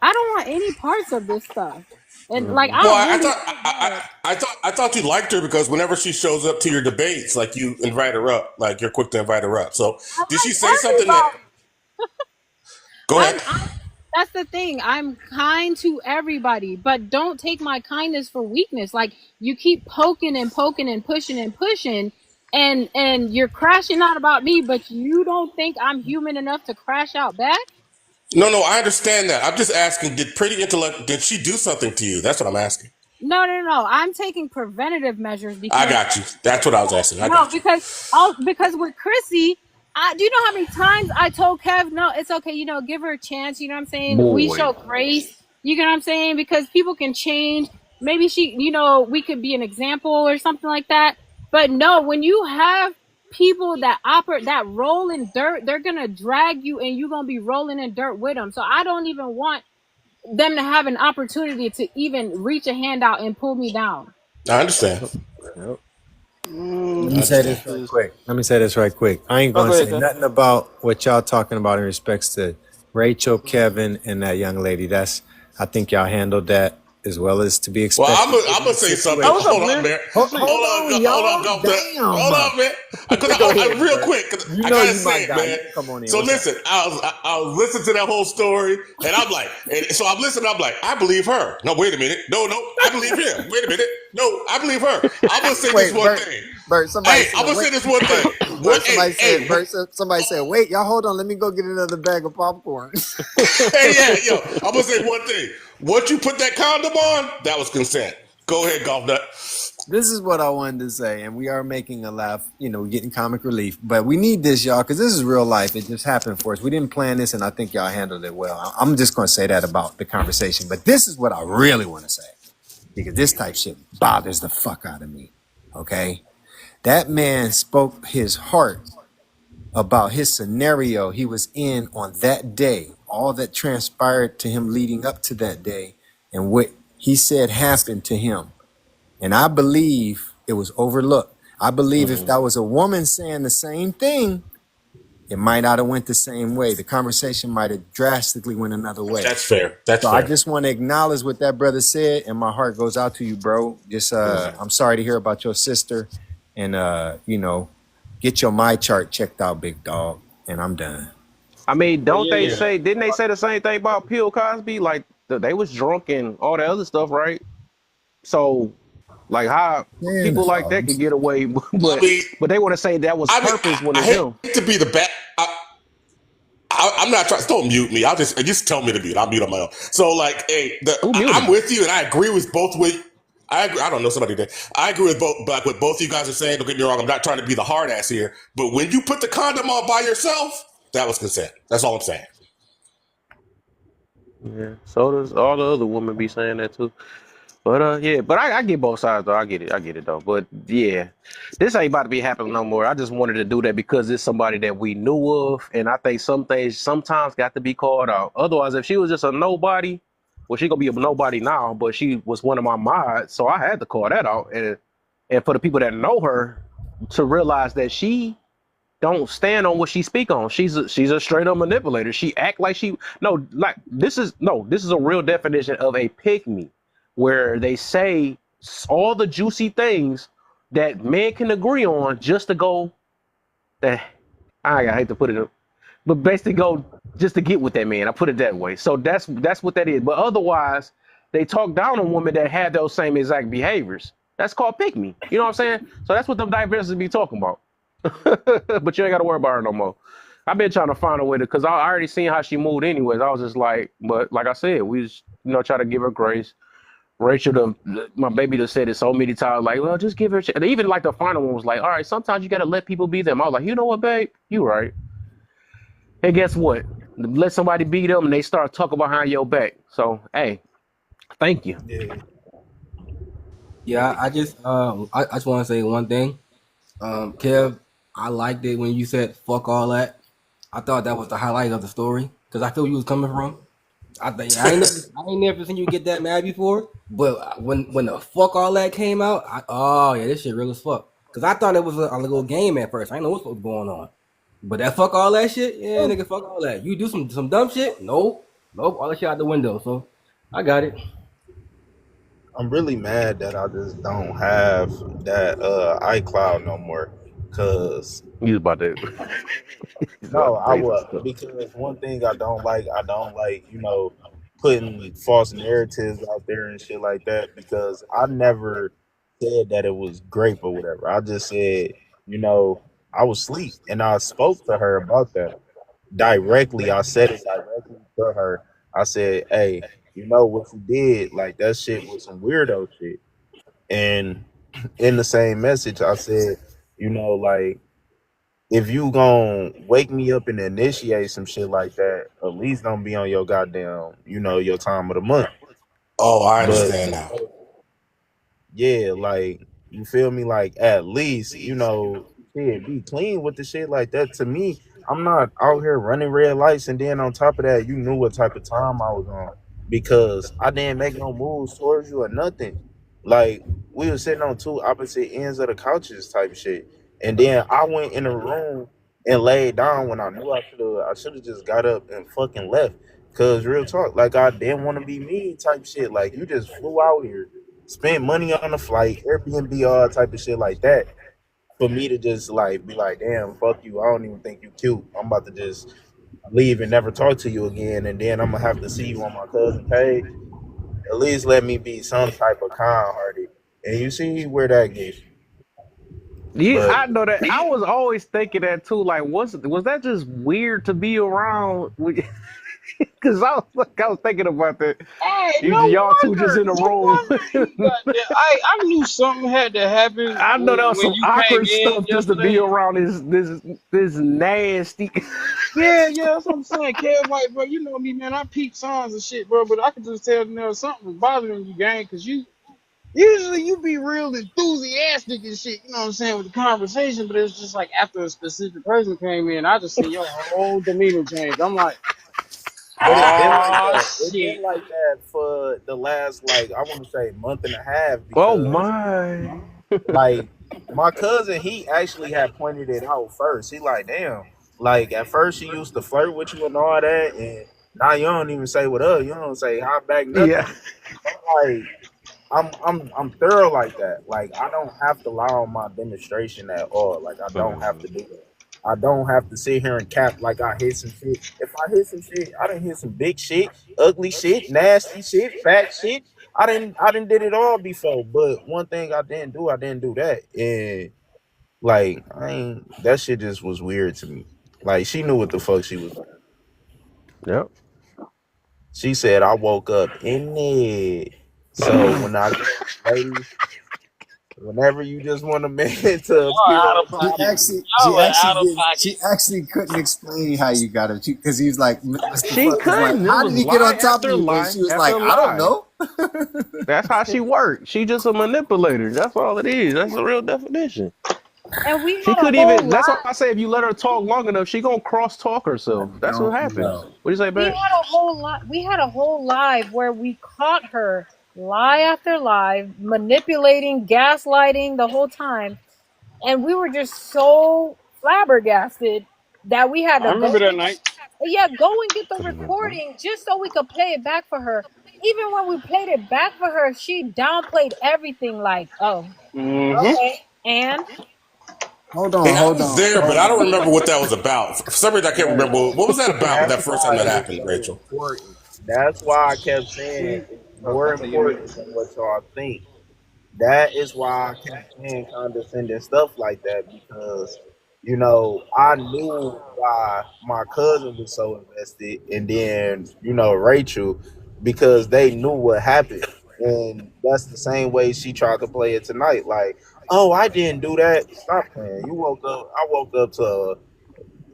I don't want any parts of this stuff. And like Well, I really feel bad. I thought you liked her because whenever she shows up to your debates, like you invite her up, like you're quick to invite her up. So I did she like say something that? everybody. Go ahead. That's the thing. I'm kind to everybody, but don't take my kindness for weakness. Like you keep poking and poking and pushing, and you're crashing out about me, but you don't think I'm human enough to crash out back? No, I understand that. I'm just asking, did Pretty Intellect, did she do something to you? That's what I'm asking. No. I'm taking preventative measures I because got you. That's what I was asking. I no, got you. because with Chrissy, do you know how many times I told Kev, no, it's okay, give her a chance, you know what I'm saying? We Boy. show grace, you know what I'm saying? Because people can change. Maybe we could be an example or something like that. But no, when you have people that roll in dirt, they're gonna drag you and you're gonna be rolling in dirt with them. So I don't even want them to have an opportunity to even reach a hand out and pull me down. I understand. Yep. Let me say this right quick. I ain't Oh, gonna go ahead, say Kev. nothing about what y'all talking about in respects to Rachel, Kevin, and that young lady. I think y'all handled that as well as to be Well, expected. I'm gonna say something. Oh, what's up, Hold on, Larry? man. Hold on, y'all. Hold Damn. on, man. Go ahead, Real Bert. quick, 'cause You I know gotta you my say it, guy. man. Come on in. So What's up? listen, I was listening to that whole story, and I'm like, so I'm listening. I'm like, I believe her. No, wait a minute. No, I believe him. Wait a minute. No, I believe her. I'm gonna say this Wait, one Bert. thing. Bert, somebody Hey, I'm said, gonna say wait. this one thing. Bert, somebody said, wait, y'all hold on. Let me go get another bag of popcorn. Hey, yeah, yo, I'm gonna say one thing. Once you put that condom on, that was consent. Go ahead, Golf Nut. This is what I wanted to say, and we are making a laugh, getting comic relief. But we need this, y'all, because this is real life. It just happened for us. We didn't plan this, and I think y'all handled it well. I'm just going to say that about the conversation. But this is what I really want to say, because this type shit bothers the fuck out of me, okay? That man spoke his heart about his scenario he was in on that day, all that transpired to him leading up to that day, and what he said happened to him. And I believe it was overlooked. I believe if that was a woman saying the same thing, it might not have went the same way. The conversation might have drastically went another way. That's fair. That's So fair. I just want to acknowledge what that brother said, and my heart goes out to you, bro. Just I'm sorry to hear about your sister, and get your my chart checked out, big dog. And I'm done. I mean, Well, yeah. didn't they say the same thing about Bill Cosby? Like they was drunk and all that other stuff, right? So, like how people like that could get away, but I mean, they want to say that was purpose when I it's hate him. to be the bad. I'm not trying. Don't mute me. I'll just tell me to mute. I'll mute on my own. So like, hey, I'm with you, and I agree with both. I agree. I don't know somebody did. I agree with both. But what both of you guys are saying, don't get me wrong. I'm not trying to be the hard ass here. But when you put the condom on by yourself, that was consent. That's all I'm saying. Yeah. So does all the other women be saying that too. But yeah. But I get both sides though. I get it though. But yeah, this ain't about to be happening no more. I just wanted to do that because it's somebody that we knew of, and I think some things sometimes got to be called out. Otherwise, if she was just a nobody, well, she gonna be a nobody now. But she was one of my mods, so I had to call that out. And for the people that know her, to realize that she don't stand on what she speak on. She's a straight up manipulator. She act like this is a real definition of a pick me, where they say all the juicy things that men can agree on just to go that I hate to put it up, but basically go just to get with that man. I put it that way. So that's what that is. But otherwise, they talk down on women that have those same exact behaviors. That's called pick me. You know what I'm saying? So that's what them diversity be talking about. But you ain't got to worry about her no more. I've been trying to find a way to, because I already seen how she moved anyways. I was just like, but like I said, we just, try to give her grace. Rachel, my baby, just said it so many times, like, well, just give her. And even like the final one was like, all right, sometimes you got to let people be them. I was like, you know what, babe? You right. And guess what? Let somebody beat them and they start talking behind your back. So, hey, thank you. Yeah, I just want to say one thing. Kev, I liked it when you said "fuck all that." I thought that was the highlight of the story because I feel you was coming from. I ain't never seen you get that mad before. But when the "fuck all that" came out, this shit real as fuck. Because I thought it was a little game at first. I didn't know what was going on. But that "fuck all that" shit, yeah, nigga, fuck all that. You do some dumb shit? Nope, all that shit out the window. So I got it. I'm really mad that I just don't have that iCloud no more. Cause you about to no, I was because one thing I don't like, putting false narratives out there and shit like that. Because I never said that it was grape or whatever. I just said, I was asleep and I spoke to her about that directly. I said it directly to her. I said, hey, what you did, like that shit was some weirdo shit. And in the same message, I said, like, if you gonna wake me up and initiate some shit like that, at least don't be on your goddamn, your time of the month. Oh, I understand now. Yeah, like, you feel me? Like, at least, be clean with the shit like that. To me, I'm not out here running red lights, and then on top of that, you knew what type of time I was on because I didn't make no moves towards you or nothing. Like, we were sitting on two opposite ends of the couches type shit. And then I went in the room and laid down when I knew I should have just got up and fucking left. Cause real talk, like I didn't want to be mean type shit. Like you just flew out here, spent money on the flight, Airbnb, all type of shit like that. For me to just like be like, damn, fuck you. I don't even think you cute. I'm about to just leave and never talk to you again, and then I'm gonna have to see you on my cousin page. At least let me be some type of kind-hearted. And you see where that gets you. Yeah, But I know that. I was always thinking that too. Like, was that just weird to be around? Because I was thinking about that. Hey, Y'all two just in a no room. wonder he got that. I knew something had to happen I know that was when some you came awkward in stuff just to be yesterday. around this nasty. Yeah, that's what I'm saying. Kev, like, bro, you know me, man. I peep signs and shit, bro. But I could just tell there was something was bothering you, gang, because you usually you be real enthusiastic and shit. You know what I'm saying with the conversation, but it's just like after a specific person came in, I just see your whole demeanor change. I'm like, but it's been like oh that. It's shit. been like that for the last like I want to say month and a half Oh because my! like my cousin he actually had pointed it out first. He like, damn, like at first she used to flirt with you and all that, and now you don't even say what up. You don't say hi back, nothing. Yeah. I'm like, I'm thorough like that. Like I don't have to lie on my demonstration at all. Like I don't have to do that. I don't have to sit here and cap like I hit some shit. If I hit some shit, I didn't hit some big shit, ugly shit, nasty shit, fat shit. I didn't did it all before. But one thing I didn't do that. And like I ain't that shit just was weird to me. Like she knew what the fuck she was doing. Yep. She said I woke up in it. So when I ladies, whenever you just want a man to Y'all appear out on of top of pocket. you, Y'all are out of pocket. she actually couldn't explain how you got him because he was like, Mr. She Fuck was like, couldn't. It how did was he get on lie top of after you? And lie she was like, after I don't lie. know. That's how she worked. She just a manipulator. That's all it is. That's the real definition. And we She had a couldn't whole even. That's why lot. I say if you let her talk long enough, she gonna cross talk herself. That's what Don't happens. know. What do you say, We babe? had a whole lot. We had a whole live where we caught her lie after lie, manipulating, gaslighting the whole time, and we were just so flabbergasted that we had I to remember go that and night. get the recording just so we could play it back for her. Even when we played it back for her, she downplayed everything. Like, oh, Mm-hmm. okay, and Hold Hey, on, I hold was on, there, but hold I don't on. remember what that was about. For some reason, I can't right? remember. What was that about That's that first time why that it's happened, so Rachel? important. That's why I kept saying it's more important than what y'all think. That is why I kept saying condescending stuff like that because I knew why my cousin was so invested, and then Rachel because they knew what happened, and that's the same way she tried to play it tonight. Like, oh, I didn't do that. Stop playing. You woke up. I woke up to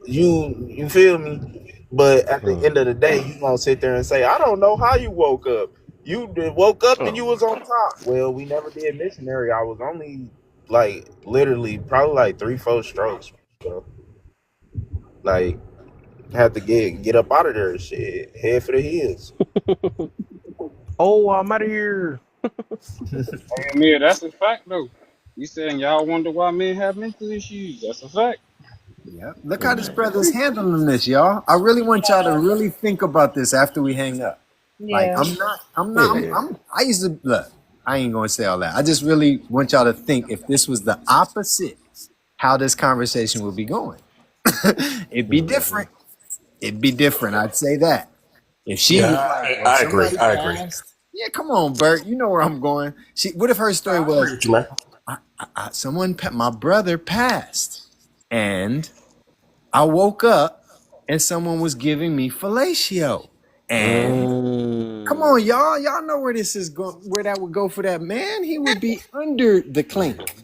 you feel me? But at the end of the day, you gonna sit there and say, I don't know how you woke up. You woke up and you was on top. Well, we never did missionary. I was only like literally probably like 3-4 strokes. So, like had to get up out of there. Shit, head for the hills. Oh, I'm out of here. Hey, Amir, that's a fact though. You saying y'all wonder why men have mental issues? That's a fact. Yeah. Look how this brother's handling this, y'all. I really want y'all to really think about this after we hang up. Like, yeah. I used to, look, I ain't going to say all that. I just really want y'all to think if this was the opposite, how this conversation would be going. It'd be different. It'd be different. I'd say that. If she was Yeah, like, well, I agree. somebody I agree. passed. Yeah, come on, Bert. You know where I'm going. What if her story I agree was, with you, man. my brother passed, and I woke up and someone was giving me fellatio. And come on, y'all. Y'all know where this is going, where that would go for that man. He would be under the clink,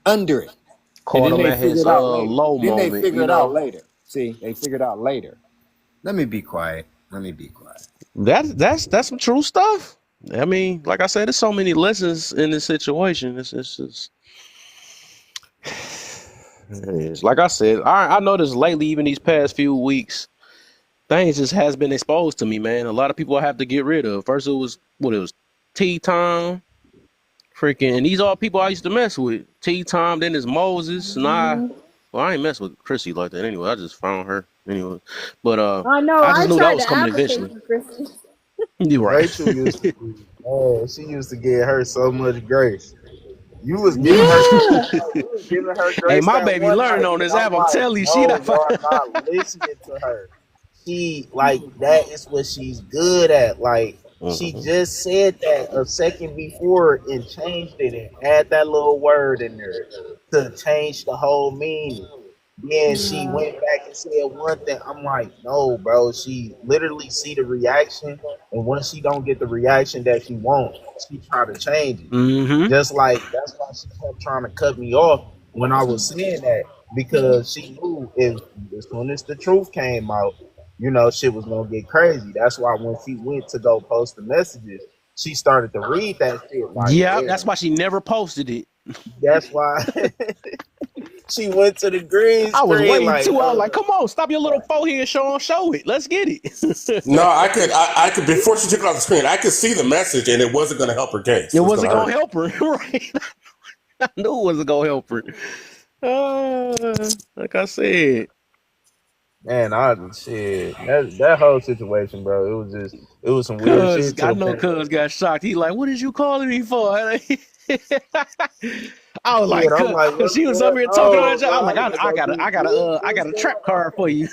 under it. And Caught then him they at figure his it out later. low Then they moment, figure you it out know. later. See, they figured out later. Let me be quiet. Let me be quiet. That's some true stuff. I mean, like I said, there's so many lessons in this situation. It's just it is. Like I said, I noticed lately, even these past few weeks, things just has been exposed to me, man. A lot of people I have to get rid of. First it was Tea Time, freaking, and these are people I used to mess with. Tea Time, then it's Moses, and I Well, I ain't mess with Chrissy like that anyway. I just found her anyway. But I know. I just I knew that tried was to coming advocate eventually. for Chrissy. You right. Rachel used to be, she used to give her so much grace. You was giving her, you was giving her Hey, grace my that baby one learning night, on and this I'm app. I'm like, telling you, she no, not. y'all not listening to her. She like that is what she's good at. Like she just said that a second before and changed it and add that little word in there to change the whole meaning. Then she went back and said one thing. I'm like, no, bro. She literally see the reaction, and once she don't get the reaction that she wants, she try to change it. Mm-hmm. Just like that's why she kept trying to cut me off when I was saying that, because she knew if as soon as the truth came out, you know, shit was gonna get crazy. That's why when she went to go post the messages, she started to read that shit like, Yeah, damn. that's why she never posted it. That's why she went to the green I was screen waiting like, too. I was like, come on, stop your little forehead show it. Let's get it. No, I could before she took it off the screen, I could see the message and it wasn't going to help her case. It wasn't gonna help her, right? I knew it wasn't gonna help her. Like I said, man, that whole situation, bro. It was some weird Cuz shit. I know Cuz got shocked. He like, what is you calling me for? I was like, I'm like, Cuz she was up here talking on that job. I was like, I got a trap card for you.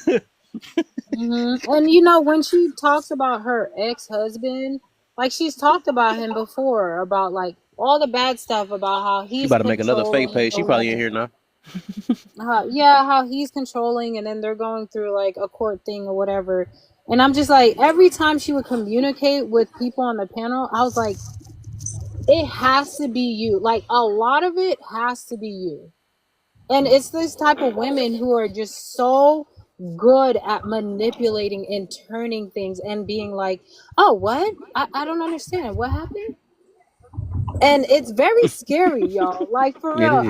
And you know, when she talks about her ex-husband, like she's talked about him before, about like all the bad stuff about how She he's about to make another fake controlling page. She or probably in whatever. here now. How he's controlling, and then they're going through like a court thing or whatever. And I'm just like, every time she would communicate with people on the panel, I was like, it has to be you. Like a lot of it has to be you. And it's this type of women who are just so good at manipulating and turning things and being like, oh, what? I don't understand. What happened? And it's very scary, y'all. Like for It real. is.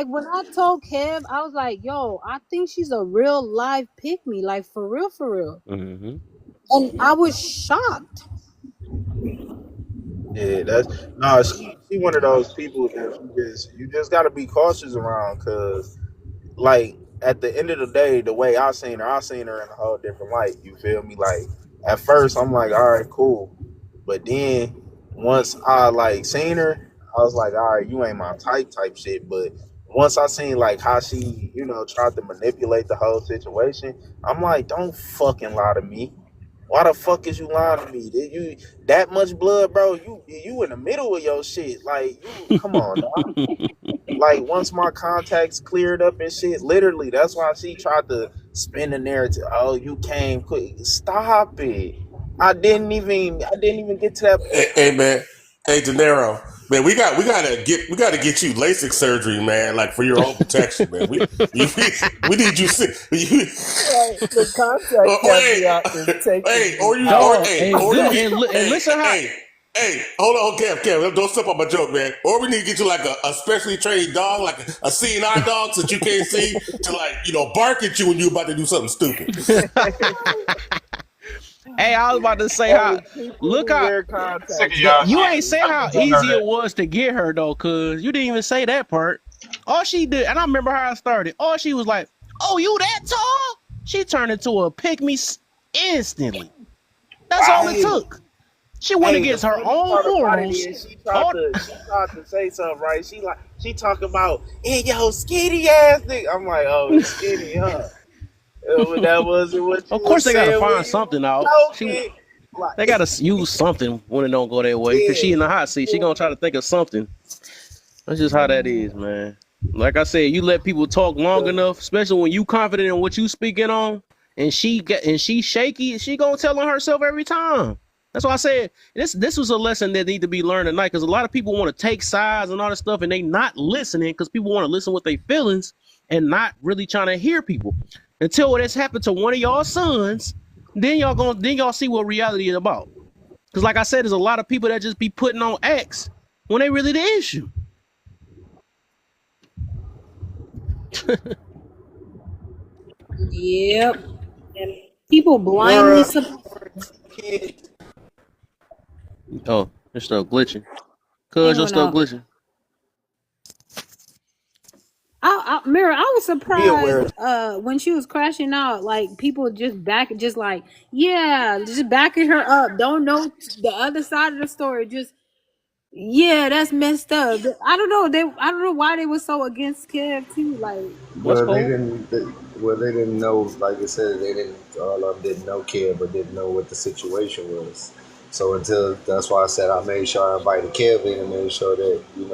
When I told Kev, I was like, yo, I think she's a real live pick-me. Like for real, for real. Mm-hmm. And I was shocked. Yeah, she one of those people that you just gotta be cautious around, cause like at the end of the day, the way I seen her in a whole different light. You feel me? Like at first I'm like, all right, cool. But then once I like seen her, I was like, all right, you ain't my type shit. But once I seen like how she, you know, tried to manipulate the whole situation, I'm like, don't fucking lie to me. Why the fuck is you lying to me? Did you that much blood, bro? You in the middle of your shit. Like, you come on, dog. Like once my contacts cleared up and shit, literally, that's why she tried to spin the narrative. Oh, you came quick. Stop it. I didn't even get to that point. Hey man, hey De Niro, man, we gotta get you LASIK surgery, man, like for your own protection, man. We need you. The contact kept me out and Hey, hold on, Kev, don't step on my joke, man. Or we need to get you like a specially trained dog, like a CNI dog, so that you can't see, to like, you know, bark at you when you're about to do something stupid. Hey, I was about to say how you ain't say how easy it was to get her though, cuz you didn't even say that part. All she did, and I remember how I started. All she was like, "Oh, you that tall?" She turned into a pick-me instantly. That's all it took. She went against her own morals. She tried to say something, right? She talking about, hey, yo, skinny ass nigga. I'm like, oh, it's skinny, huh? That wasn't what you Of course, they gotta find when something out. They gotta use something when it don't go their way. Cause she in the hot seat, she gonna try to think of something. That's just how that is, man. Like I said, you let people talk long enough, especially when you confident in what you speaking on, and she shaky, she gonna tell on herself every time. That's why I said this was a lesson that need to be learned tonight, because a lot of people want to take sides and all this stuff, and they not listening because people want to listen with their feelings and not really trying to hear people. Until this happened to one of y'all sons, then y'all see what reality is about. Because like I said, there's a lot of people that just be putting on X when they really the issue. Yep. And people blindly support. Oh, you're still glitching. Cuz you're still glitching. I Mirror, I was Be aware. surprised when she was crashing out, like people just backing her up. Don't know the other side of the story. Just that's messed up. I don't know. I don't know why they were so against Kev too. Like What's Well, they cool? didn't. They didn't know. Like I said, they didn't. All of them didn't know Kev, but didn't know what the situation was. So that's why I said I made sure I invited Kevin and made sure that that we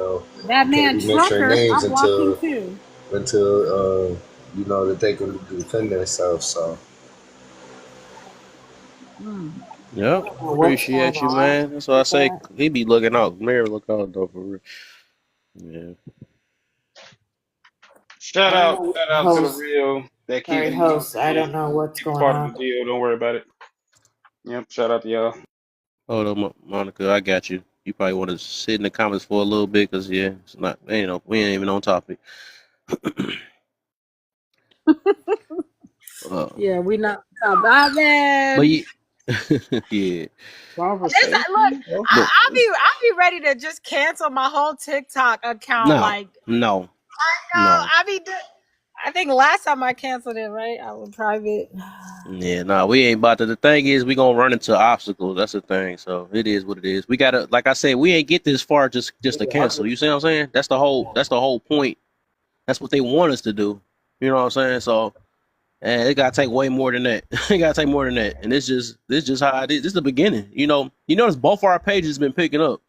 can't man be mentioning Trucker, names I blocked him until too. that they can defend themselves. So Yep. What's going Appreciate you, on man. That's what I with say. that? He be looking out. Mirror look out though for real. Yeah. Shout I don't out, know, shout out to the host. real that keep Sorry, host. I don't know what's going part of on. the deal. Don't worry about it. Yep. Shout out to y'all. Hold on, Monica. I got you. You probably want to sit in the comments for a little bit because it's not. We ain't even on topic. Yeah, we not about that. But yeah. Look, I'll be ready to just cancel my whole TikTok account. No. I think last time I canceled it, right? I was private. Yeah, no, we ain't about to. The thing is, we gonna run into obstacles. That's the thing. So it is what it is. We gotta, like I said, we ain't get this far just to cancel. You see what I'm saying? That's the whole point. That's what they want us to do. You know what I'm saying? So, it gotta take way more than that. It gotta take more than that. And this just how it is. This is the beginning. You notice both our pages been picking up.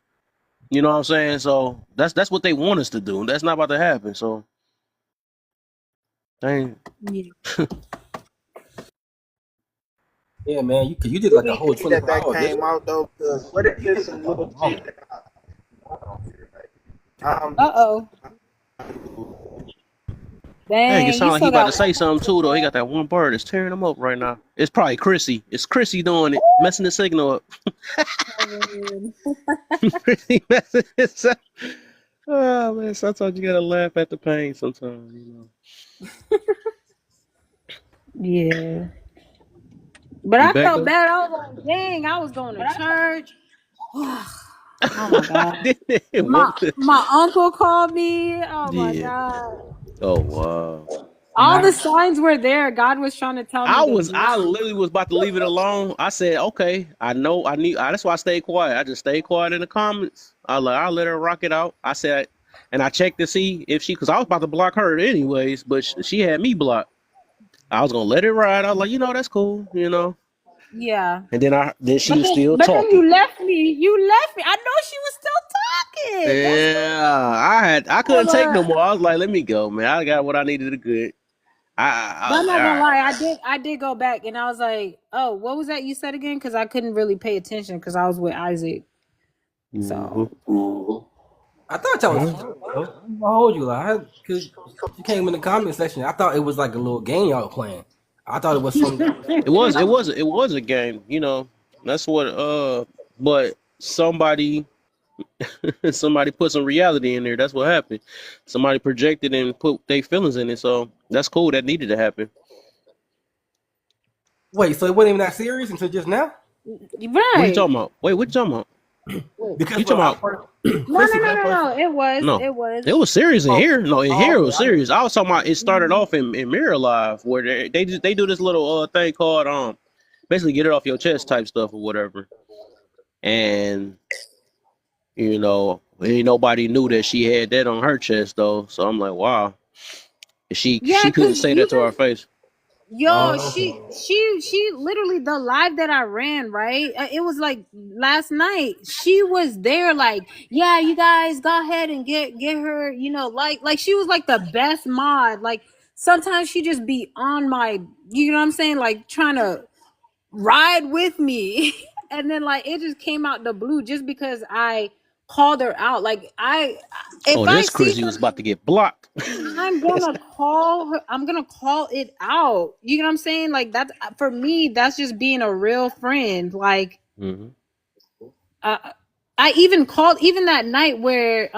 You know what I'm saying? So that's what they want us to do. That's not about to happen. So, dang. Yeah. Yeah, man, you did like a whole 24 that hours. came out though, because what if there's some little shit that Dang, it Dang, sound you like he still about got to say something too, though. He got that one bird that's tearing him up right now. It's probably Chrissy. It's Chrissy doing it, messing the signal up. Chrissy messing it up. Oh man, sometimes you gotta laugh at the pain. Sometimes, Yeah. But You I back felt though? bad. I was like, dang, I was going to church. Oh my God. My uncle called me. Oh my Yeah. God. Oh wow. All the signs were there. God was trying to tell me I to literally was about to leave it alone. I said, okay, I know I need. That's why I stayed quiet. I just stayed quiet in the comments. I'll let her rock it out. I said, and I checked to see if because I was about to block her anyways, but she had me blocked. I was gonna let it ride. I was like, that's cool, Yeah. And then she was still But then talking. you left me. I know she was still talking. Yeah, I couldn't take no more. I was like, let me go, man. I got what I needed to good. I'm not gonna lie. I did go back and I was like, oh, what was that you said again? Because I couldn't really pay attention because I was with Isaac. So I thought y'all was fun, though. I'll hold you because you came in the comment section. I thought it was like a little game y'all playing. I thought it was something. It was a game, That's what but somebody put some reality in there. That's what happened. Somebody projected and put their feelings in it. So that's cool. That needed to happen. Wait, so it wasn't even that serious until just now? Right. What are you talking about? Wait, what you talking about? Because you talking about? No. It was. No. It was. It was serious in here. No, in here it was serious. I was talking about it started off in Mirror Live where they do this little thing called basically get it off your chest type stuff or whatever. And ain't nobody knew that she had that on her chest though. So I'm like, wow. She couldn't say that to our face. Yo, she literally the live that I ran, right? It was like last night. She was there, like, yeah, you guys go ahead and get her, like she was like the best mod. Like sometimes she just be on my, you know what I'm saying, like trying to ride with me, and then like it just came out the blue just because I called her out. Like this Chrissy was about to get blocked. I'm gonna call her. I'm gonna call it out. You know what I'm saying? Like that's for me. That's just being a real friend. Like, I even called that night where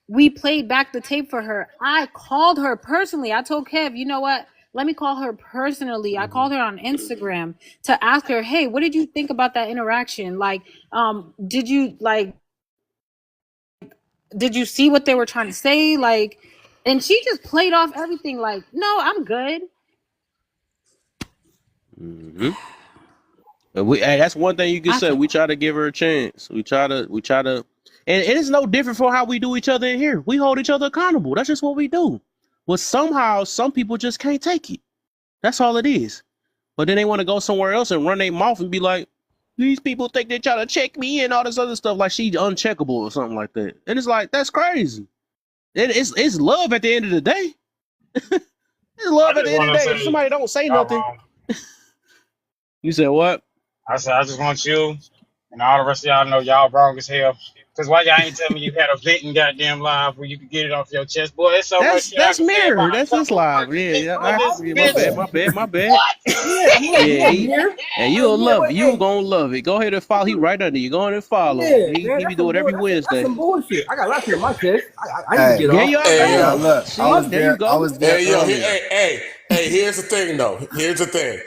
we played back the tape for her. I called her personally. I told Kev, you know what? Let me call her personally. I called her on Instagram to ask her, hey, what did you think about that interaction? Like, did you see what they were trying to say? Like, And she just played off everything like, no, I'm good. Mm-hmm. Hey, that's one thing you can say. We try to give her a chance. We try to, and it's no different from how we do each other in here. We hold each other accountable. That's just what we do. But somehow, some people just can't take it. That's all it is. But then they want to go somewhere else and run their mouth and be like, these people think they're trying to check me and all this other stuff, like she's uncheckable or something like that. And it's like, that's crazy. It's love at the end of the day. It's love at the end of the day. If somebody don't say nothing. You said what? I said, I just want you and all the rest of y'all know y'all wrong as hell. Because why y'all ain't tell me you had a venting goddamn live where you could get it off your chest? Boy, it's so much shit I can say about Mirror. That's his live. Yeah. My bad. What? And you'll love it. You gonna love it. Go ahead and follow. He right under you. Go ahead and follow. Yeah, He man, be doing it every Wednesday. That's some bullshit. I got a lot here in my chest. I need to get off. Hey, look, See, I was there there. you go. I was there. Hey, yo, earlier. hey, here's the thing, though. Here's the thing.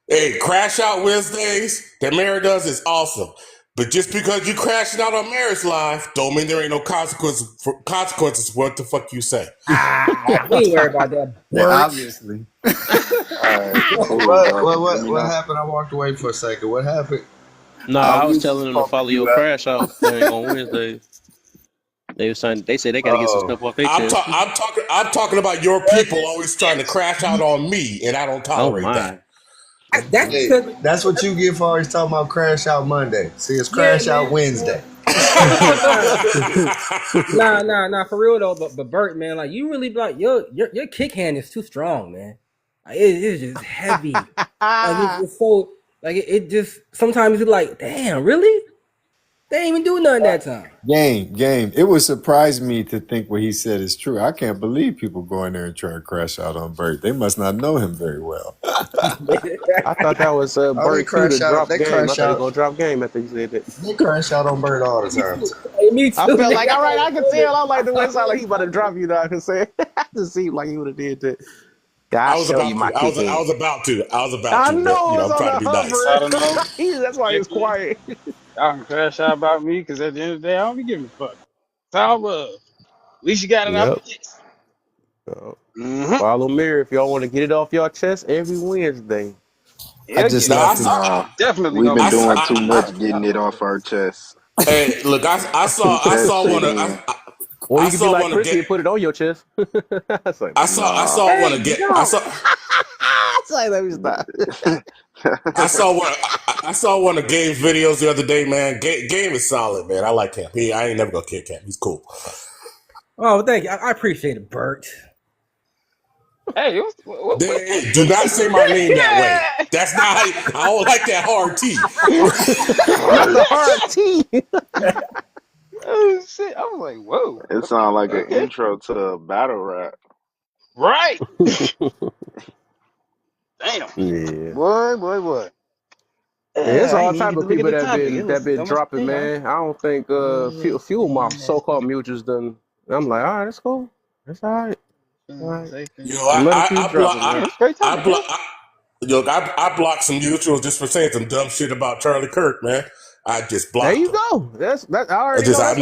Hey, Crash Out Wednesdays that Mary does is awesome. But just because you crashing out on Mary's live, don't mean there ain't no consequences for what the fuck you say. We ain't worried about that. Yeah, obviously. What happened? I walked away for a second. What happened? No, I was telling them to follow your Crash Out thing on Wednesday. They said they gotta get some stuff off their chest. I'm talking about your people always trying to crash out on me, and I don't tolerate that. That's what you get for always talking about Crash Out Monday. See, it's Crash Out Wednesday. Nah, for real though. But Bert, man, like you really like your kick hand is too strong, man. Like, it's just heavy. Like it's so like it just sometimes you're like, damn, really? They ain't even do nothing that time. Game. It would surprise me to think what he said is true. I can't believe people go in there and try to crash out on Bert. They must not know him very well. I thought that was Bert Q to drop game. I thought he gonna drop game after he said that. They crash out on Bert all the time. Hey, me too. I felt like, all right, I can tell. I like the way it sounded like he about to drop you. I can say, I just seemed like he would have did that. I was about to. I know. But, I'm trying to be nice. That's why he was quiet. Y'all can crash out about me because at the end of the day, I don't be giving a fuck. It's all love. At least you got it off your chest. Follow Mirror if y'all want to get it off your chest every Wednesday. Definitely. We've been doing too much getting it off our chest. Hey, look, I saw one of. Or you can be like Chrissy and put it on your chest. I saw one again. Let me stop. I saw one of Game's videos the other day, man. Game is solid, man. I like him. I ain't never gonna kick him. He's cool. Oh, thank you. I appreciate it, Bert. Hey, do not say my name that way. That's not how I don't like that hard T. Not the hard T. Oh shit! I was like, whoa. It sounds like an intro to a battle rap. Right. Damn. Yeah. Boy. There's all type of people that been dropping, man. I don't think a few of my so-called mutuals done. I'm like, all right, that's cool. That's all right. I blocked some mutuals just for saying some dumb shit about Charlie Kirk, man. I just blocked. There you go. That's I already know. I'm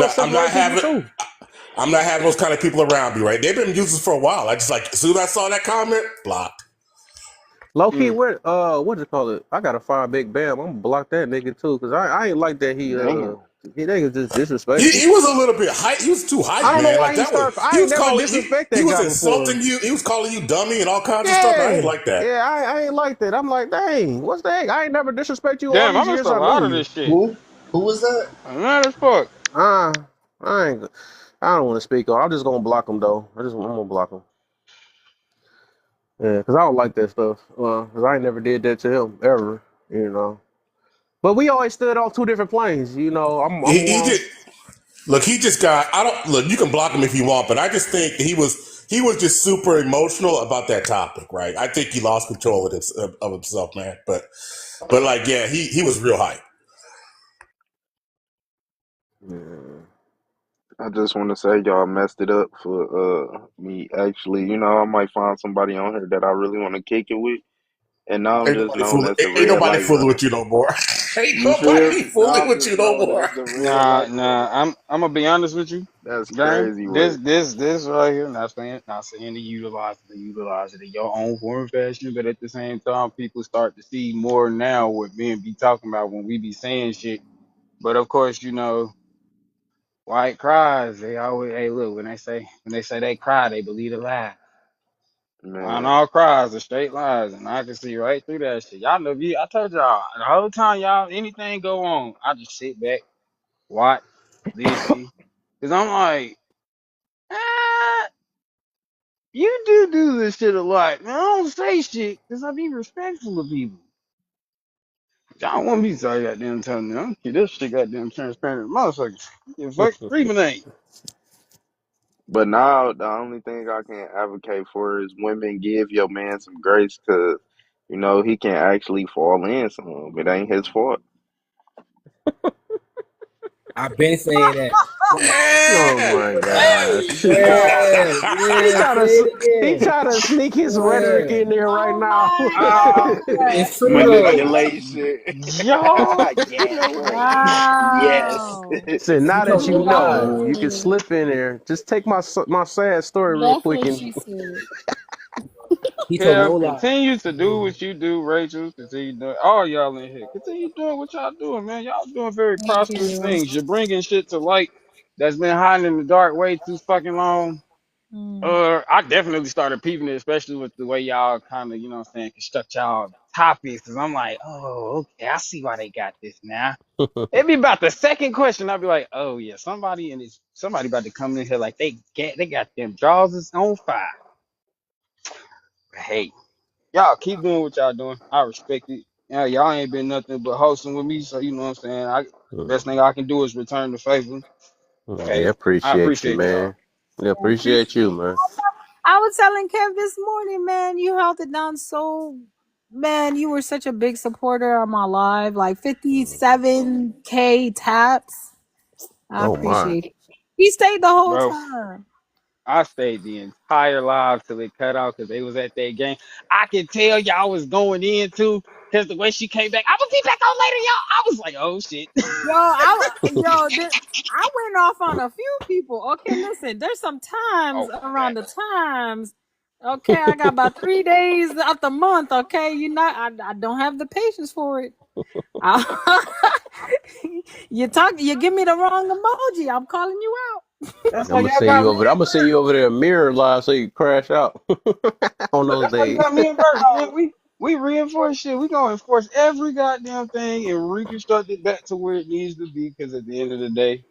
not having those kind of people around me, right? They've been users for a while. I just like as soon as I saw that comment, blocked. Low key, what you call it? I gotta find Big Bam. I'm gonna block that nigga too, cause I ain't like that he nigga just disrespectful. He was a little bit hype. He was too hype, man. I don't know why he was never disrespect that guy. He was insulting you. He was calling you dummy and all kinds of stuff. I ain't like that. Yeah, I ain't like that. I'm like, dang, what's the heck? I ain't never disrespect you. Damn, all I these missed years a lot of this shit. Who was that? I'm mad as fuck. I don't want to speak on. I'm just gonna block him though. I'm gonna block him. Yeah, cause I don't like that stuff. Cause I ain't never did that to him ever. You know. But we always stood on two different planes. You know. He just got. You can block him if you want, but I just think he was just super emotional about that topic, right? I think he lost control of himself, man. But like, yeah, he was real hype. Yeah. I just want to say y'all messed it up for me. Actually, I might find somebody on here that I really want to kick it with. And now I'm Ain't just nobody known fooling. as the Ain't red nobody light fooling runner. with you no more. Ain't You feel nobody me? Now fooling I'm with just you no known more. as the red Nah, light nah. runner. I'm gonna be honest with you, That's gang. crazy This work. this this right here. Not saying to utilize it in your own form and fashion, but at the same time, people start to see more now what men be talking about when we be saying shit. But of course, white cries. They always, hey, look, when they say they cry, they believe a lie. Not Man, all cries are straight lies, and I can see right through that shit. Y'all know, I told y'all the whole time y'all anything go on, I just sit back, watch, listen, cause I'm like, ah, you do this shit a lot. Man, I don't say shit, cause I be respectful of people. Y'all want me to say goddamn telling me, I'm this shit goddamn transparent, motherfuckers. You fuck screaming ain't. but now the only thing I can advocate for is women give your man some grace, cause he can actually fall in some. It ain't his fault. I've been saying that. Oh my gosh. Yeah, he yeah, trying say to he it again. trying to sneak his rhetoric Yeah. in there right Oh now. my Ah, god. It's true though. Manipulation. yo, Yeah, yes. Wow. So He now that told you no lies. know, you can Ooh. slip in there. Just take my sad story real That's quick what and she said. He told no Kev, lies. continue to do what you do, Rachel. Continue doing all y'all in here. Continue doing what y'all doing, man. Y'all doing very Thank prosperous you. things. You're bringing shit to light that's been hiding in the dark way too fucking long. Mm. I definitely started peeping it, especially with the way y'all kind of, construct y'all topics. Cause I'm like, oh, okay, I see why they got this now. It'd be about the second question. I'd be like, oh yeah, somebody about to come in here like they got them jaws is on fire. But hey. Y'all keep doing what y'all doing. I respect it. Yeah, y'all ain't been nothing but hosting with me, so you know what I'm saying. Best thing I can do is return the favor. yeah, Hey, I appreciate you, appreciate y'all. man. Yeah, appreciate you, man. I was telling Kev this morning, man, you held it down so, man, you were such a big supporter on my live, like 57K taps. I Oh my. appreciate it. He stayed the whole Bro, time. I stayed the entire live till it cut out because they was at that game. I can tell y'all was going in too, because the way she came back, I will be back on later, y'all. I was like, oh shit. I went off on a few people. Okay, listen, there's some times Oh, around the facts. times. Okay, I got about 3 days out the month. Okay, I don't have the patience for it. You give me the wrong emoji. I'm calling you out. That's I'm how gonna y'all send got you me over there. I'm and gonna send Bert. you over there mirror live so you crash out on Look, those that's how you days. got me and Bert, man. We reinforce shit. We gonna enforce every goddamn thing and reconstruct it back to where it needs to be. Because at the end of the day,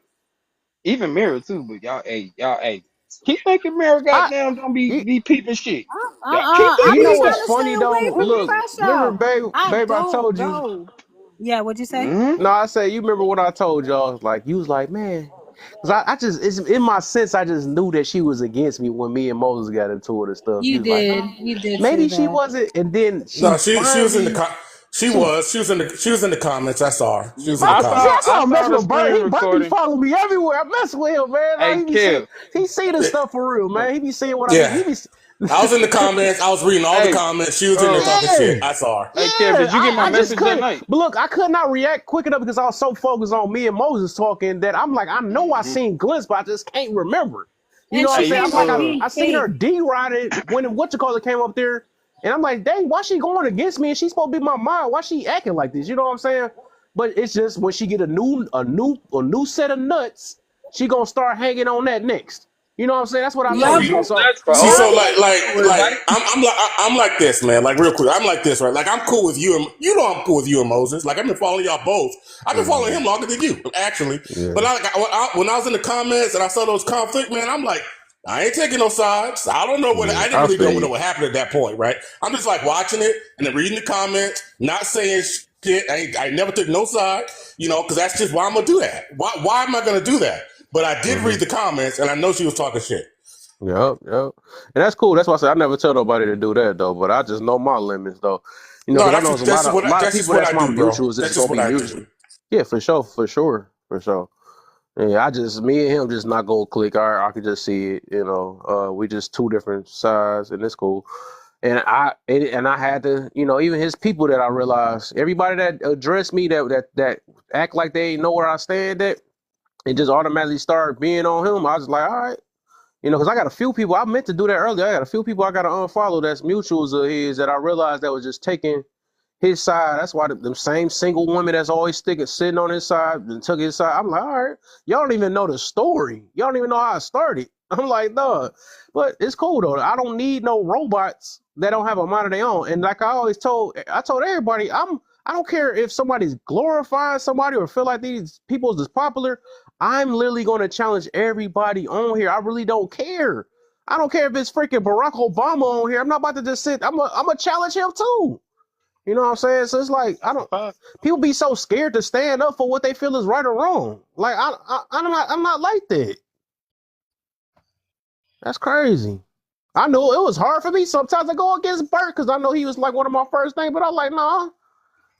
even Mirror too. But hey, keep thinking Mirror, I goddamn, don't be you, be peeping shit. Yeah, keep I you thinking be know it. what's trying to stay funny away though? from Look, Crash remember, Out. I babe, I don't told you. go. Yeah, what'd you say? Mm-hmm. No, I say you remember what I told y'all. Like you was like, man, because I just it's in my sense. I just knew that she was against me when me and Moses got into it and stuff. You You was like, did. nah, You did say maybe she that. wasn't. And then No, she she was in the finally she she was in the comments. I saw her. She was in the I see. I comments. I saw him saw messing the with Bert. screen Bert be recording. following me everywhere. I mess with him, man. Like, Hey, Kev. he see the Yeah, stuff for real, man. He be seeing what I be. yeah. He be. I was in the comments. I was reading all the Hey, comments. She was in there uh, talking shit. Yeah. I saw her. hey, Kev, Yeah, did you get my I just message that couldn't. night? But look, I could not react quick enough because I was so focused on me and Moses talking that I'm like, I know I Mm-hmm. seen glints, but I just can't remember. You know And what I'm she saying? Hey, I'm came like, back I being seen her fake. D-rided when came up there, and I'm like, dang, why she going against me? And she's supposed to be my mom. Why she acting like this? You know what I'm saying? But it's just when she get a new set of nuts, she gonna start hanging on that next. You know what I'm saying? That's what I Yup. noticed. See, And so see, Yup. so like I'm like this, man. Like real quick, I'm like this, right? Like I'm cool with you, and you know I'm cool with you and Moses. Like I've been following y'all both. I've been following him longer than you, actually. yeah, But when I was in the comments and I saw those conflict, man, I'm like, I ain't taking no sides. I don't know I didn't I really feel know you. what happened at that point, right? I'm just like watching it and then reading the comments, not saying shit. I never took no side, because that's just why I'm gonna do that. Why am I gonna do that? But I did Mm-hmm. read the comments and I know she was talking shit. Yep, yep. And that's cool. That's why I say I never tell nobody to do that though. But I just know my limits though. No, Because I know there's a lot of that's just people what that's I my do, bro. mutuals That's that's just gonna what be I mutual. do. Yeah, for sure. Yeah, me and him just not go click. I could just see it. We just two different sides, and it's cool. And I had to, even his people that I realized, everybody that addressed me that act like they ain't know where I stand at, and just automatically start being on him. I was like, all right, because I got a few people. I meant to do that earlier. I got a few people I got to unfollow that's mutuals of his that I realized that was just taking his side. That's why them same single women that's always sitting on his side and took his side. I'm like, all right, y'all don't even know the story. Y'all don't even know how it started. I'm like, no, but it's cool though. I don't need no robots that don't have a mind of their own. And like I told everybody, I don't care if somebody's glorifying somebody or feel like these people is popular. I'm literally going to challenge everybody on here. I really don't care. I don't care if it's freaking Barack Obama on here. I'm not about to just sit. I'm gonna challenge him too. You know what I'm saying? So it's like people be so scared to stand up for what they feel is right or wrong. Like I'm not like that. That's crazy. I know it was hard for me sometimes to go against Bert because I know he was like one of my first things, but I'm like, nah,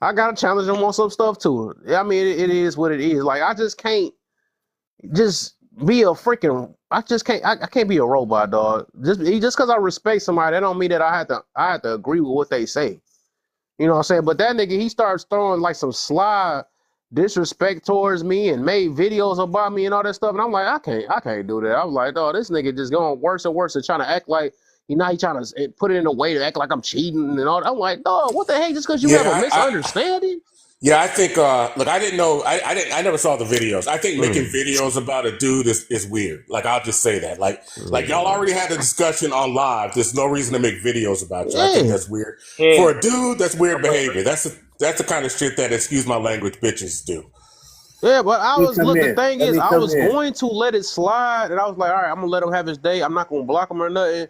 I gotta challenge him on some stuff too. I mean, it is what it is. Like I just can't just be a freaking. I can't be a robot, dog. Just because I respect somebody, that don't mean that I have to agree with what they say. You know what I'm saying? But that nigga, he starts throwing like some sly disrespect towards me and made videos about me and all that stuff. And I'm like, I can't do that. I was like, oh, this nigga just going worse and worse and trying to act like, he trying to put it in a way to act like I'm cheating and all that. I'm like, dog, what the heck? Just because you have a misunderstanding? Yeah, I think. Look, I didn't know. I never saw the videos. I think making videos about a dude is weird. Like I'll just say that. Like y'all already had a discussion on live. There's no reason to make videos about you. I think that's weird for a dude. That's weird behavior. That's the kind of shit that, excuse my language, bitches do. Yeah, but the thing is, I was going to let it slide, and I was like, all right, I'm gonna let him have his day. I'm not gonna block him or nothing.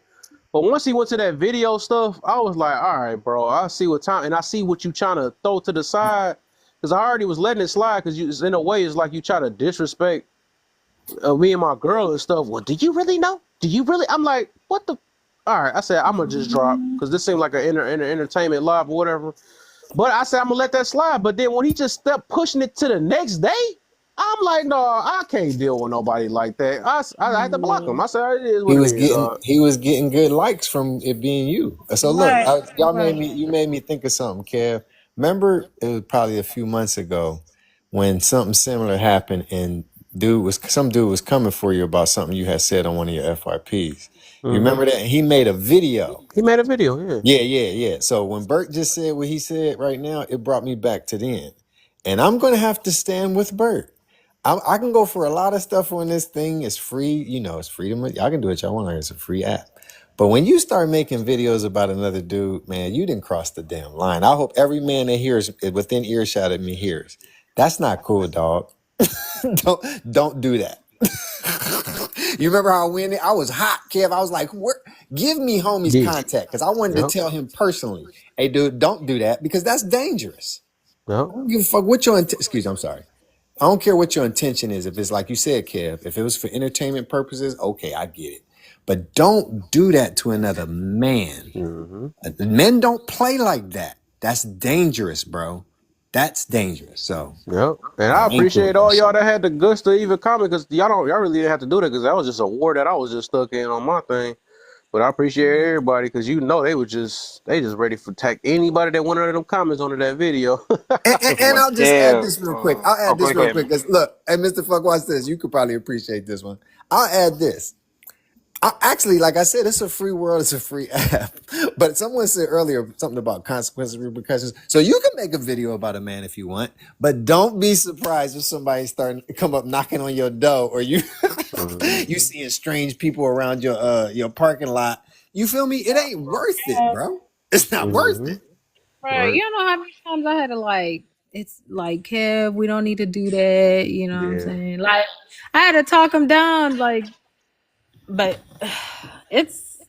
But once he went to that video stuff, I was like, all right, bro, I see what time, and I see what you trying to throw to the side. Because I already was letting it slide because in a way, it's like you try to disrespect me and my girl and stuff. Well, do you really know? Do you really? I'm like, what the? All right, I said, I'm going to just drop because this seemed like an entertainment live or whatever. But I said, I'm going to let that slide. But then when he just stepped pushing it to the next day, I'm like, no, I can't deal with nobody like that. I had to block him. I said, it is what it is. He was getting good likes from it being you. So look, you made me think of something, Kev. Remember, it was probably a few months ago when something similar happened, and some dude was coming for you about something you had said on one of your FYPs. You remember that? He made a video. Yeah. So when Bert just said what he said right now, it brought me back to then, and I'm gonna have to stand with Bert. I can go for a lot of stuff on this thing. It's free, it's freedom. I can do what y'all want. It's a free app. But when you start making videos about another dude, man, you didn't cross the damn line. I hope every man that hears within earshot of me hears. That's not cool, dog. Don't do that. You remember how I was hot, Kev? I was like, give me homie's contact because I wanted to tell him personally, hey, dude, don't do that because that's dangerous. I don't give a fuck what your excuse me, I'm sorry. I don't care what your intention is. If it's like you said, Kev, if it was for entertainment purposes, okay, I get it. But don't do that to another man. Men don't play like that. That's dangerous, bro. That's dangerous. So, and I appreciate all y'all that had the guts to even comment because y'all really didn't have to do that because that was just a war that I was just stuck in on my thing. But I appreciate everybody because they just ready for attack anybody that went under them comments under that video. and I'll just add this real quick. Because look, hey, Mr. Fuck, watch this. You could probably appreciate this one. I'll add this. Actually, like I said, it's a free world. It's a free app. But someone said earlier something about consequences, repercussions. So you can make a video about a man if you want, but don't be surprised if somebody's starting to come up knocking on your door or you seeing strange people around your parking lot. You feel me? It ain't worth it, bro. It's not worth it. Right. You don't know how many times I had to it's like, Kev, we don't need to do that. You know what I'm saying? Like, I had to talk him down, but it's.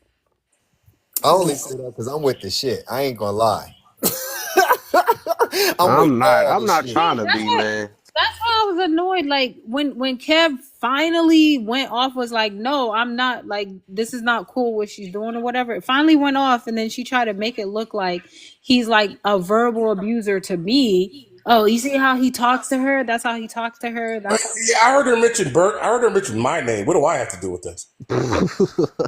I only say that because I'm with the shit. I ain't gonna lie. I'm not trying to be, man. That's why I was annoyed. Like when Kev finally went off, was like, no, I'm not. Like, this is not cool what she's doing or whatever. It finally went off, and then she tried to make it look like he's like a verbal abuser to me. Oh, you see how he talks to her? That's how he talks to her. That's Yeah, I heard her mention Bert. I heard her mention my name. What do I have to do with this?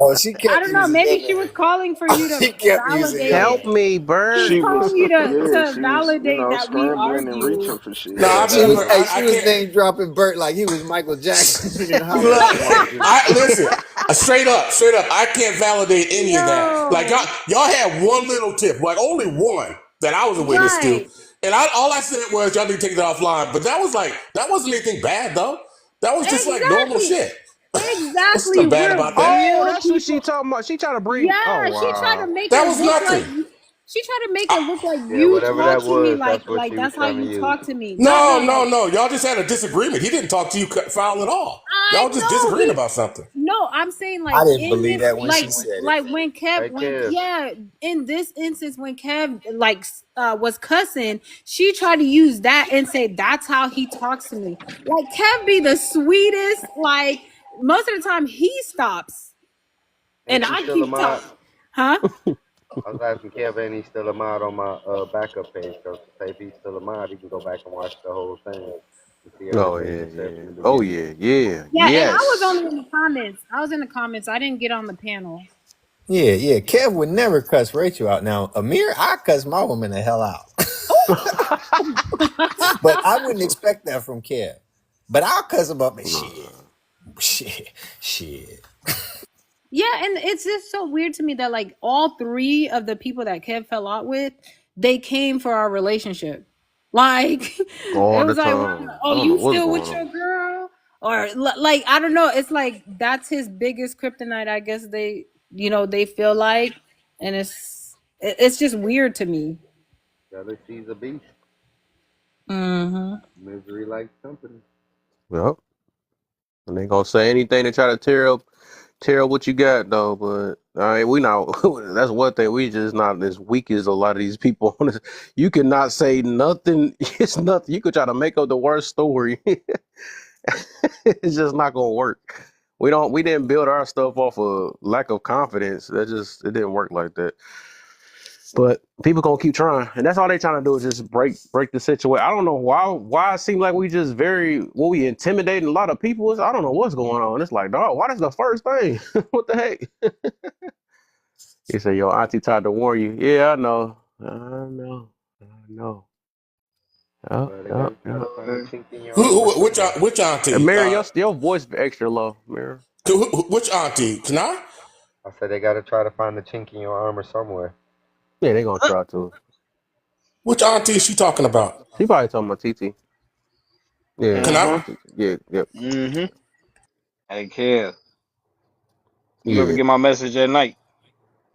Oh, she I kept don't know. using Maybe your she was name. calling for you to She kept using validate your it. Help name. me, She was Bird. She was, calling you yeah, to she was, validate that we scrambling and argue. reaching for shit. No, Yeah, I She that mean, was, was. hey, I she was can't. name dropping Bert like he was Michael Jackson and Look, hollering at motherfuckers. I listen. Straight up. I can't validate any of that. Like Yo, y'all had one little tip, like only one that I was a witness to, right. and all I said was y'all need to take it offline. But that wasn't anything bad though. That was just like normal Exactly. shit. What's Exactly. so bad We're about that? Oh, real that's what she people. talking about. She trying to bring. Oh Yeah, she tried to wow. make That it was look like nothing. she tried to make it look like Yeah, you whatever talk that to me was, that's what like she was that's how trying to you use. talk to me. No, No. Y'all just had a disagreement. He didn't talk to you foul at all. I Y'all just know disagreeing he. about something. No, I'm saying I like didn't in believe this, that when she said it. like when Hey, Kev. yeah, in this instance when Kev like was cussing, she tried to use that and say that's how he talks to me. Like Kev be the sweetest. Like most of the time he stops Ain't and he I still a keep mod? talking. Huh? I was asking Kev, ain't he still a mod on my backup page? Because if he's still a mod, he can go back and watch the whole thing to see Oh everything yeah, he said yeah. from the Oh beginning. yeah, yeah. Yeah, and I was Yes. only in the comments. I was in the comments. I didn't get on the panel. Yeah. Kev would never cuss Rachel out. Now, Amir, I cuss my woman the hell out. But I wouldn't expect that from Kev. But I'll cuss him up and shit. Yeah, and it's just so weird to me that like all three of the people that Kev fell out with, they came for our relationship. Like All it the was like, time. I oh, don't know you what's still going with on. your girl? Or like I don't know. It's like that's his biggest kryptonite. I guess they feel like, and it's just weird to me. Jealousy's a beast. Mm-hmm. Misery likes company. Yep. And they gonna say anything to try to tear up what you got though. But all right, we not. That's one thing. We just not as weak as a lot of these people. You cannot say nothing. It's nothing. You could try to make up the worst story. It's just not gonna work. We didn't build our stuff off of lack of confidence. It didn't work like that. But people gonna keep trying, and that's all they trying to do is just break the situation. I don't know why it seems like we just we intimidating a lot of people. I don't know what's going on. It's like, dog, why that's the first thing? What the heck? He said, "Yo, auntie tried to warn you." Yeah, I know. Which auntie? Mary, your voice extra low, Mary. Which auntie? Tonight? I said they got to try to find the chink in your armor somewhere. Yeah, they gonna try to. Which auntie is she talking about? She probably talking about TT. Yeah. Can I? Yeah. Mm-hmm. Hey, Kev. You ever Yeah. get my message at night?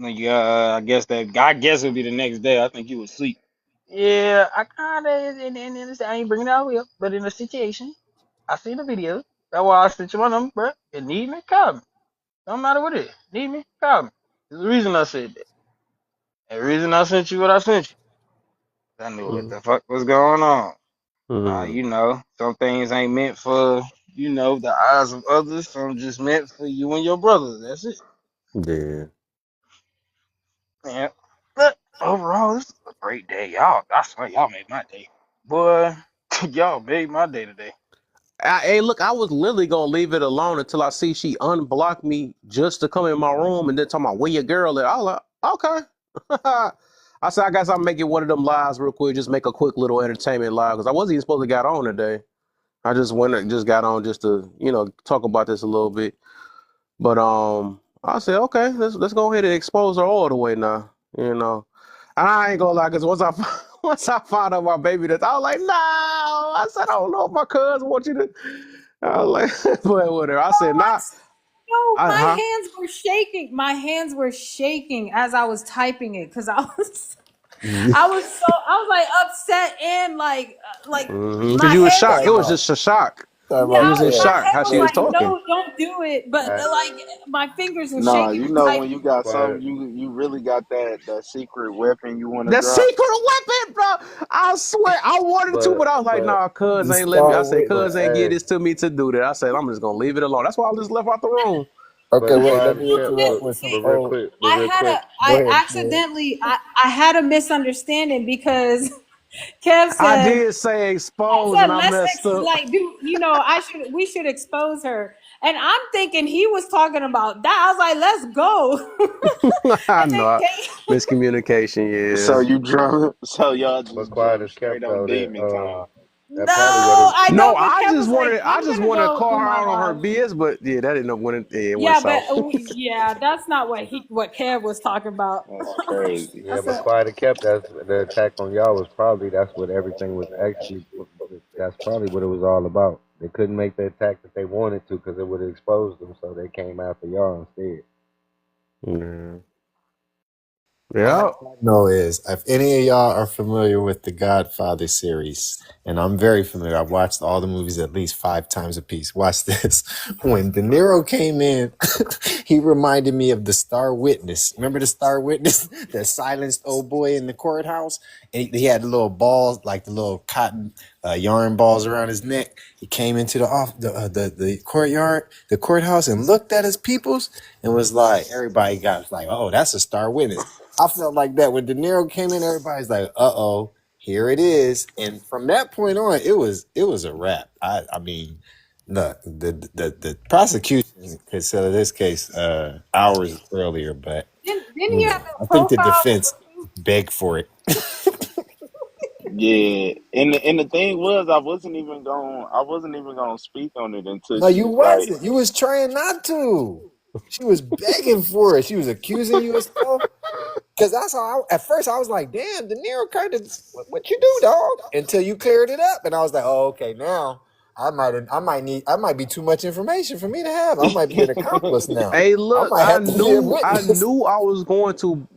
I guess it would be the next day. I think you was asleep. Yeah, I kinda and I ain't bringing it out here, but in the situation, I seen the video. That's why I sent you my number, bro. You need me, call me. Don't matter what it is. Need me, call me. There's a reason I said that. The reason I sent you what I sent you. I knew what the fuck was going on. Some things ain't meant for, the eyes of others. Some just meant for you and your brothers. That's it. Yeah. Yeah. But overall, this is a great day. I swear, y'all made my day. Boy, y'all made my day today. Hey, look, I was literally gonna leave it alone until I see she unblocked me just to come in my room and then talking about where your girl at. I was like, okay. I said, I guess I'm making one of them lives real quick, just make a quick little entertainment live because I wasn't even supposed to get on today. I just got on just to, talk about this a little bit. But I said, okay, let's go ahead and expose her all the way now. And I ain't gonna lie, because once I found out my baby that I was like, no. I said, I don't know if my cousin want you to. I was like, but whatever. I said, nah. No, my hands were shaking. My hands were shaking as I was typing it because I was like upset and like because you was shocked. It was just a shock. You was in my shock head how was she was like, talking. no, don't do it. But like my fingers were Nah, shaking. when you got something, you really got that secret weapon you want to The drop. secret weapon, bro. I swear, I wanted to, but I was like, nah, cuz The ain't let me. I star said, witness. cuz ain't give this to me to do that. I said, I'm just gonna leave it alone. That's why I just left out the room. Okay, wait, But let me interrupt with some real quick. Go ahead, I accidentally I had a misunderstanding because Kev I said, did say expose and I messed up. we should expose her. And I'm thinking he was talking about that. I was like, let's go. I And then know. Miscommunication, So yeah. you drunk? So y'all But just quiet drunk as kept straight on though, demon time? that probably what it. I No, know, but Kev was like, I I'm just gonna wanted to go call do her my out on her live. BS, but yeah, that ended up winning. Yeah, it went Yeah, south. but that's not what Kev was talking about. That's crazy. Yeah, but quiet as kept. That's the attack on y'all was probably that's what everything was actually. That's probably what it was all about. They couldn't make the attack that they wanted to because it would have exposed them, so they came after y'all instead. Yeah. All I know is if any of y'all are familiar with the Godfather series, and I'm very familiar, I've watched all the movies at least 5 times a piece. Watch this. When De Niro came in, he reminded me of the Star Witness. Remember the Star Witness, the silenced old boy in the courthouse? And he had the little balls, like the little cotton yarn balls around his neck. He came into the courtyard, the courthouse, and looked at his peoples and was like, everybody got like, oh, that's a Star Witness. I felt like that when De Niro came in, everybody's like, "Uh-oh, here it is." And from that point on, it was a wrap. I mean, the prosecution could settle this case hours earlier, but Didn't you have I a think the profile? defense begged for it. Yeah, and the thing was, I wasn't even gonna speak on it until No, she you was like, wasn't. You was trying not to. She was begging for it. She was accusing you of stuff. Because that's how at first I was like, damn, De Niro kind of, what you do, dog? Until you cleared it up. And I was like, oh, okay, now I might be too much information for me to have. I might be an accomplice now. Hey, I look, might I have to be a knew witness. I was going to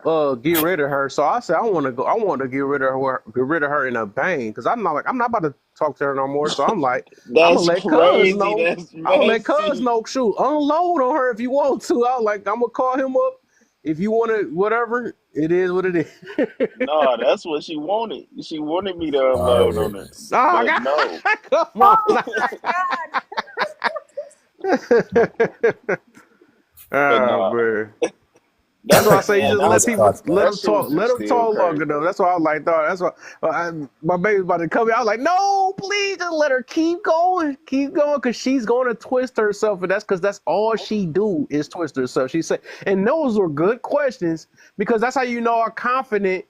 get rid of her, so I said I want to get rid of her in a bang, because I'm not about to talk to her no more. So I'm like, I'm gonna "That's let Cuz crazy. know. That's I'm gonna let Cuz messy." know. Shoot, unload on her if you want to. I'm gonna call him up if you want to. Whatever it is, what it is. No, that's what she wanted. She wanted me to Star unload on her, witness. Oh, but no. come Oh on. But no, Bro. That's why I say you man, just I let was people caught let that. that them shit talk, was just still long crazy. enough. That's why I was like, dog. That's why my baby's about to come here. I was like, no, please just let her keep going, because she's going to twist herself, and because that's all she do is twist herself. She said, and those were good questions, because that's how you know how confident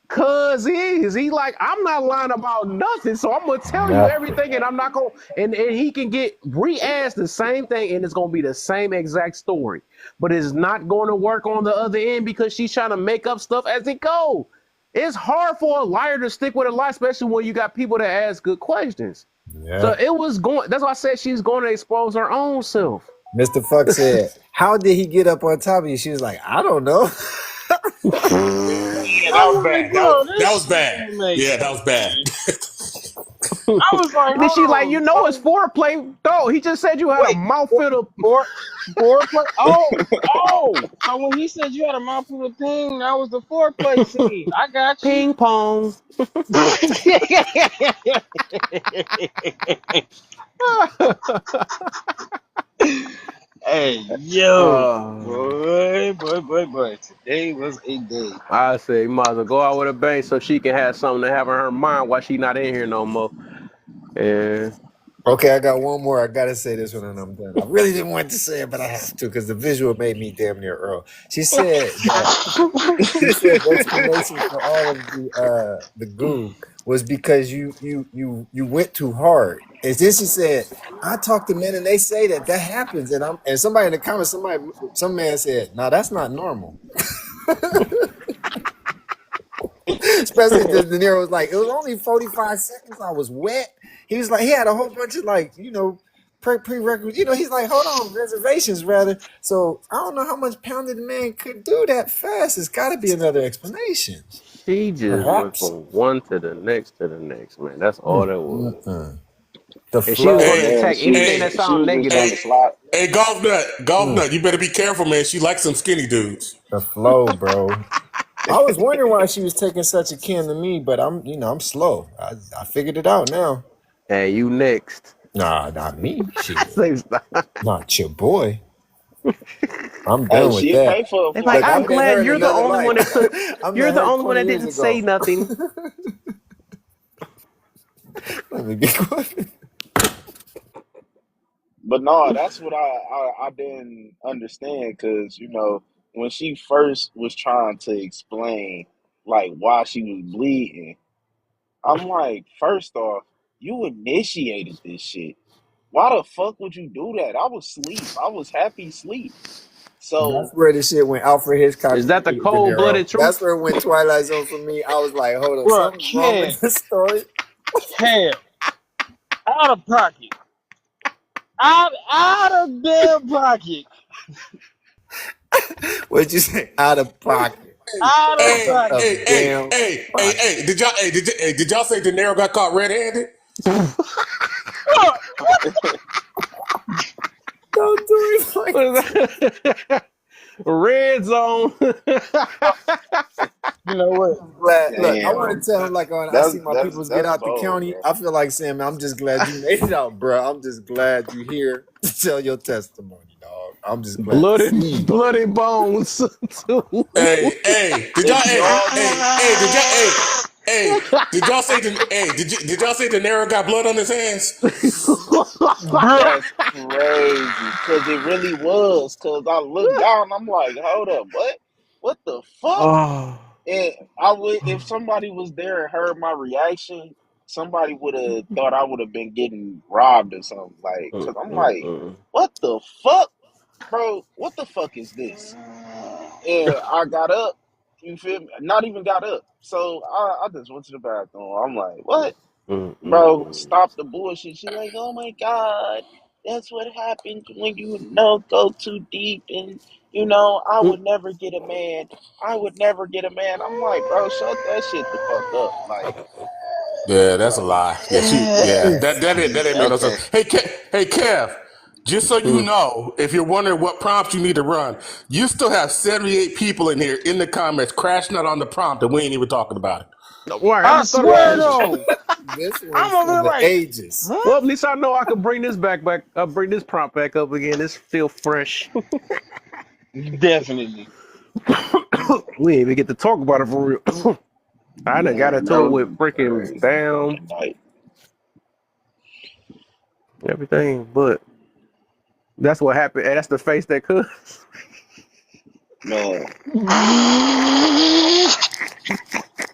Cuz is. He like, I'm not lying about nothing, so I'm gonna tell you Nothing. everything, and I'm not gonna and he can get re-asked the same thing, and it's gonna be the same exact story, but it's not going to work on the other end because she's trying to make up stuff as it go. It's hard for a liar to stick with a lie, especially when you got people that ask good questions. So Yeah. it was going. That's why I said she's going to expose her own self. Mr. Fuck said, how did he get up on top of you? She was like, I don't know. Yeah, that was I'm like, bad. bro, That this was shit bad. don't make Yeah, that was sense, bad. man. I was like, And then hold she's like, on. it's So foreplay. Though he just said you had a wait, mouthful of foreplay. Oh. So when he said you had a mouthful of ping, that was the foreplay scene. I got you. ping pong. Hey, yo, uh, boy. Today was a day. I say you might as well go out with a bang so she can have something to have in her mind while she not in here no more. Yeah. Okay, I got one more. I gotta say this one and I'm done. I really didn't want to say it, but I have to because the visual made me damn near Earl. She said that she said the explanation for all of the goo was because you went too hard. And then she said, I talk to men and they say that happens, and somebody in the comments, some man said, "No, that's not normal." Especially because De Niro was like, it was only 45 seconds. I was wet. He was like, he had a whole bunch of prerequisites. He's like, hold on, reservations rather. So I don't know how much pounding the man could do that fast. It's got to be another explanation. She just went Perhaps. from one to the next, man. That's all that was. The And she was flow. going to Man, attack anything that she sounds was just trying negative. to slide. Hey, golf nut, you better be careful, man. She likes some skinny dudes. The flow, bro. I was wondering why she was taking such a kin to me, but I'm slow. I figured it out now. Hey, you next. Nah, not me. Shit. Stop. Not your boy. I'm Hey, done with she'll that. pay for a It's like, flight Look, I I'm though. met her glad in you're the another only life. one that took. I You're met the her only one 20 that years didn't ago. say nothing. Let me be quiet. But no, that's what I didn't understand because when she first was trying to explain like why she was bleeding, I'm like, first off, you initiated this shit. Why the fuck would you do that? I was asleep. I was happy sleep. That's So where the shit went. Alfred Hitchcock Is for that the me, De Niro. cold-blooded That's truth? where it went Twilight Zone for me. I was like, hold up, Bruh, something's wrong with this story. Kev, out of pocket. Out of damn pocket. What'd you say? Out of pocket. Out of Hey, Out pocket. of hey, hey, damn hey, hey, pocket. hey! Did y'all say De Niro got caught red-handed? Don't do it like What is that? Red zone. You know what? glad. Look, I want damn, to tell him like when I that's see my that's peoples get that's out the cold, county. bro. I feel like saying, man, I'm just glad you made it out, bro. I'm just glad you here to tell your testimony, dog. I'm just glad to see you. bloody bones. Hey, did y'all? If y'all Did y'all? Did y'all say? Did y'all say De Niro got blood on his hands? Bruh. that's crazy because it really was. Because I looked down, I'm like, hold up, what? What the fuck? Oh. And I would, if somebody was there and heard my reaction, somebody would have thought I would have been getting robbed or something. Like, cause I'm like, what the fuck, bro? What the fuck is this? And I got up. You feel me? Not even got up. So I just went to the bathroom. I'm like, what, bro? Stop the bullshit. She's like, oh my god, that's what happens when you go too deep and. I would never get a man. I would never get a man. I'm like, bro, shut that shit the fuck up. Yeah, that's a Like, lie. Yeah. That didn't make no okay. sense. Hey, Kev. Just so you know, if you're wondering what prompts you need to run, you still have 78 people in here in the comments crashing out on the prompt, and we ain't even talking about it. Right, I I just thought about swear this. though. This I'm one's over for there the like, ages. huh? Well, at least I know I can bring this back. Bring this prompt back up again. It's still fresh. Definitely. We ain't even get to talk about it for real. I done got Man, into that it would with be freaking crazy Bam, tonight. everything, but that's what happened. And that's the face that could. Man.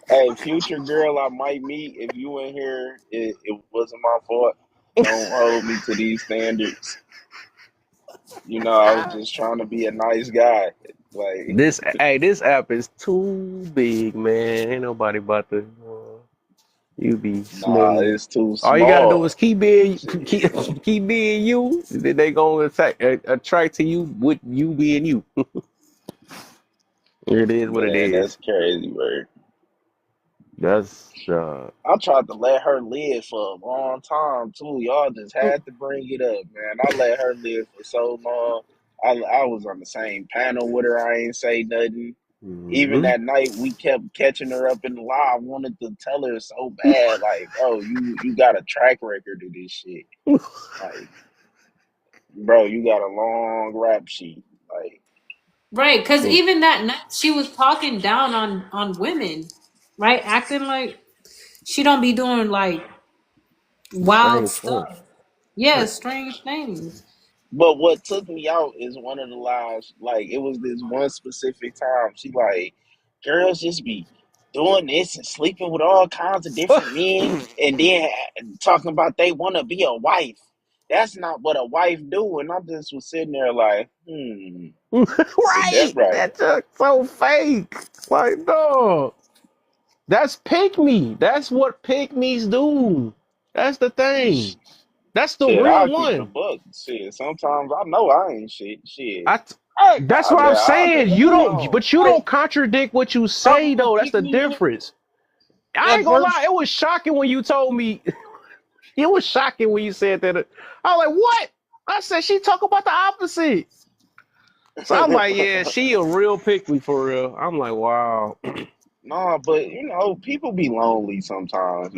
Hey, future girl I might meet, if you in here, it wasn't my fault. Don't hold me to these standards. I was just trying to be a nice guy. Like, This app is too big, man. Ain't nobody about to. You be nah, smooth. it's too All you gotta do is small. keep being Shit. keep being you. Then they gonna attract to you with you being you. It is what it Man, is. that's crazy, bro. That's I tried to let her live for a long time too. Y'all just had to bring it up, man. I let her live for so long. I was on the same panel with her. I ain't say nothing. Even that night, we kept catching her up in the lie. I wanted to tell her so bad, like, bro, you got a track record of this shit. Like, bro, you got a long rap sheet. Like, Right, because even that night she was talking down on women, right? Acting like she don't be doing like wild strange thing. stuff. Yeah, strange things. but what took me out is one of the lies. Like, it was this one specific time. She like, girls just be doing this and sleeping with all kinds of different men, and then talking about they want to be a wife. That's not what a wife do. And I just was sitting there like, is that Right. right? That's just so fake. Like, no. That's pick me. That's what pick me's do. That's the thing. That's the Shit, real I'll keep it a one. buck. Shit, sometimes I know I ain't shit. Shit, Hey, That's what I'm I'll saying. just You leave it don't, alone. but you hey, don't contradict what you I'm say gonna though. That's pick the me difference. I at ain't gonna first. lie. It was shocking when you told me. It was shocking when you said that. I was like, what? I said she talk about the opposite. So I'm like, yeah, she a real pick me for real. I'm like, wow. Nah, but people be lonely sometimes.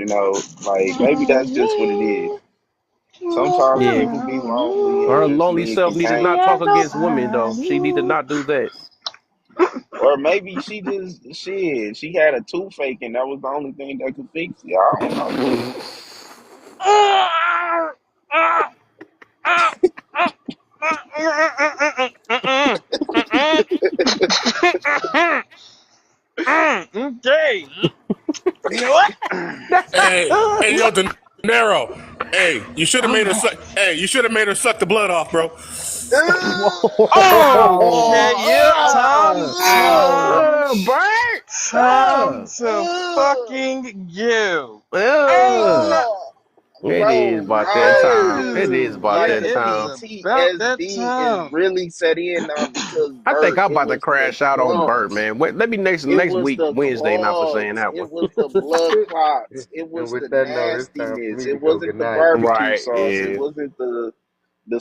Like maybe that's just what it is. Sometimes Yeah. people be lonely and Her just lonely need self need to not companionship. talk against women though. She need to not do that. Or maybe she had a toothache and that was the only thing that could fix it. I don't know. Okay. You know what? Hey, yo, De Niro. Hey, you should have made her suck. Hey, you should have made her suck the blood off, bro. Oh, okay, yep. Time to fucking go. It is about that time. It is about that time. PTSD is really set in now because I think Bert, I'm about to crash out on Bert, clots. man. Wait, let me next It was week the Wednesday, not for saying clots. that one. It was the blood clots. It was with the that note, it's time for me nastiness. to It go. wasn't Good the night. barbecue Right, sauce. yeah. It wasn't the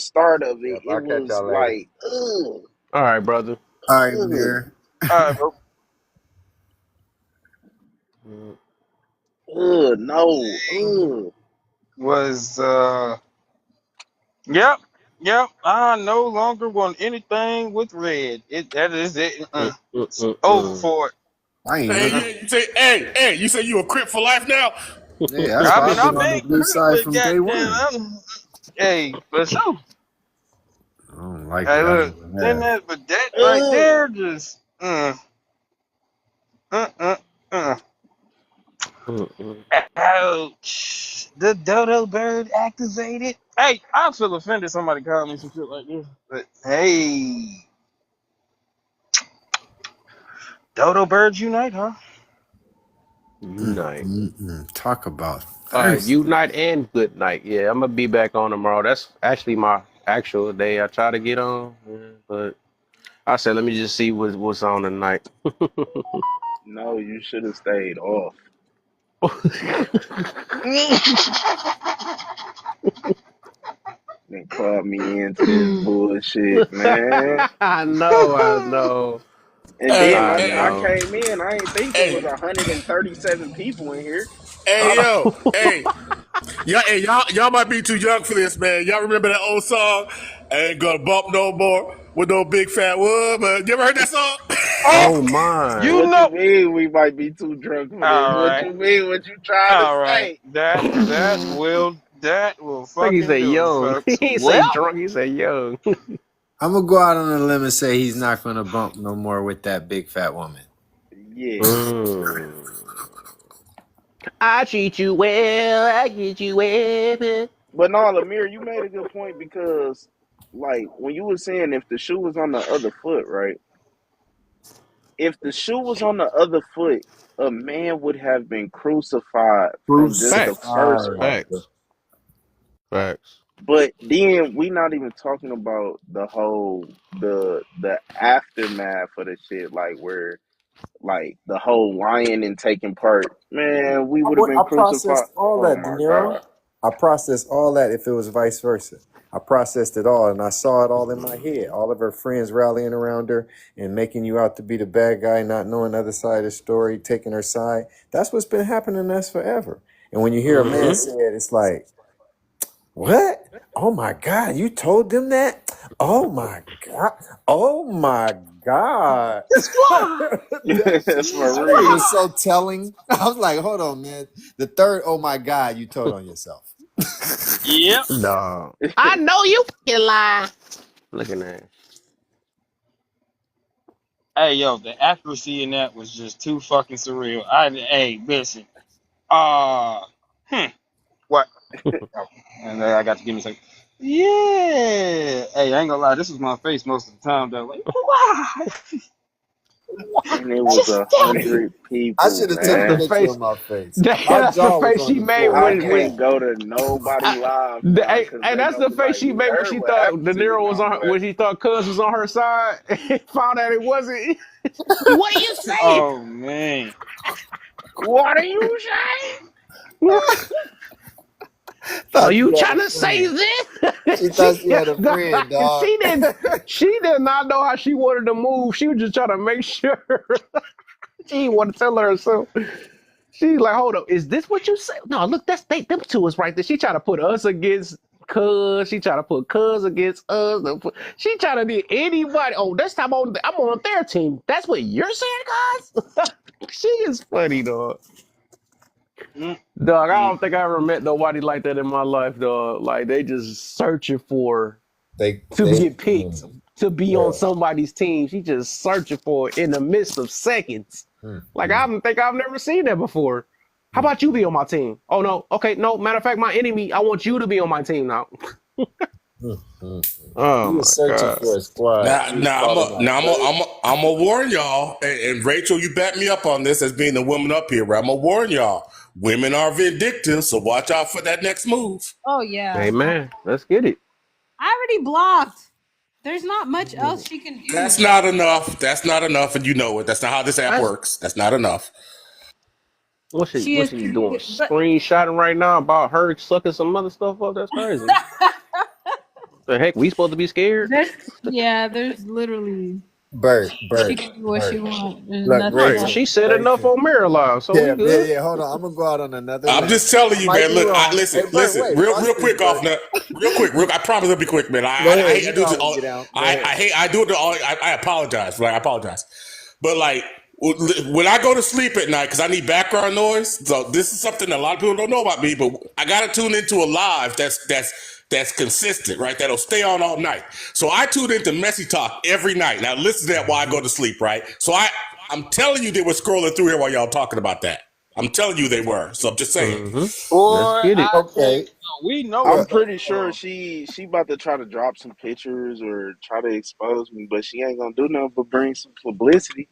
start of it. Yep, It I'll catch was y'all later. like, ugh. All right, brother. All right, Amir. All right, bro. No. Was yep. I no longer want anything with red. That is it. It's over for it. I ain't Hey, never. you say you a Crip for life now? Yeah, that's why I've I've been on the been blue crip, side but from day one. goddamn, hey, for sure. I don't like Hey, it. look, then that, but that right there just, ouch. The dodo bird activated. Hey, I feel offended somebody called me some shit like this. But hey, dodo birds unite, huh? Unite. Talk about All right, thirsty. unite and good night. Yeah, I'm gonna be back on tomorrow. That's actually my actual day. I try to get on, but I said let me just see what's on tonight. No, you should have stayed off. Then called me into this bullshit, man. I know. And then I I know. came in, I ain't think it was 137 people in here. Hey, yo, y'all might be too young for this, man. Y'all remember that old song? I ain't gonna bump no more with no big fat woman. You ever heard that song? Oh my! You What know. you mean we might be too drunk for this? All What right. you mean? What you trying to All right. say? That will I think he fucking said do it, young. folks. He Well, say drunk. He said young. I'm gonna go out on a limb and say he's not gonna bump no more with that big fat woman. Yeah. I treat you well. I get you well. But no, Lamir, you made a good point because, like, when you were saying if the shoe was on the other foot, right? If the shoe was on the other foot, a man would have been crucified from just the first part. Facts. But then we not even talking about the whole the aftermath of the shit, like where like the whole lying and taking part. Man, we would have been I crucified. processed all Oh that, De my Niro. God. I processed all that if it was vice versa. I processed it all and I saw it all in my head. All of her friends rallying around her and making you out to be the bad guy, not knowing the other side of the story, taking her side. That's what's been happening to us forever. And when you hear a man say it, it's like, what? Oh my God, you told them that? Oh my God. Oh my God. That's for It real. was so telling. I was like, hold on, man. The third, oh my God, you told on yourself. yep. No. I know you can lie. Look at that. Hey, yo, the accuracy in that was just too fucking surreal. Hey, listen. What? Oh, and I got to give me a second. Yeah. Hey, I ain't gonna lie. This was my face most of the time, though. Like, why? And it was 100 I people, should have That's taken a the man. picture face. of my face. My That's the jaw was face on she the made floor. I when can't go to nobody live now Hey, because hey, they that's gonna the be face like, she we made when heard she what thought happened De to you Niro was now, on her, but when she thought Cuz was on her side. Found out it wasn't. What are you saying? Oh man. what are you saying? Are Thought you she had trying a to say friend. this? She thought she had a friend, dog. She did not know how she wanted to move. She was just trying to make sure. She didn't want to tell her herself. She's like, hold up, is this what you say? No, look, them two is right there. She tried to put us against Cuz. She tried to put Cuz against us. She tried to do anybody. Oh, this time I'm on their team. That's what you're saying, guys? She is funny, dog. Dog, I don't think I ever met nobody like that in my life, dog. Like they just searching for to get picked to be on somebody's team. She just searching for it in the midst of seconds. Like I don't think I've never seen that before. How about you be on my team? Oh no, okay, no. Matter of fact, my enemy, I want you to be on my team now. Oh He my was searching god. for a squad. I'm gonna warn y'all, and Rachel, you back me up on this as being the woman up here. Right? I'm gonna warn y'all. Women are vindictive, so watch out for that next move. Oh yeah. Hey man, let's get it. I already blocked. There's not much else she can do. That's not enough. That's not enough, and you know it. That's not how this app works. That's not enough. What's she She is doing? but- Screenshotting right now about her sucking some other stuff up? That's crazy. The heck, we supposed to be scared? there's literally Bert. she can do what she wants. There's Look, nothing Rachel, else. She said enough on Mirror Live, so we good. Yeah. Hold on, I'm gonna go out on another. I'm limb. just telling you, Might man. be Look, wrong. listen, Hey, Bert, wait, watch real this, quick, Bert. off now. Real, I promise it'll be quick, man. I Go ahead. hate You to do know this. I'm gonna get out. Go I ahead. hate. I do it all. I apologize. Like I apologize, but like when I go to sleep at night because I need background noise. So this is something that a lot of people don't know about me, but I gotta tune into a live that's consistent, right? That'll stay on all night. So I tune into Messy Talk every night. Now listen to that while I go to sleep, right? So I'm telling you they were scrolling through here while y'all talking about that. I'm telling you they were. So I'm just saying. Boy, Let's get it. Okay. we know I'm what's going pretty sure on. she about to try to drop some pictures or try to expose me, but she ain't gonna do nothing but bring some publicity.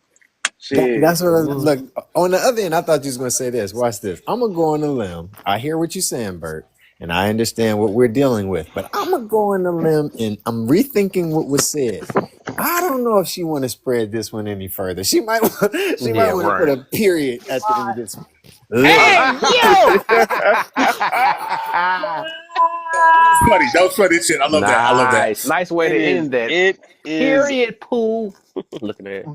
Shit. That's what I look. On the other end, I thought you was gonna say this. Watch this. I'm gonna go on a limb. I hear what you're saying, Bert, and I understand what we're dealing with. But I'm gonna go on a limb, and I'm rethinking what was said. I don't know if she want to spread this one any further. She might want to put a period at the end of this. Hey, yo! Funny. That was funny shit. I love that. I love that. Nice way to end that. It is. Period, pool. Looking at it.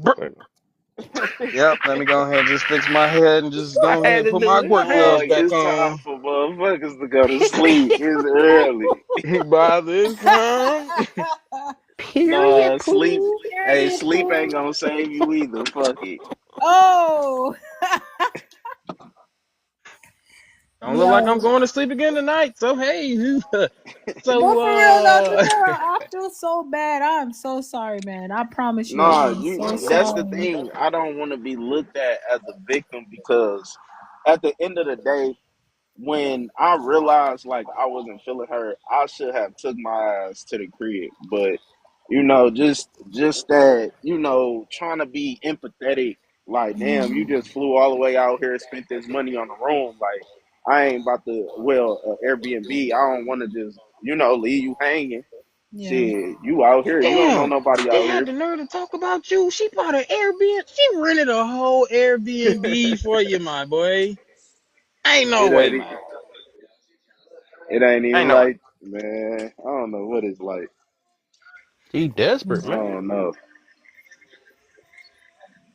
Yep, let me go ahead and just fix my head and just go ahead and put my work gloves back It's time on. for motherfuckers to go to sleep. It's early. By this time. Nah, sleep. Hey, sleep ain't gonna save you either. Fuck it. Oh. Don't look like I'm going to sleep again tonight. So hey, But for real, I feel so bad. I'm so sorry, man. I promise you. Nah, I'm so that's the sorry. thing. I don't want to be looked at as a victim because at the end of the day, when I realized like I wasn't feeling her, I should have took my ass to the crib. But just that, trying to be empathetic, like damn, you just flew all the way out here, spent this money on the room. Like I ain't about to Airbnb. I don't want to just leave you hanging. Yeah. Shit, you out here, you don't know damn, nobody they out had here. the nerve to talk about you. She bought an Airbnb. She rented a whole Airbnb for you, my boy. Ain't no It way, ain't. man. It ain't even Ain't no way. like, man. I don't know what it's like. He desperate, I man. don't know.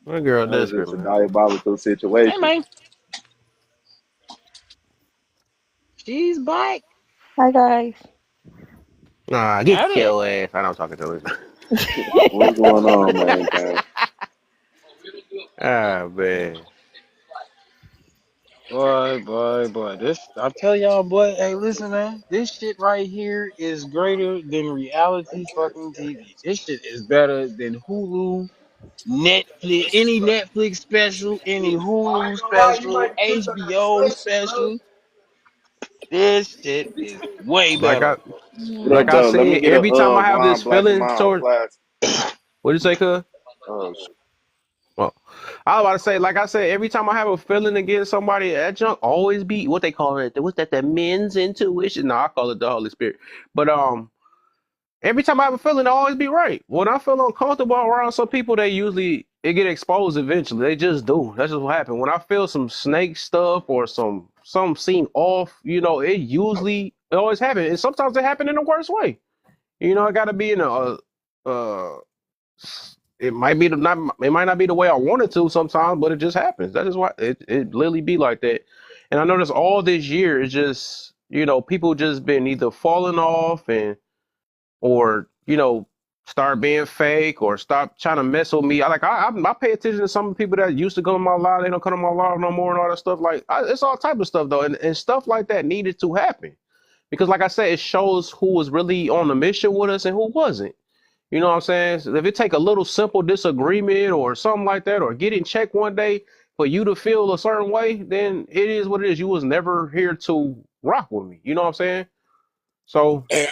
My girl That was desperate, just a man. diabolical Hey, situation. man. She's black. Hi guys. Nah, get Howdy. your ass. I don't talk to her. What's going on, man? Ah, man. Boy. This, I'm telling y'all, boy. Hey, listen, man. This shit right here is greater than reality fucking TV. This shit is better than Hulu, Netflix, any Netflix special, any Hulu special, HBO special. This shit is way Like better. I What like up, I though? Let me said, get a every time I have wine this black and feeling mild toward class. what you say, cuz? Oh, Well, I was about to say, like I said, every time I have a feeling against somebody, that junk always be what they call it. What's that? The men's intuition. No, I call it the Holy Spirit. But every time I have a feeling, I always be right. When I feel uncomfortable around some people, it get exposed eventually. They just do. That's just what happened. When I feel some snake stuff or some seem off, it always happens. And sometimes it happen in the worst way. It got to be in uh it might be it might not be the way I wanted to sometimes, but it just happens. That is why it literally be like that. And I notice all this year it's just, people just been either falling off or start being fake or stop trying to mess with me. I pay attention to some people that used to go in my live. They don't come in my live no more and all that stuff. It's all type of stuff though, and stuff like that needed to happen because, like I said, it shows who was really on the mission with us and who wasn't. You know what I'm saying? So if it take a little simple disagreement or something like that, or get in check one day for you to feel a certain way, then it is what it is. You was never here to rock with me. You know what I'm saying? So And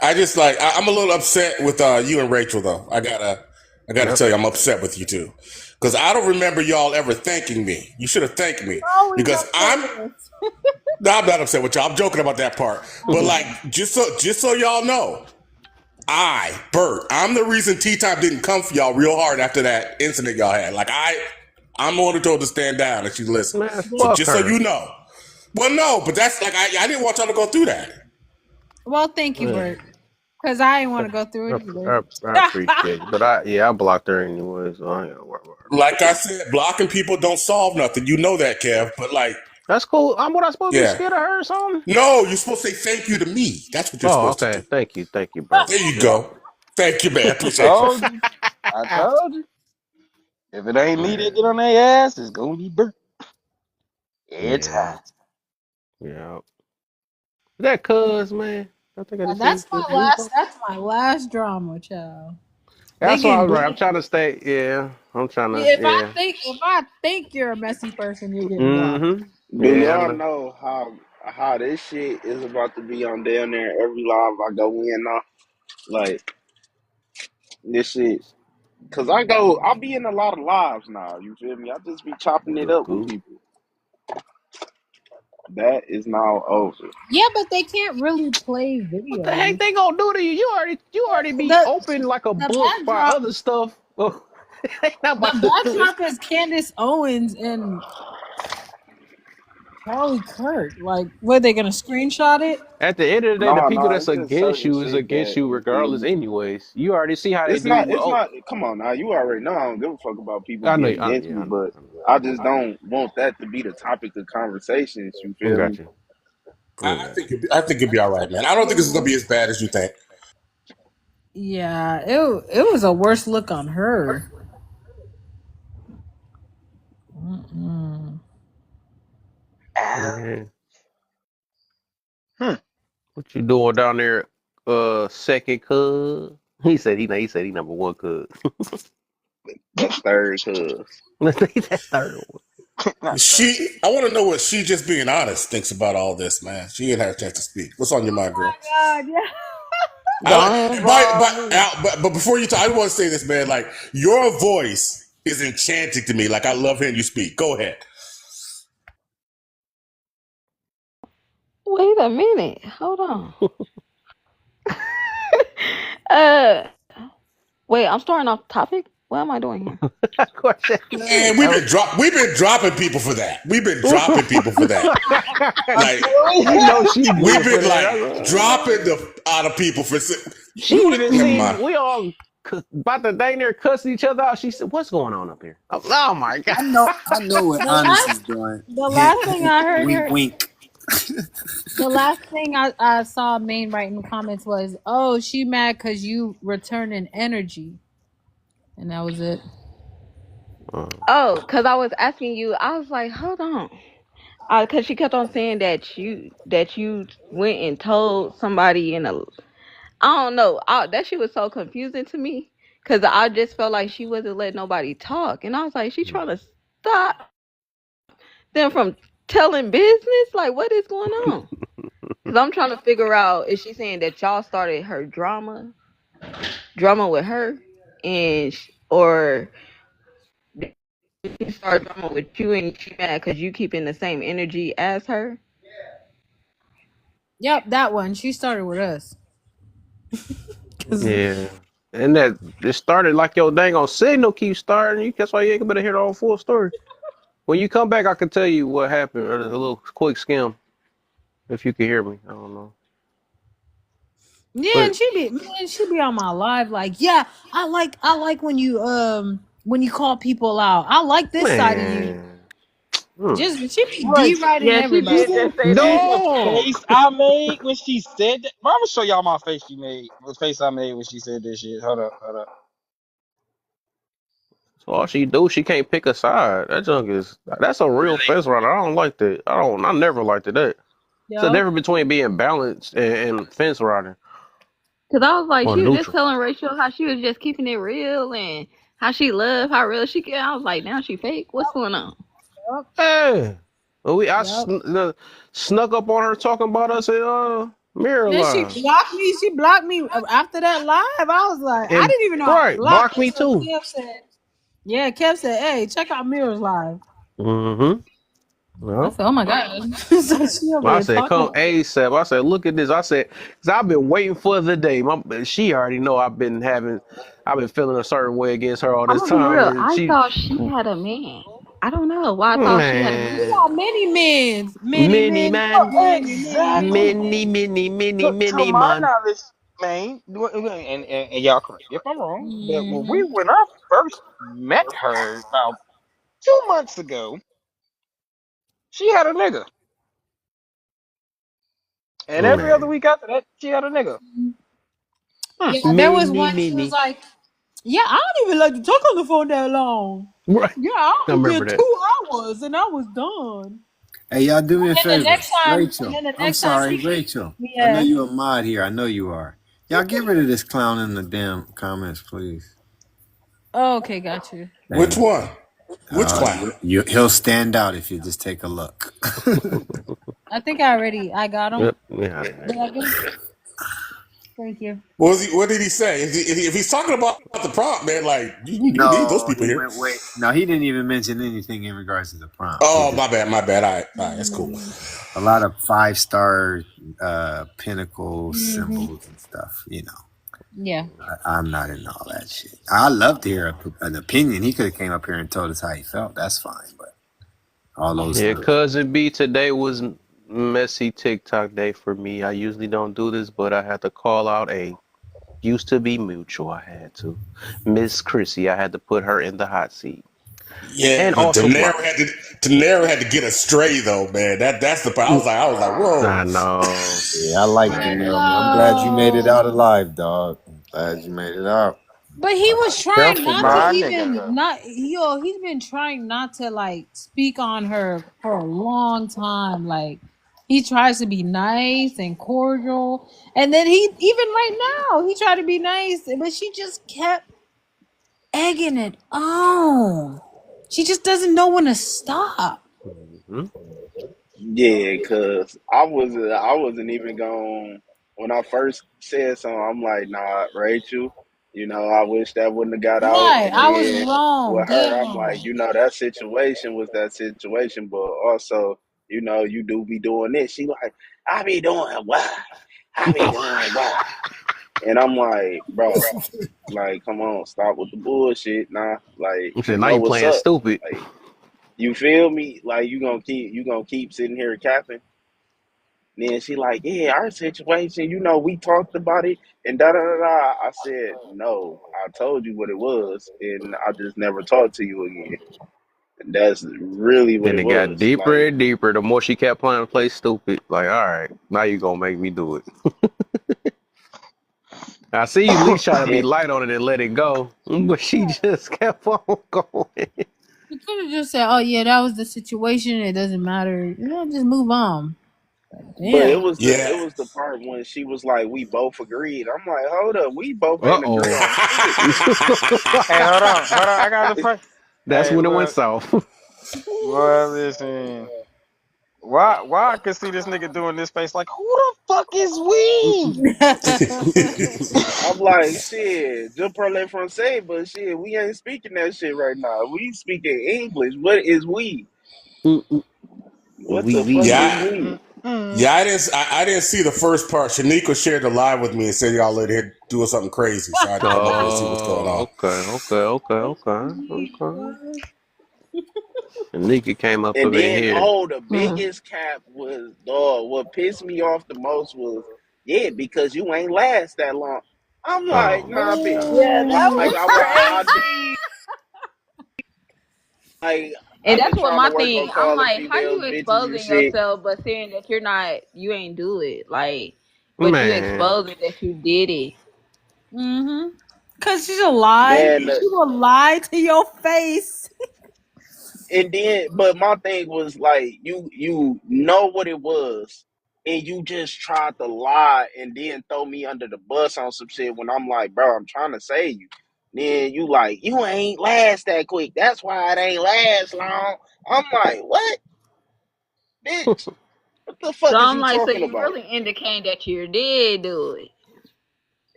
I just like I'm a little upset with you and Rachel though. I gotta tell you, I'm upset with you too, because I don't remember y'all ever thanking me. You should have thanked me because I'm not upset with y'all. I'm joking about that part, but like just so y'all know, Bert, I'm the reason Tea Time didn't come for y'all real hard after that incident y'all had. Like I'm the one who told her to stand down and she listened. Man, So just her. so you know. Well, no, but that's like I didn't want y'all to go through that. Well, thank you, Bert. Because I didn't want to go through it either. I appreciate it, but I blocked her anyway. So I ain't gonna worry about her. Like I said, blocking people don't solve nothing. You know that, Kev. But like, that's cool. What I supposed to be scared of her or something? No, you're supposed to say thank you to me. That's what you're supposed to do. Thank you, Bert. There you go. Thank you, man. Appreciate you. I told you. If it ain't me that get on their ass, it's gonna be Bert. It's hot. Yeah. That cuz, man. I think I That's my last drama, child. That's why I was right. I'm trying to stay. Yeah, I'm trying to. If I think you're a messy person, you're getting blocked. Do y'all know how this shit is about to be on down there every live I go in now? Like this shit, cause I'll be in a lot of lives now. You feel me? I just be chopping it up with people. That is now over. Yeah, but they can't really play video. What the heck they gonna do to you? You already be open like a book by other stuff. The backdrop is Candace Owens and Charlie Kirk. Like, were they gonna screenshot it? At the end of the day, the people that's against you is against you regardless. Anyways, you already see how they do. It's not. Come on now, you already know I don't give a fuck about people being against me, but I just don't want that to be the topic of conversations. You feel me? I think you'll be all right, man. I don't think it's gonna be as bad as you think. Yeah, it was a worse look on her. What you doing down there, second cuz? He said he number one cuz. That's third cuz. That's third one. I want to know what she just being honest thinks about all this, man. She ain't had a chance to speak. What's on your mind, girl? Oh my God, but before you talk, I want to say this, man. Like, your voice is enchanting to me. Like, I love hearing you speak. Go ahead. Wait a minute. Hold on. Wait, I'm starting off topic. What am I doing here? Man, we've been dropping people for that. We've been dropping people for that. Like, we've been like dropping out of people for. She even seen we all about to dang near cussing each other out. She said, "What's going on up here?" Oh my god! I know what Honest is doing. The last thing I heard wink, wink. The last thing I saw Maine write in the comments was, "Oh, she mad because you returning energy," and that was it. Oh, because I was asking you, I was like, hold on, because she kept on saying that you went and told somebody I don't know, that shit was so confusing to me because I just felt like she wasn't letting nobody talk, and I was like, she trying to stop them from telling business. Like, what is going on? Because I'm trying to figure out, is she saying that y'all started her drama with her, or she started drama with you and she mad because you keeping the same energy as her? Yep, that one. She started with us. Yeah. And that it started like your dang on signal keeps starting. That's why you ain't gonna hear the whole full story. When you come back, I can tell you what happened, or a little quick skim. If you can hear me, I don't know. Yeah, and she be on my live like, yeah, I like when you call people out. I like this side of you. Just she be Right. deriding Yeah, she did everybody. just say that. The No. face I made when she said that. Bro, I'm gonna show y'all my face she made. The face I made when she said this shit. Hold up, hold up. So all she do, she can't pick a side. That's a real fence rider. I don't like that. I never liked it. That. It's a Yo. difference between being balanced and fence riding Cause I was like, or she was just neutral. telling Rachel how she was just keeping it real and how she loved, how real she can. I was like, now she fake. What's going on? Yup. Hey. Well, I Yup. snuck up on her talking about us at Mirror Then she Live. blocked me. She blocked me after that live. I was like, I And didn't even know I right, blocked block her. me So too. Kev said, yeah, Kev said, hey, check out Mirror's live. Mm-hmm. I Well, said, oh my God. So she over I there said, come talking. ASAP. I said, look at this. I said, because I've been waiting for the day. She already know I've been feeling a certain way against her all I'm this gonna be time. real. And I she, thought she had a man. I don't know why I thought she had a She man. man, got many men. Many mini men. man, Exactly. To mini my man. knowledge, man, and y'all correct me if I'm wrong, but Mm-hmm. when I first met her about 2 months ago, she had a nigga. And every other Man, week after that, she had a nigga. Yeah, there was mini, one she was mini. like, yeah, I don't even like to talk on the phone that long. Right. Yeah, I I only remember did that. 2 hours and I was done. Hey, y'all do me a And then the favor. next time, and Rachel, then the I'm next time sorry, she kicked Rachel. me, I know yeah. you a mod here. I know you are. Y'all get rid of this clown in the damn comments, please. Oh, okay, got you. Which Thank you. one? Which clown? He'll stand out if you just take a look. I think I got him. Yep. Yeah. Did I get him? Thank you. What did he say? If he's talking about the prompt, man, like you need those No, people he here. went wait. No, he didn't even mention anything in regards to the prompt. He Oh, just my bad. All right, that's cool. a lot of 5-star pinnacle Mm-hmm. symbols and stuff. You know, Yeah. I'm not in all that shit. I love to hear an opinion. He could have came up here and told us how he felt. That's fine, but all those. Yeah, cousin B, today was messy TikTok day for me. I usually don't do this, but I had to call out a used to be mutual. I had to. Miss Chrissy, I had to put her in the hot seat. Yeah, And but also Daenerys block had to get astray though, man. That's the part. her. I was like, whoa. I know. Yeah, I like you, Naomi. I'm glad you made it out alive, dog. I'm glad you made it out. But he was trying Careful, not to my even nigga. not he's been trying not to like speak on her for a long time. Like he tries to be nice and cordial. And then he even right now he tried to be nice, but she just kept egging it on. She just doesn't know when to stop. Mm-hmm. Yeah, cause I wasn't even going when I first said something. I'm like, nah, Rachel. I wish that wouldn't have got out. Right. And I was then wrong. with her, Dead I'm like, wrong. that situation was that situation, but also, you do be doing this. She like, I be doing what? I be doing what? And I'm like, bro, like, come on, stop with the bullshit, nah. Like, I you said, now know you what's playing up. stupid. Like, you feel me? Like you gonna keep sitting here capping. Then she like, yeah, our situation, we talked about it and da da da da. I said, no, I told you what it was, and I just never talked to you again. And that's really what Then it it got was. deeper Like, and deeper. The more she kept playing play stupid. Like, all right, now you gonna make me do it. I see you at least try to be and light on it and let it go. But she just kept on going. You could have just said, "Oh yeah, that was the situation. It doesn't matter. Just move on." but it Damn. was the Yeah. it was the part when she was like, we both agreed. I'm like, hold up, we both ain't agree Uh-oh. on shit. Hey, hold on. I got the part. That's Hey, when it went look, south. well, listen. Why I could see this nigga doing this face like, who the fuck is we? I'm like, shit, je parle français, but shit, we ain't speaking that shit right now. We speaking English. What is we? What Wee the fuck wee. is Yeah, we? I didn't see the first part. Shanika shared the live with me and said y'all let her doing something crazy, so I had to come over here and see what's going on. Oh, okay. And Nika came up And in then, here. the Hmm. biggest cap was, dog, what pissed me off the most was, yeah, because you ain't last that long. I'm like, Oh nah, my bitch. Yeah, God. that Like, was I crazy. like, And I've been that's what trying to my work thing. on I'm calling like, how females you bitches and exposing shit. yourself but saying that you ain't do it. Like, but you Man. exposing that you did it. Mm-hmm. Cause she'll lie. Man, She will lie to your face. and then, but my thing was like, you know what it was, and you just tried to lie and then throw me under the bus on some shit when I'm like, bro, I'm trying to save you. Then you like, you ain't last that quick. That's why it ain't last long. I'm like, what, bitch? What the So fuck is I'm you like, so talking you about? really indicating that you did do it.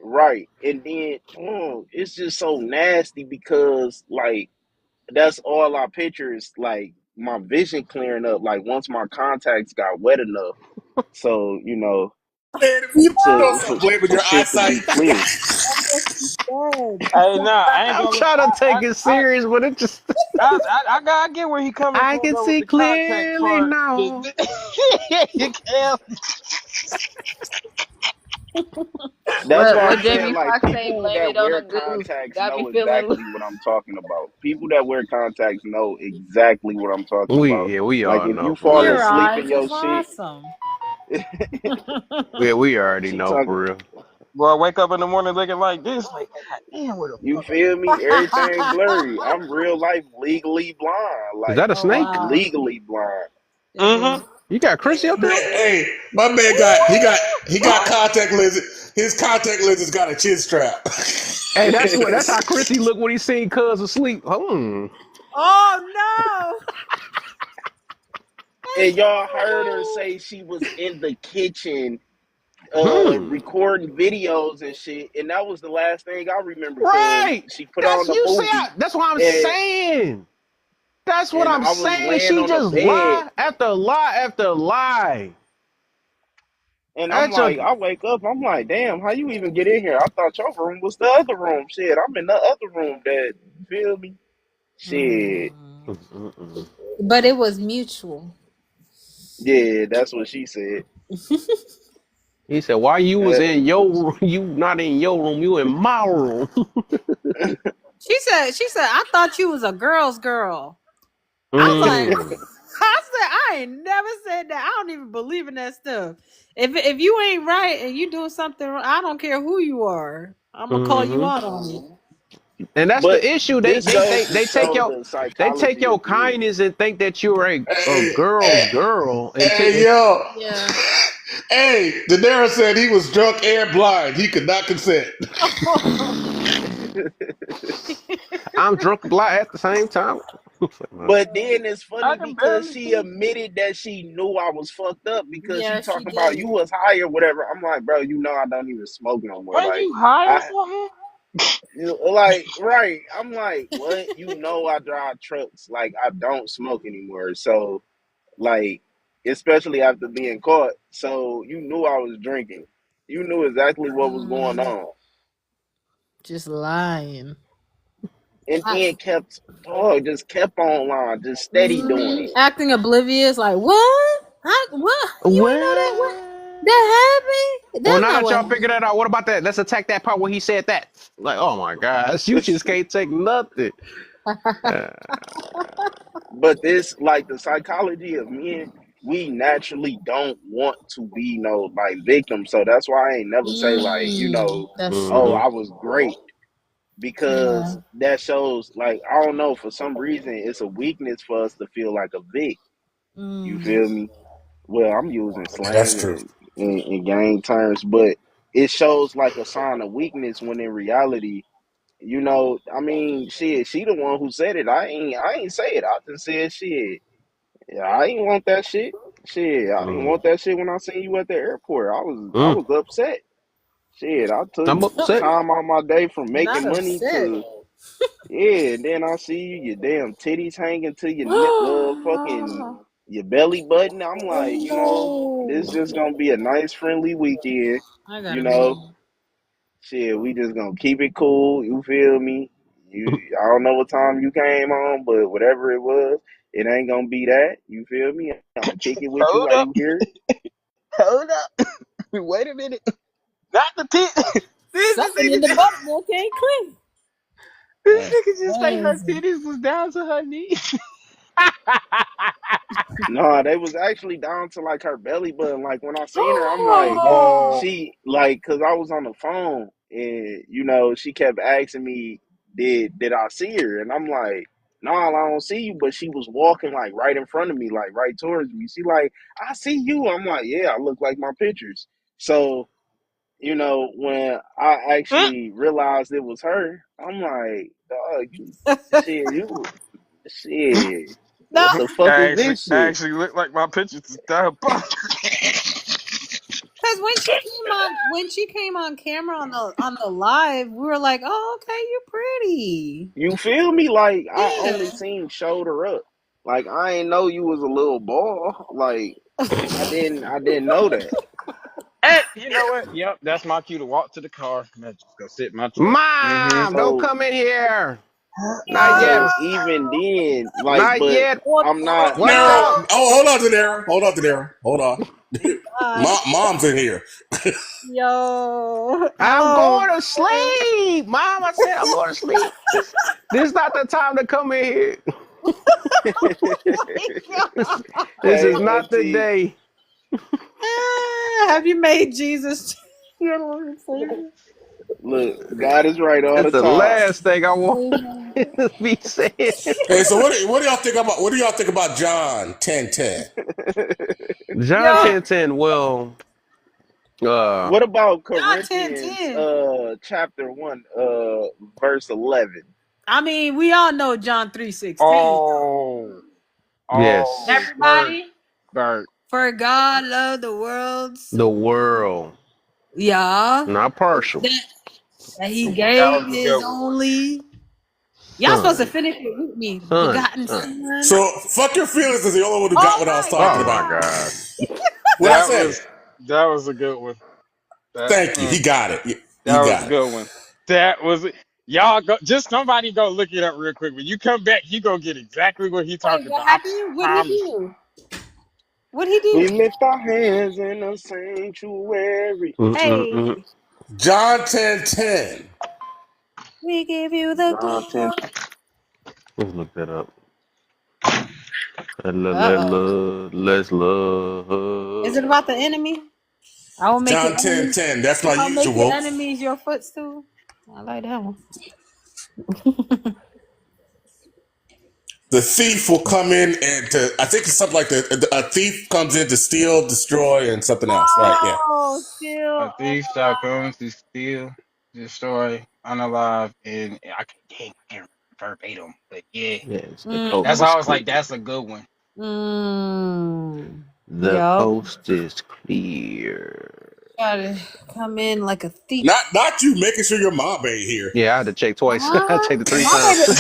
Right, and then it's just so nasty because like that's all I picture is like my vision clearing up. Like once my contacts got wet enough, so you know, Man, if you don't to stop blaming for your shit to eyesight. be clear. That's what she said. Hey, nah, I ain't I'm gonna. trying to take it serious, but it just I get where he coming I from can though with see the contact clearly part. now. Cam, That's why What I'm saying Jamie like Foxx say, people blame that it on wear a goose. contacts Got me know feeling. exactly what I'm talking about. People that wear contacts know exactly what I'm talking about. We Like all if know you for fall real. Your asleep in eyes your is shit, awesome. Yeah, we already she know talking. for real. boy, I wake up in the morning looking like this. Like, God damn, where the You fuck? feel me? Everything blurry. I'm real life legally blind. Is Like that a Oh snake? wow. legally blind. It Mm-hmm. is. You got Chrissy up Man, there? hey, my man got contact lenses. His contact lenses got a chin strap. Hey, that's how Chrissy looked when he seen Cuz asleep. Oh And y'all heard her say she was in the kitchen Hmm. recording videos and shit, and that was the last thing I remember because Right. she put on the movie That's what I'm and saying. That's what I'm I was saying. laying She on the just bed lie after lie after lie. and I'm That's a like, I wake up, I'm like, damn, how you even get in here? I thought your room was the other room. Shit, I'm in the other room, Dad. You feel me? Shit. no. But it was mutual. Yeah, that's what she said. He said, "Why you was Uh, in your room? You not in your room? You in my room." She said, I thought you was a girl's girl. I was like, Mm. I ain't never said that. I don't even believe in that stuff. If you ain't right and you doing something wrong, I don't care who you are. I'm gonna call you Hmm. out on it. And that's but the issue. this goes to show the They take psychology your of men. kindness and think that you're a hey, girl's hey, girl and hey, take. yo. Yeah. Hey, Daenerys said he was drunk and blind. He could not consent. I'm drunk and blind at the same time. But then it's I funny can because barely she see. admitted that she knew I was fucked up because she Yeah, she talking about you did. was high or whatever. I'm like, bro, you know I don't even smoke no more. Ain't Like you high or I something? like right. I'm like, what? You know I drive trucks. Like I don't smoke anymore. So like especially after being caught. So you knew I was drinking. You knew exactly what was going on. Just lying. And then just kept on lying, just steady doing it. Acting oblivious, like what? What? You ain't know that? What? Well, That happened? well, That's now not that what y'all happened. figured that out, what about that? Let's attack that part where he said that. Like, oh my gosh, you just can't take nothing. Uh, But this, like the psychology of men, we naturally don't want to be no like victims. So that's why I ain't never say like, That's oh, true. mhm. I was great. Yeah. Because that shows like I don't know, for some reason it's a weakness for us to feel like a vic. You Mm. feel me? Well, I'm using Yeah, that's slang true. and gang terms, but it shows like a sign of weakness when in reality, I mean, shit, she the one who said it. I ain't say it. I just said shit. Yeah, I ain't want that shit. Shit, I didn't Mm. want that shit when I seen you at the airport. I Mm. was upset. Shit, I took I'm upset. time out my day from Not making money upset. to yeah, and then I see you, your damn titties hanging to your fucking your belly button. I'm like, this No. just gonna be a nice friendly weekend. I You gotta know, go. shit, we just gonna keep it cool. You feel me? I don't know what time you came on, but whatever it was, it ain't gonna be that. You feel me? I'm gonna kick it with you Hold while up, you here. hold up. Wait a minute. Not the tit. Something in the butt milk ain't clean. This That's nigga just say her crazy. titties was down to her knees. No, they was actually down to like her belly button. Like when I seen her, I'm like, Oh, she like, cause I was on the phone and she kept asking me, did I see her? And I'm like, no, I don't see you. But she was walking like right in front of me, like right towards me. She like, I see you. I'm like, yeah, I look like my pictures. So when I actually realized it was her, I'm like, dog, shit. no. What the fuck is this I shit? actually look like my pictures is diabolical. Because when she came on camera on the live, we were like, "Oh, okay, you're pretty." You feel me? Like I only Yeah. seen shoulder up. Like I ain't know you was a little ball. Like I didn't know that. Hey, you know what? Yep, that's my cue to walk to the car. I'm just go sit in my truck. Mom, don't So come in here. Not yet. so even then, like, Not but yet. I'm not. What's Daryl, up? oh, hold on to Daryl. Hold on to Daryl. Hold on. Mom's in here. Yo. I'm Oh. going to sleep. Mom, I said I'm going to sleep. This is not the time to come in here. This is Hey, not the Auntie, day. Have you made Jesus your Lord and Savior? look, God is right all That's the the time. last thing I want Amen. to be saying. Hey, so what do y'all think about John 10:10? John Yo, 10:10. Well, What about John Corinthians 10:10. chapter 1 verse 11? I mean, we all know John 3:16. Oh, yes, Everybody, Bert. for God loved the world. the world, Yeah. not partial. That he That gave was a his good one. only. Y'all supposed to Son, finish it with me. son, Begotten son. son. So fuck your feelings is the only one who got Oh what I was my talking Oh my about. God. What I That say? was a good one. Thank you. He got it. He That was a got it. good one. That was y'all go. Just somebody go look it up real quick. When you come back, you gonna get exactly what he Wait, talking what about. I happened? What he promise. do? What he We do? lift our hands in the sanctuary. Hey, Mm-mm-mm. John 10:10. we give you the John 10. glory. Let's look that up. Uh-oh. Let's love. Is it about the enemy? I will make your John enemies. 10:10. That's my I'll make your usual. enemies your footstool. I like that one. The thief will come in I think it's something like a thief comes in to steal, destroy, and something else. Right? Yeah. Oh, still A thief shall come to steal, destroy, unalive, and I can't verbatim, but yeah. Yes, the alive. coast That's is why I was clear. like, that's a good one. The Yup. coast is clear. Gotta come in like a thief. Not you making sure your mom ain't here. Yeah, I had to check twice. I checked it 3 My times. baby,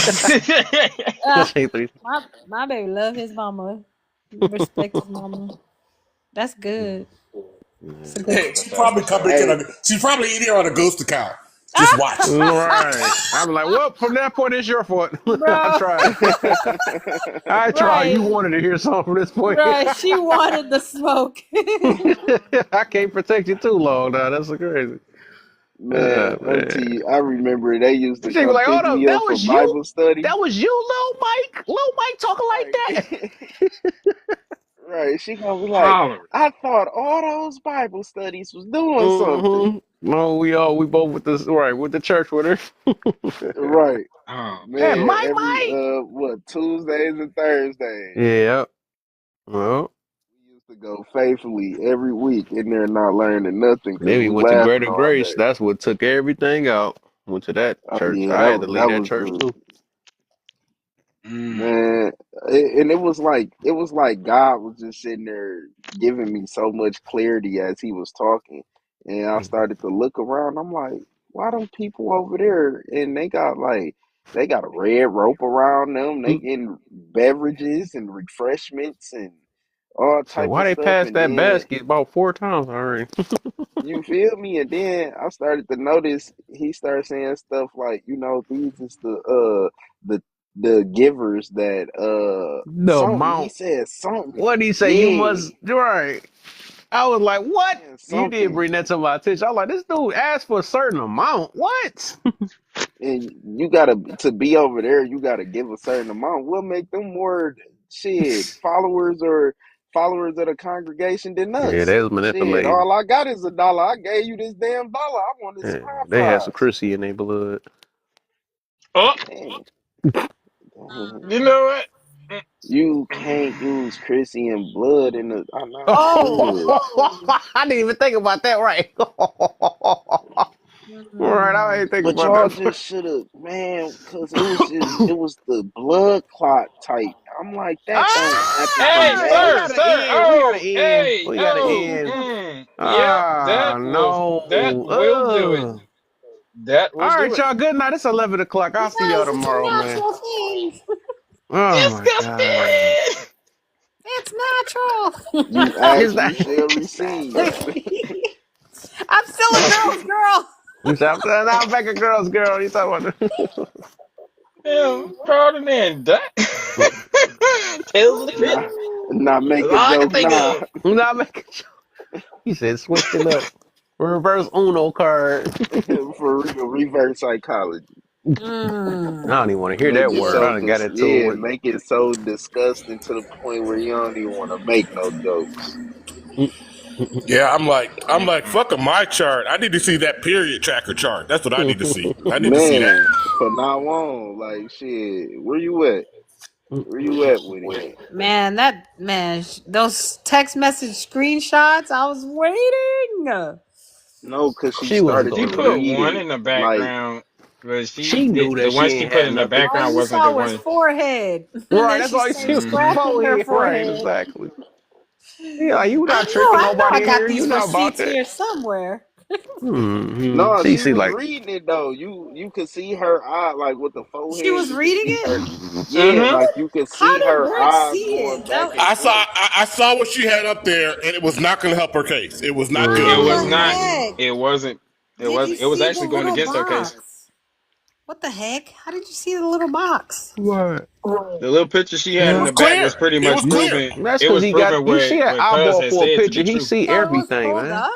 I checked 3. my baby love his mama. Respect his mama. That's good. It's a good. Hey, she probably Hey, she's probably in here on a ghost account. Just watch. Right. I'm like, well, from that point, it's your fault. I Bro, tried. I tried. You right, wanted to hear something from this point. right. She wanted the smoke. I can't protect you too long now. That's so crazy. man, Man. Auntie, I remember they used to She was come like, hold pick up, me that up for was you? Bible study. That was you, Lil Mike? Lil Mike talking like that? Right. Right. She gonna be like, Holler. I thought all those Bible studies was doing something. Mm-hmm. No, we both with this right with the church with her. Right. Oh Hey, Man, man. Mike, every Mike. Tuesdays and Thursdays. Yeah. Well, We used to go faithfully every week in there not learning nothing because then we we went to laughing Greater all Grace. day. That's what took everything out. Went to that Oh church. yeah, I had to leave that that was church the too. man, and it was like God was just sitting there giving me so much clarity as he was talking, and I started to look around. I'm like, why them people over there and they got a red rope around them. They getting beverages and refreshments and all So type why of they stuff, passed and that then basket about 4 times already? you feel me? And then I started to notice he started saying stuff like, these is the givers that The something. He amount. said something. What did he say? You Yeah, must right. I was like, what? saying You did something. bring that to my attention. I was like, this dude asked for a certain amount. What? And you gotta to be over there, you gotta give a certain amount. What make them more shit, followers of the congregation than Yeah, us. they was Shit, manipulating. all I got is $1. I gave you this damn dollar. I wanted some Yeah, high they had some fives. Chrissy in their blood. Oh, Damn. you know what? You can't use Chrissy and blood in the. I'm not good. Oh, I didn't even think about that. Right, right. I ain't think But about y'all that. just should have, man, because it was the blood clot type. I'm like, that don't happen from Hey, Ah, we that. sir, gotta sir. end. We gotta Oh, end. hey, We gotta oh, end. yep. Ah, That no. will do it. That will All do right, it. y'all. Good night. It's 11 o'clock. I'll see y'all Guys, it's a tomorrow, man. natural thing. Oh my god. Disgusting. It's natural. You Is ask, you that? shall receive. I'm still a girl's girl. You said I'm back a girl's girl. You talking about? Damn, Ferdinand. Tales of the Crypt. Not That's make a all I can joke, think nah. of. Not making sure. He said switching up. Reverse Uno card. For real, reverse psychology. I don't even want to hear Make that it word. I so done got into it with. make it so disgusting to the point where you don't even want to make no jokes. Yeah, I'm like, fuck a my chart. I need to see that period tracker chart. That's what I need to see. I need to see that. Man, from now on, like shit, where you at? Where you at with it? Those text message screenshots. I was waiting. No, cause she She wasn't started She to gonna do put it. read one it. in the Like, background, but She knew the that she one she ain't put had in the nothing. All background you wasn't saw the was one. forehead, and Right, then that's she all you see started was Mm-hmm. scratching her forehead. Right, forehead. exactly. Yeah, you not tricking I know. nobody I in got here. You these know about receipts that. here somewhere. Mm-hmm. no, See, she see, was like, reading it though. You could see her eye, like with the She forehead. was You could reading see her. it. Yeah, Mm-hmm. like you could How see did her Bert eyes see going it? back and forth. I saw what she had up there, and it was not going to help her case. It was not It good. How was the not. mm, heck It wasn't. did you It was see the actually going little against her case. box? What the heck? How did you see the little box? what? The little picture she It had in was the back was clear. pretty It much was You, clear. proving. that's It because was he got. proving You see an what Cuz eyeball had for a said to picture. be He true. see So it was everything, pulled man. up.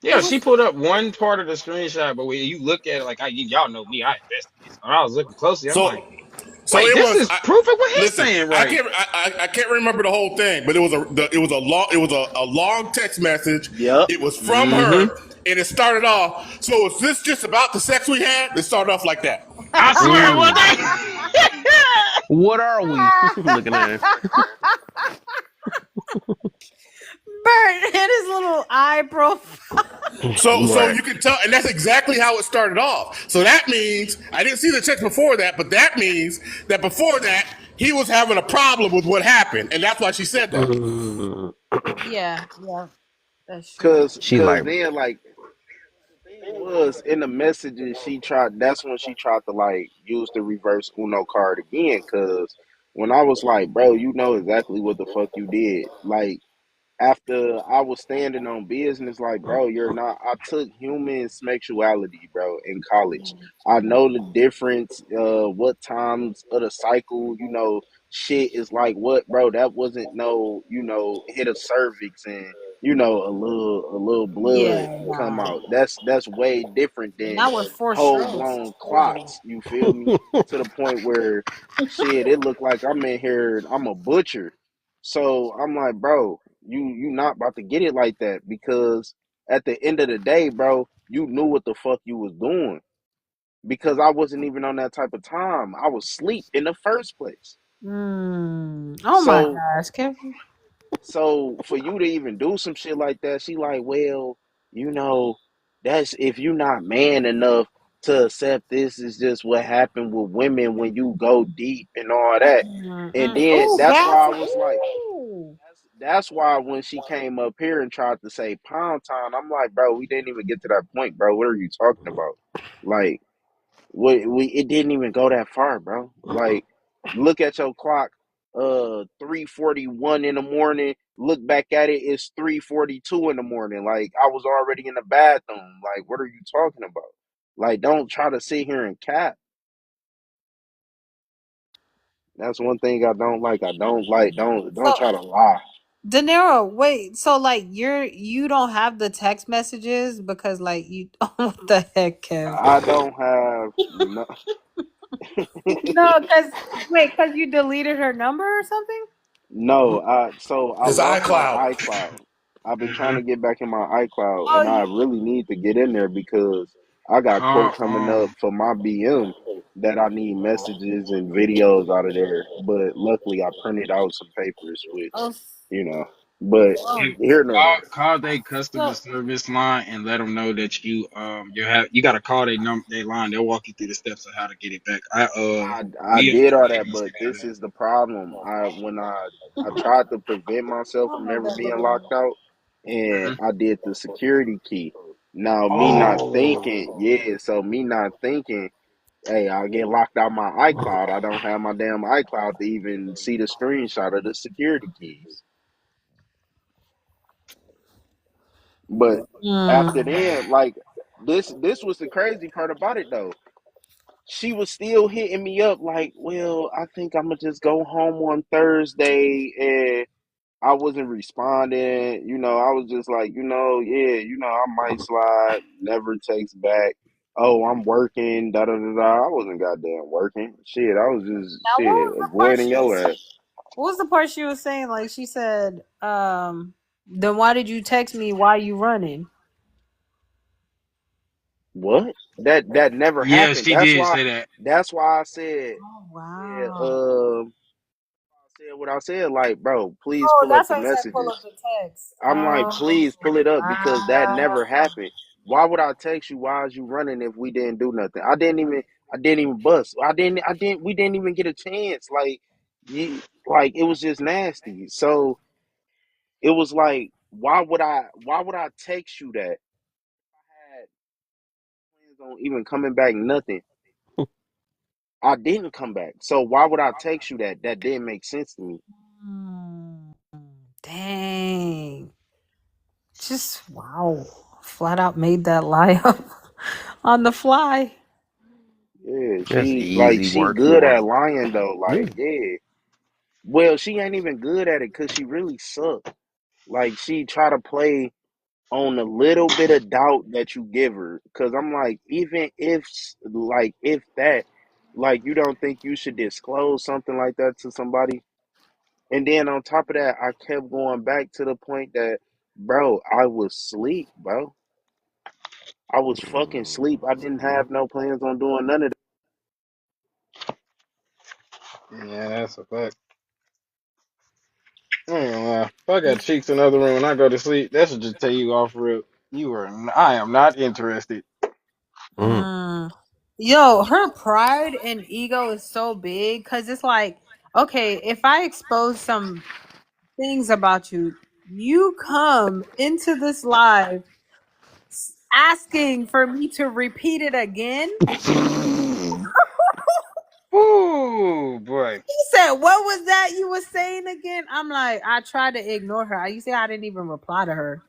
It Yeah, she was. put up one part of the screenshot, but when you look at it, like y'all know me, I investigate. When I was looking closely, I'm like, So wait, it this was. is proof of what he's Listen, saying, right? I can't remember the whole thing, but it was a long text message. Yep. It was from Mm-hmm. her, and it started off. So is this just about the sex we had? It started off like that. I swear it was Mm. that. What are we looking at? Bert and his little eye profile. So Right. you can tell, and that's exactly how it started off. So that means I didn't see the text before that, but that means that before that he was having a problem with what happened, and that's why she said that. Mm. Yeah, yeah, that's true. She Cause like, then like the thing was in the messages she tried. That's when she tried to like use the reverse Uno card again. Cause when I was like, bro, you know exactly what the fuck you did. Like after I was standing on business, like, bro, you're not. I took human sexuality, bro, in college. I know the difference, what times of the cycle, shit is like what, bro. That wasn't no, hit a cervix and, a little blood Yeah, come nah. out. That's way different than Not with four whole strokes. blown clots. You feel me? To the point where shit, it looked like I'm in here, I'm a butcher. So I'm like, bro, you not about to get it like that because at the end of the day, bro, you knew what the fuck you was doing because I wasn't even on that type of time. I was asleep in the first place. Oh my So gosh, Kevin. so for you to even do some shit like that, she like, well, you know, that's if you not man enough to accept this is just what happened with women when you go deep and all that. And then Oh, that's why I bathroom. was like, that's why when she came up here and tried to say pound town, I'm like, bro, we didn't even get to that point, bro. What are you talking about? Like, we it didn't even go that far, bro. Like, look at your clock, 3:41 in the morning. Look back at it, it's 3:42 in the morning. Like, I was already in the bathroom. Like, what are you talking about? Like, don't try to sit here and cap. That's one thing I don't like. I don't like. Don't So, try to lie. De Niro, wait. So, like, you don't have the text messages because, like, you. What the heck, Kev? I don't have no. No, because you deleted her number or something? No, so I His lost my iCloud. iCloud. I've been trying Mm-hmm. to get back in my iCloud, Oh, and I really need to get in there because I got court coming up for my BM that I need messages and videos out of there. But luckily, I printed out some papers, which oh, you know. But oh. here nor there. Call their customer So, service line and let them know that you got to call their line. They'll walk you through the steps of how to get it back. I We did all that, agency but have this is the problem. I tried to prevent myself oh from my ever bad, being little one. locked out, and that. I did the security key. Now me not thinking, Oh. yeah, so me not thinking, hey, I'll get locked out my iCloud. I don't have my damn iCloud to even see the screenshot of the security keys. But after Mm. then, like this was the crazy part about it though. She was still hitting me up like, well, I think I'm gonna just go home on Thursday, and I wasn't responding. I was just like, yeah, I might slide. Never takes back. Oh, I'm working. Da da da da. I wasn't goddamn working. Shit, I was just Now, what shit was the part avoiding she was your saying? ass. What was the part she was saying? Like she said, then why did you text me while you running? What? That never Yeah, happened. she did say that. That's why I said, Oh yeah. wow. I said what I said. Like, bro, please Oh, pull up that's the why I said pull up messages. the text. I'm like, Oh please pull it up because that never wow. happened. Why would I text you? Why is you running if we didn't do nothing? I didn't even bust. We didn't even get a chance. Like it was just nasty. So it was like, why would I text you that? I had plans on even coming back, nothing. I didn't come back. So why would I text you that? That didn't make sense to me. Mm, dang. Just wow. Flat out made that lie up on the fly. Yeah, That's she easy she work good for at lying though. her. Like, yeah. Well, she ain't even good at it because she really suck. Like she try to play on a little bit of doubt that you give her. Cause I'm like, even if that, like you don't think you should disclose something like that to somebody. And then on top of that, I kept going back to the point that, bro, I was asleep, bro. I was fucking sleep. I didn't have no plans on doing none of Yeah, that's a fact. I ain't gonna lie. If I got cheeks in the other room and I go to sleep, that should just tell you off real. I am not interested. Mm. Mm. Yo, her pride and ego is so big because it's like, okay, if I expose some things about you, you come into this live asking for me to repeat it again. Ooh, boy. He said, "What was that you were saying again?" I'm like, I tried to ignore her. You say I didn't even reply to her.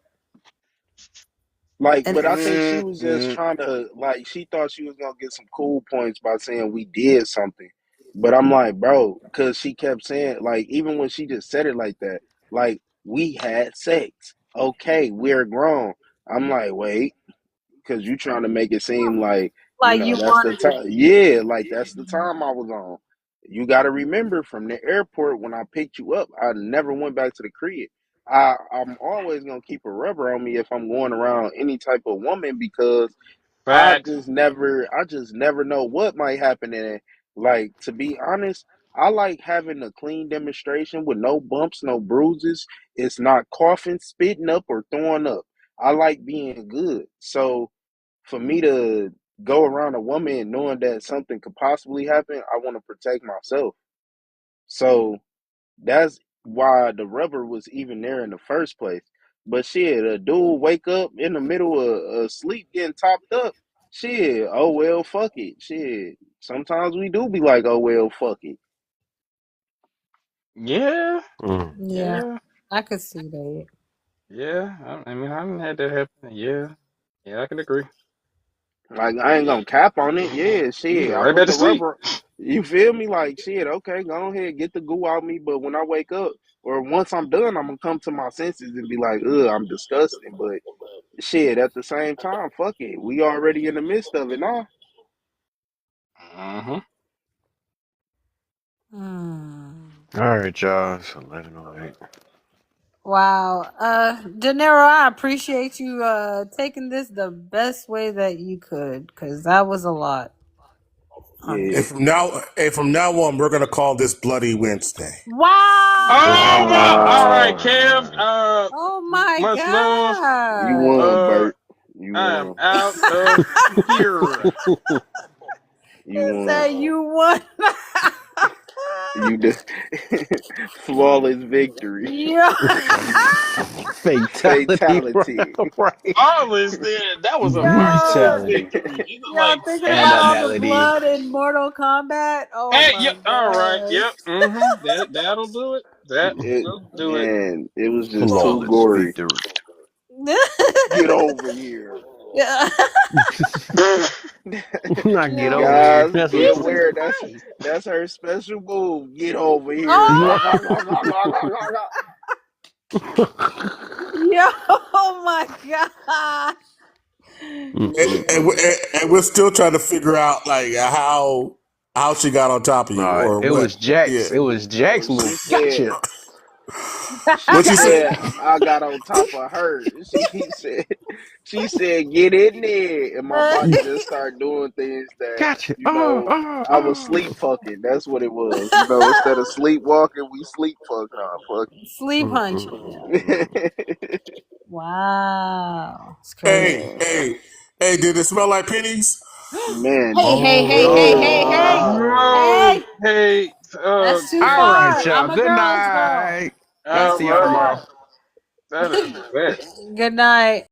Like, And but I think she was just Mm-mm. trying to, like, she thought she was gonna get some cool points by saying we did something. But I'm like, bro, because she kept saying, like, even when she just said it like that, like, we had sex. Okay, we're grown. I'm like, wait, because you trying to make it seem like, like you that's the wanted it. time. Yeah, like, that's the time I was on. You got to remember from the airport when I picked you up, I never went back to the crib. I'm always going to keep a rubber on me if I'm going around any type of woman because Facts. I just never know what might happen. And like, to be honest, I like having a clean demonstration with no bumps, no bruises. It's not coughing, spitting up, or throwing up. I like being good. So for me to go around a woman knowing that something could possibly happen, I want to protect myself. So that's why the rubber was even there in the first place. But shit, a dude wake up in the middle of sleep getting topped up. Shit, oh well, fuck it. Shit, sometimes we do be like, oh well, fuck it. Yeah. Mm. Yeah, Yeah. I could see that. Yeah. I mean, I haven't had that happen. Yeah. Yeah, I can agree. Like I ain't gonna cap on it. Yeah, You shit, go I right back put to the sleep. rubber. You feel me? Like shit. Okay, go ahead, get the goo out me. But when I wake up, or once I'm done, I'm gonna come to my senses and be like, ugh, I'm disgusting. But shit, at the same time, fuck it. We already in the midst of it now. Mm-hmm. All right, y'all. It's 11:08. Wow. De Niro, I appreciate you taking this the best way that you could, because that was a lot. And from now on, we're gonna call this Bloody Wednesday. Wow. Oh my! All right, Kev. Oh my Much love. You God. won, Bert. You I am won. out of here. You It won. said you won. You did. Flawless victory. Yeah. Fatality. Right. All is there. That was a fire Brutality. victory. You look Y'all like thinking And about a all the melody. blood in Mortal Kombat? Oh Hey, my yep. All right. gosh. Yep. That'll do it. That It will do it. man, it was just too Flawless gory. victory. Get over here. Yeah. Not get over Yo. here. Guys, That's be what aware that's her special move. Get over here. Oh! Yo, oh my god. And we're still trying to figure out like how she got on top of you or it what. was Jax. Yeah. It was Jax She move. said, Gotcha. What you say? I got on top of her. She said, get in there. And my body just started doing things that, Gotcha. I was sleep fucking. That's what it was. Instead of sleepwalking, we sleep fuck. Nah, fuck. Sleep punching. Wow. It's crazy. Hey, did it smell like pennies? Man, Hey. Hey. That's too All far. right, y'all. I'm a Good girl's girl. night. I'll All see y'all right. tomorrow. That is the best. Good night.